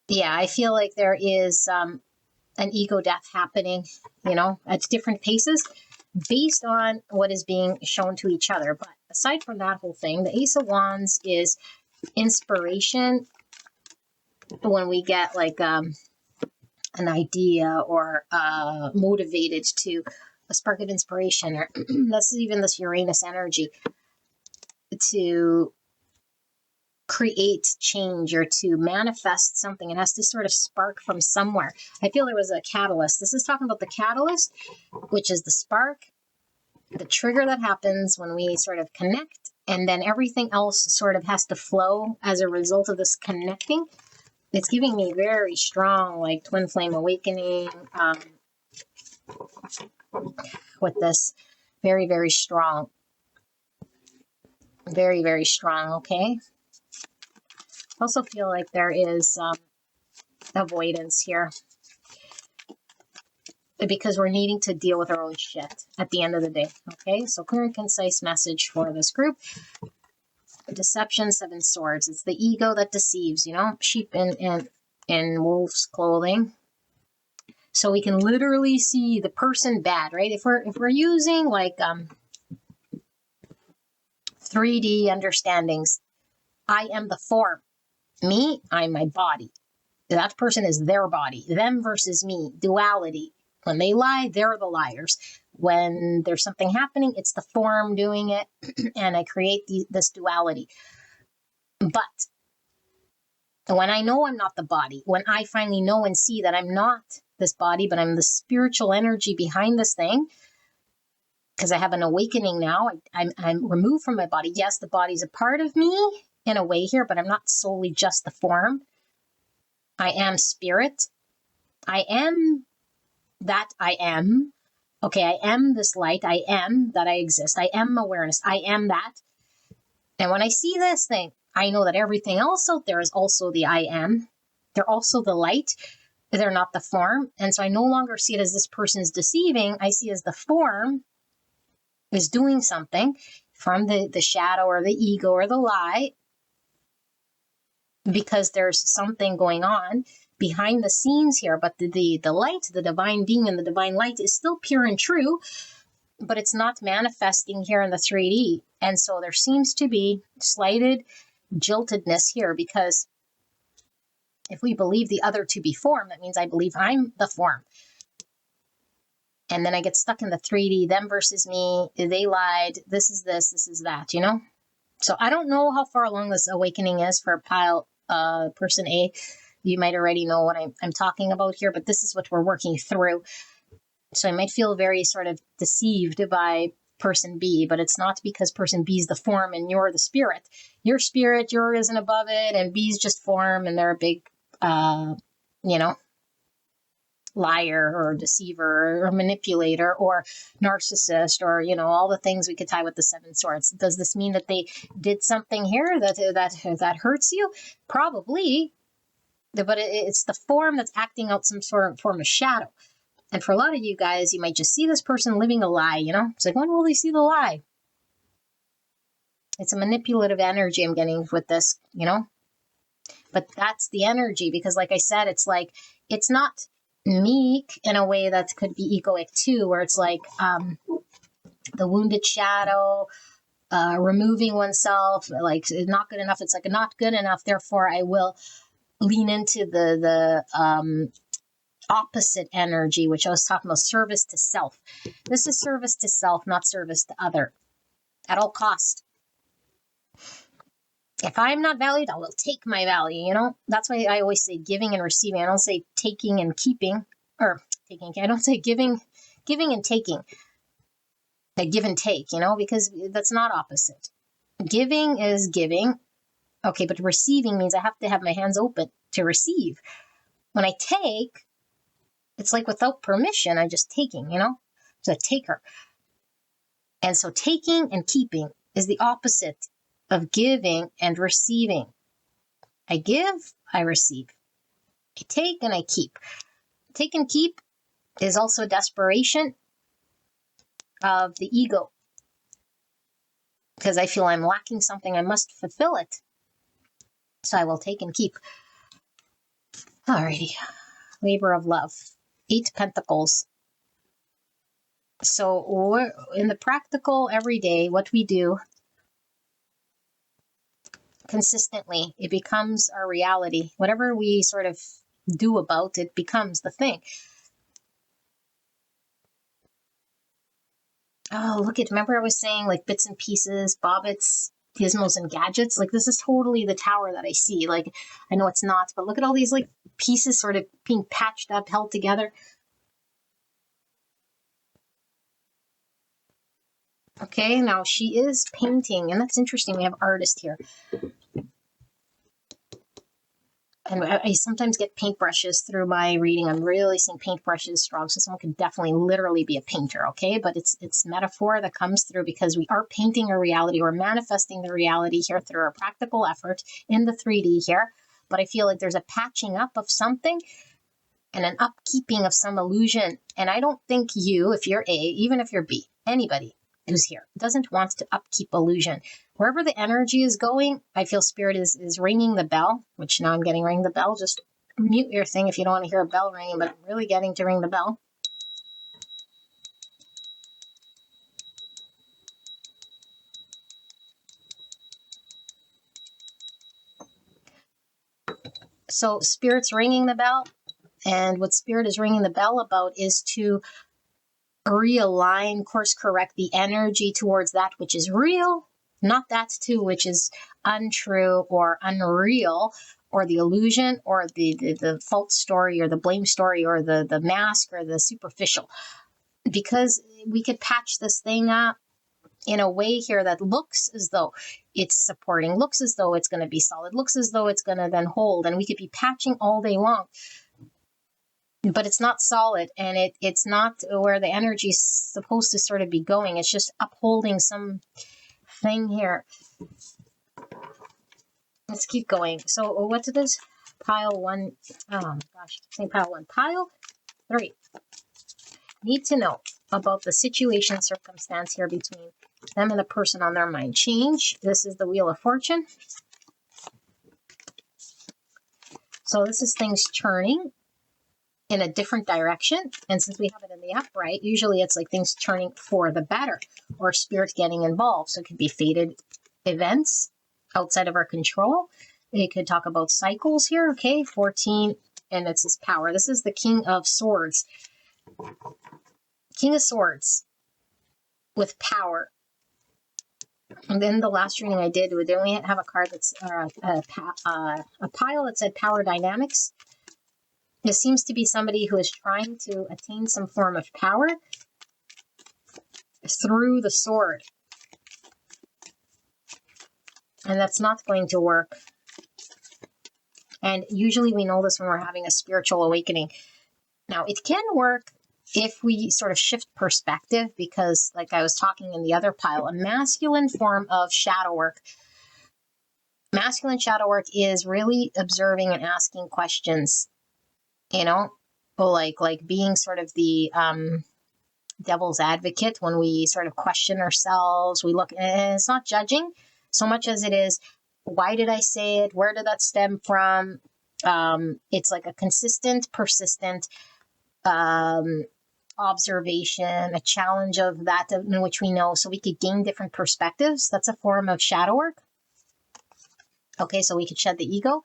yeah, I feel like there is an ego death happening, you know, at different paces based on what is being shown to each other. But aside from that whole thing, the Ace of Wands is inspiration. When we get like an idea or motivated to a spark of inspiration, or that's even this Uranus energy, to create change or to manifest something. It has to sort of spark from somewhere. I feel there was a catalyst. This is talking about the catalyst, which is the spark, the trigger that happens when we sort of connect, and then everything else sort of has to flow as a result of this connecting. It's giving me very strong, like twin flame awakening with this. Very, very strong. Very, very strong, okay? Also feel like there is avoidance here because we're needing to deal with our own shit at the end of the day, okay? So clear and concise message for this group. Deception, 7 swords. It's the ego that deceives, you know, sheep in wolf's clothing. So we can literally see the person bad, right? If we're using like 3D understandings, I am the form. Me, I'm my body. That person is their body. Them versus me. Duality. When they lie, they're the liars. When there's something happening, it's the form doing it, and I create this duality. But when I know I'm not the body, when I finally know and see that I'm not this body, but I'm the spiritual energy behind this thing, because I have an awakening now, I'm removed from my body. Yes, the body's a part of me in a way here, but I'm not solely just the form. I am spirit. I am that I am. Okay, I am this light. I am that I exist. I am awareness. I am that. And when I see this thing, I know that everything else out there is also the I am. They're also the light. They're not the form. And so I no longer see it as this person's deceiving. I see it as the form is doing something from the shadow or the ego or the lie, because there's something going on behind the scenes here. But the light, the divine being and the divine light is still pure and true, but it's not manifesting here in the 3D. And so there seems to be slighted jiltedness here, because If we believe the other to be form, that means I believe I'm the form. And then I get stuck in the 3D, them versus me, they lied, this is that, you know? So I don't know how far along this awakening is for person A. You might already know what I'm talking about here, but this is what we're working through. So I might feel very sort of deceived by person B, but it's not because person B is the form and you're the spirit. Your spirit, yours isn't above it, and B's just form, and they're a big, liar or deceiver or manipulator or narcissist, or all the things we could tie with the 7 swords. Does this mean that they did something here that hurts you? Probably, but it's the form that's acting out some sort of form of shadow. And for a lot of you guys, you might just see this person living a lie. It's like, when will they see the lie? It's a manipulative energy I'm getting with this, but that's the energy, because like I said, it's like, it's not meek in a way that could be egoic too, where it's like the wounded shadow, removing oneself, like not good enough. It's like not good enough, therefore I will lean into the opposite energy, which I was talking about, service to self. This is service to self, not service to other, at all cost. If I'm not valued, I will take my value, That's why I always say giving and receiving. I don't say taking and keeping, or taking. I don't say giving and taking. Like give and take, because that's not opposite. Giving is giving. Okay, but receiving means I have to have my hands open to receive. When I take, it's like without permission, I'm just taking, It's a taker. And so taking and keeping is the opposite of giving and receiving. I give, I receive. I take and I keep. Take and keep is also a desperation of the ego, because I feel I'm lacking something, I must fulfill it. So I will take and keep. Alrighty. Labor of love. 8 pentacles. So in the practical everyday, what we do consistently, it becomes our reality. Whatever we sort of do about it becomes the thing. Oh, look at, remember I was saying like bits and pieces, bobbits, gizmos, and gadgets? Like this is totally the tower that I see. Like I know it's not, but look at all these like pieces sort of being patched up, held together. Okay, now she is painting, and that's interesting. We have artist here. And I sometimes get paintbrushes through my reading. I'm really seeing paintbrushes strong, so someone could definitely literally be a painter, okay? But it's metaphor that comes through, because we are painting a reality. We're manifesting the reality here through our practical effort in the 3D here. But I feel like there's a patching up of something and an upkeeping of some illusion. And I don't think you, if you're A, even if you're B, anybody who's here, doesn't want to upkeep illusion. Wherever the energy is going, I feel spirit is ringing the bell, which now I'm getting ring the bell. Just mute your thing if you don't want to hear a bell ringing, but I'm really getting to ring the bell. So spirit's ringing the bell, and what spirit is ringing the bell about is to realign, course correct the energy towards that which is real, not that too which is untrue or unreal, or the illusion, or the false story, or the blame story, or the mask, or the superficial. Because we could patch this thing up in a way here that looks as though it's supporting, looks as though it's going to be solid, looks as though it's going to then hold, and we could be patching all day long. But it's not solid, and it's not where the energy is supposed to sort of be going. It's just upholding some thing here. Let's keep going. So what is this? Pile 1. Oh gosh, saying pile 1. Pile 3. Need to know about the situation, circumstance here between them and the person on their mind. Change. This is the Wheel of Fortune. So this is things turning in a different direction. And since we have it in the upright, usually it's like things turning for the better, or spirit getting involved. So it could be fated events outside of our control. It could talk about cycles here. Okay, 14, and it's his power. This is the King of Swords. King of Swords with power. And then the last reading I did, then we have a card that's a pile that said Power Dynamics. It seems to be somebody who is trying to attain some form of power through the sword. And that's not going to work. And usually we know this when we're having a spiritual awakening. Now, it can work if we sort of shift perspective, because like I was talking in the other pile, a masculine form of shadow work. Masculine shadow work is really observing and asking questions, you know, like being sort of the devil's advocate when we sort of question ourselves. We look, and it's not judging so much as it is, why did I say it? Where did that stem from? It's like a consistent, persistent observation, a challenge of that in which we know, so we could gain different perspectives. That's a form of shadow work. Okay, so we could shed the ego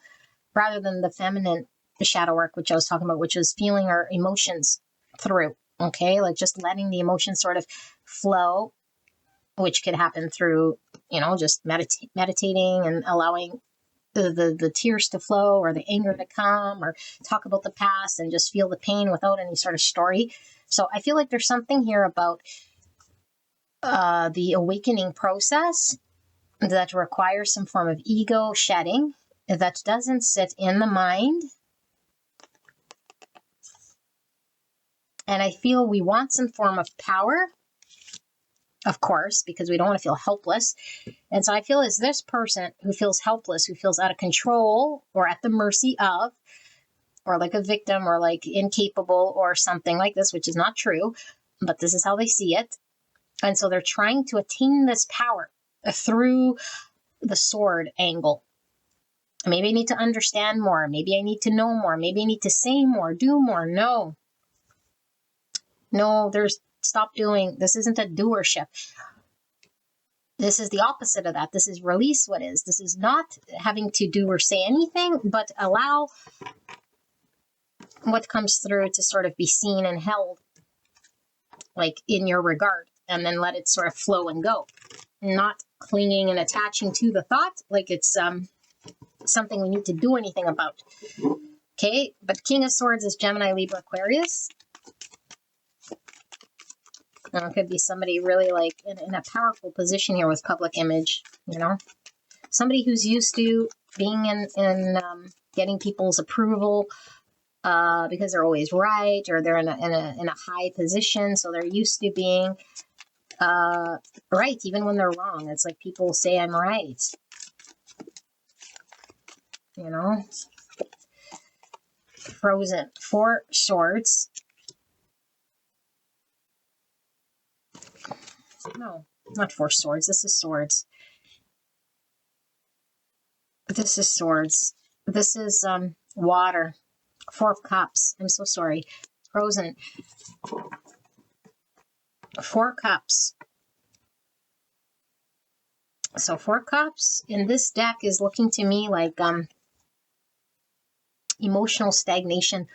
rather than the feminine shadow work, which I was talking about, which is feeling our emotions through. Okay, like just letting the emotions sort of flow, which could happen through, you know, just meditating and allowing the tears to flow, or the anger to come, or talk about the past and just feel the pain without any sort of story. So I feel like there's something here about the awakening process that requires some form of ego shedding that doesn't sit in the mind. And I feel we want some form of power, of course, because we don't want to feel helpless. And so I feel as this person who feels helpless, who feels out of control or at the mercy of, or like a victim, or like incapable or something like this, which is not true, but this is how they see it. And so they're trying to attain this power through the sword angle. Maybe I need to understand more. Maybe I need to know more. Maybe I need to say more, do more. No, there's stop doing. This isn't a doership. This is the opposite of that. This is release what is. This is not having to do or say anything, but allow what comes through to sort of be seen and held, like in your regard, and then let it sort of flow and go. Not clinging and attaching to the thought like it's something we need to do anything about. Okay, but King of Swords is Gemini, Libra, Aquarius. It could be somebody really like in a powerful position here with public image, you know, somebody who's used to being in getting people's approval because they're always right, or they're in a high position, so they're used to being right even when they're wrong. It's like people say I'm right, you know. Frozen. 4 swords. No, not 4 swords. This is swords. This is swords. This is water. 4 of cups. I'm so sorry. Frozen. 4 cups. So 4 cups in this deck is looking to me like emotional stagnation.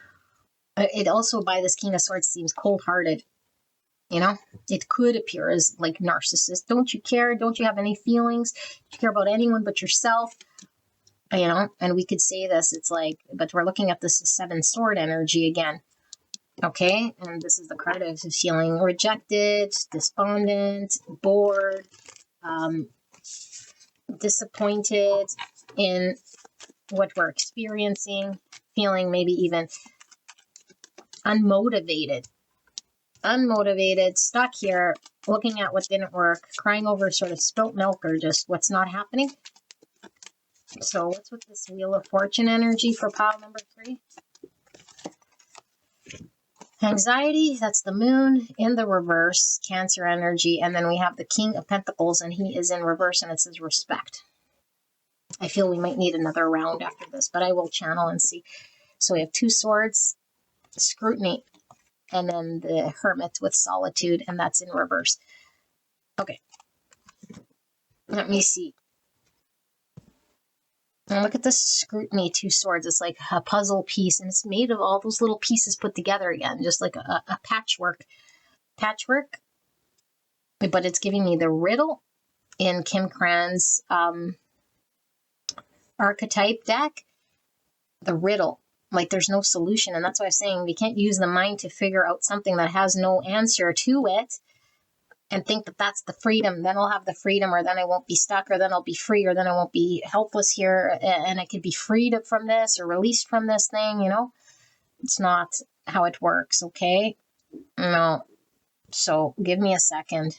It also, by this King of Swords, seems cold-hearted. You know, it could appear as like narcissist. Don't you care? Don't you have any feelings? Do you care about anyone but yourself? You know, and we could say this. It's like, but we're looking at this 7 sword energy again. Okay, and this is the card of feeling rejected, despondent, bored, disappointed in what we're experiencing, feeling maybe even unmotivated, stuck here, looking at what didn't work, crying over sort of spilt milk or just what's not happening. So what's with this Wheel of Fortune energy for pile number 3? Anxiety, that's the moon in the reverse, Cancer energy. And then we have the King of Pentacles, and he is in reverse, and it says respect. I feel we might need another round after this, but I will channel and see. So we have 2 swords, scrutiny, and then the Hermit with solitude, and that's in reverse. Okay. Let me see. And look at this scrutiny, 2 swords. It's like a puzzle piece, and it's made of all those little pieces put together again, just like a patchwork. But it's giving me the riddle in Kim Cran's archetype deck. The riddle, like there's no solution. And that's why I'm saying we can't use the mind to figure out something that has no answer to it and think that that's the freedom. Then I'll have the freedom, or then I won't be stuck, or then I'll be free, or then I won't be helpless here, and I could be freed from this or released from this thing, you know? It's not how it works, okay? No. So give me a second.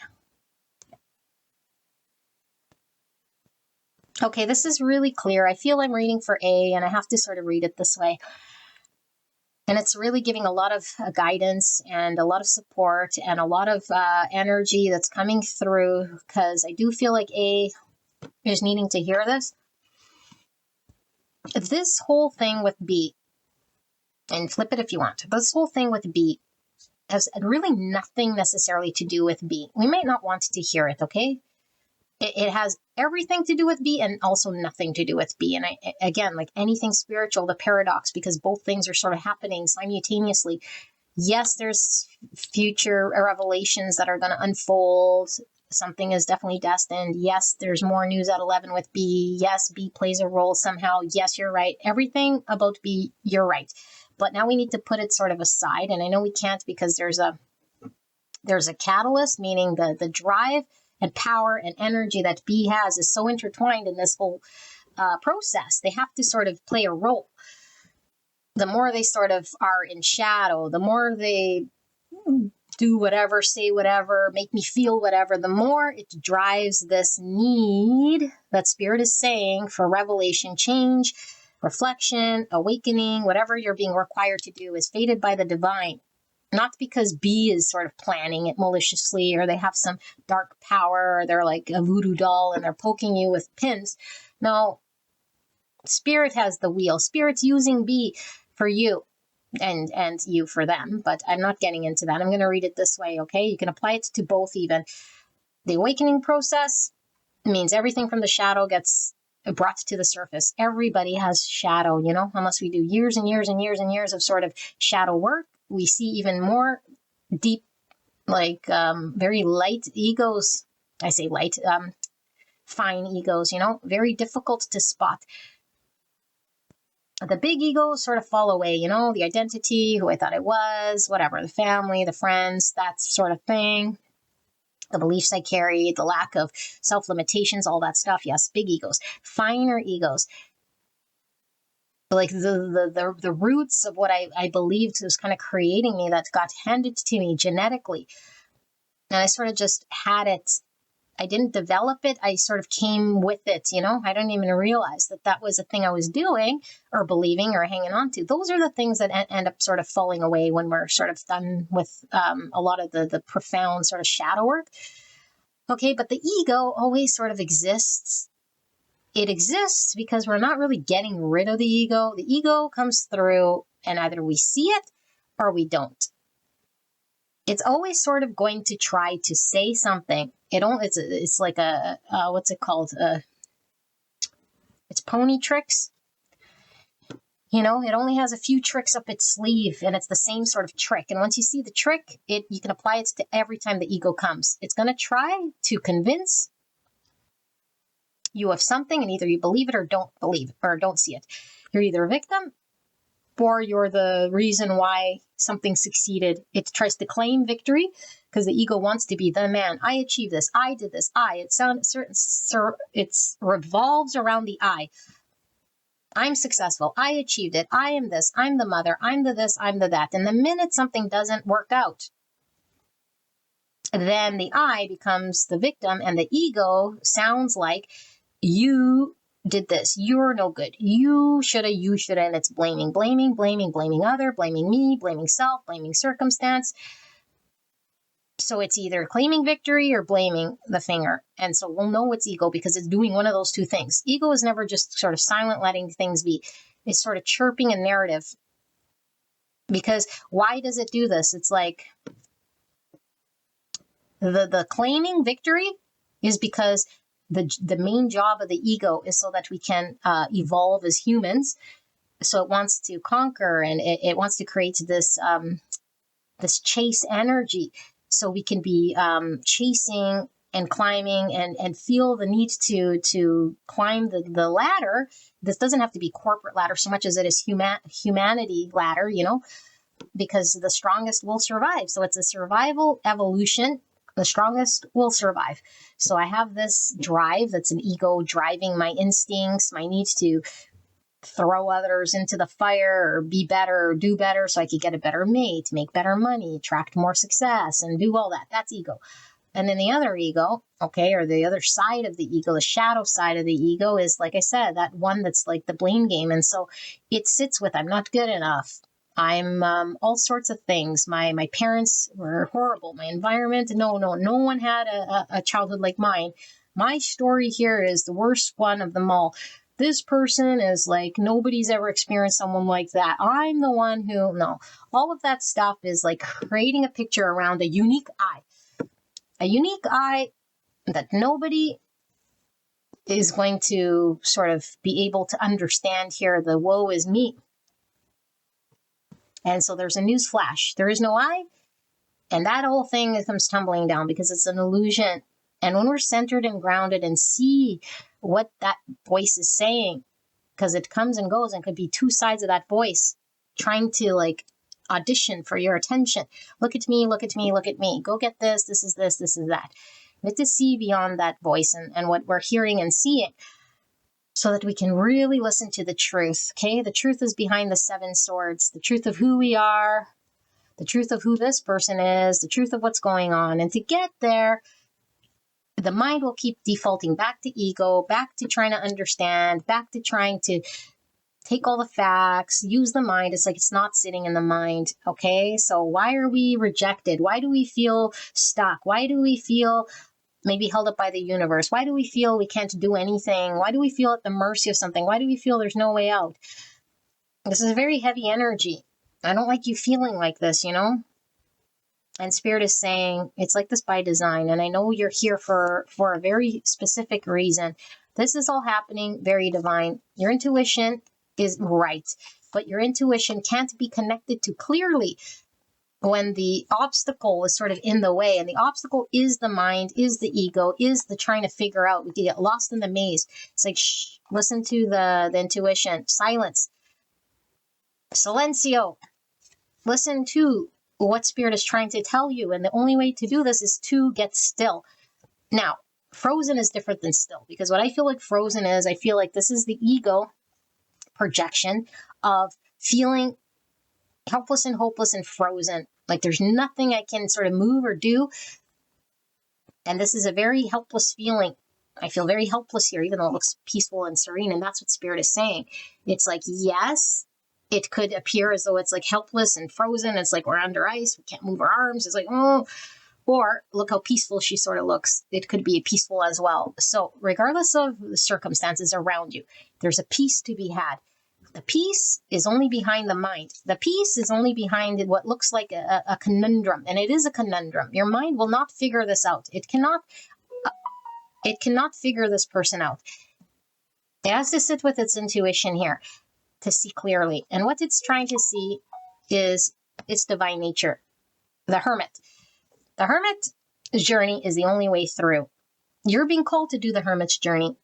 Okay, this is really clear. I feel I'm reading for A, and I have to sort of read it this way. And it's really giving a lot of guidance and a lot of support and a lot of energy that's coming through, because I do feel like A is needing to hear this. This whole thing with B, and flip it if you want, this whole thing with B has really nothing necessarily to do with B. We might not want to hear it, okay? It has everything to do with B and also nothing to do with B. And again, like anything spiritual, the paradox, because both things are sort of happening simultaneously. Yes, there's future revelations that are going to unfold. Something is definitely destined. Yes, there's more news at 11 with B. Yes, B plays a role somehow. Yes, you're right. Everything about B, you're right. But now we need to put it sort of aside. And I know we can't, because there's a catalyst, meaning the drive and power and energy that B has is so intertwined in this whole process. They have to sort of play a role. The more they sort of are in shadow, the more they do whatever, say whatever, make me feel whatever, the more it drives this need that Spirit is saying for revelation, change, reflection, awakening, whatever you're being required to do is fated by the divine. Not because B is sort of planning it maliciously, or they have some dark power, or they're like a voodoo doll and they're poking you with pins. No, Spirit has the wheel. Spirit's using B for you and you for them, but I'm not getting into that. I'm going to read it this way, okay? You can apply it to both even. The awakening process means everything from the shadow gets brought to the surface. Everybody has shadow, you know, unless we do years and years and years and years of sort of shadow work. We see even more deep, like very light egos. I say light, fine egos, you know, very difficult to spot. The big egos sort of fall away, you know, the identity, who I thought I was, whatever, the family, the friends, that sort of thing. The beliefs I carried, the lack of self-limitations, all that stuff. Yes, big egos. Finer egos, like the roots of what I believed was kind of creating me, that got handed to me genetically. And I sort of just had it. I didn't develop it. I sort of came with it, you know. I didn't even realize that was a thing I was doing or believing or hanging on to. Those are the things that end up sort of falling away when we're sort of done with a lot of the profound sort of shadow work. Okay, but the ego always sort of exists. It exists because we're not really getting rid of the ego. The ego comes through, and either we see it or we don't. It's always sort of going to try to say something. It's like a what's it called? It's pony tricks. You know, it only has a few tricks up its sleeve, and it's the same sort of trick. And once you see the trick, you can apply it to every time the ego comes. It's going to try to convince you of something, and either you believe it or don't believe it, or don't see it. You're either a victim or you're the reason why something succeeded. It tries to claim victory because the ego wants to be the man. I achieved this. I did this. It revolves around the I. I'm successful. I achieved it. I am this. I'm the mother. I'm the this. I'm the that. And the minute something doesn't work out, then the I becomes the victim, and the ego sounds like, you did this. You're no good. You shoulda, and it's blaming other, blaming me, blaming self, blaming circumstance. So it's either claiming victory or blaming the finger. And so we'll know it's ego because it's doing one of those two things. Ego is never just sort of silent, letting things be. It's sort of chirping a narrative. Because why does it do this? It's like the claiming victory is because the main job of the ego is so that we can evolve as humans. So it wants to conquer, and it wants to create this chase energy, so we can be chasing and climbing and feel the need to climb the ladder. This doesn't have to be corporate ladder so much as it is humanity ladder, because the strongest will survive. So it's a survival evolution. The strongest will survive. So I have this drive that's an ego driving my instincts, my need to throw others into the fire or be better or do better so I could get a better mate, make better money, attract more success, and do all that. That's ego. And then the other ego, okay, or the other side of the ego, the shadow side of the ego is, like I said, that one that's like the blame game. And so it sits with, I'm not good enough. I'm all sorts of things. My parents were horrible. My environment, no one had a childhood like mine. My story here is the worst one of them all. This person is like, nobody's ever experienced someone like that. I'm the one who, no. All of that stuff is like creating a picture around a unique I. A unique I that nobody is going to sort of be able to understand here. The woe is me. And so there's a news flash. There is no I. And that whole thing comes tumbling down because it's an illusion. And when we're centered and grounded and see what that voice is saying, because it comes and goes and could be two sides of that voice trying to like audition for your attention. Look at me, look at me, look at me. Go get this, this is this, this is that. We have to see beyond that voice and what we're hearing and seeing so that we can really listen to the truth, okay? The truth is behind the 7 swords, the truth of who we are, the truth of who this person is, the truth of what's going on. And to get there, the mind will keep defaulting back to ego, back to trying to understand, back to trying to take all the facts, use the mind. It's like it's not sitting in the mind, okay? So why are we rejected? Why do we feel stuck? Why do we feel maybe held up by the universe? Why do we feel we can't do anything? Why do we feel at the mercy of something? Why do we feel there's no way out? This is a very heavy energy. I don't like you feeling like this, And Spirit is saying, it's like this by design. And I know you're here for a very specific reason. This is all happening very divine. Your intuition is right, but your intuition can't be connected to clearly when the obstacle is sort of in the way. And the obstacle is the mind, is the ego, is the trying to figure out. We can get lost in the maze. It's like, shh, listen to the intuition. Silence. Silencio. Listen to what Spirit is trying to tell you. And the only way to do this is to get still. Now, frozen is different than still, because what I feel like frozen is, I feel like this is the ego projection of feeling helpless and hopeless and frozen. Like there's nothing I can sort of move or do. And this is a very helpless feeling. I feel very helpless here, even though it looks peaceful and serene. And that's what Spirit is saying. It's like, yes, it could appear as though it's like helpless and frozen. It's like we're under ice. We can't move our arms. It's like, oh, or look how peaceful she sort of looks. It could be peaceful as well. So regardless of the circumstances around you, there's a peace to be had. The peace is only behind the mind. The peace is only behind what looks like a conundrum. And it is a conundrum. Your mind will not figure this out. It cannot figure this person out. It has to sit with its intuition here to see clearly. And what it's trying to see is its divine nature. The hermit. The hermit journey is the only way through. You're being called to do the hermit's journey.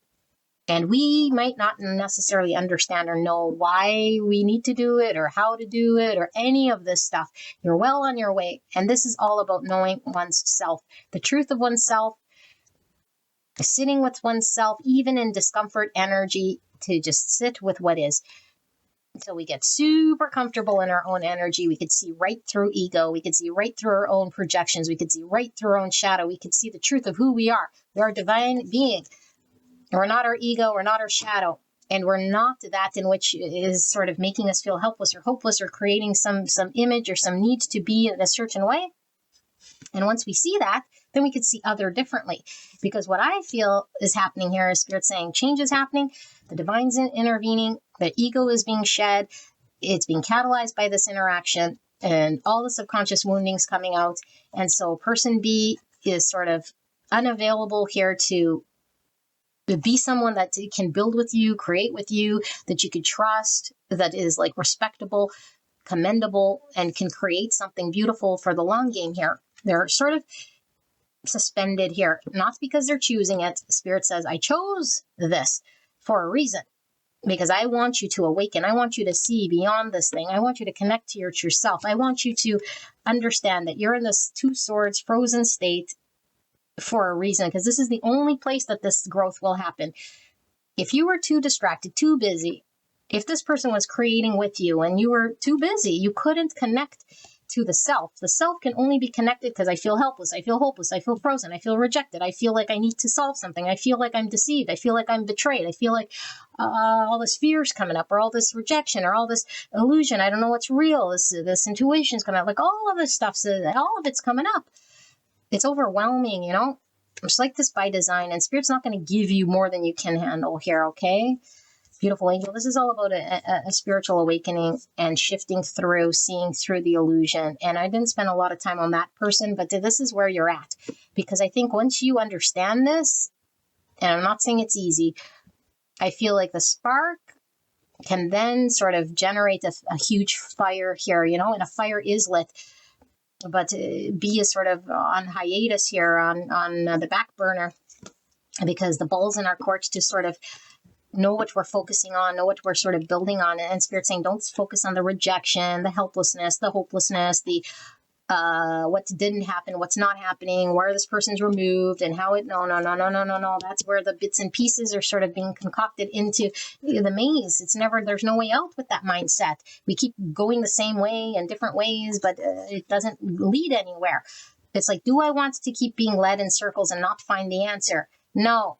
And we might not necessarily understand or know why we need to do it or how to do it or any of this stuff. You're well on your way. And this is all about knowing one's self, the truth of oneself, sitting with oneself, even in discomfort energy, to just sit with what is. Until we get super comfortable in our own energy, we could see right through ego. We could see right through our own projections. We could see right through our own shadow. We could see the truth of who we are. We are a divine being. We're not our ego, we're not our shadow, and we're not that in which is sort of making us feel helpless or hopeless or creating some image or some need to be in a certain way. And once we see that, then we could see other differently. Because what I feel is happening here is Spirit saying change is happening, the divine's intervening, the ego is being shed, it's being catalyzed by this interaction, and all the subconscious woundings coming out. And so person B is sort of unavailable here to Be someone that can build with you, create with you, that you could trust, that is like respectable, commendable, and can create something beautiful for the long game here. They're sort of suspended here, not because they're choosing it. Spirit says, I chose this for a reason, because I want you to awaken. I want you to see beyond this thing. I want you to connect to your true self. I want you to understand that you're in this two swords frozen state for a reason, because this is the only place that this growth will happen. If you were too distracted, too busy, if this person was creating with you and you were too busy, you couldn't connect to the self. The self can only be connected because I feel helpless, I feel hopeless, I feel frozen, I feel rejected, I feel like I need to solve something, I feel like I'm deceived, I feel like I'm betrayed, I feel like all this fear's coming up, or all this rejection, or all this illusion, I don't know what's real, this intuition's coming up, like all of this stuff, all of it's coming up. It's overwhelming, you know? It's like this by design, and Spirit's not going to give you more than you can handle here, okay? Beautiful angel, this is all about a spiritual awakening and shifting through, seeing through the illusion. And I didn't spend a lot of time on that person, but this is where you're at. Because I think once you understand this, and I'm not saying it's easy, I feel like the spark can then sort of generate a huge fire here, you know, and a fire is lit. But B is sort of on hiatus here, on the back burner, because the ball's in our court to sort of know what we're focusing on, know what we're sort of building on. And Spirit's saying, don't focus on the rejection, the helplessness, the hopelessness, the what didn't happen, what's not happening, where this person's removed, and how it, no. That's where the bits and pieces are sort of being concocted into the maze. It's never, there's no way out with that mindset. We keep going the same way in different ways, but it doesn't lead anywhere. It's like, do I want to keep being led in circles and not find the answer? No.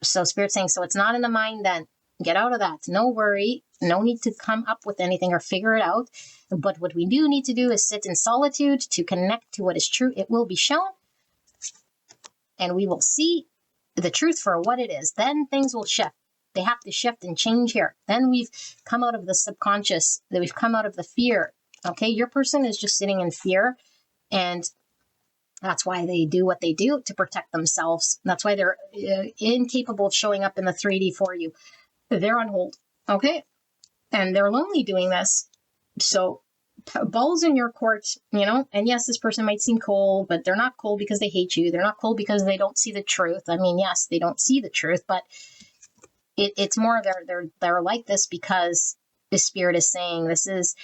So Spirit's saying, so it's not in the mind then. Get out of that. No worry. No need to come up with anything or figure it out. But what we do need to do is sit in solitude to connect to what is true. It will be shown. And we will see the truth for what it is. Then things will shift. They have to shift and change here. Then we've come out of the subconscious. That we've come out of the fear. Okay, your person is just sitting in fear. And that's why they do what they do, to protect themselves. That's why they're incapable of showing up in the 3D for you. They're on hold, okay? And they're lonely doing this. So balls in your court, you know? And yes, this person might seem cold, but they're not cold because they hate you. They're not cold because they don't see the truth. I mean, yes, they don't see the truth, but it's more they're like this because the Spirit is saying this is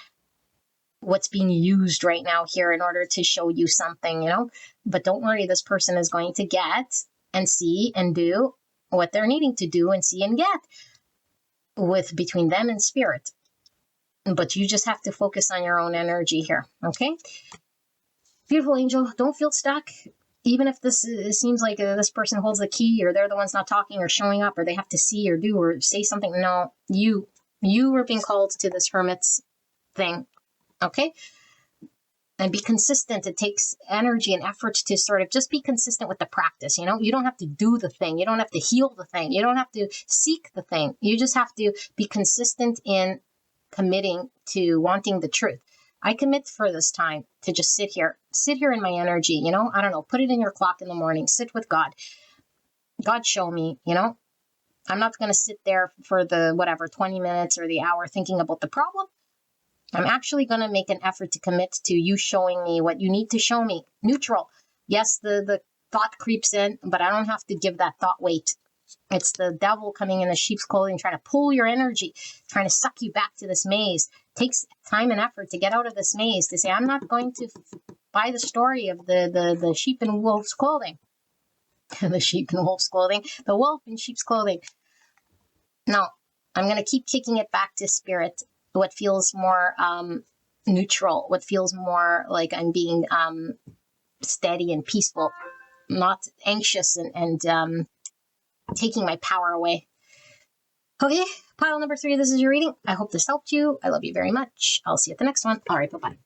what's being used right now here in order to show you something, you know? But don't worry, this person is going to get and see and do what they're needing to do and see and get with between them and Spirit. But you just have to focus on your own energy here, okay? Beautiful angel, don't feel stuck. Even if this seems like this person holds the key, or they're the ones not talking or showing up, or they have to see or do or say something. No, you are being called to this hermit's thing. Okay? And be consistent. It takes energy and effort to sort of just be consistent with the practice. You know, you don't have to do the thing. You don't have to heal the thing. You don't have to seek the thing. You just have to be consistent in committing to wanting the truth. I commit for this time to just sit here in my energy. You know, I don't know, put it in your clock in the morning, sit with God. God, show me, you know, I'm not going to sit there for the 20 minutes or the hour thinking about the problem. I'm actually going to make an effort to commit to you showing me what you need to show me. Neutral. Yes, the thought creeps in, but I don't have to give that thought weight. It's the devil coming in the sheep's clothing, trying to pull your energy, trying to suck you back to this maze. It takes time and effort to get out of this maze, to say, I'm not going to buy the story of the sheep in wolf's clothing. The sheep in wolf's clothing. The wolf in sheep's clothing. No, I'm going to keep kicking it back to Spirit. What feels more neutral, what feels more like I'm being steady and peaceful, not anxious and taking my power away. Okay, pile number 3, this is your reading. I hope this helped you. I love you very much. I'll see you at the next one. All right, bye-bye.